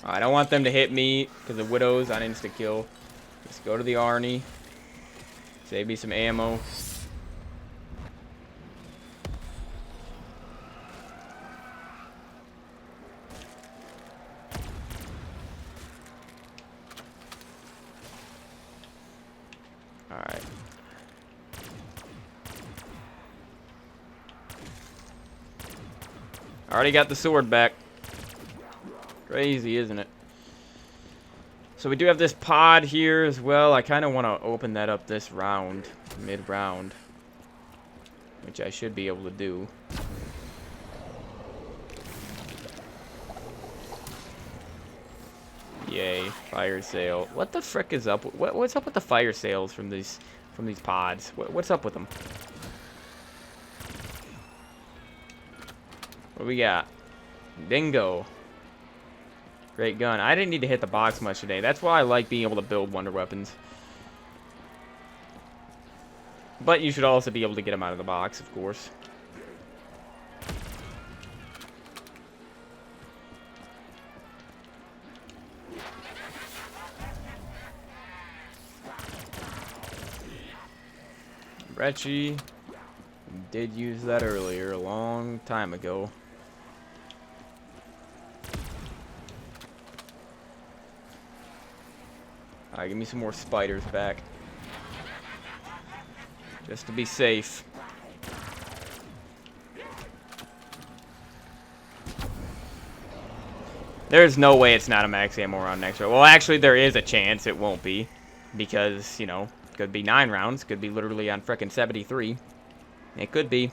I don't want them to hit me because of Widows on insta-kill. Just go to the Arnie. Save me some ammo. Alright. Already got the sword back. Crazy, isn't it? So we do have this pod here as well. I kind of want to open that up this round, mid-round, which I should be able to do. Yay, fire sale. What the frick is up? What's up with the fire sales from these pods? What's up with them? What do we got? Dingo. Great gun. I didn't need to hit the box much today. That's why I like being able to build wonder weapons. But you should also be able to get them out of the box, of course. Retchie did use that earlier, a long time ago. Alright, give me some more spiders back. Just to be safe. There's no way it's not a max ammo round next round. Well, actually, there is a chance it won't be. Because, you know, could be 9 rounds. Could be literally on frickin' 73. It could be.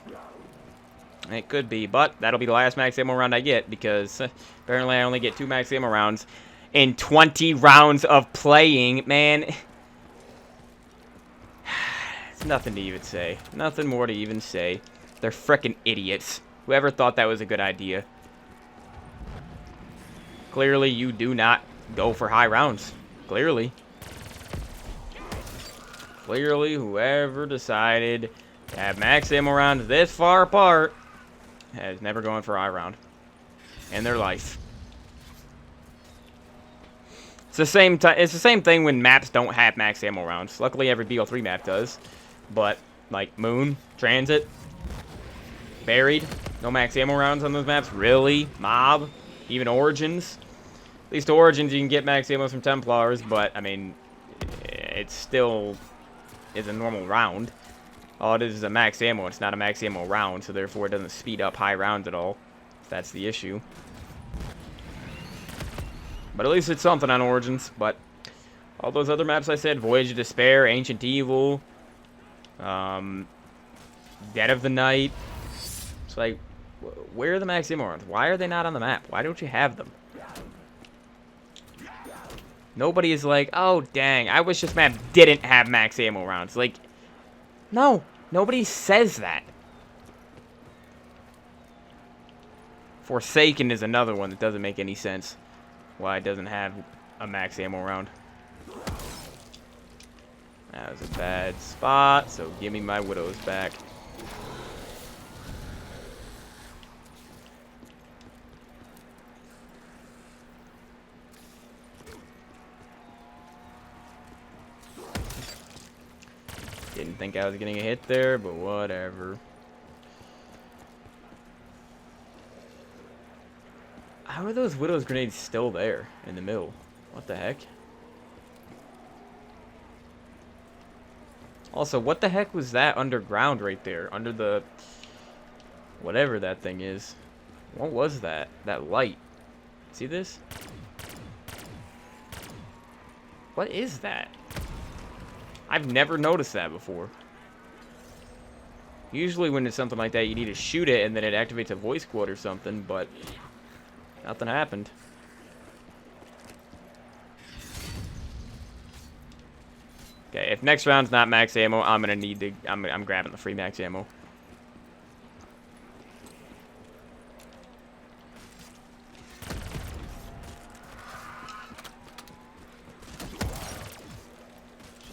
It could be. But that'll be the last max ammo round I get. Because apparently I only get 2 max ammo rounds in 20 rounds of playing. Man. It's nothing to even say. Nothing more to even say. They're frickin' idiots. Whoever thought that was a good idea. Clearly, you do not go for high rounds. Clearly. Clearly, whoever decided to have max ammo rounds this far apart has never gone for a high round in their life. It's the same thing when maps don't have max ammo rounds. Luckily, every BO3 map does. But, like, Moon, Transit, Buried, no max ammo rounds on those maps. Really? Mob? Even Origins? At least Origins you can get max ammo from Templars, but, I mean, it still is a normal round. All it is a max ammo. It's not a max ammo round, so therefore it doesn't speed up high rounds at all. If that's the issue. But at least it's something on Origins. But all those other maps I said, Voyage of Despair, Ancient Evil, Dead of the Night. It's like, where are the max ammo rounds? Why are they not on the map? Why don't you have them? Nobody is like, oh, dang, I wish this map didn't have max ammo rounds. Like, no, nobody says that. Forsaken is another one that doesn't make any sense. Why it doesn't have a max ammo round. That was a bad spot, so give me my Widows back. Didn't think I was getting a hit there, but whatever. How are those Widow's grenades still there in the middle? What the heck? Also, what the heck was that underground right there? Under the... whatever that thing is. What was that? That light. See this? What is that? I've never noticed that before. Usually when it's something like that, you need to shoot it and then it activates a voice quote or something, but nothing happened. Okay, if next round's not max ammo, I'm gonna need to. I'm grabbing the free max ammo.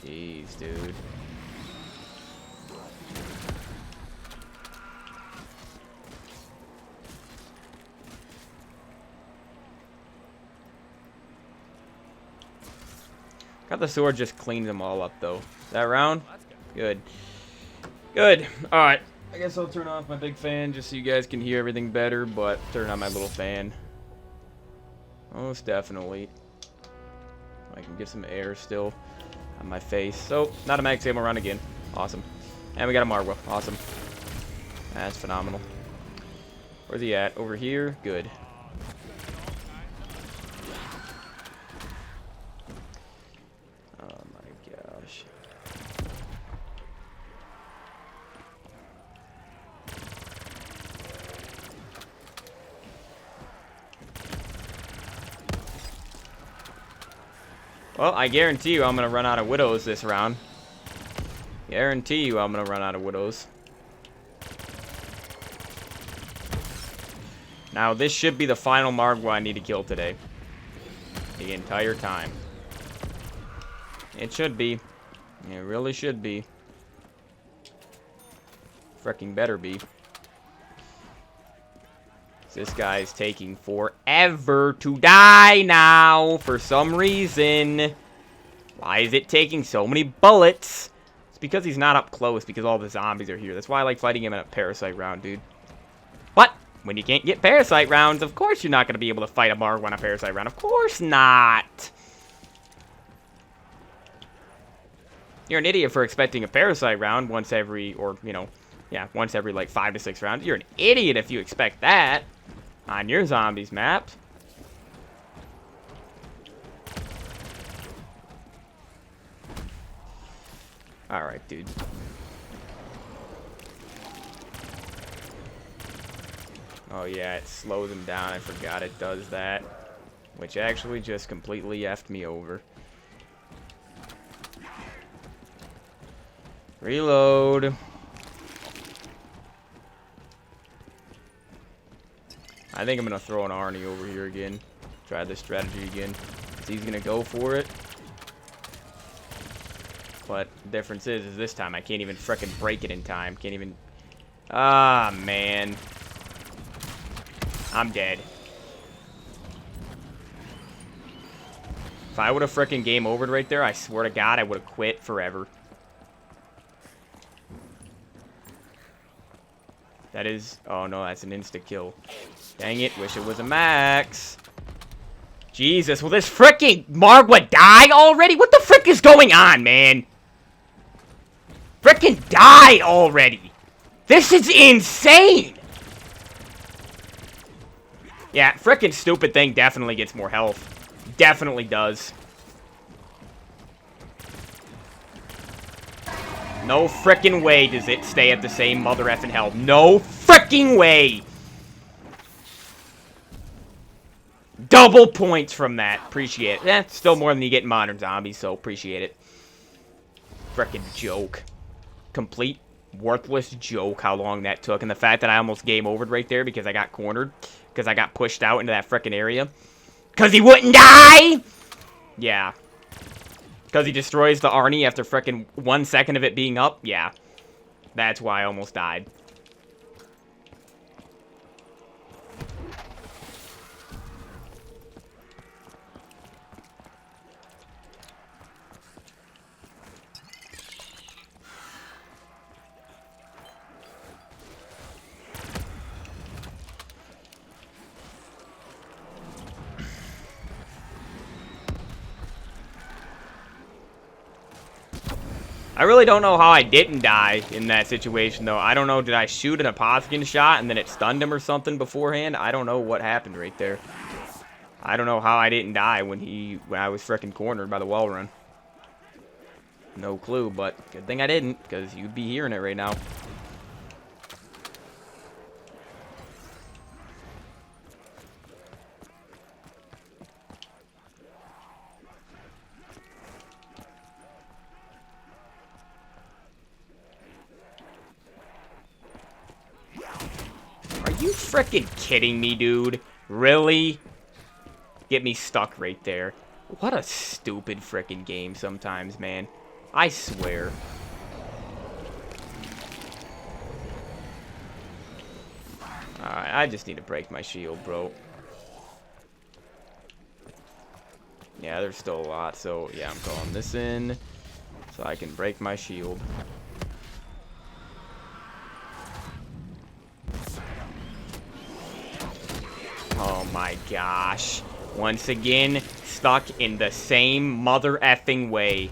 Jeez, dude. Got the sword, just cleaned them all up, though. That round? Good. Good. Alright. I guess I'll turn off my big fan just so you guys can hear everything better, but turn on my little fan. Most definitely. I can get some air still on my face. So, not a max ammo round again. Awesome. And we got a Margwa. Awesome. That's phenomenal. Where's he at? Over here? Good. Well, I guarantee you I'm going to run out of Widows this round. Guarantee you I'm going to run out of Widows. Now, this should be the final Margwa I need to kill today. The entire time. It should be. It really should be. Freaking better be. This guy's taking forever to die now for some reason. Why is it taking so many bullets? It's because he's not up close because all the zombies are here. That's why I like fighting him in a parasite round, dude. What? When you can't get parasite rounds, of course you're not going to be able to fight a Margwa on a parasite round. Of course not. You're an idiot for expecting a parasite round once every, or, you know, yeah, once every, like, 5 to 6 rounds. You're an idiot if you expect that on your zombies map. Alright, dude. Oh, yeah, it slows him down. I forgot it does that. Which actually just completely effed me over. Reload. I think I'm going to throw an Arnie over here again. Try this strategy again. He's going to go for it. But the difference is this time I can't even frickin' break it in time. Can't even... Ah, man. I'm dead. If I would have frickin' game overed right there, I swear to God, I would have quit forever. That is... Oh, no, that's an insta-kill. Dang it, wish it was a max. Jesus, will this frickin' Margwa die already? What the frick is going on, man? Frickin' die already! This is insane! Yeah, frickin' stupid thing definitely gets more health. Definitely does. No frickin' way does it stay at the same mother effing health. No frickin' way! Double points from that. Appreciate it. Eh, still more than you get in Modern Zombies, so appreciate it. Frickin' joke. Complete worthless joke how long that took. And the fact that I almost game overed right there because I got cornered. Because I got pushed out into that frickin' area. Because he wouldn't die! Yeah. Because he destroys the Arnie after frickin' 1 second of it being up? Yeah. That's why I almost died. I really don't know how I didn't die in that situation, though. I don't know, did I shoot an Apothicon shot and then it stunned him or something beforehand? I don't know what happened right there. I don't know how I didn't die when I was frickin' cornered by the wall run. No clue, but good thing I didn't, because you'd be hearing it right now. Are you frickin' kidding me, dude? Really? Get me stuck right there. What a stupid frickin' game sometimes, man. I swear. Alright, I just need to break my shield, bro. Yeah, there's still a lot, so yeah, I'm calling this in so I can break my shield. Oh my gosh. Once again, stuck in the same mother effing way.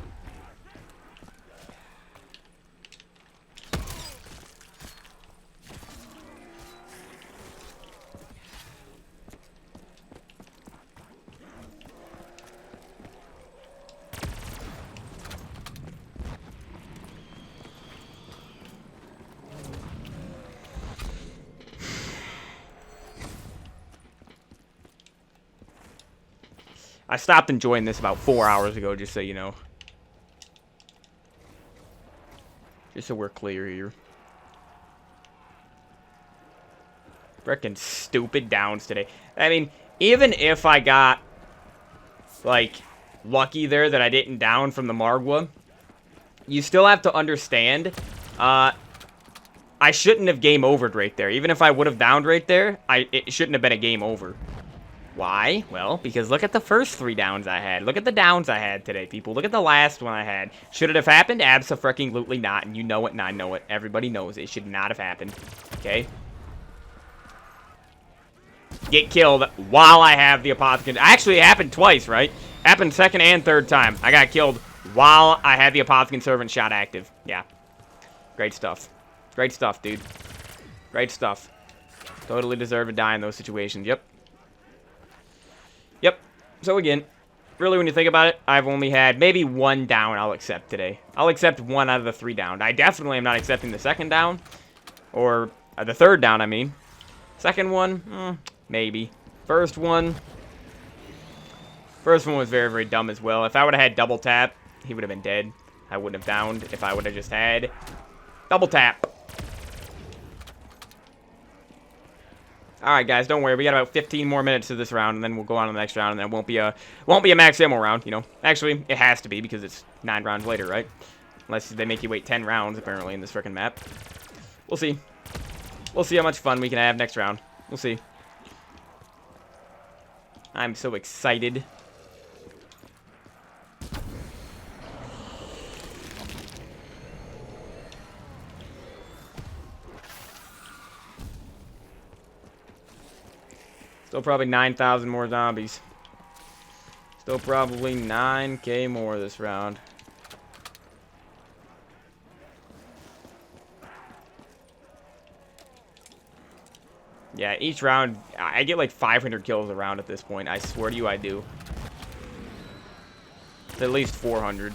I stopped enjoying this about 4 hours ago, just so you know. Just so we're clear here. Frickin' stupid downs today. I mean, even if I got, like, lucky there that I didn't down from the Margwa, you still have to understand, I shouldn't have game overed right there. Even if I would have downed right there, it shouldn't have been a game over. Why? Well, because look at the first 3 downs I had. Look at the downs I had today, people. Look at the last one I had. Should it have happened? Abso-freaking-lutely not. And you know it, and I know it. Everybody knows it. It should not have happened. Okay? Get killed while I have the Apothicon. Actually, it happened twice, right? Happened second and third time. I got killed while I had the Apothicon Servant shot active. Yeah. Great stuff. Great stuff, dude. Great stuff. Totally deserve to die in those situations. Yep. Yep. So again, really when you think about it, I've only had maybe one down I'll accept today. I'll accept 1 out of the 3 down. I definitely am not accepting the second down. Or the third down, I mean. Second one, maybe. First one was very, very dumb as well. If I would have had double tap, he would have been dead. I wouldn't have downed if I would have just had double tap. Alright, guys, don't worry. We got about 15 more minutes to this round, and then we'll go on to the next round, and then it won't be a max ammo round, you know. Actually, it has to be, because it's 9 rounds later, right? Unless they make you wait 10 rounds, apparently, in this frickin' map. We'll see. We'll see how much fun we can have next round. We'll see. I'm so excited. Still probably 9,000 more zombies. Still probably 9k more this round. Yeah, each round, I get like 500 kills a round at this point. I swear to you, I do. It's at least 400.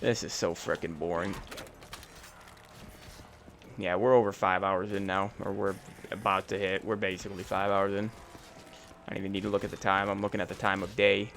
This is so freaking boring. Yeah, we're over 5 hours in now, or we're about to hit. We're basically 5 hours in. I don't even need to look at the time. I'm looking at the time of day.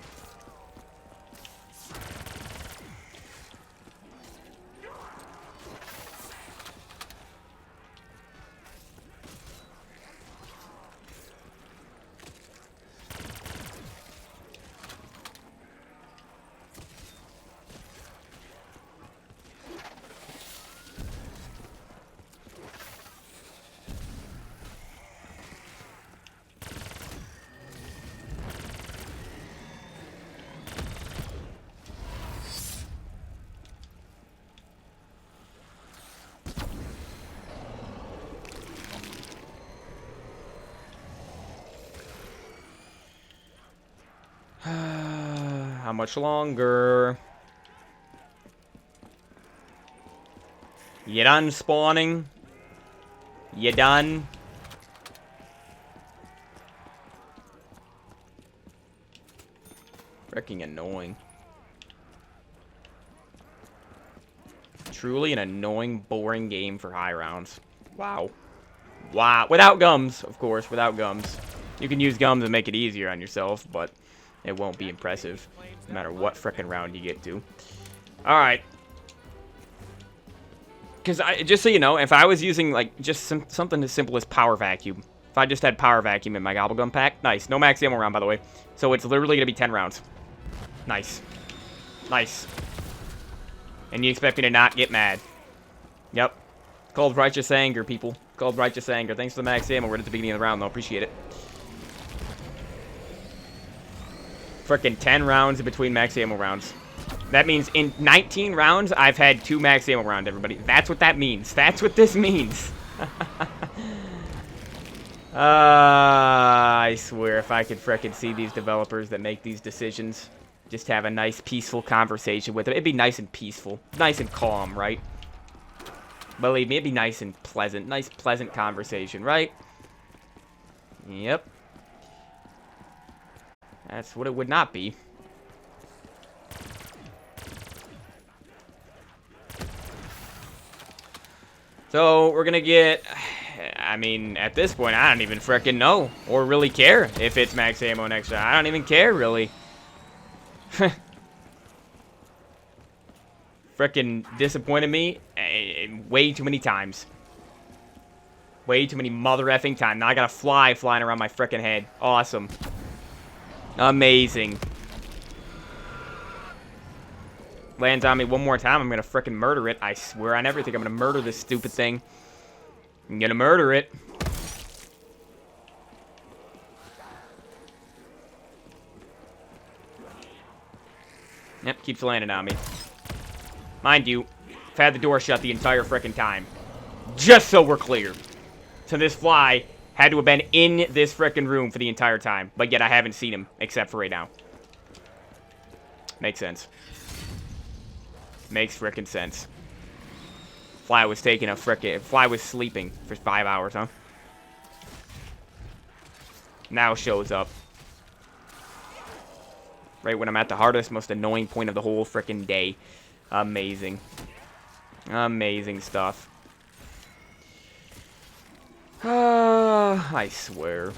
How much longer? You done spawning? You done? Freaking annoying. Truly an annoying, boring game for high rounds. Wow. Wow. Without gums, of course, without gums. You can use gums and make it easier on yourself, but it won't be impressive, no matter what frickin' round you get to. Alright. Because, just so you know, if I was using, like, just something as simple as power vacuum. If I just had power vacuum in my gobblegum pack. Nice. No max ammo round, by the way. So it's literally going to be 10 rounds. Nice. Nice. And you expect me to not get mad. Yep. Called righteous anger, people. Called righteous anger. Thanks for the max ammo right at the beginning of the round, though. Appreciate it. Frickin' 10 rounds in between max ammo rounds. That means in 19 rounds, I've had 2 max ammo rounds, everybody. That's what that means. That's what this means. I swear, if I could frickin' see these developers that make these decisions, just have a nice, peaceful conversation with them. It'd be nice and peaceful. Nice and calm, right? Believe me, it'd be nice and pleasant. Nice, pleasant conversation, right? Yep. That's what it would not be. So, we're gonna get... I mean, at this point, I don't even frickin' know. Or really care if it's max ammo next round. I don't even care, really. Frickin' disappointed me way too many times. Way too many mother effing times. Now I got a fly flying around my frickin' head. Awesome. Amazing. Lands on me one more time, I'm gonna frickin' murder it. I swear on everything, I'm gonna murder this stupid thing. I'm gonna murder it. Yep, keeps landing on me. Mind you, I've had the door shut the entire frickin' time. Just so we're clear. So this fly had to have been in this frickin' room for the entire time. But yet I haven't seen him, except for right now. Makes sense. Makes frickin' sense. Fly was taking a frickin'... Fly was sleeping for 5 hours, huh? Now shows up. Right when I'm at the hardest, most annoying point of the whole frickin' day. Amazing. Amazing stuff. I swear.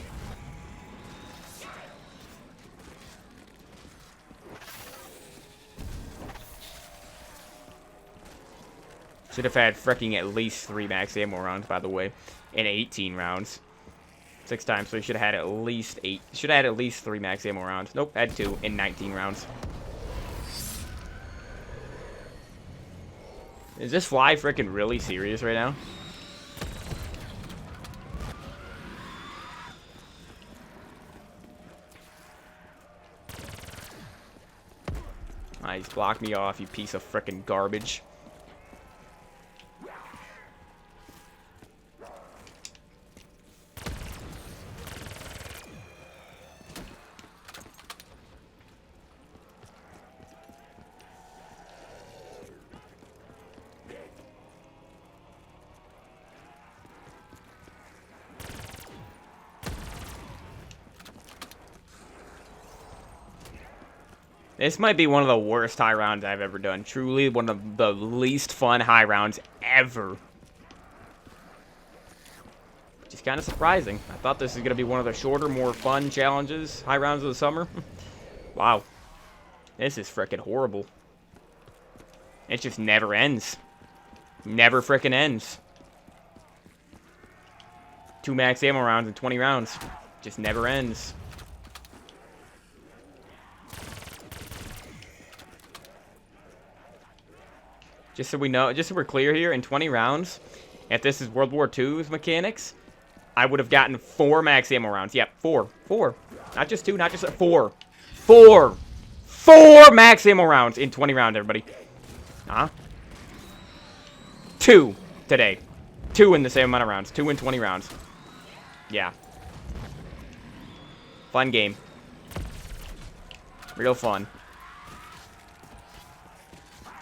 Should have had fricking at least 3 max ammo rounds, by the way. And 18 rounds. 6 times, so he should have had at least 8. Should have had at least 3 max ammo rounds. Nope, had 2 in 19 rounds. Is this fly frickin' really serious right now? Nice, block me off, you piece of frickin' garbage. This might be one of the worst high rounds I've ever done. Truly one of the least fun high rounds ever. Which is kind of surprising. I thought this was going to be one of the shorter, more fun challenges, high rounds of the summer. Wow. This is frickin' horrible. It just never ends. Never frickin' ends. 2 max ammo rounds in 20 rounds. Just never ends. Just so we know, just so we're clear here, in 20 rounds, if this is World War II's mechanics, I would have gotten 4 max ammo rounds. Yep, 4. 4. Not just 2, not just 4. 4! 4 max ammo rounds in 20 rounds, everybody. Huh? 2 today. 2 in the same amount of rounds. 2 in 20 rounds. Yeah. Fun game. Real fun.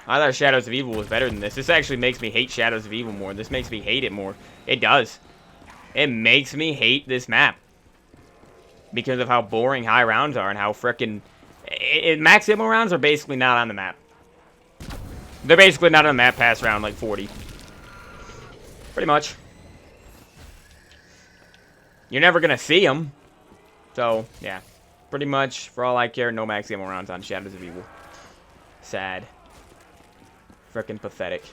I thought Shadows of Evil was better than this. This actually makes me hate Shadows of Evil more. This makes me hate it more. It does. It makes me hate this map. Because of how boring high rounds are and how frickin'... max ammo rounds are basically not on the map. They're basically not on the map past round like 40. Pretty much. You're never gonna see them. So, yeah. Pretty much, for all I care, no max ammo rounds on Shadows of Evil. Sad. Frickin' pathetic.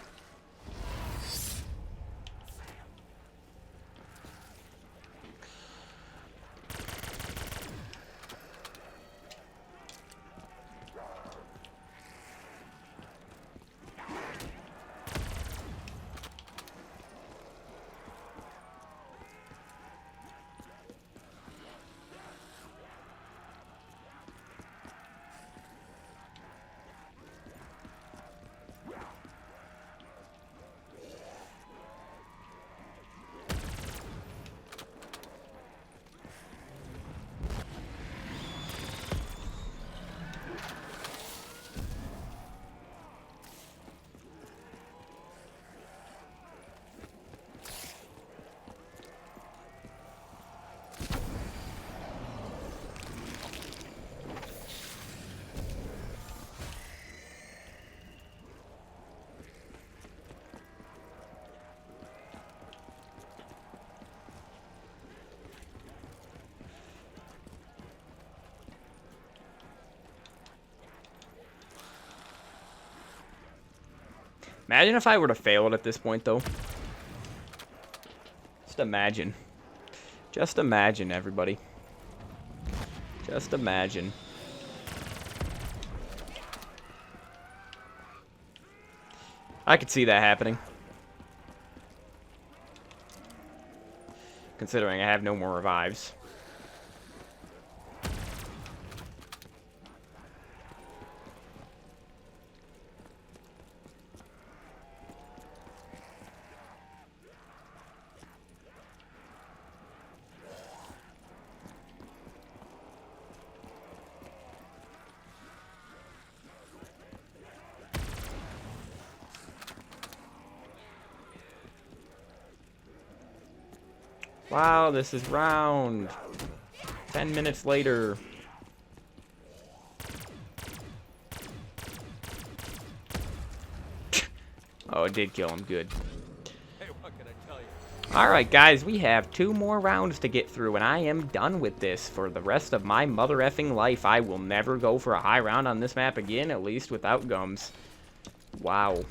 Imagine if I were to fail it at this point, though. Just imagine. Just imagine, everybody. Just imagine. I could see that happening. Considering I have no more revives. Wow, this is round. 10 minutes later. Oh, it did kill him. Good. Hey, what can I tell you? Alright, guys, we have 2 more rounds to get through, and I am done with this for the rest of my mother effing life. I will never go for a high round on this map again, at least without gums. Wow.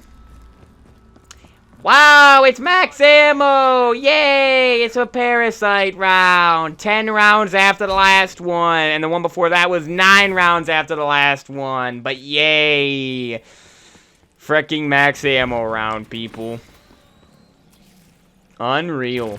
Wow, it's max ammo! Yay! It's a parasite round. 10 rounds after the last one, and the one before that was 9 rounds after the last one. But yay! Freaking max ammo round, people. Unreal.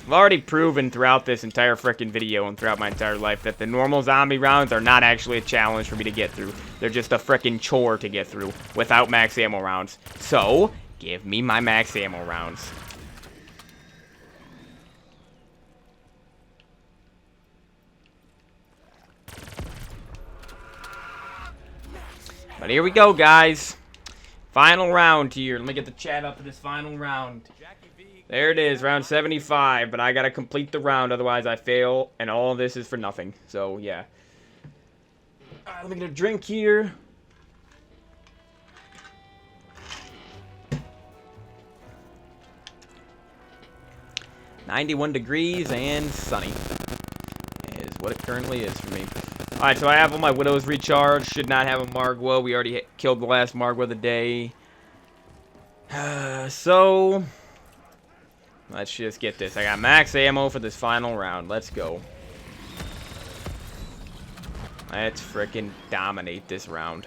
I've already proven throughout this entire frickin' video and throughout my entire life that the normal zombie rounds are not actually a challenge for me to get through. They're just a frickin' chore to get through without max ammo rounds. So, give me my max ammo rounds. But here we go, guys. Final round here. Let me get the chat up for this final round. There it is, round 75. But I gotta complete the round, otherwise I fail, and all of this is for nothing. So, yeah. Alright, let me get a drink here. .91 degrees and sunny is what it currently is for me. Alright, so I have all my Widows recharged. Should not have a Margwa. We already killed the last Margwa of the day. So, let's just get this. I got max ammo for this final round. Let's go. Let's frickin' dominate this round.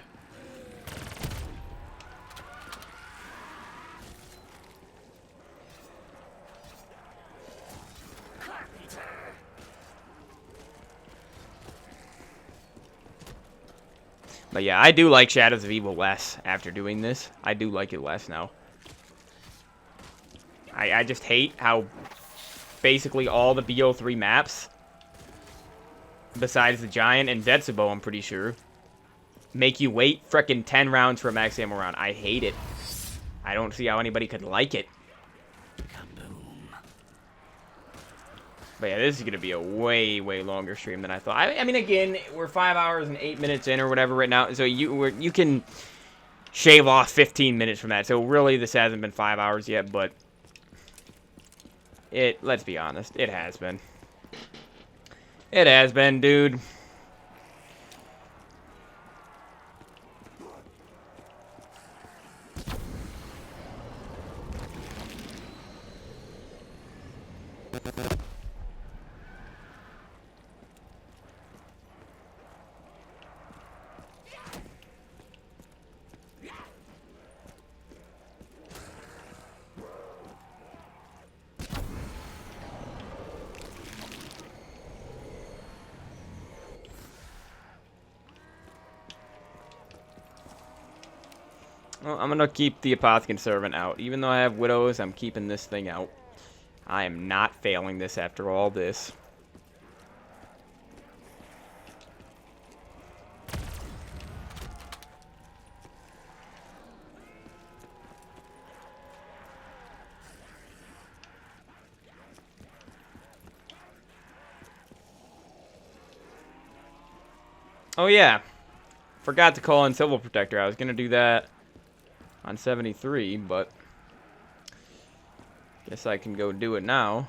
But yeah, I do like Shadows of Evil less after doing this. I do like it less now. I just hate how basically all the BO3 maps, besides the Giant and Zetsubo, I'm pretty sure, make you wait frickin' 10 rounds for a max ammo round. I hate it. I don't see how anybody could like it. But yeah, this is going to be a way, way longer stream than I thought. I mean, again, we're 5 hours and 8 minutes in or whatever right now. So you can shave off 15 minutes from that. So really, this hasn't been 5 hours yet, but let's be honest, it has been. It has been, dude. Well, I'm gonna keep the Apothecary Servant out. Even though I have Widows, I'm keeping this thing out. I am not failing this after all this. Oh yeah, forgot to call in Civil Protector. I was gonna do that on 73, but guess I can go do it now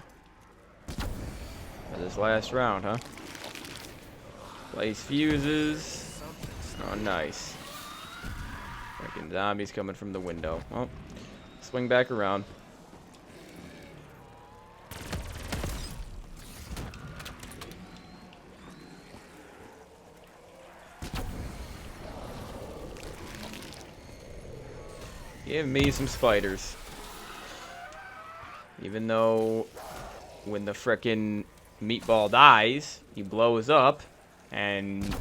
for this last round, huh? Place fuses. Oh, nice. Freaking zombies coming from the window. Well, swing back around. Give me some spiders. Even though when the frickin' meatball dies, he blows up and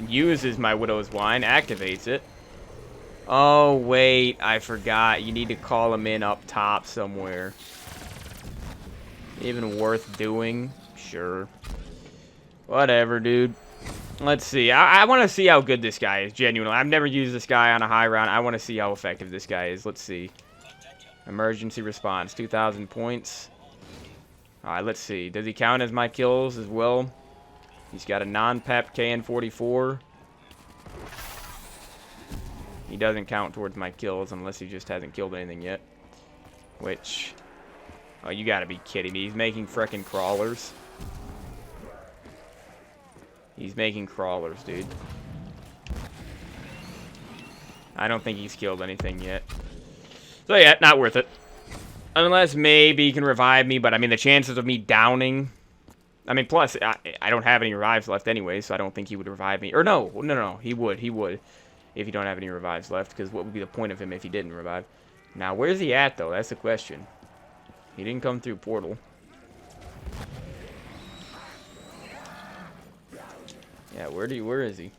uses my Widow's Wine, activates it. Oh, wait, I forgot. You need to call him in up top somewhere. Even worth doing? Sure. Whatever, dude. Let's see. I want to see how good this guy is, genuinely. I've never used this guy on a high round. I want to see how effective this guy is. Let's see. Emergency response, 2,000 points. Alright, let's see. Does he count as my kills as well? He's got a non-pep KN-44. He doesn't count towards my kills unless he just hasn't killed anything yet. Which... Oh, you gotta be kidding me. He's making frickin' crawlers. He's making crawlers, dude. I don't think he's killed anything yet. So yeah, not worth it. Unless maybe he can revive me, but I mean the chances of me downing... I mean, plus, I don't have any revives left anyway, so I don't think he would revive me. Or no, he would. If you don't have any revives left, because what would be the point of him if he didn't revive? Now, where's he at, though? That's the question. He didn't come through portal. Yeah, where is he?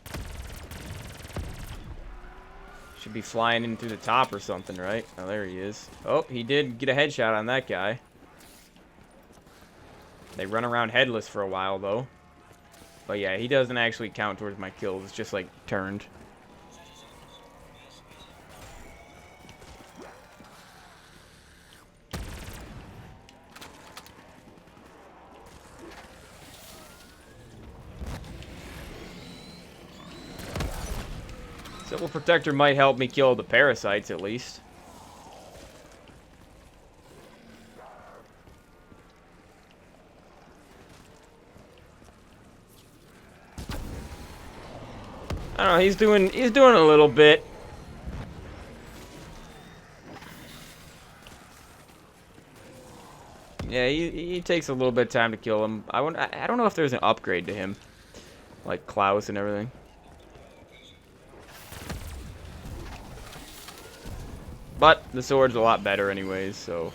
Should be flying in through the top or something, right? Oh, there he is. Oh, he did get a headshot on that guy. They run around headless for a while, though. But yeah, he doesn't actually count towards my kills. It's just, like, turned. Civil Protector might help me kill the parasites, at least. I don't know, he's doing a little bit. Yeah, he takes a little bit of time to kill him. I don't know if there's an upgrade to him. Like Klaus and everything. But the sword's a lot better anyways, so...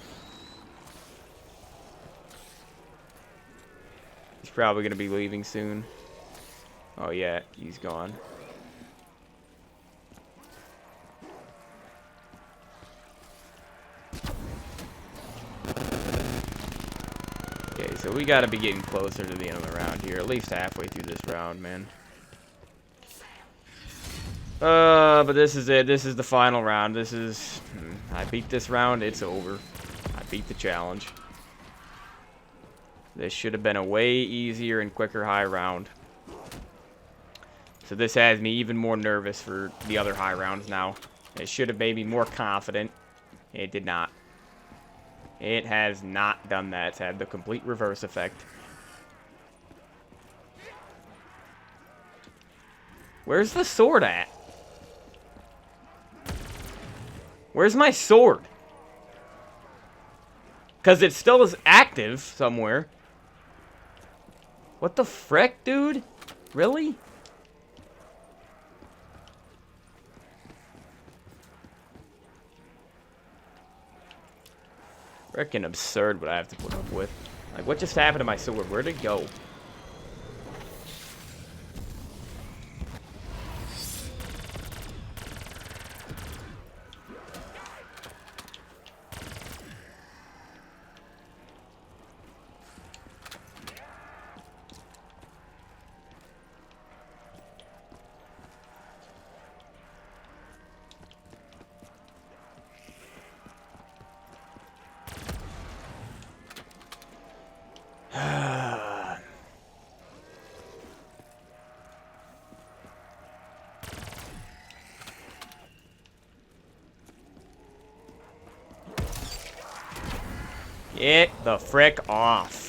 He's probably going to be leaving soon. Oh yeah, he's gone. Okay, so we got to be getting closer to the end of the round here. At least halfway through this round, man. But this is it. This is the final round. This is... I beat this round. It's over. I beat the challenge. This should have been a way easier and quicker high round. So this has me even more nervous for the other high rounds now. It should have made me more confident. It did not. It has not done that. It's had the complete reverse effect. Where's the sword at? Where's my sword? Because it still is active somewhere. What the frick, dude? Really? Frickin' absurd what I have to put up with. Like, what just happened to my sword? Where'd it go? Get the frick off.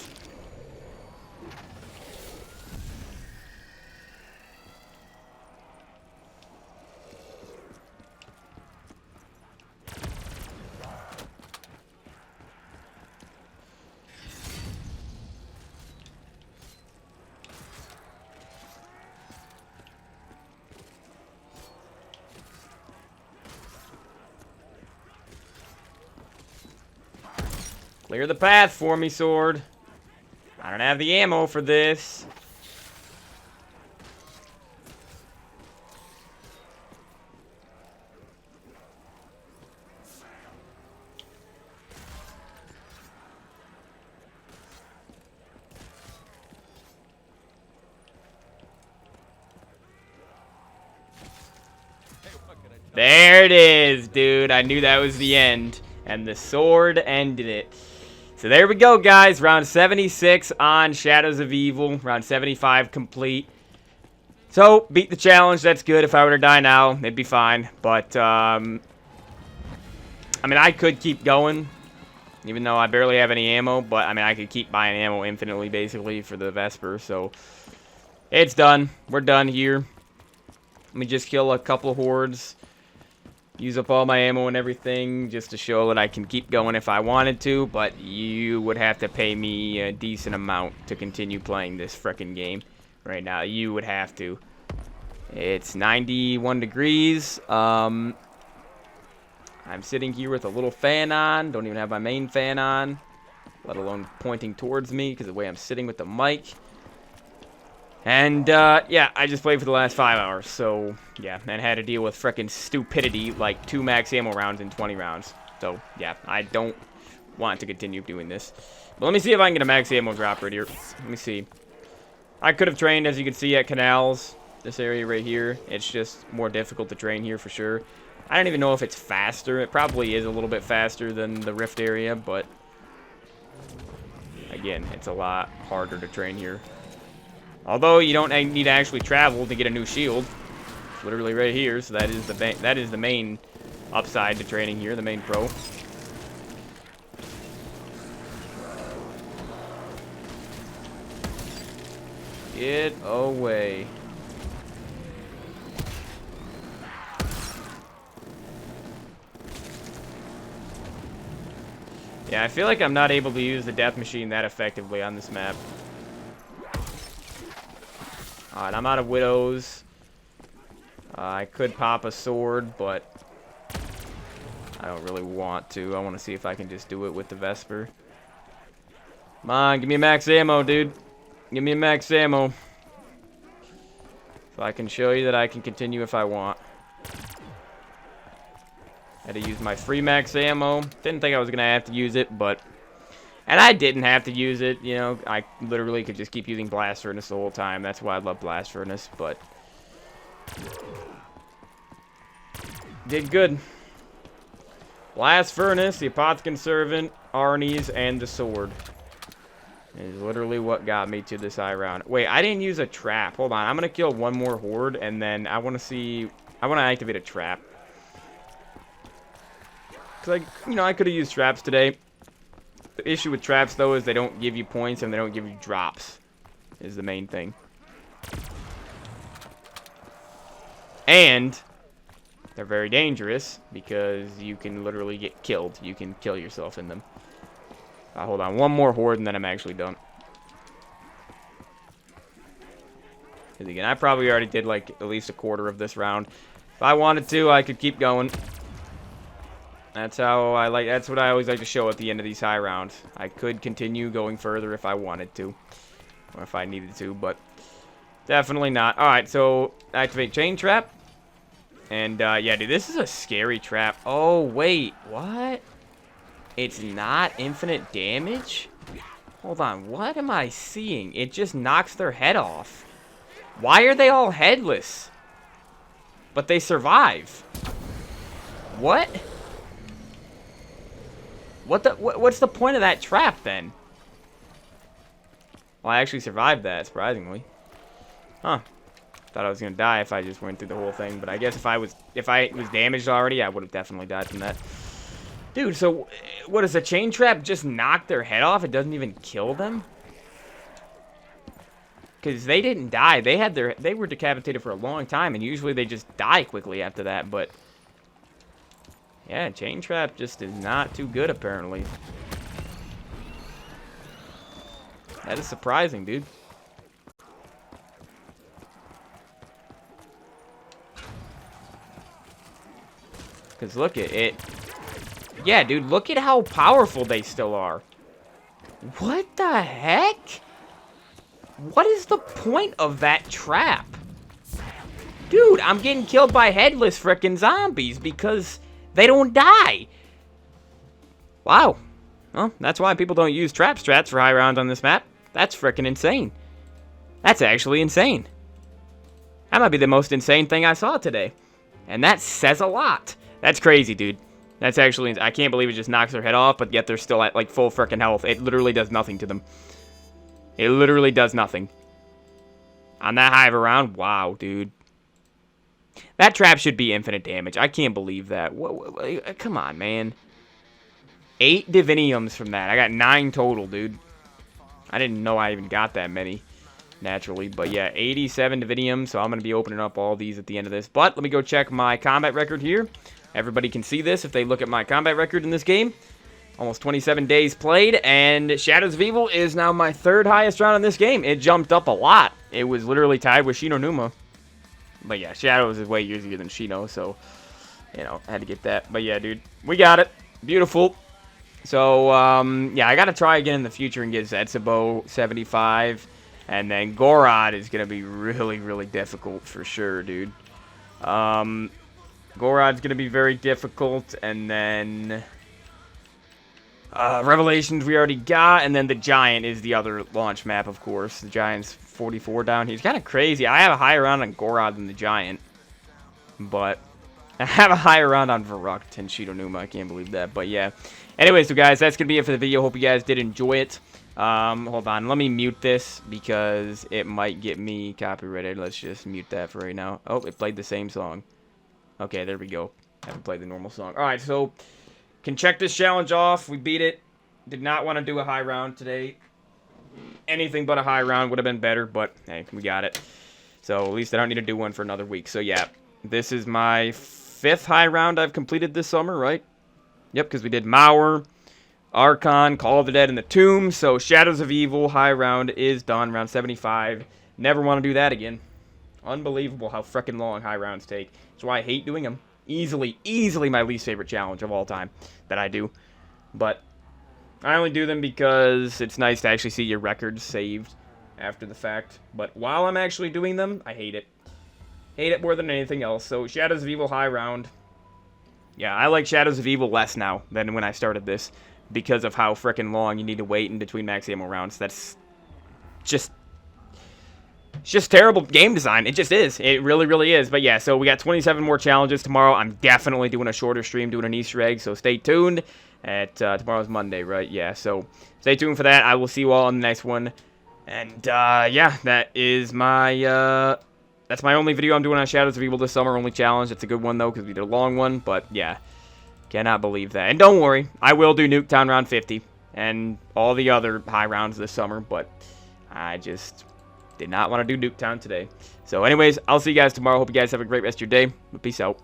Clear the path for me, sword. I don't have the ammo for this. There it is, dude. I knew that was the end. And the sword ended it. So there we go, guys. Round 76 on Shadows of Evil. Round 75 complete. So, beat the challenge. That's good. If I were to die now, it'd be fine. But, I mean, I could keep going. Even though I barely have any ammo. But, I mean, I could keep buying ammo infinitely, basically, for the Vesper. So, it's done. We're done here. Let me just kill a couple hordes. Use up all my ammo and everything just to show that I can keep going if I wanted to, but you would have to pay me a decent amount to continue playing this frickin' game right now. You would have to. It's 91 degrees. I'm sitting here with a little fan on. Don't even have my main fan on, let alone pointing towards me because of the way I'm sitting with the mic. And, yeah, I just played for the last 5 hours, so, yeah, and had to deal with frickin' stupidity, like 2 max ammo rounds in 20 rounds. So, yeah, I don't want to continue doing this. But let me see if I can get a max ammo drop right here. Let me see. I could have trained, as you can see, at Canals, this area right here. It's just more difficult to train here for sure. I don't even know if it's faster. It probably is a little bit faster than the Rift area, but, again, it's a lot harder to train here. Although you don't need to actually travel to get a new shield, it's literally right here. So that is the main upside to training here, the main pro. Get away. Yeah, I feel like I'm not able to use the death machine that effectively on this map. Alright, I'm out of widows. I could pop a sword, but I don't really want to. I want to see if I can just do it with the Vesper. Come on, give me max ammo, dude. Give me max ammo. So I can show you that I can continue if I want. Had to use my free max ammo. Didn't think I was going to have to use it, but... And I didn't have to use it, you know. I literally could just keep using Blast Furnace the whole time. That's why I love Blast Furnace, but... Did good. Blast Furnace, the Apothecon Servant, Arnie's, and the sword. Is literally what got me to this high round. Wait, I didn't use a trap. Hold on, I'm going to kill one more horde, and then I want to see... I want to activate a trap. Because, I could have used traps today. The issue with traps, though, is they don't give you points and they don't give you drops, is the main thing. And they're very dangerous because you can literally get killed. You can kill yourself in them. Hold on, one more horde and then I'm actually done. Because again, I probably already did like at least a quarter of this round. If I wanted to, I could keep going. That's what I always like to show at the end of these high rounds. I could continue going further if I wanted to. Or if I needed to, but definitely not. Alright, so activate chain trap. And yeah, dude, this is a scary trap. Oh, wait, what? It's not infinite damage? Hold on, what am I seeing? It just knocks their head off. Why are they all headless? But they survive. What? What's the point of that trap, then? Well, I actually survived that, surprisingly. Huh. Thought I was gonna die if I just went through the whole thing, but I guess if I was damaged already, I would have definitely died from that. Dude, so what does a chain trap just knock their head off? It doesn't even kill them? Because they didn't die. They were decapitated for a long time, and usually they just die quickly after that, but... Yeah, chain trap just is not too good, apparently. That is surprising, dude. Because look at it. Yeah, dude, look at how powerful they still are. What the heck? What is the point of that trap? Dude, I'm getting killed by headless frickin' zombies because they don't die. Wow. Well, that's why people don't use trap strats for high rounds on this map. That's frickin' insane. That's actually insane. That might be the most insane thing I saw today. And that says a lot. That's crazy, dude. That's actually, I can't believe it just knocks their head off, but yet they're still at, like, full freaking health. It literally does nothing to them. It literally does nothing. On that high of a round, wow, dude. That trap should be infinite damage. I can't believe that. Come on, man. 8 diviniums from that. I got 9 total, dude. I didn't know I even got that many, naturally. But yeah, 87 diviniums, so I'm going to be opening up all these at the end of this. But let me go check my combat record here. Everybody can see this if they look at my combat record in this game. Almost 27 days played, and Shadows of Evil is now my 3rd highest round in this game. It jumped up a lot. It was literally tied with Shino Numa. But yeah, Shadows is way easier than Shino, so, you know, I had to get that. But yeah, dude, we got it. Beautiful. So, yeah, I got to try again in the future and get Zetsubo 75. And then Gorod is going to be really, really difficult for sure, dude. Gorod's going to be very difficult, and then Revelations we already got, and then the Giant is the other launch map, of course. The Giant's 44 down. He's kind of crazy. I have a higher round on Gorod than the Giant, but I have a higher round on Verruct and Shino Numa. I can't believe that, but yeah. Anyway, so guys, that's going to be it for the video. Hope you guys did enjoy it. Hold on. Let me mute this because it might get me copyrighted. Let's just mute that for right now. Oh, it played the same song. Okay, there we go. Haven't played the normal song. Alright, so can check this challenge off. We beat it. Did not want to do a high round today. Anything but a high round would have been better, but hey, we got it. So at least I don't need to do one for another week. So yeah, this is my 5th high round I've completed this summer, right? Yep, because we did Mauer, Archon, Call of the Dead, and the Tomb. So Shadows of Evil high round is done, round 75. Never want to do that again. Unbelievable how freaking long high rounds take. That's why I hate doing them. Easily my least favorite challenge of all time that I do. But I only do them because it's nice to actually see your records saved after the fact. But while I'm actually doing them, I hate it. Hate it more than anything else. So Shadows of Evil high round. Yeah, I like Shadows of Evil less now than when I started this because of how freaking long you need to wait in between max ammo rounds. That's just... It's just terrible game design. It just is. It really, really is. But yeah, so we got 27 more challenges tomorrow. I'm definitely doing a shorter stream, doing an Easter egg, so stay tuned. Tomorrow's Monday, right? Yeah, so stay tuned for that. I will see you all on the next one. And, yeah, that is my, that's my only video I'm doing on Shadows of Evil this summer, only challenge. It's a good one, though, because we did a long one, but, yeah, cannot believe that. And don't worry, I will do Nuketown round 50 and all the other high rounds this summer, but I just... did not want to do Nuketown today. So anyways, I'll see you guys tomorrow. Hope you guys have a great rest of your day. Peace out.